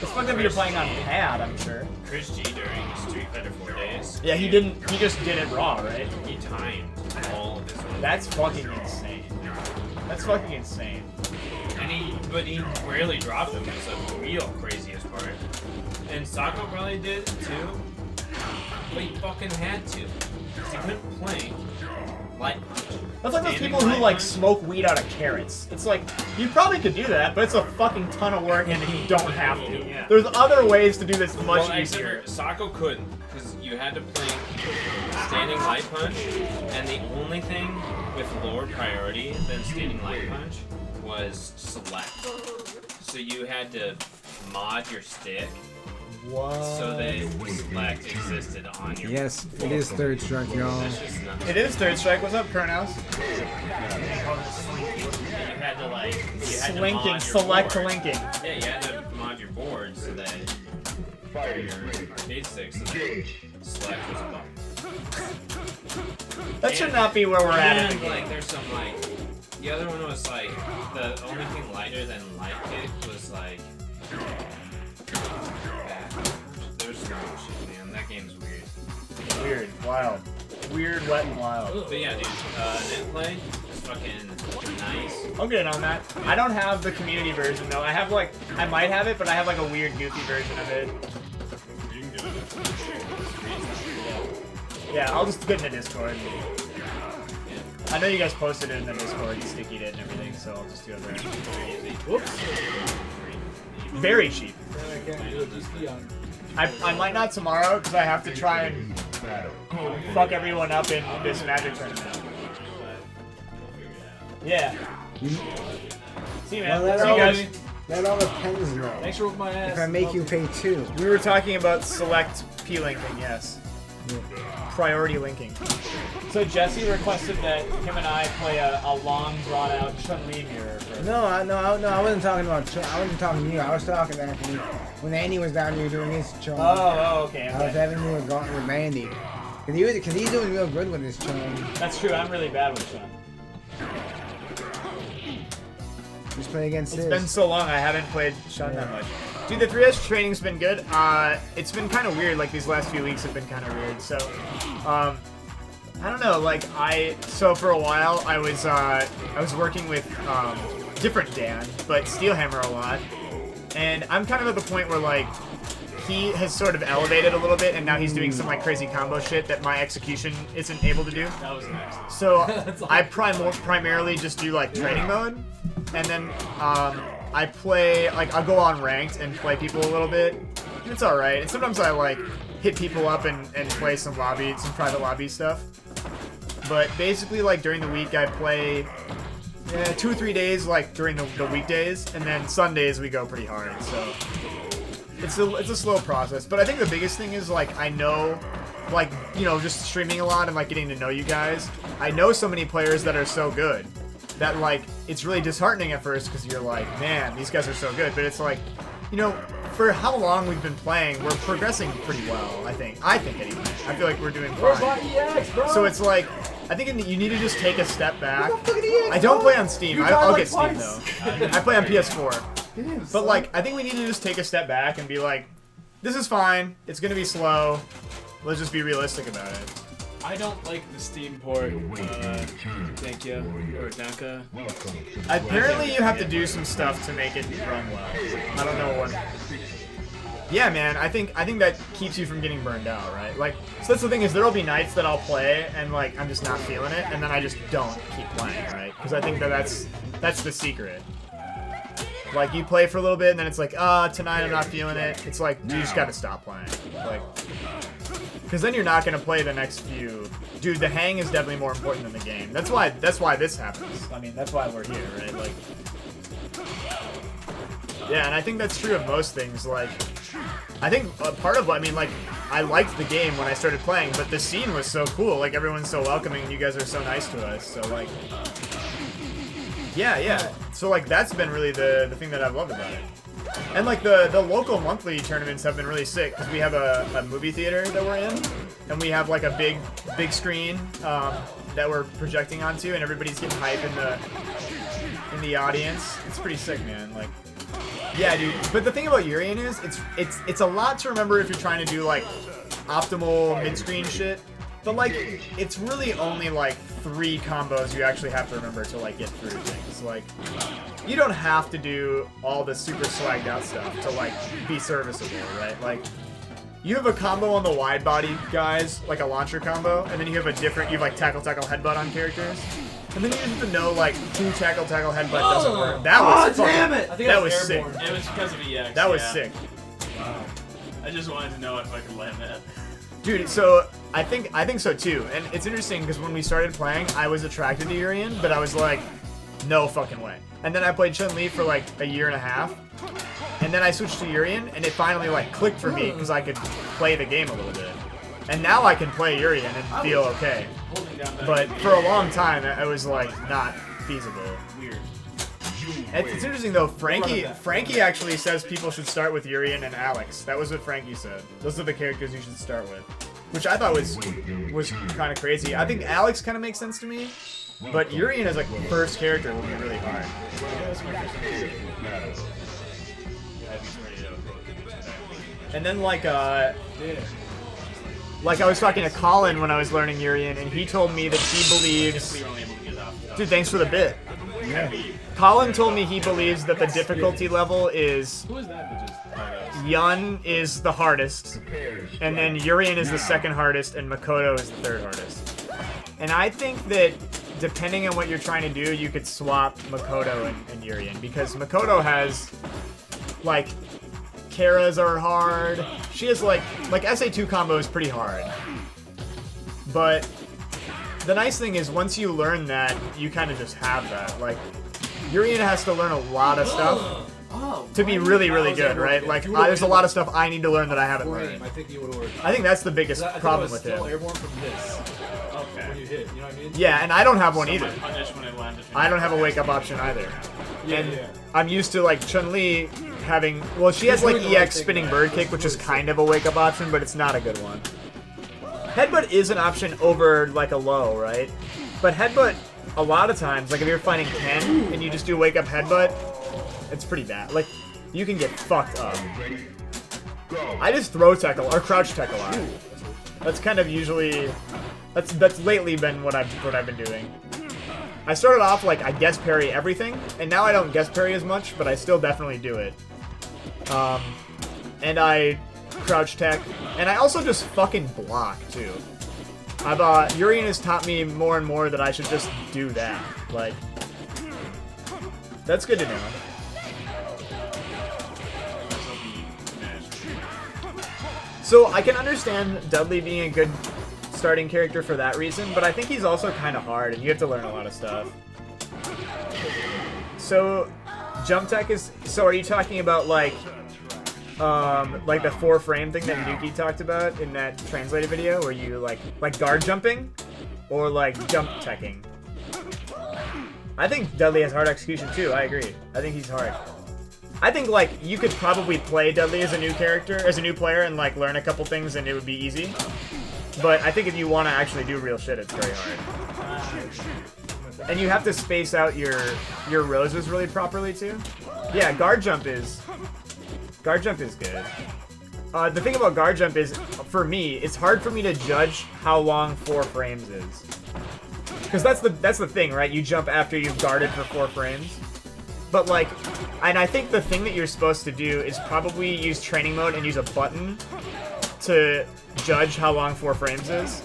It's fucked up if you're playing on pad, I'm sure. Chris G during Street Fighter 4 days. Yeah, he just did it raw, right? He timed all of his own. That's fucking insane. That's fucking insane. But he rarely dropped them. It's the real craziest part. And Sako probably did too. But he fucking had to. 'Cause he couldn't play light punch. That's like those people who like smoke weed out of carrots. It's like, you probably could do that, but it's a fucking ton of work and you don't have to. Yeah. There's other ways to do this much Well, easier. except for Sako couldn't, because you had to play standing light punch, and the only thing with lower priority than standing light punch was select. So you had to mod your stick so that select existed on your. Yes, it is Third Strike, y'all. That's just nuts. It is Third Strike. What's up, Kernhouse? You had to like Slinking, mod your select board. linking. Yeah, you had to mod your board so that your arcade stick so that select was a button. That should not be where we're at in the And, game. like, there's some like the other one was like the only thing lighter than light kick was like back. There's some shit, man. That game's weird. Weird, wild. Weird, wet, and wild. But yeah, dude, net play is fucking nice. I'm good on that. I don't have the community version though. I have like, I might have it, but I have like a weird, goofy version of it. Yeah, I'll just get in the Discord. I know you guys posted it in the Discord, you stickied it and everything, so I'll just do it there. Whoops. Very cheap. I might not tomorrow because I have to try and fuck everyone up in this Magic tournament. Yeah. See you, man. Well, See you guys. that all depends, though. Thanks for whooping my ass. If I make you pay 2. We were talking about select P-linking, yes. Priority linking. So Jesse requested that him and I play a long, drawn-out Chun-Li mirror. No, I wasn't talking about. I wasn't talking to you. I was talking to Anthony when Andy was down here doing his chum. Oh, okay. I was having you gauntlet with Andy. Cause he's doing real good with his chum. That's true. I'm really bad with Chun. Just play against It's this. been so long I haven't played Chun that much. Dude, the 3S training's been good. It's been kind of weird. Like these last few weeks have been kind of weird. So, I don't know. Like so for a while I was working with different Dan, but Steelhammer a lot, and I'm kind of at the point where like he has sort of elevated a little bit, and now he's doing some like crazy combo shit that my execution isn't able to do. That was next. So I primarily just do like training mode, and then I play like I'll go on ranked and play people a little bit. And it's all right. And sometimes I like hit people up and play some private lobby stuff. But basically, like during the week, I play 2 or 3 days, like during the weekdays, and then Sundays we go pretty hard. So it's a slow process. But I think the biggest thing is like I know, like just streaming a lot and like getting to know you guys. I know so many players that are so good that like it's really disheartening at first because you're like, man, these guys are so good. But it's like, for how long we've been playing, we're progressing pretty well. I think anyway. I feel like we're doing fine. So it's like, I think you need to just take a step back. I don't play on Steam. I'll get Steam though. I play on PS4. But like, I think we need to just take a step back and be like, this is fine. It's gonna be slow. Let's just be realistic about it. I don't like the Steam port. Thank you. Or Danka. Apparently, you have to do some stuff to make it run well. I don't know what. Yeah, man. I think that keeps you from getting burned out, right? Like, so that's the thing is there'll be nights that I'll play and like I'm just not feeling it, and then I just don't keep playing, right? Because I think that's the secret. Like you play for a little bit and then it's like, tonight I'm not feeling it. It's like you just gotta stop playing, like. Because then you're not going to play the next few. Dude, the hang is definitely more important than the game. That's why this happens. I mean, that's why we're here, right? Like, yeah, and I think that's true of most things. Like, I think part of what, I liked the game when I started playing, but the scene was so cool. Like, everyone's so welcoming and you guys are so nice to us. So, like, yeah. So, like, that's been really the thing that I've loved about it. And like the local monthly tournaments have been really sick because we have a movie theater that we're in, and we have like a big screen that we're projecting onto, and everybody's getting hype in the audience. It's pretty sick, man. Like, yeah, dude. But the thing about Urien is it's a lot to remember if you're trying to do like optimal mid-screen shit. But like, it's really only like 3 combos you actually have to remember to like get through things. Like, you don't have to do all the super swagged out stuff to like be serviceable, right? Like, you have a combo on the wide body guys, like a launcher combo, and then you have like tackle headbutt on characters. And then you have to know like 2 tackle headbutt doesn't work. That was damn it! I think that was sick. It was because of EX. That was sick. Wow. I just wanted to know if I could land that. Dude, so I think so too. And it's interesting because when we started playing, I was attracted to Urien, but I was like, no fucking way. And then I played Chun-Li for like a year and a half. And then I switched to Urien, and it finally like clicked for me because I could play the game a little bit. And now I can play Urien and feel okay. But for a long time, it was like not feasible. Weird. It's interesting though. Frankie actually says people should start with Urien and Alex. That was what Frankie said. Those are the characters you should start with, which I thought was kind of crazy. I think Alex kind of makes sense to me, but Urien as like first character would be really hard. And then like I was talking to Colin when I was learning Urien, and he told me that he believes. Dude, thanks for the bit. Yeah. Colin told me he believes that the difficulty level is Yun is the hardest, and then Urien is the second hardest, and Makoto is the third hardest. And I think that depending on what you're trying to do, you could swap Makoto and Urien, because Makoto has like Kara's are hard. She has like SA2 combo is pretty hard, but the nice thing is once you learn that, you kind of just have that. Like, Urien has to learn a lot of stuff to be really, really good, right? Like, there's a lot of stuff I need to learn that I haven't learned. I think you would work. I think that's the biggest problem with it. Airborne from this. Okay. When you hit, you know what I mean? Yeah, and I don't have one either. I don't have a wake up option either. And I'm used to like Chun-Li having, well, she has like EX spinning bird kick, which is kind of a wake up option, but it's not a good one. Headbutt is an option over like a low, right? But headbutt, a lot of times, like if you're fighting Ken and you just do wake up headbutt, it's pretty bad. Like, you can get fucked up. I just throw tackle or crouch tackle out. That's kind of usually, that's lately been what I've been doing. I started off like I guess parry everything, and now I don't guess parry as much, but I still definitely do it. And I crouch tech, and I also just fucking block too. Urien has taught me more and more that I should just do that. Like, that's good to know. So I can understand Dudley being a good starting character for that reason, but I think he's also kind of hard, and you have to learn a lot of stuff. So, jump tech is... So are you talking about, like the 4-frame thing that Nuki talked about in that translated video, where you, like guard jumping? Or, like, jump teching? I think Dudley has hard execution, too. I agree. I think he's hard. I think, like, you could probably play Dudley as a new character, as a new player, and, like, learn a couple things, and it would be easy. But I think if you want to actually do real shit, it's very hard. And you have to space out your roses really properly, too. Yeah, guard jump is good. The thing about guard jump is, for me, it's hard for me to judge how long 4 frames is. Because that's the thing, right? You jump after you've guarded for 4 frames. But, like, and I think the thing that you're supposed to do is probably use training mode and use a button to judge how long 4 frames is.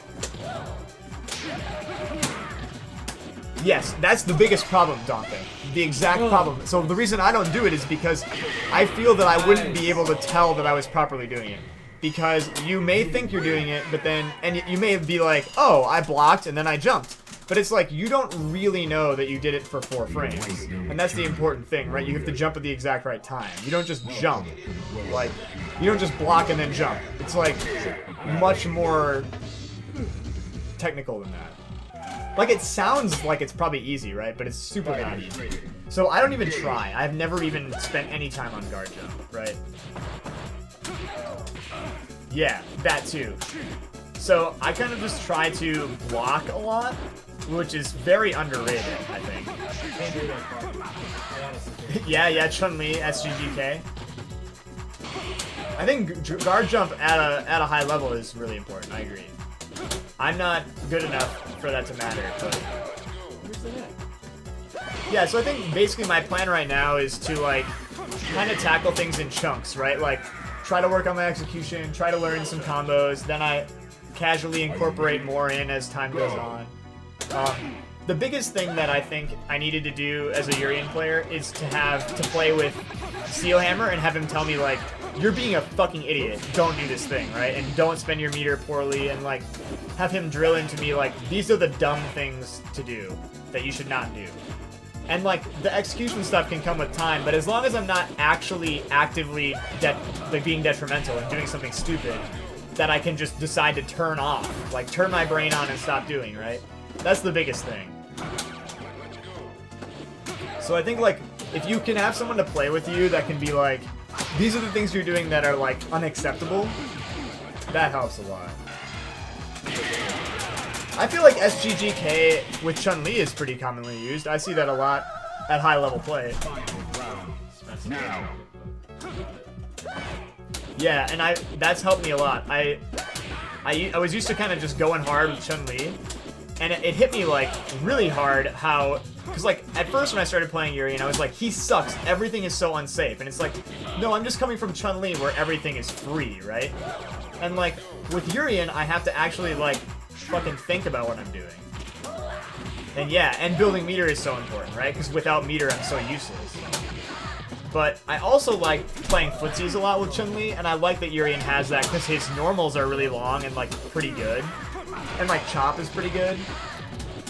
Yes, that's the biggest problem, Dante. The exact problem. So the reason I don't do it is because I feel that I wouldn't be able to tell that I was properly doing it. Because you may think you're doing it, but then, and you may be like, oh, I blocked and then I jumped. But it's like, you don't really know that you did it for 4 frames. And that's the important thing, right? You have to jump at the exact right time. You don't just jump. Like, you don't just block and then jump. It's like, much more technical than that. Like, it sounds like it's probably easy, right? But it's super not easy. So I don't even try. I've never even spent any time on guard jump, right? Yeah, that too. So I kind of just try to block a lot, which is very underrated, I think. Yeah, Chun-Li, SGGK. I think guard jump at a high level is really important, I agree. I'm not good enough for that to matter, but... Yeah, so I think basically my plan right now is to, like, kind of tackle things in chunks, right? Like, try to work on my execution, try to learn some combos, then I casually incorporate more in as time goes on. The biggest thing that I think I needed to do as a Urien player is to play with Steel Hammer and have him tell me, like, you're being a fucking idiot, don't do this thing, right? And don't spend your meter poorly, and, like, have him drill into me, like, these are the dumb things to do that you should not do. And, like, the execution stuff can come with time, but as long as I'm not actually actively being detrimental and doing something stupid that I can just decide to turn off, like, turn my brain on and stop doing, right? That's the biggest thing. So I think, like, if you can have someone to play with you that can be like, these are the things you're doing that are, like, unacceptable, that helps a lot. I feel like SGGK with Chun-Li is pretty commonly used. I see that a lot at high level play. Yeah, and that's helped me a lot. I was used to kind of just going hard with Chun-Li, and it hit me, like, really hard how... Because, like, at first when I started playing Urien, I was like, he sucks, everything is so unsafe. And it's like, no, I'm just coming from Chun-Li where everything is free, right? And, like, with Urien, I have to actually, like, fucking think about what I'm doing. And yeah, and building meter is so important, right? Because without meter, I'm so useless. But I also like playing footsies a lot with Chun-Li, and I like that Urien has that because his normals are really long and, like, pretty good. And, like, chop is pretty good.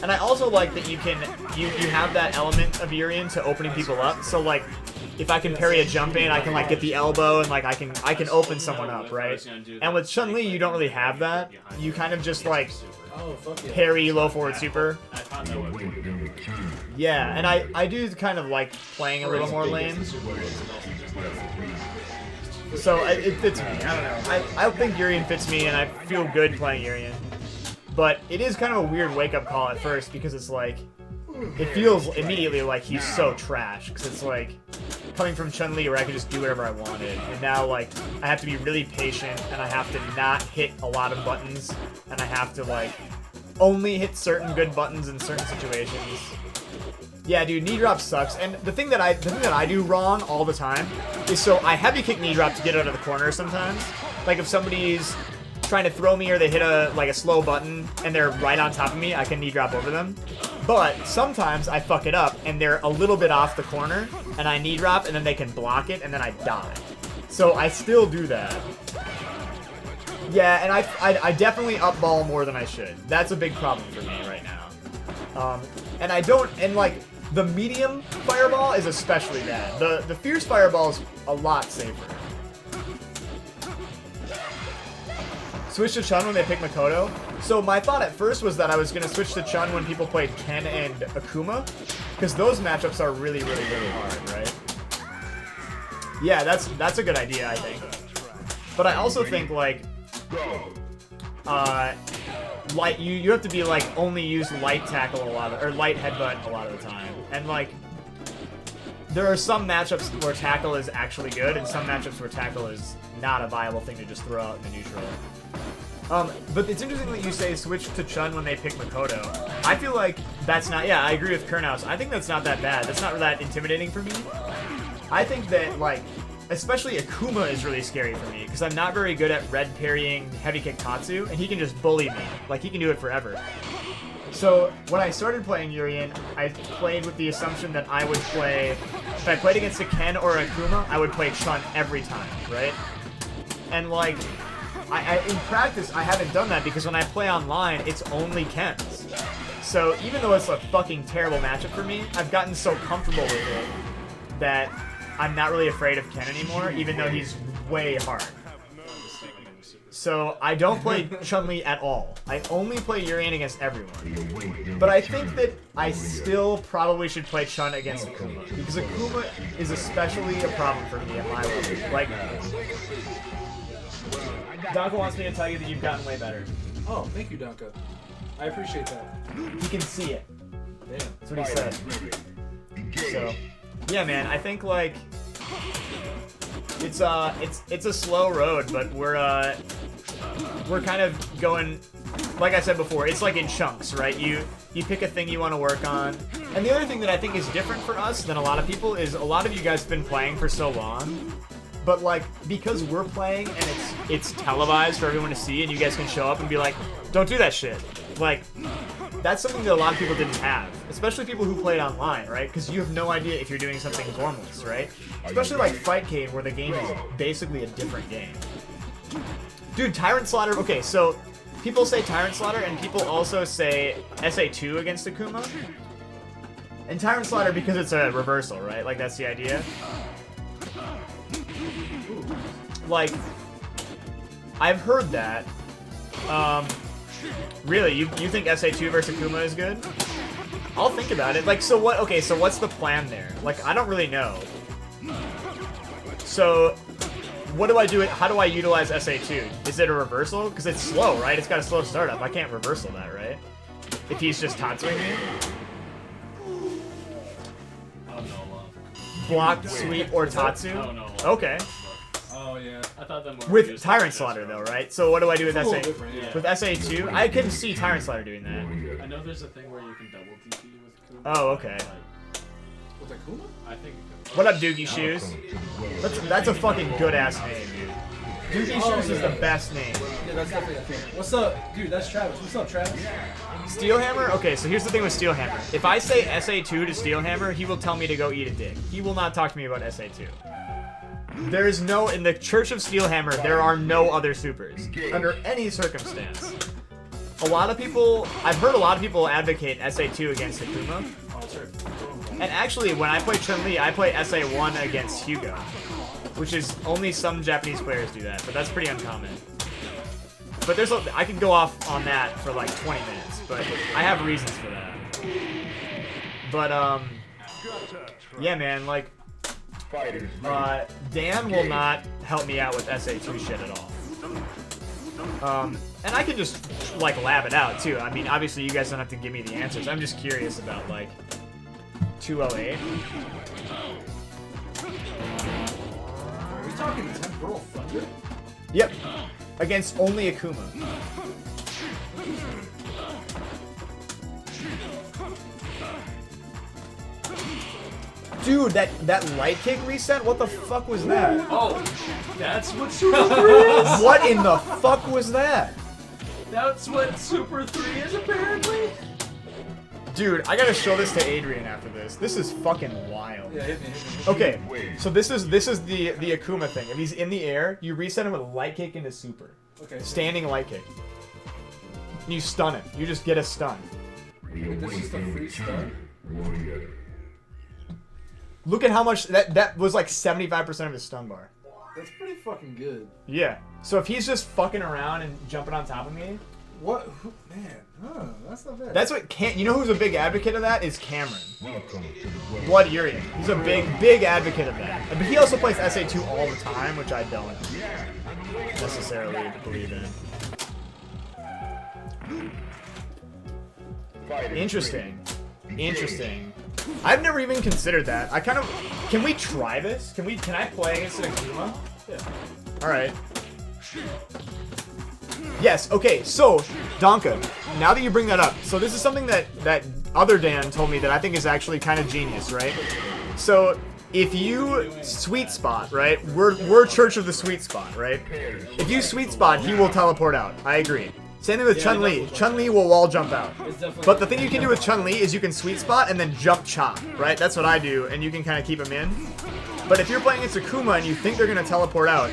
And I also like that you have that element of Urien to opening people up. So, like, if I can parry a jump in, I can, like, get the elbow and, like, I can open someone up, right? And with Chun-Li, you don't really have that. You kind of just, like, parry low forward super. Yeah, and I do kind of like playing a little more lane. So it fits me. I don't know. I think Urien fits me, and I feel good playing Urien. But it is kind of a weird wake-up call at first, because it's like, it feels immediately like he's so trash, because it's like, coming from Chun-Li where I could just do whatever I wanted, and now, like, I have to be really patient, and I have to not hit a lot of buttons, and I have to, like, only hit certain good buttons in certain situations. Yeah, dude, knee drop sucks. And the thing that I do wrong all the time is so I heavy kick knee drop to get out of the corner sometimes. Like if somebody's trying to throw me or they hit a slow button and they're right on top of me, I can knee drop over them. But sometimes I fuck it up and they're a little bit off the corner and I knee drop and then they can block it and then I die. So I still do that. Yeah, and I definitely up ball more than I should. That's a big problem for me right now. And I don't, and like, the medium fireball is especially bad. The fierce fireball is a lot safer. Switch to Chun when they pick Makoto. So my thought at first was that I was going to switch to Chun when people played Ken and Akuma, because those matchups are really, really, really hard, right? Yeah, that's a good idea, I think. But I also think, like, light, you have to be like only use light tackle a lot of, or light headbutt a lot of the time, and like there are some matchups where tackle is actually good and some matchups where tackle is not a viable thing to just throw out in the neutral. But it's interesting that you say switch to Chun when they pick Makoto. I feel like that's not, yeah, I agree with Kernhouse. I think that's not that bad. That's not that intimidating for me. I think that, like, especially Akuma is really scary for me, because I'm not very good at red parrying heavy kick Tatsu, and he can just bully me. Like, he can do it forever. So, when I started playing Urien, I played with the assumption that I would play, if I played against a Ken or a Akuma, I would play Chun every time, right? And, like, in practice, I haven't done that, because when I play online, it's only Kens. So, even though it's a fucking terrible matchup for me, I've gotten so comfortable with it that I'm not really afraid of Ken anymore, even though he's way hard. So I don't play Chun-Li at all. I only play Urien against everyone. But I think that I still probably should play Chun against Akuma, because Akuma is especially a problem for me at my level. Like, Donka wants me to tell you that you've gotten way better. Oh, thank you, Donka. I appreciate that. He can see it. Damn. That's what he said. So, yeah, man, I think, like, it's a slow road, but we're kind of going, like I said before, it's like in chunks, right? You pick a thing you want to work on. And the other thing that I think is different for us than a lot of people is a lot of you guys have been playing for so long, but like, because we're playing and it's televised for everyone to see, and you guys can show up and be like, don't do that shit. Like, that's something that a lot of people didn't have, especially people who played online, right? Because you have no idea if you're doing something formless, right? Especially like Fightcade, where the game is basically a different game. Dude, Tyrant Slaughter, okay, so people say Tyrant Slaughter, and people also say SA2 against Akuma. And Tyrant Slaughter because it's a reversal, right? Like, that's the idea. Like, I've heard that. Really, you think SA2 versus Akuma is good? I'll think about it. Like, so what? Okay, so what's the plan there? Like, I don't really know. So, what do I do? How do I utilize SA2? Is it a reversal? Because it's slow, right? It's got a slow startup. I can't reversal that, right? If he's just Tatsuing me. Block, sweep, or Tatsu? Okay. Oh yeah, I thought that more With Tyrant Slaughter though, right? So what do I do with SA? Yeah. With SA2? I couldn't see Tyrant Slaughter doing that. I know there's a thing where you can double DP with Akuma. Oh, okay. With Akuma? I think. What up, Doogie Shoes? That's a fucking good ass name, dude. Doogie Shoes is the best name. Yeah, that's definitely a thing. What's up, dude? That's Travis. What's up, Travis? Steelhammer? Okay, so here's the thing with Steelhammer. If I say SA2 to Steelhammer, he will tell me to go eat a dick. He will not talk to me about SA2. There is no, in the Church of Steelhammer, there are no other supers. Under any circumstance. A lot of people, I've heard a lot of people advocate SA2 against Akuma. And actually, when I play Chun-Li, I play SA1 against Hugo. Which is, only some Japanese players do that, but that's pretty uncommon. But there's I could go off on that for like 20 minutes, but I have reasons for that. But, yeah, man, like, Dan will not help me out with SA2 shit at all. And I can just, like, lab it out, too. I mean, obviously, you guys don't have to give me the answers. I'm just curious about, like, 208. Are we talking Temporal Thunder? Yep. Against only Akuma. Dude, that light kick reset? What the fuck was that? Oh, that's what Super 3 is? What in the fuck was that? That's what Super 3 is, apparently? Dude, I gotta show this to Adrian after this. This is fucking wild. Yeah, hit me. Okay, so this is the Akuma thing. If he's in the air, you reset him with a light kick into super. Okay. Standing light kick. And you stun him. You just get a stun. Wait, this is the free stun? Look at how much that was like 75% of his stun bar. That's pretty fucking good. Yeah. So if he's just fucking around and jumping on top of me. What? Man, that's not bad. That's what you know who's a big advocate of that is Cameron. Blood Urian. He's a big advocate of that. But he also plays SA2 all the time, which I don't necessarily believe in. Interesting. I've never even considered that. I kind of can we try this? Can I play against an Akuma? Yeah. All right. Yes, okay, so, Donka, now that you bring that up, so this is something that other Dan told me that I think is actually kind of genius, right? So, if you sweet spot, right? We're Church of the Sweet Spot, right? If you sweet spot, he will teleport out. I agree. Same thing with Chun-Li. Chun-Li will wall jump out. But the thing you can do with Chun-Li is you can sweet spot and then jump chop, right? That's what I do, and you can kind of keep him in. But if you're playing against Akuma and you think they're going to teleport out,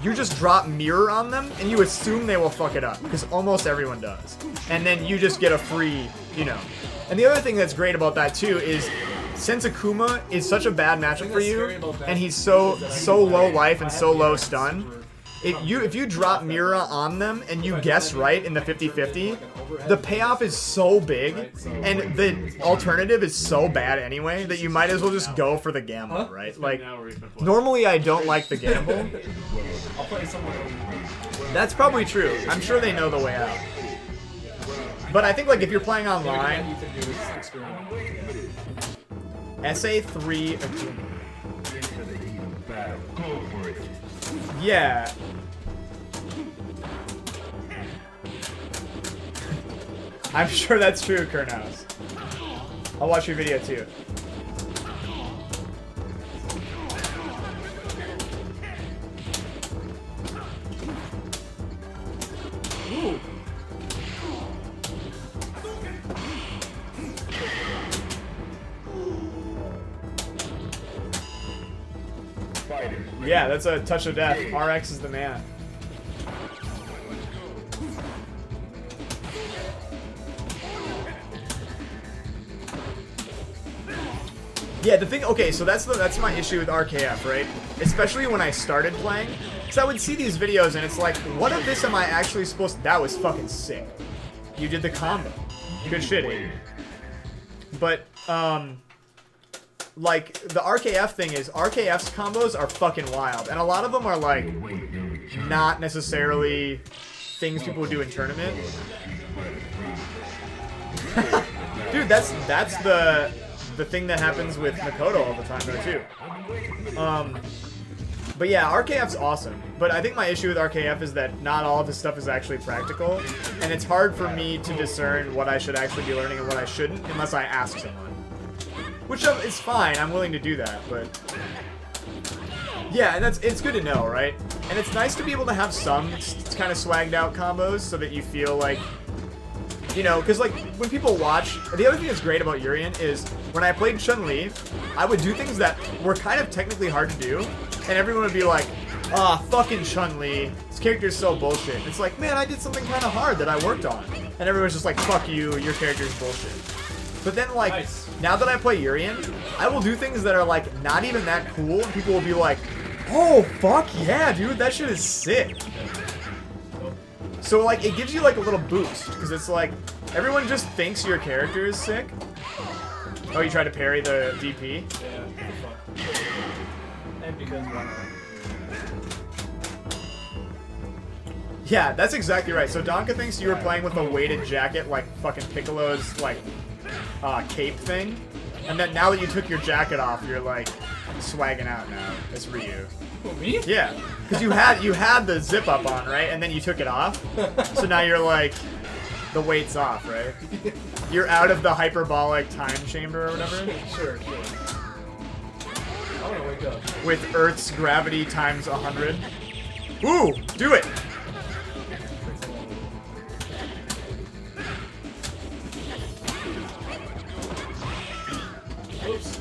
you just drop mirror on them and you assume they will fuck it up, because almost everyone does. And then you just get a free, you know. And the other thing that's great about that too is since Akuma is such a bad matchup for you, and he's so low life and so low stun, if you drop Mira on them and you guess right in the 50-50, the payoff is so big, and the alternative is so bad anyway that you might as well just go for the gamble, right? Like, normally I don't like the gamble. That's probably true. I'm sure they know the way out. But I think like if you're playing online, SA3 Akuma. Yeah. I'm sure that's true, Kernhouse. I'll watch your video too. Ooh. Yeah, that's a touch of death. RX is the man. Yeah, the thing. Okay, so that's my issue with RKF, right? Especially when I started playing, because I would see these videos and it's like, what of this am I actually supposed to? That was fucking sick. You did the combo. Good shit, Aiden. But like the RKF thing is, RKF's combos are fucking wild, and a lot of them are like not necessarily things people would do in tournament. Dude, that's the thing that happens with Makoto all the time though too. But yeah, RKF's awesome. But I think my issue with RKF is that not all of his stuff is actually practical, and it's hard for me to discern what I should actually be learning and what I shouldn't unless I ask someone. Which is fine, I'm willing to do that, but yeah, and it's good to know, right? And it's nice to be able to have some kind of swagged out combos so that you feel like, you know, because like when people watch, the other thing that's great about Urian is when I played Chun-Li, I would do things that were kind of technically hard to do, and everyone would be like, ah, fucking Chun-Li, this character's so bullshit. It's like, man, I did something kind of hard that I worked on. And everyone's just like, fuck you, your character's bullshit. But then like, now that I play Urian, I will do things that are like not even that cool, and people will be like, oh, fuck yeah, dude, that shit is sick. So like, it gives you like a little boost, because it's like, everyone just thinks your character is sick. Oh, you tried to parry the DP? Yeah, and because why not? Yeah, that's exactly right. So Donka thinks you were playing with a weighted jacket like fucking Piccolo's like cape thing, and then now that you took your jacket off, you're like swagging out now. It's Ryu. Who, me? Yeah, because you had the zip up on, right, and then you took it off. So now you're like, the weight's off, right? You're out of the hyperbolic time chamber or whatever. Sure. gonna wake up. with Earth's gravity times 100. Ooh, do it! Oops.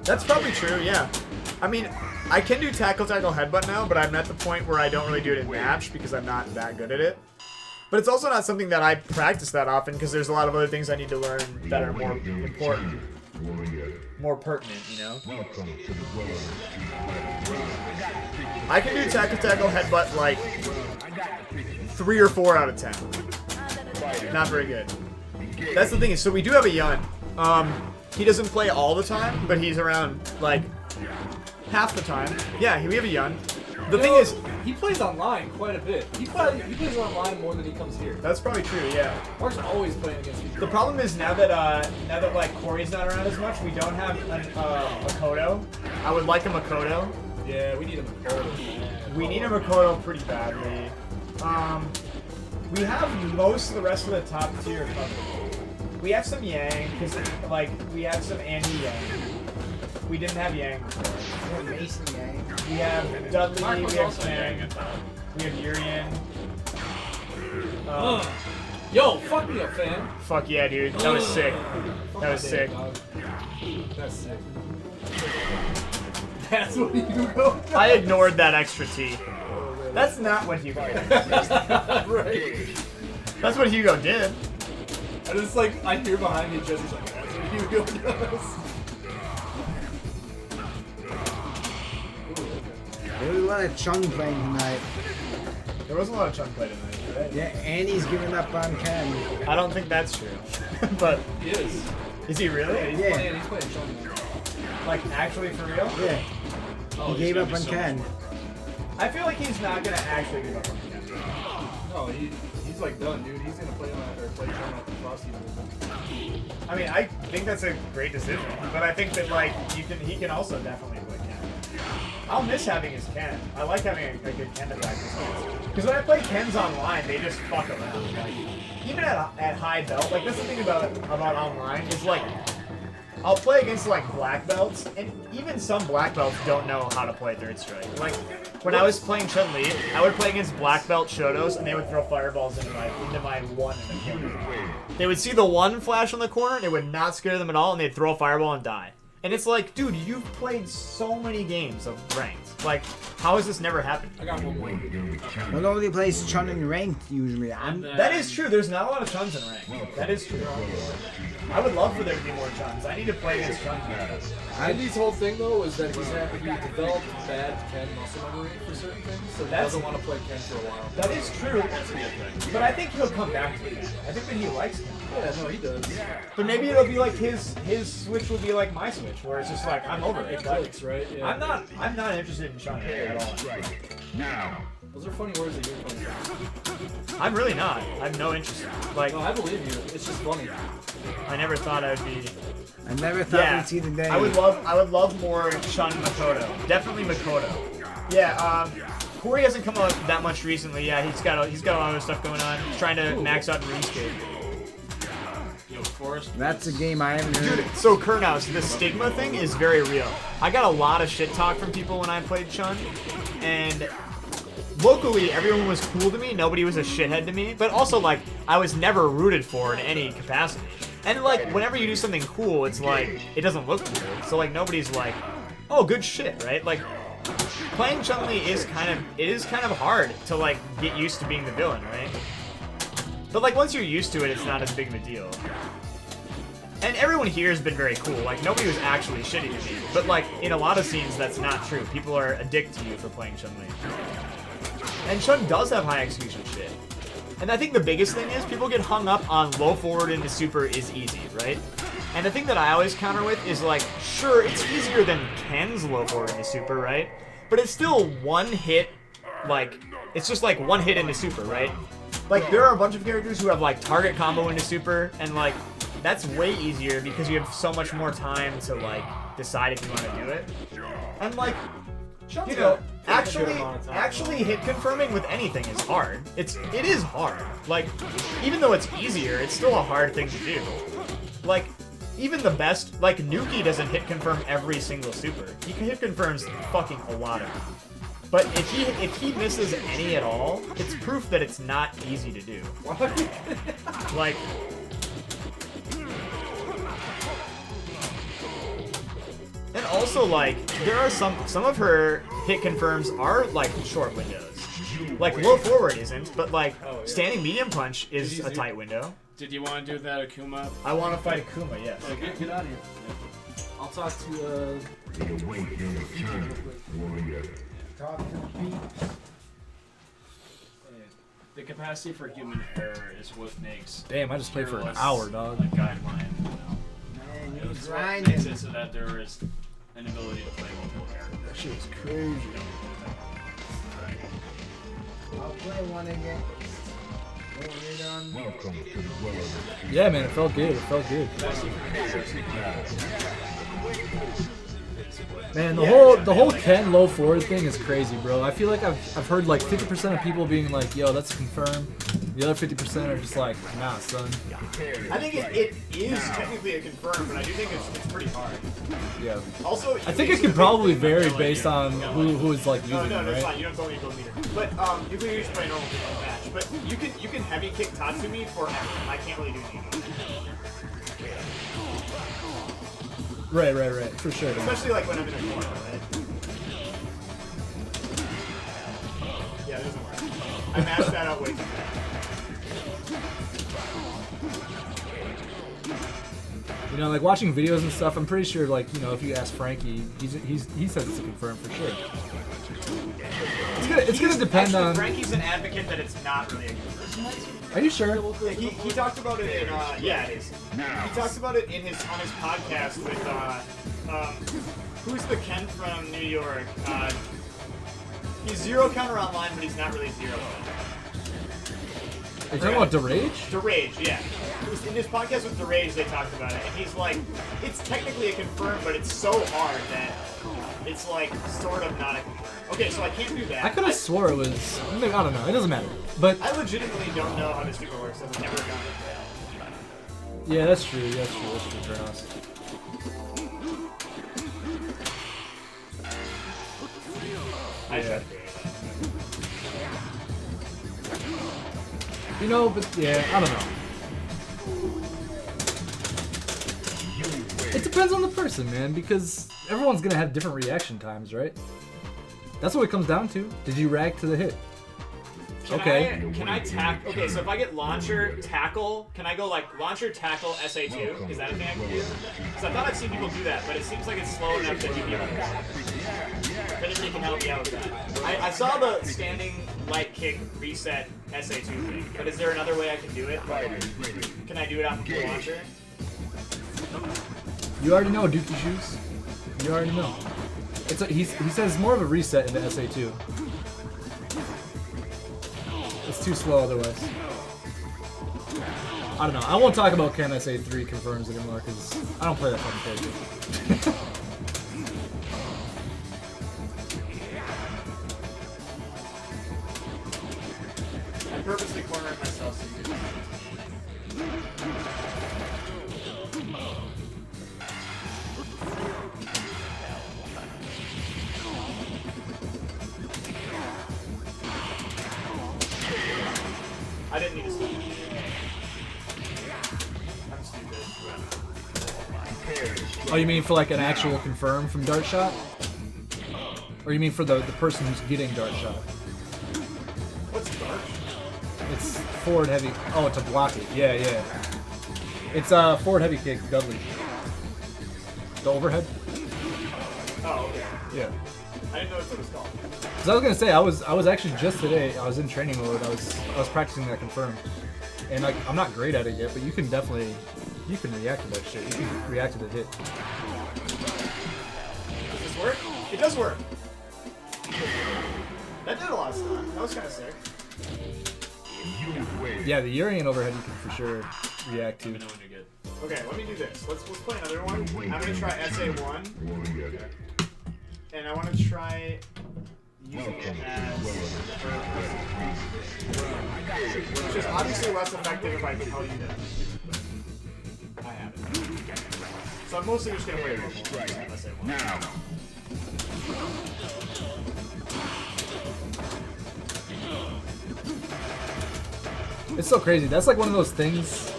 That's probably true, yeah. I mean, I can do tackle headbutt now, but I'm at the point where I don't really do it in match because I'm not that good at it. But it's also not something that I practice that often because there's a lot of other things I need to learn that are more important, more pertinent, you know? I can do tackle headbutt like 3 or 4 out of 10. Not very good. That's the thing is, so we do have a Yun. He doesn't play all the time, but he's around like half the time. Yeah, we have a Yun. The thing is, he plays online quite a bit. He plays online more than he comes here. That's probably true. Yeah. Mark's always playing against me. The problem is now that like Corey's not around as much, we don't have a Makoto. I would like a Makoto. Yeah, we need a Makoto. We need a Makoto pretty badly. We have most of the rest of the top tier covered. We have some Yang, because like we have some Andy Yang. We didn't have Yang before. We have Mason Yang. We have Dudley, Mark we was have also Yang, Yang. we have Urian. Yo, fuck me up, fam. Fuck yeah, dude. That was sick. That was sick. That's sick. That's what you go. I ignored that extra T. That's not what Hugo did. Right. That's what Hugo did. And it's like, I hear behind me, Jesse's like, that's what Hugo does. There was a lot of Chung playing tonight. There wasn't a lot of Chung play tonight, right? Yeah, Annie's giving up on Ken. I don't think that's true. But He is. Is he really? Yeah. He's playing Chung now. Like actually for real? Yeah. Oh, He gave up on Ken. I feel like he's not gonna actually give up on Ken. No, he's like done, dude. He's gonna play Chung at the Frosty movement. I mean, I think that's a great decision, but I think that like he can also definitely play Ken. I'll miss having his Ken. I like having a good Ken to practice with. Because when I play Kens online, they just fuck around. Like, even at high belt, like that's the thing about online is like I'll play against like black belts, and even some black belts don't know how to play third strike. Like when I was playing Chun-Li, I would play against black belt Shotos, and they would throw fireballs into my one in the corner. They would see the one flash on the corner, and it would not scare them at all, and they'd throw a fireball and die. And it's like, dude, you've played so many games of ranked. Like, how has this never happened? I got one more. Well, nobody plays Chun in ranked usually. That is true. There's not a lot of Chuns in ranked. That is true. I would love for there to be more Chuns. I need to play against Chuns. Andy's whole thing though is that he developed bad Ken muscle memory for certain things, so he doesn't want to play Ken for a while. That is true. But I think he'll come back to Ken. I think that he likes Ken. Yeah, no, he does. But maybe it'll be like his switch will be like my switch, where it's just like I'm over it. It clicks, right? Yeah. I'm not interested in Chun at all. Now. Those are funny words that you're playing. I'm really not. I have no interest. Like, no, I believe you. It's just funny. I never thought I'd be. I never thought we'd see the day. I would love more Chun Makoto. Definitely Makoto. Yeah. Corey hasn't come out that much recently. Yeah, he's got a lot of other stuff going on. He's trying to max out in RuneScape. That's a game I haven't heard. Dude, so Kernows, the stigma thing is very real. I got a lot of shit talk from people when I played Chun, and locally everyone was cool to me. Nobody was a shithead to me, but also like I was never rooted for in any capacity. And like whenever you do something cool, it's like it doesn't look cool. So like nobody's like, oh, good shit, right? Like playing Chun-Li is kind of hard to like get used to being the villain, right? But like once you're used to it, it's not as big of a deal. And everyone here has been very cool. Like nobody was actually shitty to me. But like in a lot of scenes, that's not true. People are a dick to you for playing Chun-Li. And Chun does have high execution shit. And I think the biggest thing is people get hung up on low forward into super is easy, right? And the thing that I always counter with is like, sure, it's easier than Ken's low forward into super, right? But it's still one hit, like, it's just like one hit into super, right? Like, there are a bunch of characters who have like target combo into super, and like, that's way easier because you have so much more time to like decide if you want to do it. And like, you know, actually hit confirming with anything is hard. It is hard. Like, even though it's easier, it's still a hard thing to do. like, even the best, like, Nuki doesn't hit confirm every single super. He hit confirms fucking a lot of them. But if he misses any at all, it's proof that it's not easy to do. Like, and also, like, there are some of her hit confirms are like short windows. Like low forward isn't, but like standing medium punch is a tight window. Did you want to do that Akuma? I want to fight Akuma, yes. Okay, get out of here. I'll talk to The capacity for human error is what makes. Damn, I just played for an fearless hour, dog. A guideline. Man, you It's what grinding. makes it so that there is an ability to play multiple characters. That shit is crazy. I'll play one again. When you're done. Welcome to the dweller. Yeah, man, it felt good. It felt good. Man, the whole Ken low forward thing is crazy, bro. I feel like I've heard like 50% of people being like, "Yo, that's a confirm." The other 50% are just like, "Nah, son." I think it is technically a confirm, but I do think it's pretty hard. Yeah. Also, I think it could probably vary based on who is like using no, it, it's right? fine. You don't tell me to go meter. But you can just play a normal match. But you can heavy kick Tatsumi forever. I can't really do anything. Right, for sure. Especially like when I'm in a corner, right? Yeah, it doesn't work. I mashed that out way too fast. You know, like watching videos and stuff, I'm pretty sure, like, you know, if you ask Frankie, he says it's a confirm for sure. It's gonna depend on. Frankie's an advocate that it's not really a confirm. Are you sure? Yeah, he talked about it in yeah, it is. He talks about it in his podcast with who's the Ken from New York? He's zero counter online, but he's not really zero counter. Are you talking about Derage? Derage, yeah. In his podcast with Derage, they talked about it, and he's like, it's technically a confirm, but it's so hard that it's like sort of not a confirm. Okay, so I can't do that. I could have swore it was. I don't know. It doesn't matter. But I legitimately don't know how this super works. I've never done it. yeah, that's true. That's true. Jonas. Yeah. You know, but yeah, I don't know. It depends on the person, man, because everyone's gonna have different reaction times, right? That's what it comes down to. Did you react to the hit? Can I tack? Okay, so if I get launcher, tackle, can I go like launcher, tackle, SA2? Is that a thing I can do? Because I thought I'd seen people do that, but it seems like it's slow enough that you'd be able to do that. If anything can help me out with that. I saw the standing light kick reset SA2 thing, but is there another way I can do it? Can I do it on the launcher? You already know, Dookie Shoes. You already know. He says more of a reset into SA2. It's too slow otherwise. I don't know. I won't talk about Ken SA3 confirms anymore because I don't play that fucking character. I purposely cornered myself so you could. I didn't need to stop. I'm stupid. Oh, you mean for like an actual confirm from Dart Shot? Or you mean for the person who's getting Dart Shot? What's Dart? It's forward heavy. Oh, to block it. Yeah. It's forward heavy kick, Dudley. The overhead? Oh, okay. Yeah. I didn't know what it was called. Cause I was gonna say I was actually just today. I was in training mode. I was practicing that confirm, and like I'm not great at it yet, but you can definitely react to that shit. You can react to the hit. Does this work? It does work. That did a lot of stuff. That was kind of sick. Yeah, the Urian overhead you can for sure react to. Okay, let me do this. Let's play another one. I'm gonna try SA1. And I want to try using it as which is obviously less effective if I tell you that. I have it. So I'm mostly just gonna wait unless I want. Now. It's so crazy. That's like one of those things.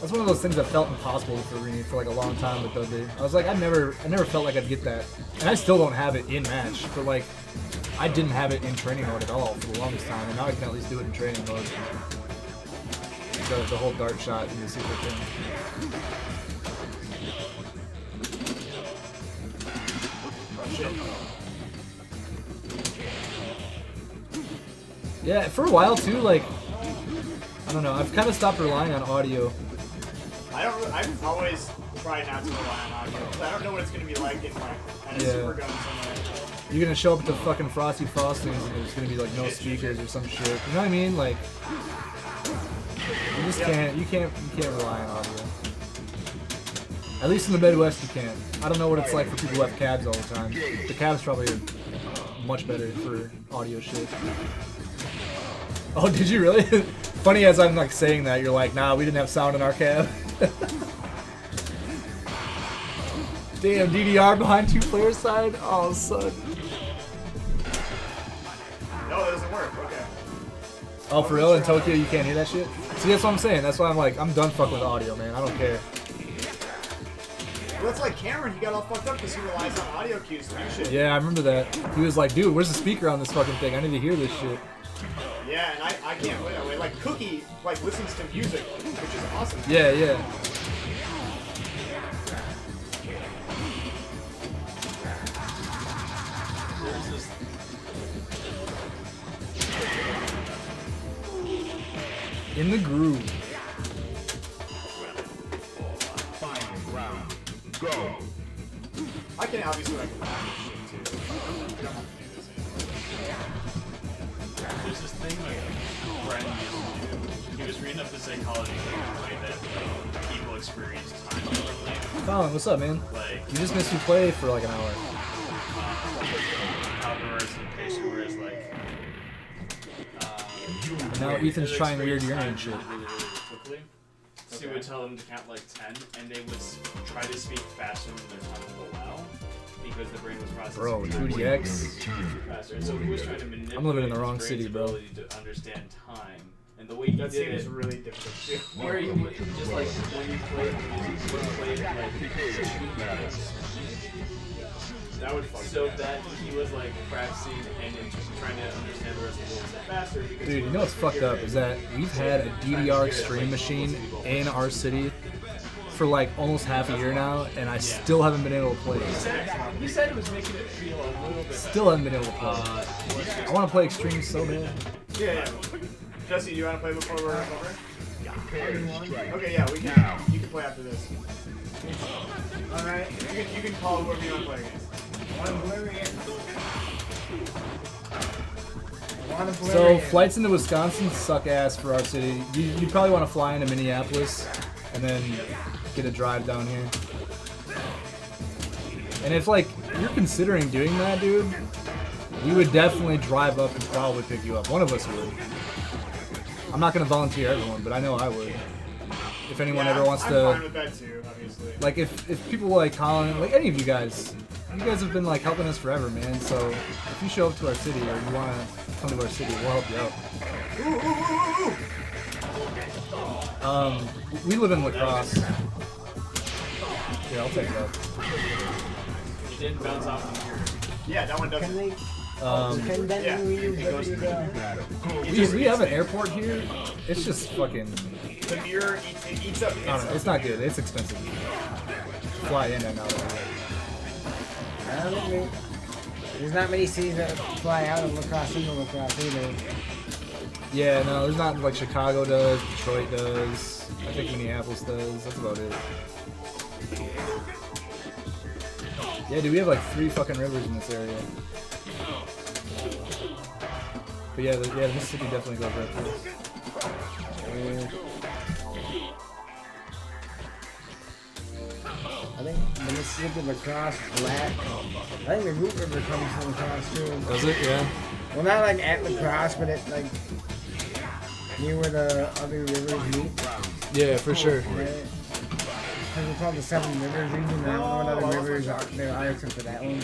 That's one of those things that felt impossible for me for like a long time with Dudley. I was like, I never felt like I'd get that, and I still don't have it in match. But like, I didn't have it in training mode at all for the longest time, and now I can at least do it in training mode. The whole dart shot and the super thing. Yeah, for a while too, like, I don't know, I've kind of stopped relying on audio. I've always tried not to rely on audio, because I don't know what it's going to be like in like at a super gun somewhere. You're gonna show up at the fucking Frosty Frostings and there's gonna be like no speakers or some shit. You know what I mean? Like, you just can't rely on audio. At least in the Midwest you can't. I don't know what it's like for people who have cabs all the time. The cab's probably much better for audio shit. Oh, did you really? Funny as I'm like saying that, you're like, nah, we didn't have sound in our cab. Damn, DDR behind 2-player side? Oh, son. No, that doesn't work. Okay. Oh, for real? In Tokyo, you can't hear that shit? See, that's what I'm saying. That's why I'm like, I'm done fucking with audio, man. I don't care. Well, that's like Cameron. He got all fucked up because he relies on audio cues to do shit. Yeah, I remember that. He was like, dude, where's the speaker on this fucking thing? I need to hear this shit. Yeah, and I can't play that way. Like, Cookie, like, listens to music, which is awesome. Yeah, yeah. In the groove. Final round. Go. I can obviously like shit too. We don't have to do this anymore. There's this thing my friend used to do. He was reading up the psychology of the way that people experience time differently. Colin, what's up, man? Like, You just missed me play for like an hour. outdoors and patient, whereas like. Now Ethan's it trying weird experience urine time shit. really quickly. So we would tell them to count like 10, and they would try to speak faster than their tongue will allow, because the brain was processing. Bro, time 2DX. faster. And so he was trying to manipulate I'm living in the wrong his city, brain's bro. ability to understand time. And the way he That did seems it, really difficult too. where you would just like when you played music, you would play it like 2 minutes. That would fuck So that he was like practicing and trying to understand the rest of the world faster. Because Dude, you know what's fucked up is that we've had a DDR Extreme machine in our city for like almost half a year now, and I still haven't been able to play it. He said it was making it feel a little bit. Still haven't been able to play it. I want to play Extreme so bad. Yeah. Jesse, do you want to play before we're over? Okay, yeah, we can. You can play after this. All right. You can call whoever you want to play against. So flights into Wisconsin suck ass for our city. You probably want to fly into Minneapolis and then get a drive down here. And if like you're considering doing that, dude, we would definitely drive up and probably pick you up. One of us would. I'm not gonna volunteer everyone, but I know I would. If anyone ever wants to. I'm fine with that too, obviously. Like if people like Colin, like any of you guys have been like helping us forever, man. So if you show up to our city or you want to come to our city, we'll help you out. We live in La Crosse. Yeah, I'll take that. It didn't bounce off the mirror. Yeah, that one doesn't. Can they? Can yeah. we have an airport here? It's just fucking. The mirror eats up. I don't know. It's not good. It's expensive. Fly in and out of I don't think there's not many cities that fly out of La Crosse into La Crosse either. Yeah, no, there's not like Chicago does, Detroit does, I think Minneapolis does. That's about it. Yeah, dude, we have like 3 fucking rivers in this area. But yeah, the Mississippi definitely goes right through. I think the Mississippi, La Crosse, Black. I think the Root River comes from La Crosse too. Does it? Yeah. Well, not like at La Crosse, but it like near where the other rivers meet. Yeah, for sure. Right? Because it's called the Seven Rivers region. And I don't know what other rivers there are except for that one.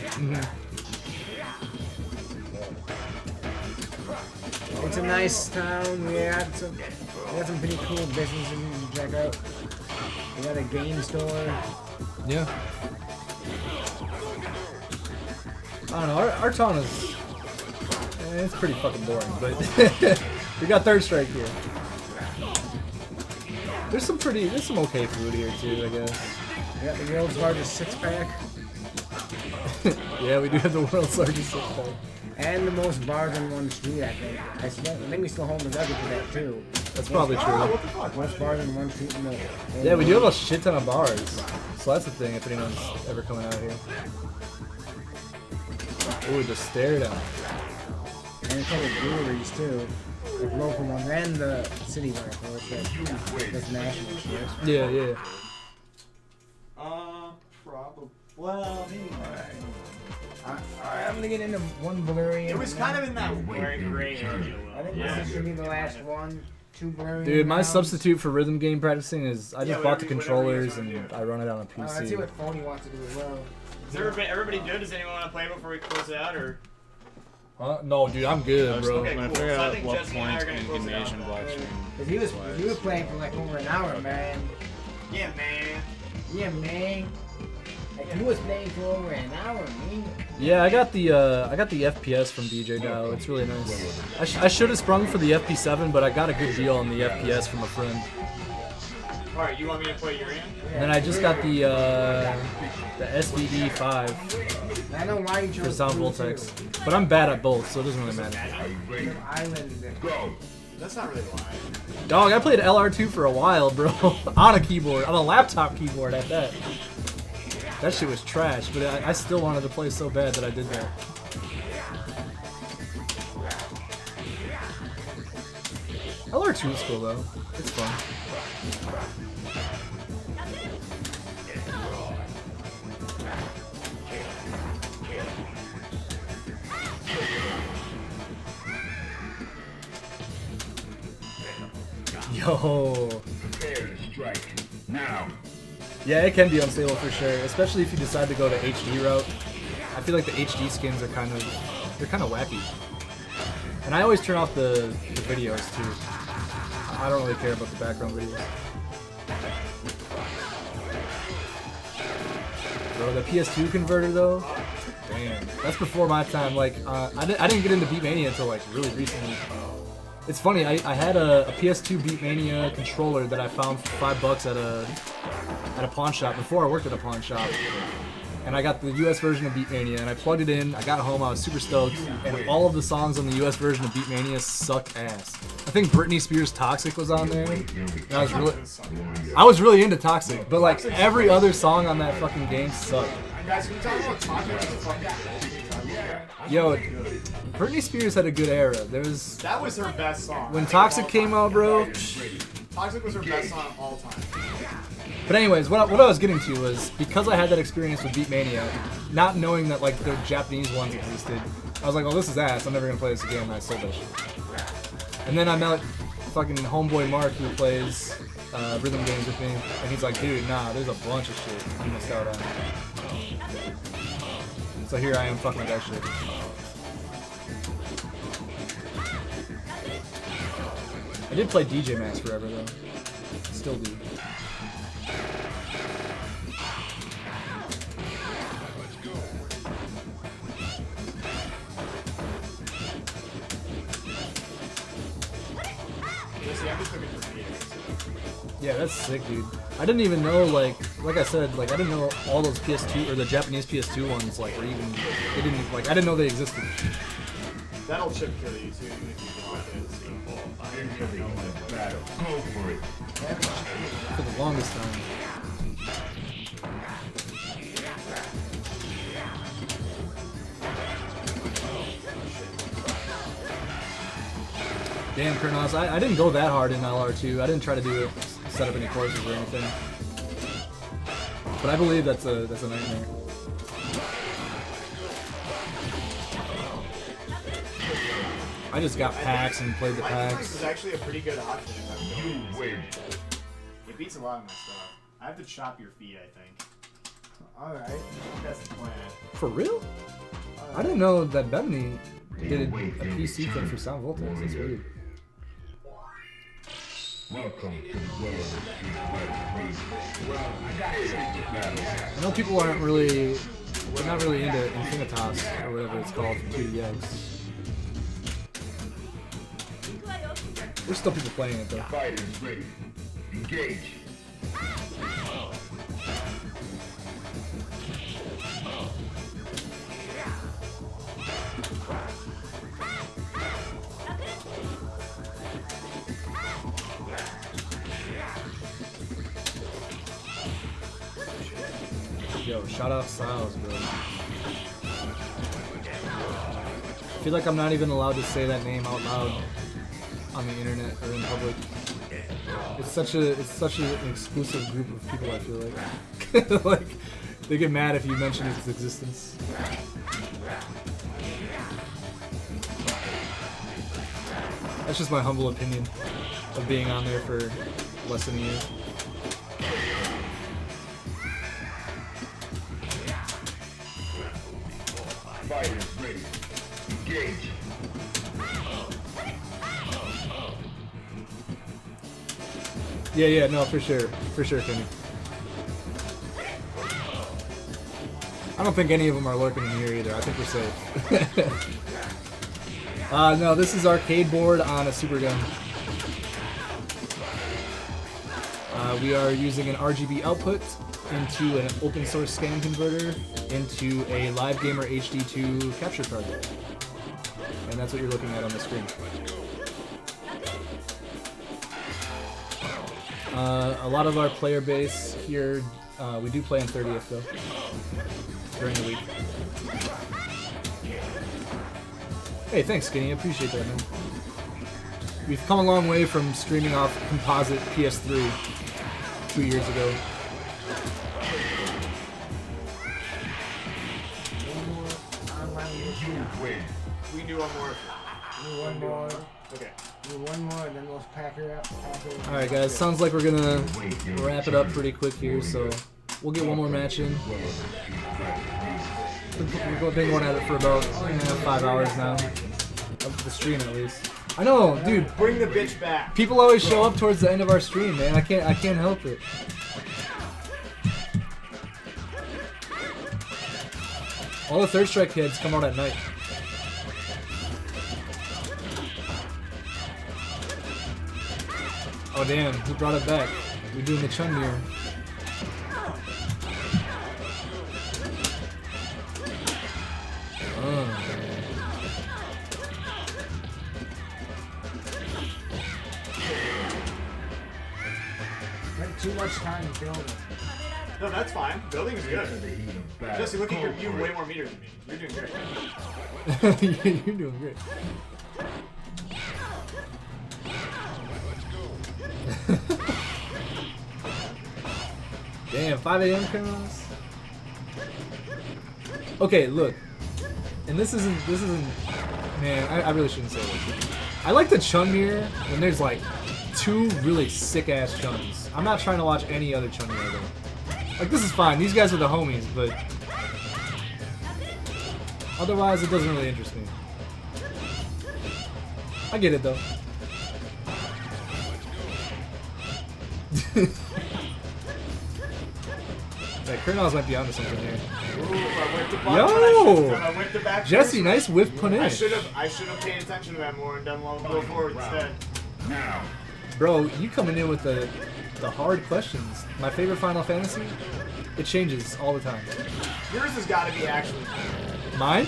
It's a nice town. We got some pretty cool businesses to check out. We got a game store. Yeah. I don't know. Our town is. It's pretty fucking boring, but we got Third Strike here. There's some okay food here too, I guess. We got the world's largest 6-pack. Yeah, we do have the world's largest 6-pack. And the most bars on one street, I think. I think we still hold the record for that too. That's probably true. Most bars on one street in the Yeah, we do have a shit ton of bars. So that's the thing if anyone's ever coming out here. Ooh, the stare down. And it's all the breweries too. Like local ones and the city ones. So it's like this national shit. Yeah, yeah. Probably. Well, maybe. I'm gonna get into one blurry. It was kind of in that gray area. I think this should be the last one. 2 blurry. Dude, my rounds. substitute for rhythm game practicing is I just bought the controllers and I run it on a PC. Let's see what Phony wants to do as well. Is everybody good? Does anyone want to play before we close it out, or? No, dude, I'm good, bro. Okay, cool. So I think Jesse and I are gonna close it out. Cause he was playing for like over an hour, man. Yeah, man. Yeah, man. Like he was playing for over an hour, man. Yeah, I got the FPS from DJ now. It's really nice. I should have sprung for the FP7, but I got a good deal on the FPS from a friend. All right, you want me to play your end? And then I just got the SVD 5 I know why you chose for Sound Voltex, but I'm bad at both, so it doesn't really matter. That's not really why. Dog, I played LR2 for a while, bro, on a keyboard, on a laptop keyboard at that. That shit was trash, but I still wanted to play so bad that I did that. LR2 is cool though. It's fun. Yo. Now. Yeah, it can be unstable for sure, especially if you decide to go the HD route. I feel like the HD skins are kind of wacky. And I always turn off the videos too. I don't really care about the background videos. Bro, the PS2 converter though, damn, that's before my time. Like, I didn't get into Beatmania until like really recently. It's funny, I had a PS2 Beatmania controller that I found for $5 at a pawn shop before I worked at a pawn shop. And I got the US version of Beatmania and I plugged it in, I got home, I was super stoked, and all of the songs on the US version of Beatmania suck ass. I think Britney Spears' Toxic was on there, and I was really into Toxic, but like every other song on that fucking game sucked. Guys, can you talk about Toxic? Yo, Britney Spears had a good era. That was her best song. When Toxic came out, bro. Toxic was her best song of all time. But anyways, what I was getting to was, because I had that experience with Beatmania, not knowing that like the Japanese ones existed, I was like, oh, this is ass, I'm never gonna play this again, and I sold that shit. And then I met fucking homeboy Mark who plays rhythm games with me, and he's like, dude, nah, there's a bunch of shit you missed out on. So here I am fucking with that shit. I did play DJ Max forever though. Still do. Yeah, that's sick, dude. I didn't even know, like I said, like I didn't know all those PS2 or the Japanese PS2 ones, like were even. They didn't like. I didn't know they existed. That'll chip kill you too, even if you want it. For the longest time. Damn, Kernos, I didn't go that hard in LR2. I didn't try to do it, set up any courses or anything. But I believe that's a nightmare. I just got packs and played the packs. This is actually a pretty good option if I'm going. It beats a lot of my stuff. I have to chop your feet, I think. Alright. That's the plan. For real? I didn't know that Bethany did a PC thing for Sound Voltage. That's weird. Welcome to the world of Street Fighter. I know people aren't really, we're not really into Infinitas or whatever it's called from 2DX. There's still people playing it though. Fighters ready. Engage. Yo, shout out Styles, bro. I feel like I'm not even allowed to say that name out loud on the internet or in public. It's such an exclusive group of people, I feel like. Like, they get mad if you mention its existence. That's just my humble opinion of being on there for less than a year. Fighters ready. Engage. Yeah, no, for sure, Kenny. I don't think any of them are lurking in here either. I think we're safe. No, this is arcade board on a Super Gun. We are using an RGB output into an open source scan converter into a Live Gamer HD2 capture card. And that's what you're looking at on the screen. A lot of our player base here, we do play on 30th though, during the week. Hey, thanks Skinny, I appreciate that, man. We've come a long way from streaming off composite PS3 2 years ago. We do one more. Do one more. Okay. Do one more, and then we'll pack her up. Alright guys, sounds like we're gonna wrap it up pretty quick here, so we'll get one more match in. We've been going at it for about 5 hours now. Of the stream at least. I know, dude. Bring the bitch back. People always show up towards the end of our stream, man. I can't help it. All the Third Strike kids come out at night. Oh damn, who brought it back? We're doing the Chun mirror. Spent too much time building. No, that's fine. Building is good. Jesse, look at you way more meters than me. You're doing great. You're doing great. Damn, 5 a.m. criminals. Okay, look, and this isn't. Man, I really shouldn't say this. I like the Chun mirror when there's like 2 really sick ass Chuns. I'm not trying to watch any other Chun mirror though. Like this is fine. These guys are the homies, but otherwise it doesn't really interest me. I get it though. Like, Kurnoz might be onto something here. Yo! Jesse, nice whiff punish. I should have paid attention to that more and done well go forward instead. Now. Bro, you coming in with the hard questions. My favorite Final Fantasy? It changes all the time. Yours has got to be actually. Mine?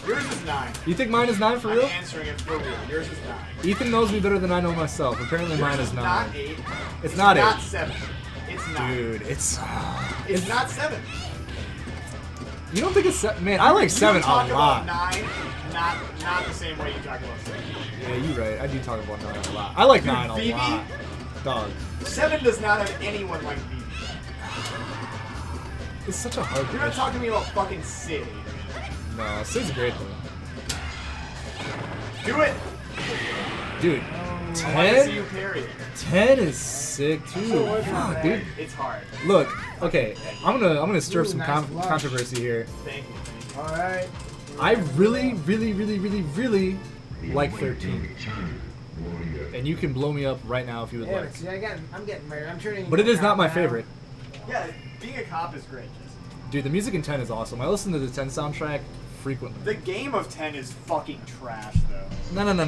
Yours is 9. You think mine is 9 for real? I'm answering it for real. Yours is 9. Ethan knows me better than I know myself. Apparently Yours mine is 9. Not 8. It's not 8. Not 7. It's 9. Dude, it's not 7. You don't think it's 7? Man, I like 7 a lot. You talk about 9, not the same way you talk about 7. Yeah, you're right. I do talk about 9 a lot. I like 9 a Vivi? lot. Dog. 7 does not have anyone like Vivi. It's such a hard You're not talking to me about fucking Sid. No, Sid's great though. Do it! Dude, see you parry it. 10 is sick too. Fuck, dude. It's hard. Look, okay, I'm gonna stir up some controversy here. Thank you. All right. I really like 13. And you can blow me up right now if you would Yeah, like. but see, I'm getting married. I'm turning. But it is into a not my cop now. favorite. Yeah, being a cop is great, Jesse. Dude, the music in 10 is awesome. I listen to the 10 soundtrack frequently. The game of 10 is fucking trash, though. No. No.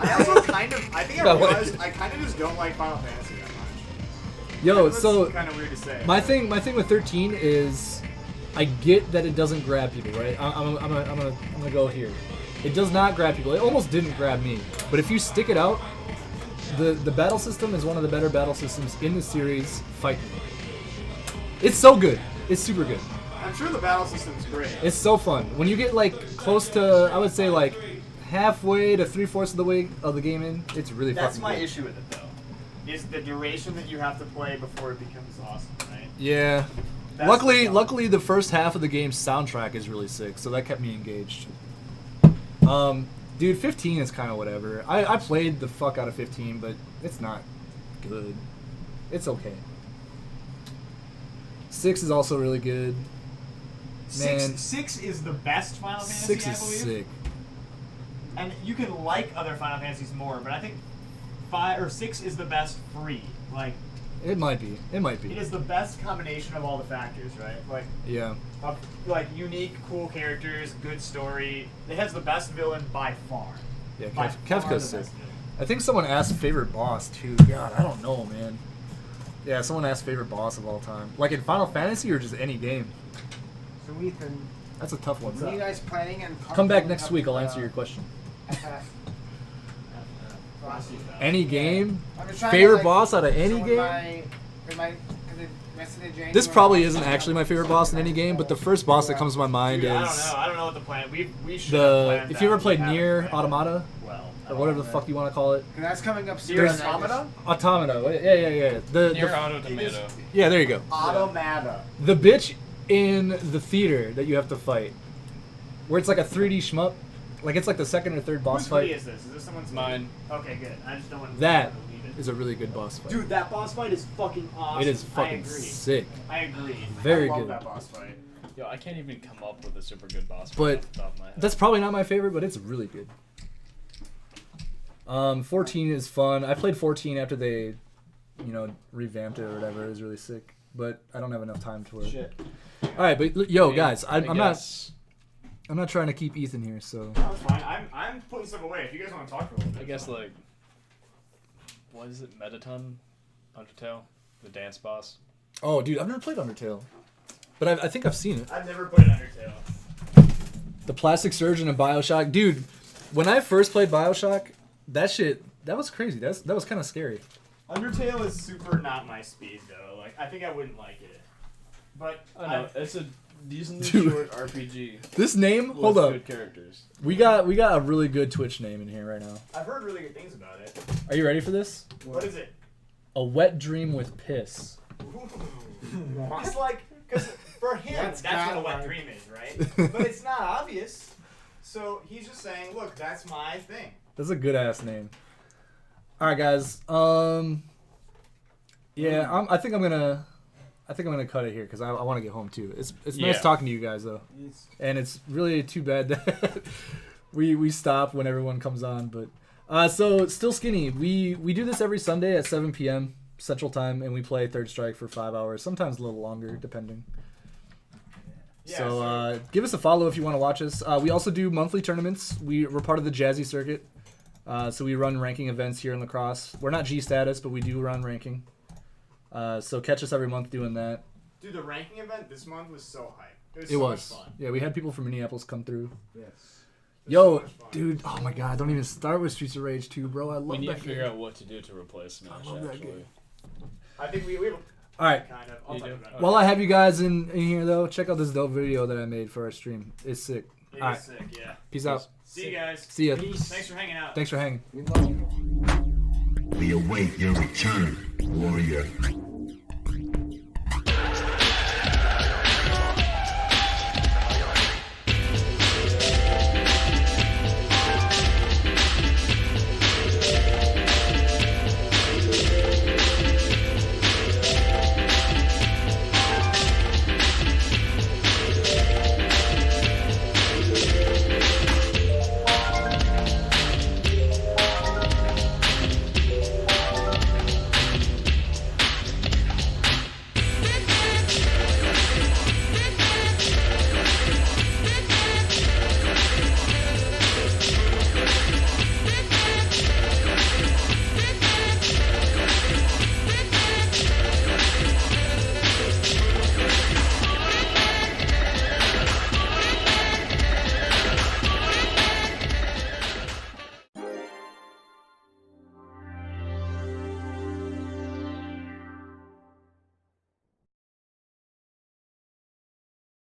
I also kind of, I think I realized I kind of just don't like Final Fantasy that much. Yo, That's so kind of weird to say. my thing with 13 is I get that it doesn't grab people, right? I'm gonna go here. It does not grab people. It almost didn't grab me. But if you stick it out, the battle system is one of the better battle systems in the series. Fight me. It's so good. It's super good. I'm sure the battle system's great. It's so fun. When you get like close to, I would say like halfway to 3/4 of the way of the game in, it's really That's fucking my good. issue with it, though. Is the duration that you have to play before it becomes awesome, right? Yeah. That's Luckily, the first half of the game's soundtrack is really sick, so that kept me engaged. Dude, 15 is kind of whatever. I played the fuck out of 15, but it's not good. It's okay. 6 is also really good. Man, Six is the best Final Fantasy, 6 I is believe. sick. And you can like other Final Fantasies more, but I think 5 or 6 is the best free. Like, It might be. It might it be. is the best combination of all the factors, right? Like, Yeah. like unique, cool characters, good story. It has the best villain by far. Yeah, By far Kefka's the sick. best villain. I think someone asked favorite boss too. God, I don't know, man. Yeah, someone asked favorite boss of all time. Like in Final Fantasy or just any game? So Ethan, That's a tough one. when are you guys planning on Come back carpooling next up week. I'll to, answer your question. FF? Any game? I'm just trying to, Favorite like, boss out of so any with game? with the rest of the January This probably month, isn't actually my favorite boss in any game, but the first boss that comes to my mind Dude, is I don't know what the plan. We should have planned if you ever that. played We haven't Nier planned Automata, well. or whatever the fuck you want to call it. 'Cause that's coming up soon. Nier and I Automata? Automata. Yeah. Nier Automata. Yeah, there you go. Automata. The bitch in the theater that you have to fight, where it's like a 3D shmup, like it's like the second or third boss Whose fight. hoodie is this? Is this someone's Mine. Okay, good. I just don't want to That believe it. is a really good boss fight. Dude, that boss fight is fucking awesome. It is I fucking agree. sick. I agree. Very I love good. that boss fight. Yo, I can't even come up with a super good boss fight But off the top of my head. that's probably not my favorite, but it's really good. 14 is fun. I played 14 after they, revamped it or whatever. It was really sick, but I don't have enough time for it. Shit. All right, but yo, guys, I'm not guess- trying to keep Ethan here, so. That was fine. I'm putting stuff away. If you guys want to talk for a little bit. I guess like, what is it? Metaton, Undertale, the dance boss. Oh, dude, I've never played Undertale, but I think I've seen it. I've never played Undertale. The Plastic Surgeon and BioShock, dude. When I first played BioShock, that was crazy. That was kind of scary. Undertale is super not my speed though. Like I think I wouldn't like it. But I know it's a decently Dude. short RPG. This name, with hold up. Good characters. We got a really good Twitch name in here right now. I've heard really good things about it. Are you ready for this? What is it? A wet dream with piss. It's like, because for him, that's what a wet dream is, right? But it's not obvious. So he's just saying, look, that's my thing. That's a good ass name. All right, guys. Yeah, I think I'm gonna cut it here because I want to get home too. It's nice talking to you guys though, and it's really too bad that we stop when everyone comes on. But so Still Skinny, we do this every Sunday at 7 p.m. Central Time, and we play Third Strike for 5 hours, sometimes a little longer, depending. Yeah, So give us a follow if you want to watch us. We also do monthly tournaments. We're part of the Jazzy Circuit, so we run ranking events here in Lacrosse. We're not G status, but we do run ranking. So catch us every month doing that. Dude, the ranking event this month was so hype. It was It so was. much fun. Yeah, we had people from Minneapolis come through. Yes. Yo, so much fun. dude, oh my god, don't even start with Streets of Rage 2, bro. I love We need that to figure game. out what to do to replace Smash. I love that Actually, game. I think we have All right. kind of. I'll You talk do? about it. While I have you guys in here, though, check out this dope video that I made for our stream. It's sick. It All is right. sick, yeah. Peace out. See you guys. See ya. Thanks for hanging out. Thanks for hanging. We await your return, warrior.